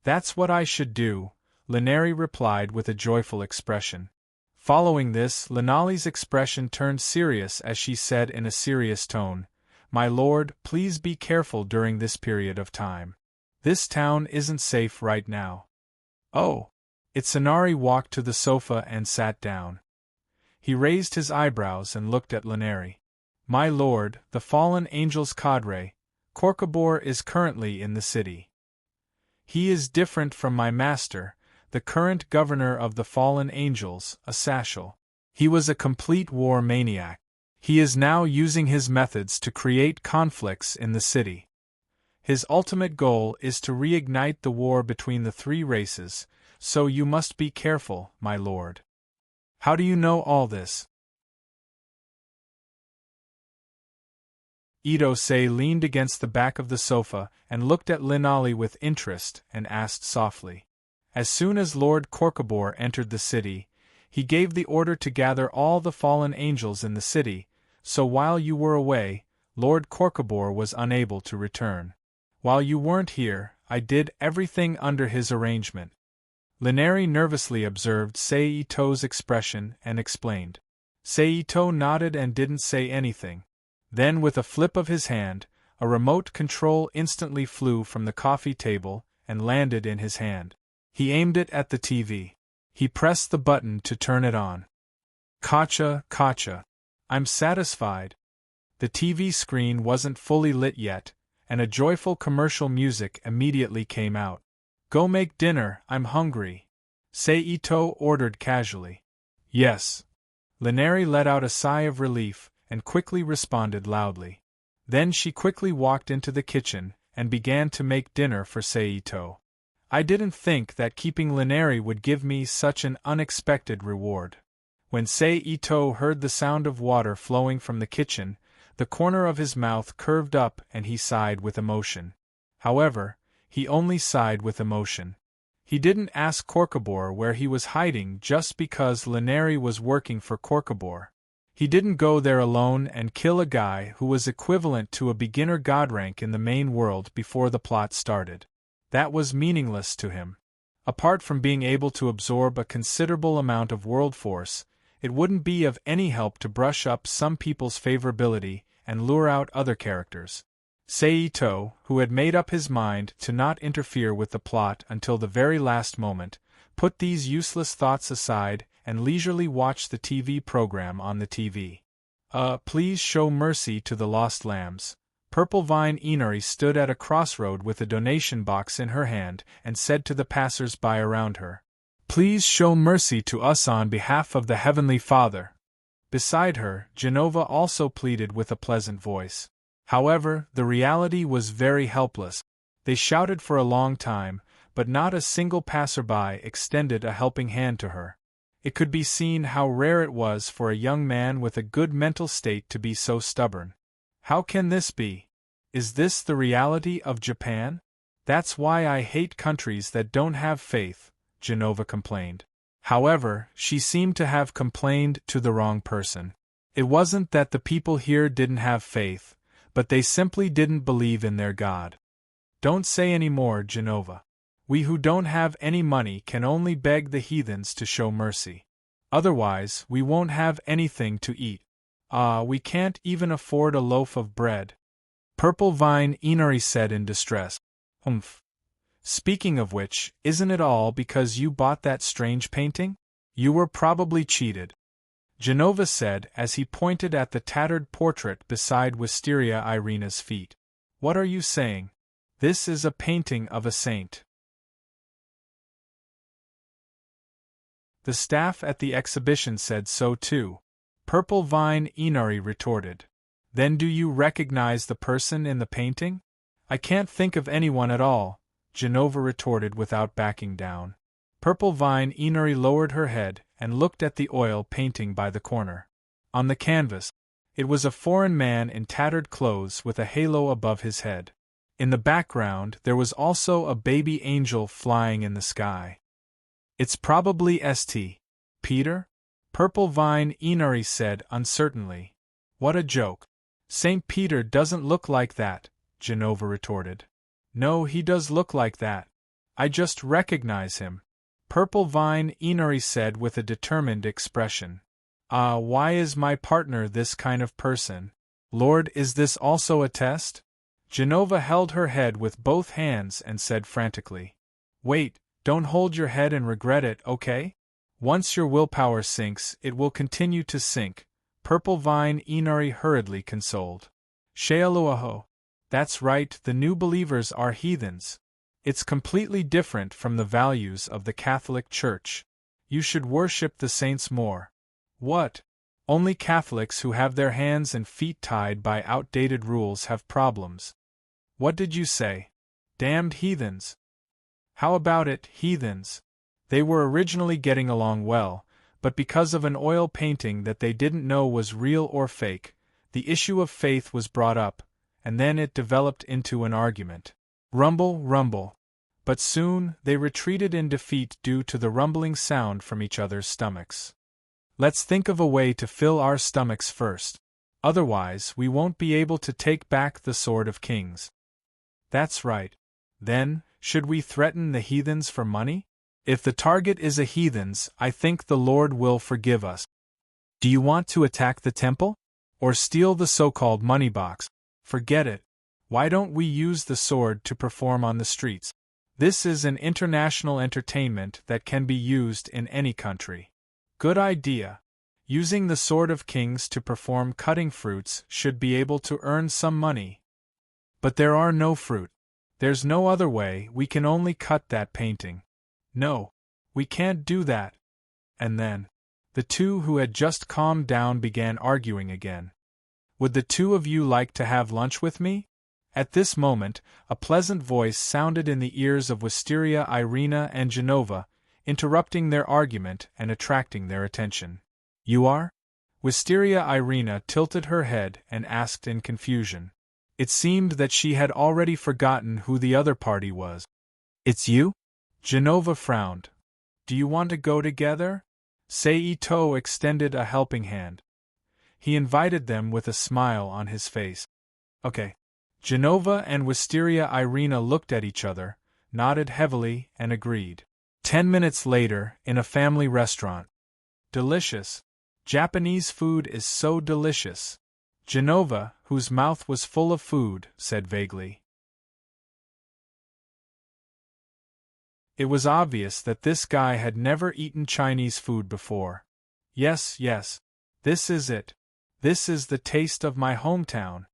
That's what I should do, Linari replied with a joyful expression. Following this, Linali's expression turned serious as she said in a serious tone, My lord, please be careful during this period of time. This town isn't safe right now. Oh! Itsunari walked to the sofa and sat down. He raised his eyebrows and looked at Linari. My lord, the fallen angel's cadre, Korkabor is currently in the city. He is different from my master, the current governor of the fallen angels, Asashel. He was a complete war maniac. He is now using his methods to create conflicts in the city. His ultimate goal is to reignite the war between the three races, so you must be careful, my lord. How do you know all this? Itosei leaned against the back of the sofa and looked at Linali with interest and asked softly. As soon as Lord Korkabor entered the city, He gave the order to gather all the fallen angels in the city, so while you were away, Lord Corcobor was unable to return. While you weren't here, I did everything under his arrangement. Lineri nervously observed Seito's expression and explained. Seito nodded and didn't say anything. Then with a flip of his hand, a remote control instantly flew from the coffee table and landed in his hand. He aimed it at the TV. He pressed the button to turn it on. Gotcha, gotcha. I'm satisfied. The TV screen wasn't fully lit yet, and a joyful commercial music immediately came out. Go make dinner, I'm hungry. Seito ordered casually. Yes. Lineri let out a sigh of relief and quickly responded loudly. Then she quickly walked into the kitchen and began to make dinner for Seito. I didn't think that keeping Lineri would give me such an unexpected reward. When Seito heard the sound of water flowing from the kitchen, the corner of his mouth curved up and he sighed with emotion. However, he only sighed with emotion. He didn't ask Corcobor where he was hiding just because Lineri was working for Corcobor. He didn't go there alone and kill a guy who was equivalent to a beginner god rank in the main world before the plot started. That was meaningless to him. Apart from being able to absorb a considerable amount of world force, it wouldn't be of any help to brush up some people's favorability and lure out other characters. Seito, who had made up his mind to not interfere with the plot until the very last moment, put these useless thoughts aside and leisurely watched the TV program on the TV. Please show mercy to the lost lambs. Purple Vine Inari stood at a crossroad with a donation box in her hand and said to the passers-by around her, Please show mercy to us on behalf of the Heavenly Father. Beside her, Genova also pleaded with a pleasant voice. However, the reality was very helpless. They shouted for a long time, but not a single passerby extended a helping hand to her. It could be seen how rare it was for a young man with a good mental state to be so stubborn. How can this be? Is this the reality of Japan? That's why I hate countries that don't have faith, Genova complained. However, she seemed to have complained to the wrong person. It wasn't that the people here didn't have faith, but they simply didn't believe in their God. Don't say any more, Genova. We who don't have any money can only beg the heathens to show mercy. Otherwise, we won't have anything to eat. We can't even afford a loaf of bread. Purple Vine Inari said in distress. Humph. Speaking of which, isn't it all because you bought that strange painting? You were probably cheated. Genova said as he pointed at the tattered portrait beside Wisteria Irina's feet. What are you saying? This is a painting of a saint. The staff at the exhibition said so too. Purple Vine Inari retorted. Then do you recognize the person in the painting? I can't think of anyone at all, Genova retorted without backing down. Purple Vine Inari lowered her head and looked at the oil painting by the corner. On the canvas, it was a foreign man in tattered clothes with a halo above his head. In the background there was also a baby angel flying in the sky. It's probably St. Peter? Purple Vine Inari said uncertainly. What a joke. St. Peter doesn't look like that, Genova retorted. No, he does look like that. I just recognize him. Purple Vine Inari said with a determined expression. Why is my partner this kind of person? Lord, is this also a test? Genova held her head with both hands and said frantically. Wait, don't hold your head and regret it, okay? Once your willpower sinks, it will continue to sink, Purple Vine Inari hurriedly consoled. Shealuaho. That's right, the new believers are heathens. It's completely different from the values of the Catholic Church. You should worship the saints more. What? Only Catholics who have their hands and feet tied by outdated rules have problems. What did you say? Damned heathens. How about it, heathens? They were originally getting along well, but because of an oil painting that they didn't know was real or fake, the issue of faith was brought up, and then it developed into an argument. Rumble, rumble. But soon they retreated in defeat due to the rumbling sound from each other's stomachs. Let's think of a way to fill our stomachs first. Otherwise, we won't be able to take back the Sword of Kings. That's right. Then, should we threaten the heathens for money? If the target is a heathens, I think the Lord will forgive us. Do you want to attack the temple? Or steal the so-called money box? Forget it. Why don't we use the sword to perform on the streets? This is an international entertainment that can be used in any country. Good idea. Using the Sword of Kings to perform cutting fruits should be able to earn some money. But there are no fruit. There's no other way, we can only cut that painting. No, we can't do that. And then, the two who had just calmed down began arguing again. Would the two of you like to have lunch with me? At this moment, a pleasant voice sounded in the ears of Wisteria, Irina, and Genova, interrupting their argument and attracting their attention. You are? Wisteria Irina tilted her head and asked in confusion. It seemed that she had already forgotten who the other party was. It's you? Genova frowned. Do you want to go together? Seito extended a helping hand. He invited them with a smile on his face. Okay. Genova and Wisteria Irina looked at each other, nodded heavily, and agreed. 10 minutes later, in a family restaurant. Delicious. Japanese food is so delicious. Genova, whose mouth was full of food, said vaguely. It was obvious that this guy had never eaten Chinese food before. Yes, this is it. This is the taste of my hometown.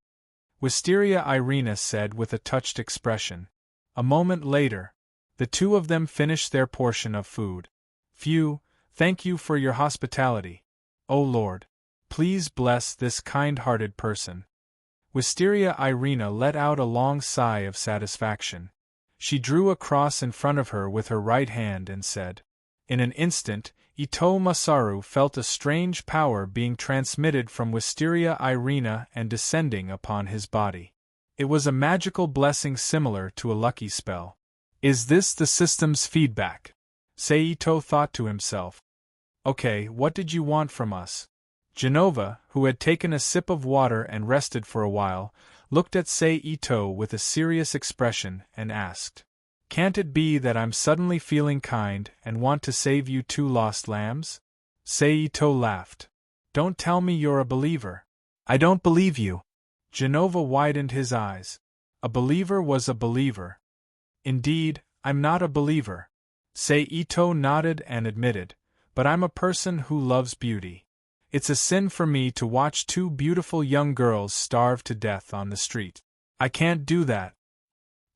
Wisteria Irina said with a touched expression. A moment later, the two of them finished their portion of food. Phew, thank you for your hospitality. O Lord, please bless this kind-hearted person. Wisteria Irina let out a long sigh of satisfaction. She drew a cross in front of her with her right hand and said. In an instant, Ito Masaru felt a strange power being transmitted from Wisteria Irina and descending upon his body. It was a magical blessing similar to a lucky spell. Is this the system's feedback? Seito thought to himself. Okay, what did you want from us? Genova, who had taken a sip of water and rested for a while, looked at Seito with a serious expression and asked. Can't it be that I'm suddenly feeling kind and want to save you two lost lambs? Seito laughed. Don't tell me you're a believer. I don't believe you. Genova widened his eyes. A believer was a believer. Indeed, I'm not a believer. Seito nodded and admitted, but I'm a person who loves beauty. It's a sin for me to watch two beautiful young girls starve to death on the street. I can't do that.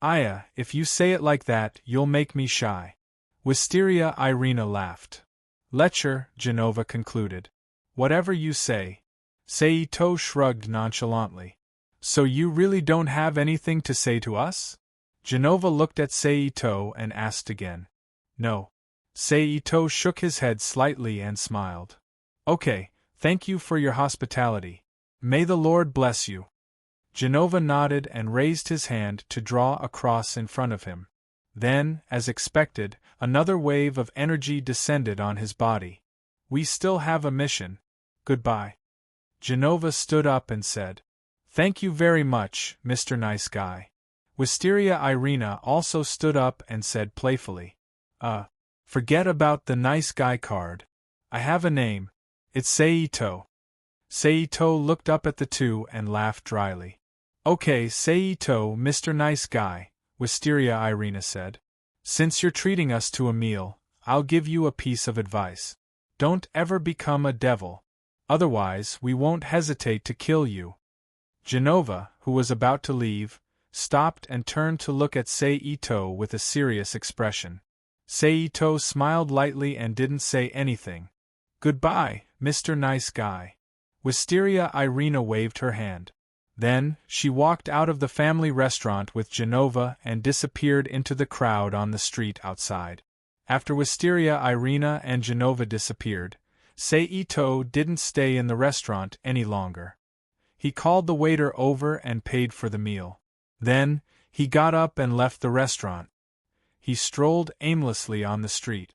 Aya, if you say it like that, you'll make me shy. Wisteria Irina laughed. Lecture, Genova concluded. Whatever you say. Seito shrugged nonchalantly. So you really don't have anything to say to us? Genova looked at Seito and asked again. No. Seito shook his head slightly and smiled. Okay, thank you for your hospitality. May the Lord bless you. Genova nodded and raised his hand to draw a cross in front of him. Then, as expected, another wave of energy descended on his body. We still have a mission. Goodbye. Genova stood up and said, Thank you very much, Mr. Nice Guy. Wisteria Irina also stood up and said playfully, Forget about the nice guy card. I have a name. It's Seito. Seito looked up at the two and laughed dryly. Okay, Seito, Mr. Nice Guy, Wisteria Irina said. Since you're treating us to a meal, I'll give you a piece of advice. Don't ever become a devil. Otherwise, we won't hesitate to kill you. Genova, who was about to leave, stopped and turned to look at Seito with a serious expression. Seito smiled lightly and didn't say anything. Goodbye, Mr. Nice Guy. Wisteria Irina waved her hand. Then, she walked out of the family restaurant with Genova and disappeared into the crowd on the street outside. After Wisteria Irina and Genova disappeared, Seito didn't stay in the restaurant any longer. He called the waiter over and paid for the meal. Then, he got up and left the restaurant. He strolled aimlessly on the street.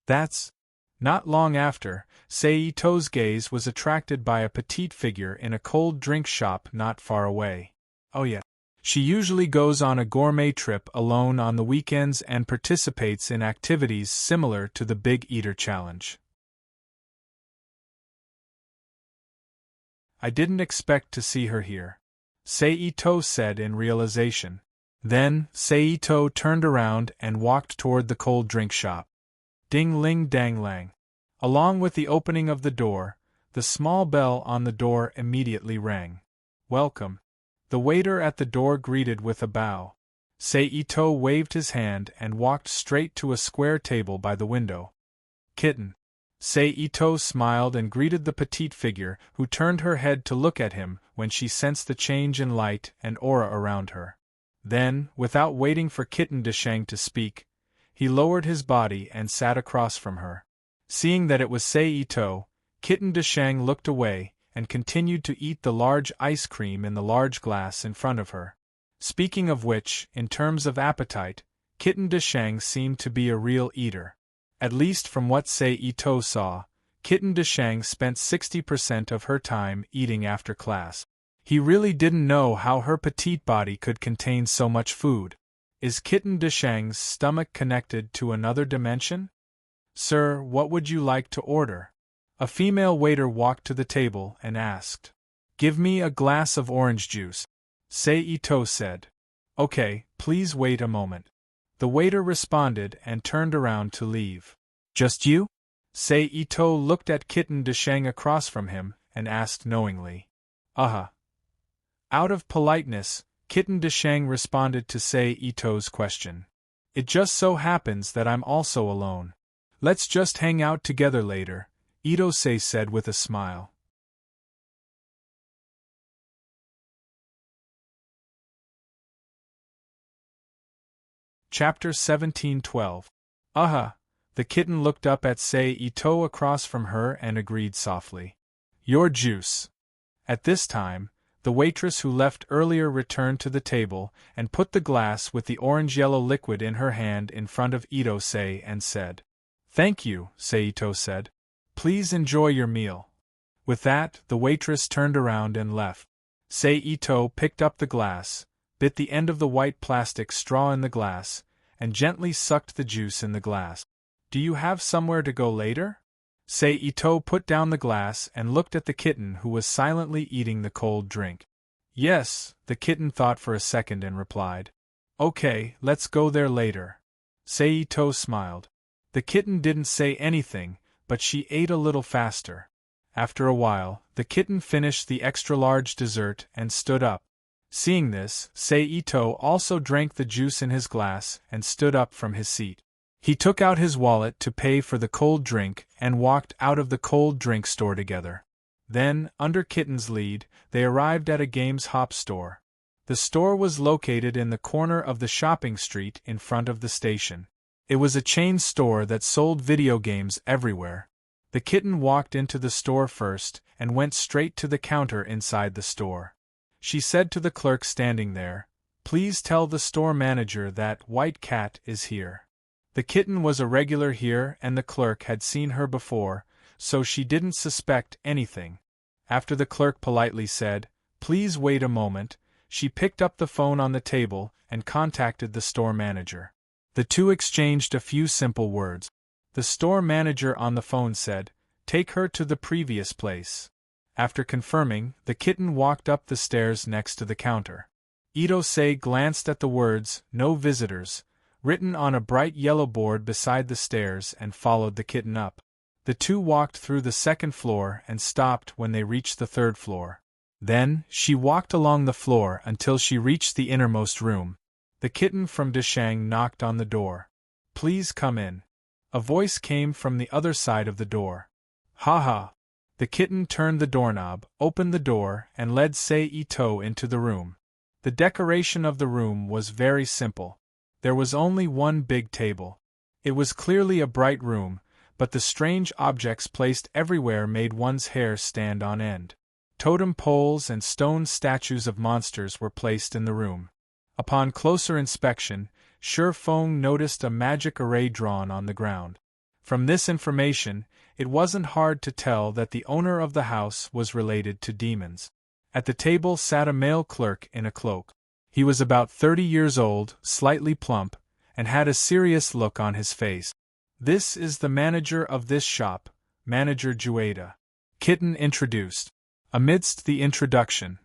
That's Not long after, Seito's gaze was attracted by a petite figure in a cold drink shop not far away. Oh yeah. She usually goes on a gourmet trip alone on the weekends and participates in activities similar to the Big Eater Challenge. I didn't expect to see her here, Seito said in realization. Then, Seito turned around and walked toward the cold drink shop. Ding-ling-dang-lang. Along with the opening of the door, the small bell on the door immediately rang. Welcome. The waiter at the door greeted with a bow. Seito waved his hand and walked straight to a square table by the window. Kitten. Seito smiled and greeted the petite figure, who turned her head to look at him when she sensed the change in light and aura around her. Then, without waiting for Kitten Desheng to speak, he lowered his body and sat across from her. Seeing that it was Seito, Kitten Desheng looked away and continued to eat the large ice cream in the large glass in front of her. Speaking of which, in terms of appetite, Kitten Desheng seemed to be a real eater. At least from what Seito saw, Kitten Desheng spent 60% of her time eating after class. He really didn't know how her petite body could contain so much food. Is Kitten Desheng's stomach connected to another dimension? Sir, what would you like to order? A female waiter walked to the table and asked. Give me a glass of orange juice, Seito said. Okay, please wait a moment. The waiter responded and turned around to leave. Just you? Seito looked at Kitten Desheng across from him and asked knowingly. Out of politeness, Kitten Desheng responded to Seito's question. It just so happens that I'm also alone. Let's just hang out together later, Itose said with a smile. Chapter 17:12. The kitten looked up at Seito across from her and agreed softly. Your juice. At this time, the waitress who left earlier returned to the table and put the glass with the orange-yellow liquid in her hand in front of Itose and said, Thank you, Seito said. Please enjoy your meal. With that, the waitress turned around and left. Seito picked up the glass, bit the end of the white plastic straw in the glass, and gently sucked the juice in the glass. Do you have somewhere to go later? Seito put down the glass and looked at the kitten who was silently eating the cold drink. Yes, the kitten thought for a second and replied. Okay, let's go there later. Seito smiled. The kitten didn't say anything, but she ate a little faster. After a while, the kitten finished the extra-large dessert and stood up. Seeing this, Seito also drank the juice in his glass and stood up from his seat. He took out his wallet to pay for the cold drink and walked out of the cold drink store together. Then, under Kitten's lead, they arrived at a Games Hop store. The store was located in the corner of the shopping street in front of the station. It was a chain store that sold video games everywhere. The kitten walked into the store first and went straight to the counter inside the store. She said to the clerk standing there, Please tell the store manager that White Cat is here. The kitten was a regular here and the clerk had seen her before, so she didn't suspect anything. After the clerk politely said, Please wait a moment, she picked up the phone on the table and contacted the store manager. The two exchanged a few simple words. The store manager on the phone said, Take her to the previous place. After confirming, the kitten walked up the stairs next to the counter. Itose glanced at the words, No visitors, written on a bright yellow board beside the stairs and followed the kitten up. The two walked through the second floor and stopped when they reached the third floor. Then, she walked along the floor until she reached the innermost room. The kitten from Desheng knocked on the door. Please come in. A voice came from the other side of the door. Ha. The kitten turned the doorknob, opened the door, and led Seito into the room. The decoration of the room was very simple. There was only one big table. It was clearly a bright room, but the strange objects placed everywhere made one's hair stand on end. Totem poles and stone statues of monsters were placed in the room. Upon closer inspection, Feng noticed a magic array drawn on the ground. From this information, it wasn't hard to tell that the owner of the house was related to demons. At the table sat a male clerk in a cloak. He was about 30 years old, slightly plump, and had a serious look on his face. "This is the manager of this shop, Manager Jueda," Kitten introduced. Amidst the introduction,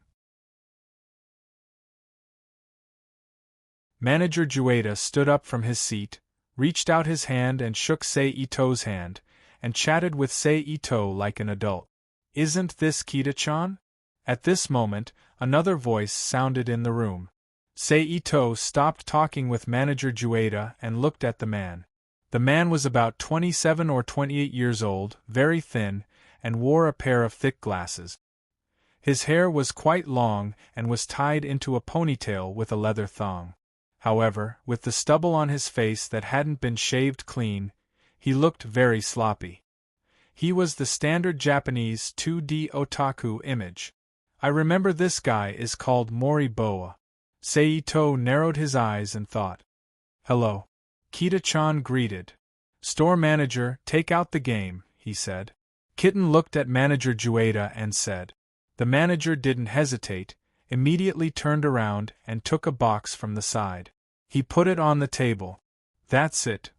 Manager Jueda stood up from his seat, reached out his hand and shook Seito's hand, and chatted with Seito like an adult. "Isn't this Kita-chan?" At this moment, another voice sounded in the room. Seito stopped talking with Manager Jueda and looked at the man. The man was about 27 or 28 years old, very thin, and wore a pair of thick glasses. His hair was quite long and was tied into a ponytail with a leather thong. However, with the stubble on his face that hadn't been shaved clean, he looked very sloppy. He was the standard Japanese 2D otaku image. "I remember this guy is called Mori Boa." Seito narrowed his eyes and thought. "Hello." Kita-chan greeted. "Store manager, take out the game," he said. Kitten looked at Manager Jueda and said. The manager didn't hesitate, immediately turned around and took a box from the side. He put it on the table. "That's it,"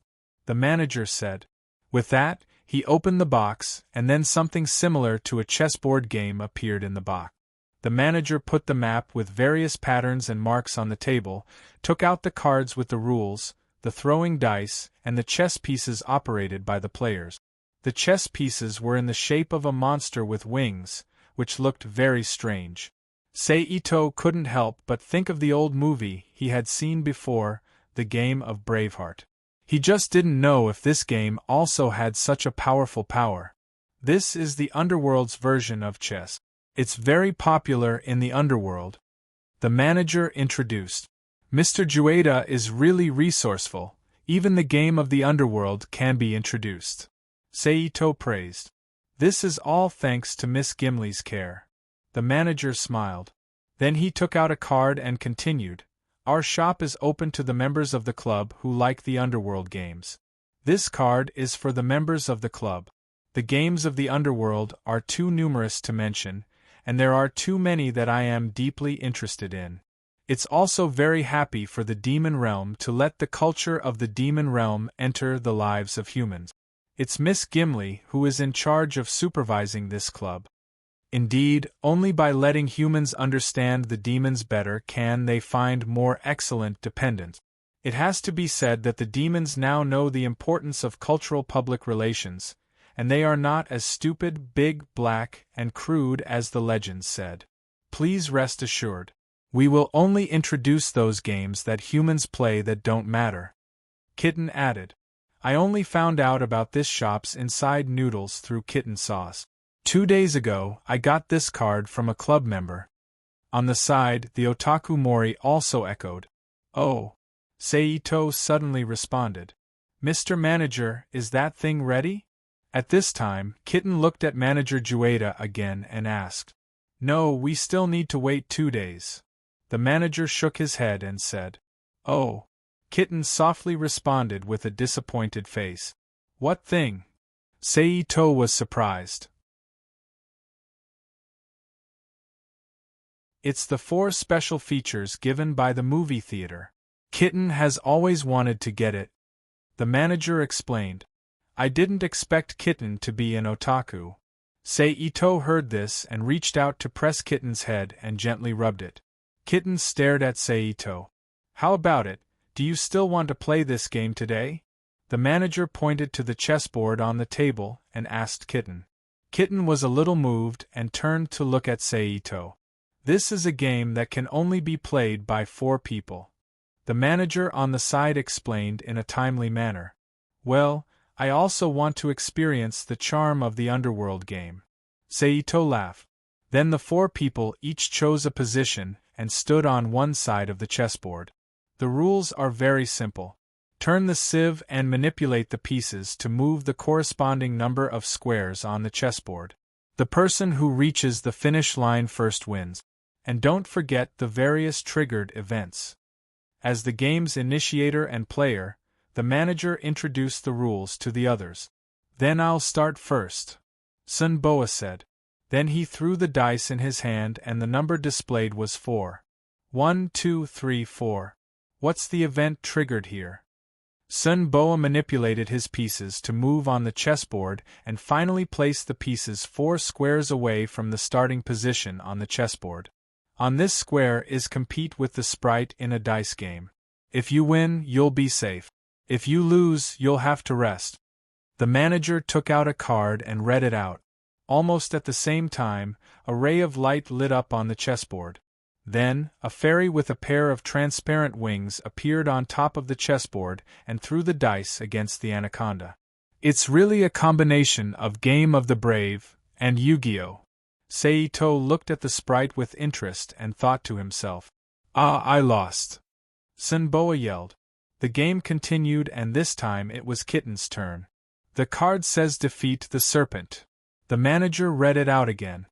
the manager said. With that, he opened the box, and then something similar to a chessboard game appeared in the box. The manager put the map with various patterns and marks on the table, took out the cards with the rules, the throwing dice, and the chess pieces operated by the players. The chess pieces were in the shape of a monster with wings, which looked very strange. Seito couldn't help but think of the old movie he had seen before, The Game of Braveheart. He just didn't know if this game also had such a powerful power. This is the Underworld's version of chess. It's very popular in the Underworld. The manager introduced. "Mr. Jueda is really resourceful, even the game of the Underworld can be introduced," Seito praised. "This is all thanks to Miss Gimli's care." The manager smiled. Then he took out a card and continued, "Our shop is open to the members of the club who like the Underworld games. This card is for the members of the club. The games of the Underworld are too numerous to mention, and there are too many that I am deeply interested in. It's also very happy for the demon realm to let the culture of the demon realm enter the lives of humans. It's Miss Gimli who is in charge of supervising this club. Indeed, only by letting humans understand the demons better can they find more excellent dependents. It has to be said that the demons now know the importance of cultural public relations, and they are not as stupid, big, black, and crude as the legends said. Please rest assured. We will only introduce those games that humans play that don't matter." Kitten added. "I only found out about this shop's inside noodles through Kitten Sauce. 2 days ago, I got this card from a club member." On the side, the Otaku Mori also echoed. "Oh," Seito suddenly responded. "Mr. Manager, is that thing ready?" At this time, Kitten looked at Manager Jueda again and asked. "No, we still need to wait 2 days." The manager shook his head and said. "Oh." Kitten softly responded with a disappointed face. "What thing?" Seito was surprised. "It's the 4 special features given by the movie theater. Kitten has always wanted to get it," the manager explained. "I didn't expect Kitten to be an otaku." Seito heard this and reached out to press Kitten's head and gently rubbed it. Kitten stared at Seito. "How about it? Do you still want to play this game today?" The manager pointed to the chessboard on the table and asked Kitten. Kitten was a little moved and turned to look at Seito. "This is a game that can only be played by 4 people," the manager on the side explained in a timely manner. "Well, I also want to experience the charm of the Underworld game." Seito laughed. Then the 4 people each chose a position and stood on one side of the chessboard. The rules are very simple. Turn the sieve and manipulate the pieces to move the corresponding number of squares on the chessboard. The person who reaches the finish line first wins. And don't forget the various triggered events. As the game's initiator and player, The manager introduced the rules to the others. Then I'll start first, Sun Boa said. Then he threw the dice in his hand and the number displayed was 4. 1, 2, 3, 4. What's the event triggered here? Sun Boa manipulated his pieces to move on the chessboard and finally placed the pieces 4 squares away from the starting position on the chessboard. On this square is compete with the sprite in a dice game. If you win, you'll be safe. If you lose, you'll have to rest. The manager took out a card and read it out. Almost at the same time, a ray of light lit up on the chessboard. Then, a fairy with a pair of transparent wings appeared on top of the chessboard and threw the dice against the anaconda. It's really a combination of Game of the Brave and Yu-Gi-Oh! Seito looked at the sprite with interest and thought to himself, "Ah, I lost." Sun Boa yelled. The game continued and this time it was Kitten's turn. The card says defeat the serpent. The manager read it out again.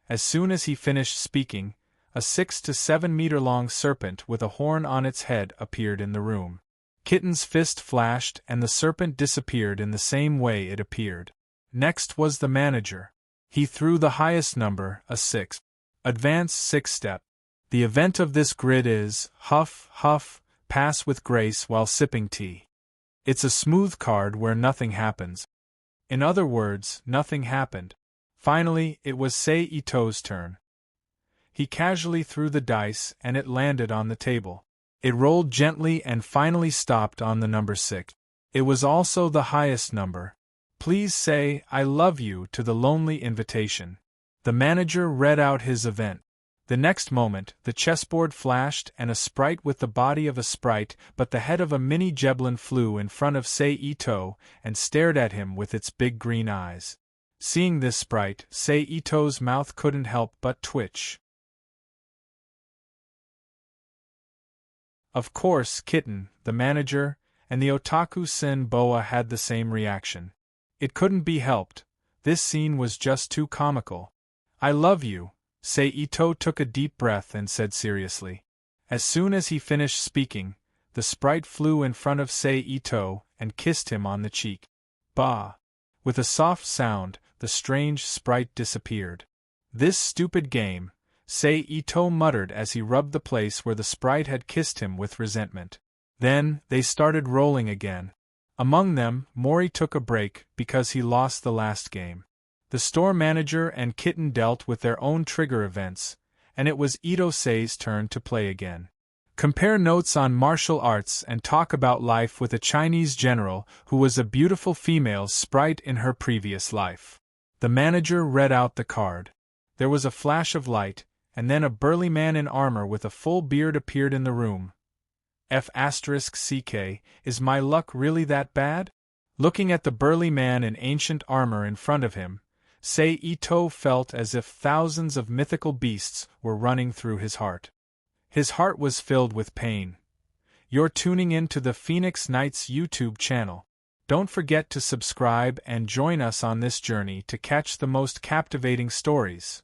As soon as he finished speaking, a 6 to 7 meter long serpent with a horn on its head appeared in the room. Kitten's fist flashed and the serpent disappeared in the same way it appeared. Next was the manager. He threw the highest number, a 6. Advance 6 step. The event of this grid is, huff, huff, pass with grace while sipping tea. It's a smooth card where nothing happens. In other words, nothing happened. Finally, it was Seito's turn. He casually threw the dice and it landed on the table. It rolled gently and finally stopped on the number 6. It was also the highest number. Please say, "I love you" to the lonely invitation. The manager read out his event. The next moment, the chessboard flashed and a sprite with the body of a sprite but the head of a mini Jeblin flew in front of Seito and stared at him with its big green eyes. Seeing this sprite, Seito's mouth couldn't help but twitch. Of course, Kitten, the manager, and the otaku Sun Boa had the same reaction. It couldn't be helped. This scene was just too comical. "I love you," Seito took a deep breath and said seriously. As soon as he finished speaking, the sprite flew in front of Seito and kissed him on the cheek. Bah! With a soft sound, the strange sprite disappeared. "This stupid game," Seito muttered as he rubbed the place where the sprite had kissed him with resentment. Then, they started rolling again. Among them, Mori took a break because he lost the last game. The store manager and Kitten dealt with their own trigger events, and it was Ito-sei's turn to play again. Compare notes on martial arts and talk about life with a Chinese general who was a beautiful female sprite in her previous life. The manager read out the card. There was a flash of light, and then a burly man in armor with a full beard appeared in the room. F***CK, is my luck really that bad? Looking at the burly man in ancient armor in front of him, Seito felt as if thousands of mythical beasts were running through his heart. His heart was filled with pain. You're tuning in to the Phoenix Knights YouTube channel. Don't forget to subscribe and join us on this journey to catch the most captivating stories.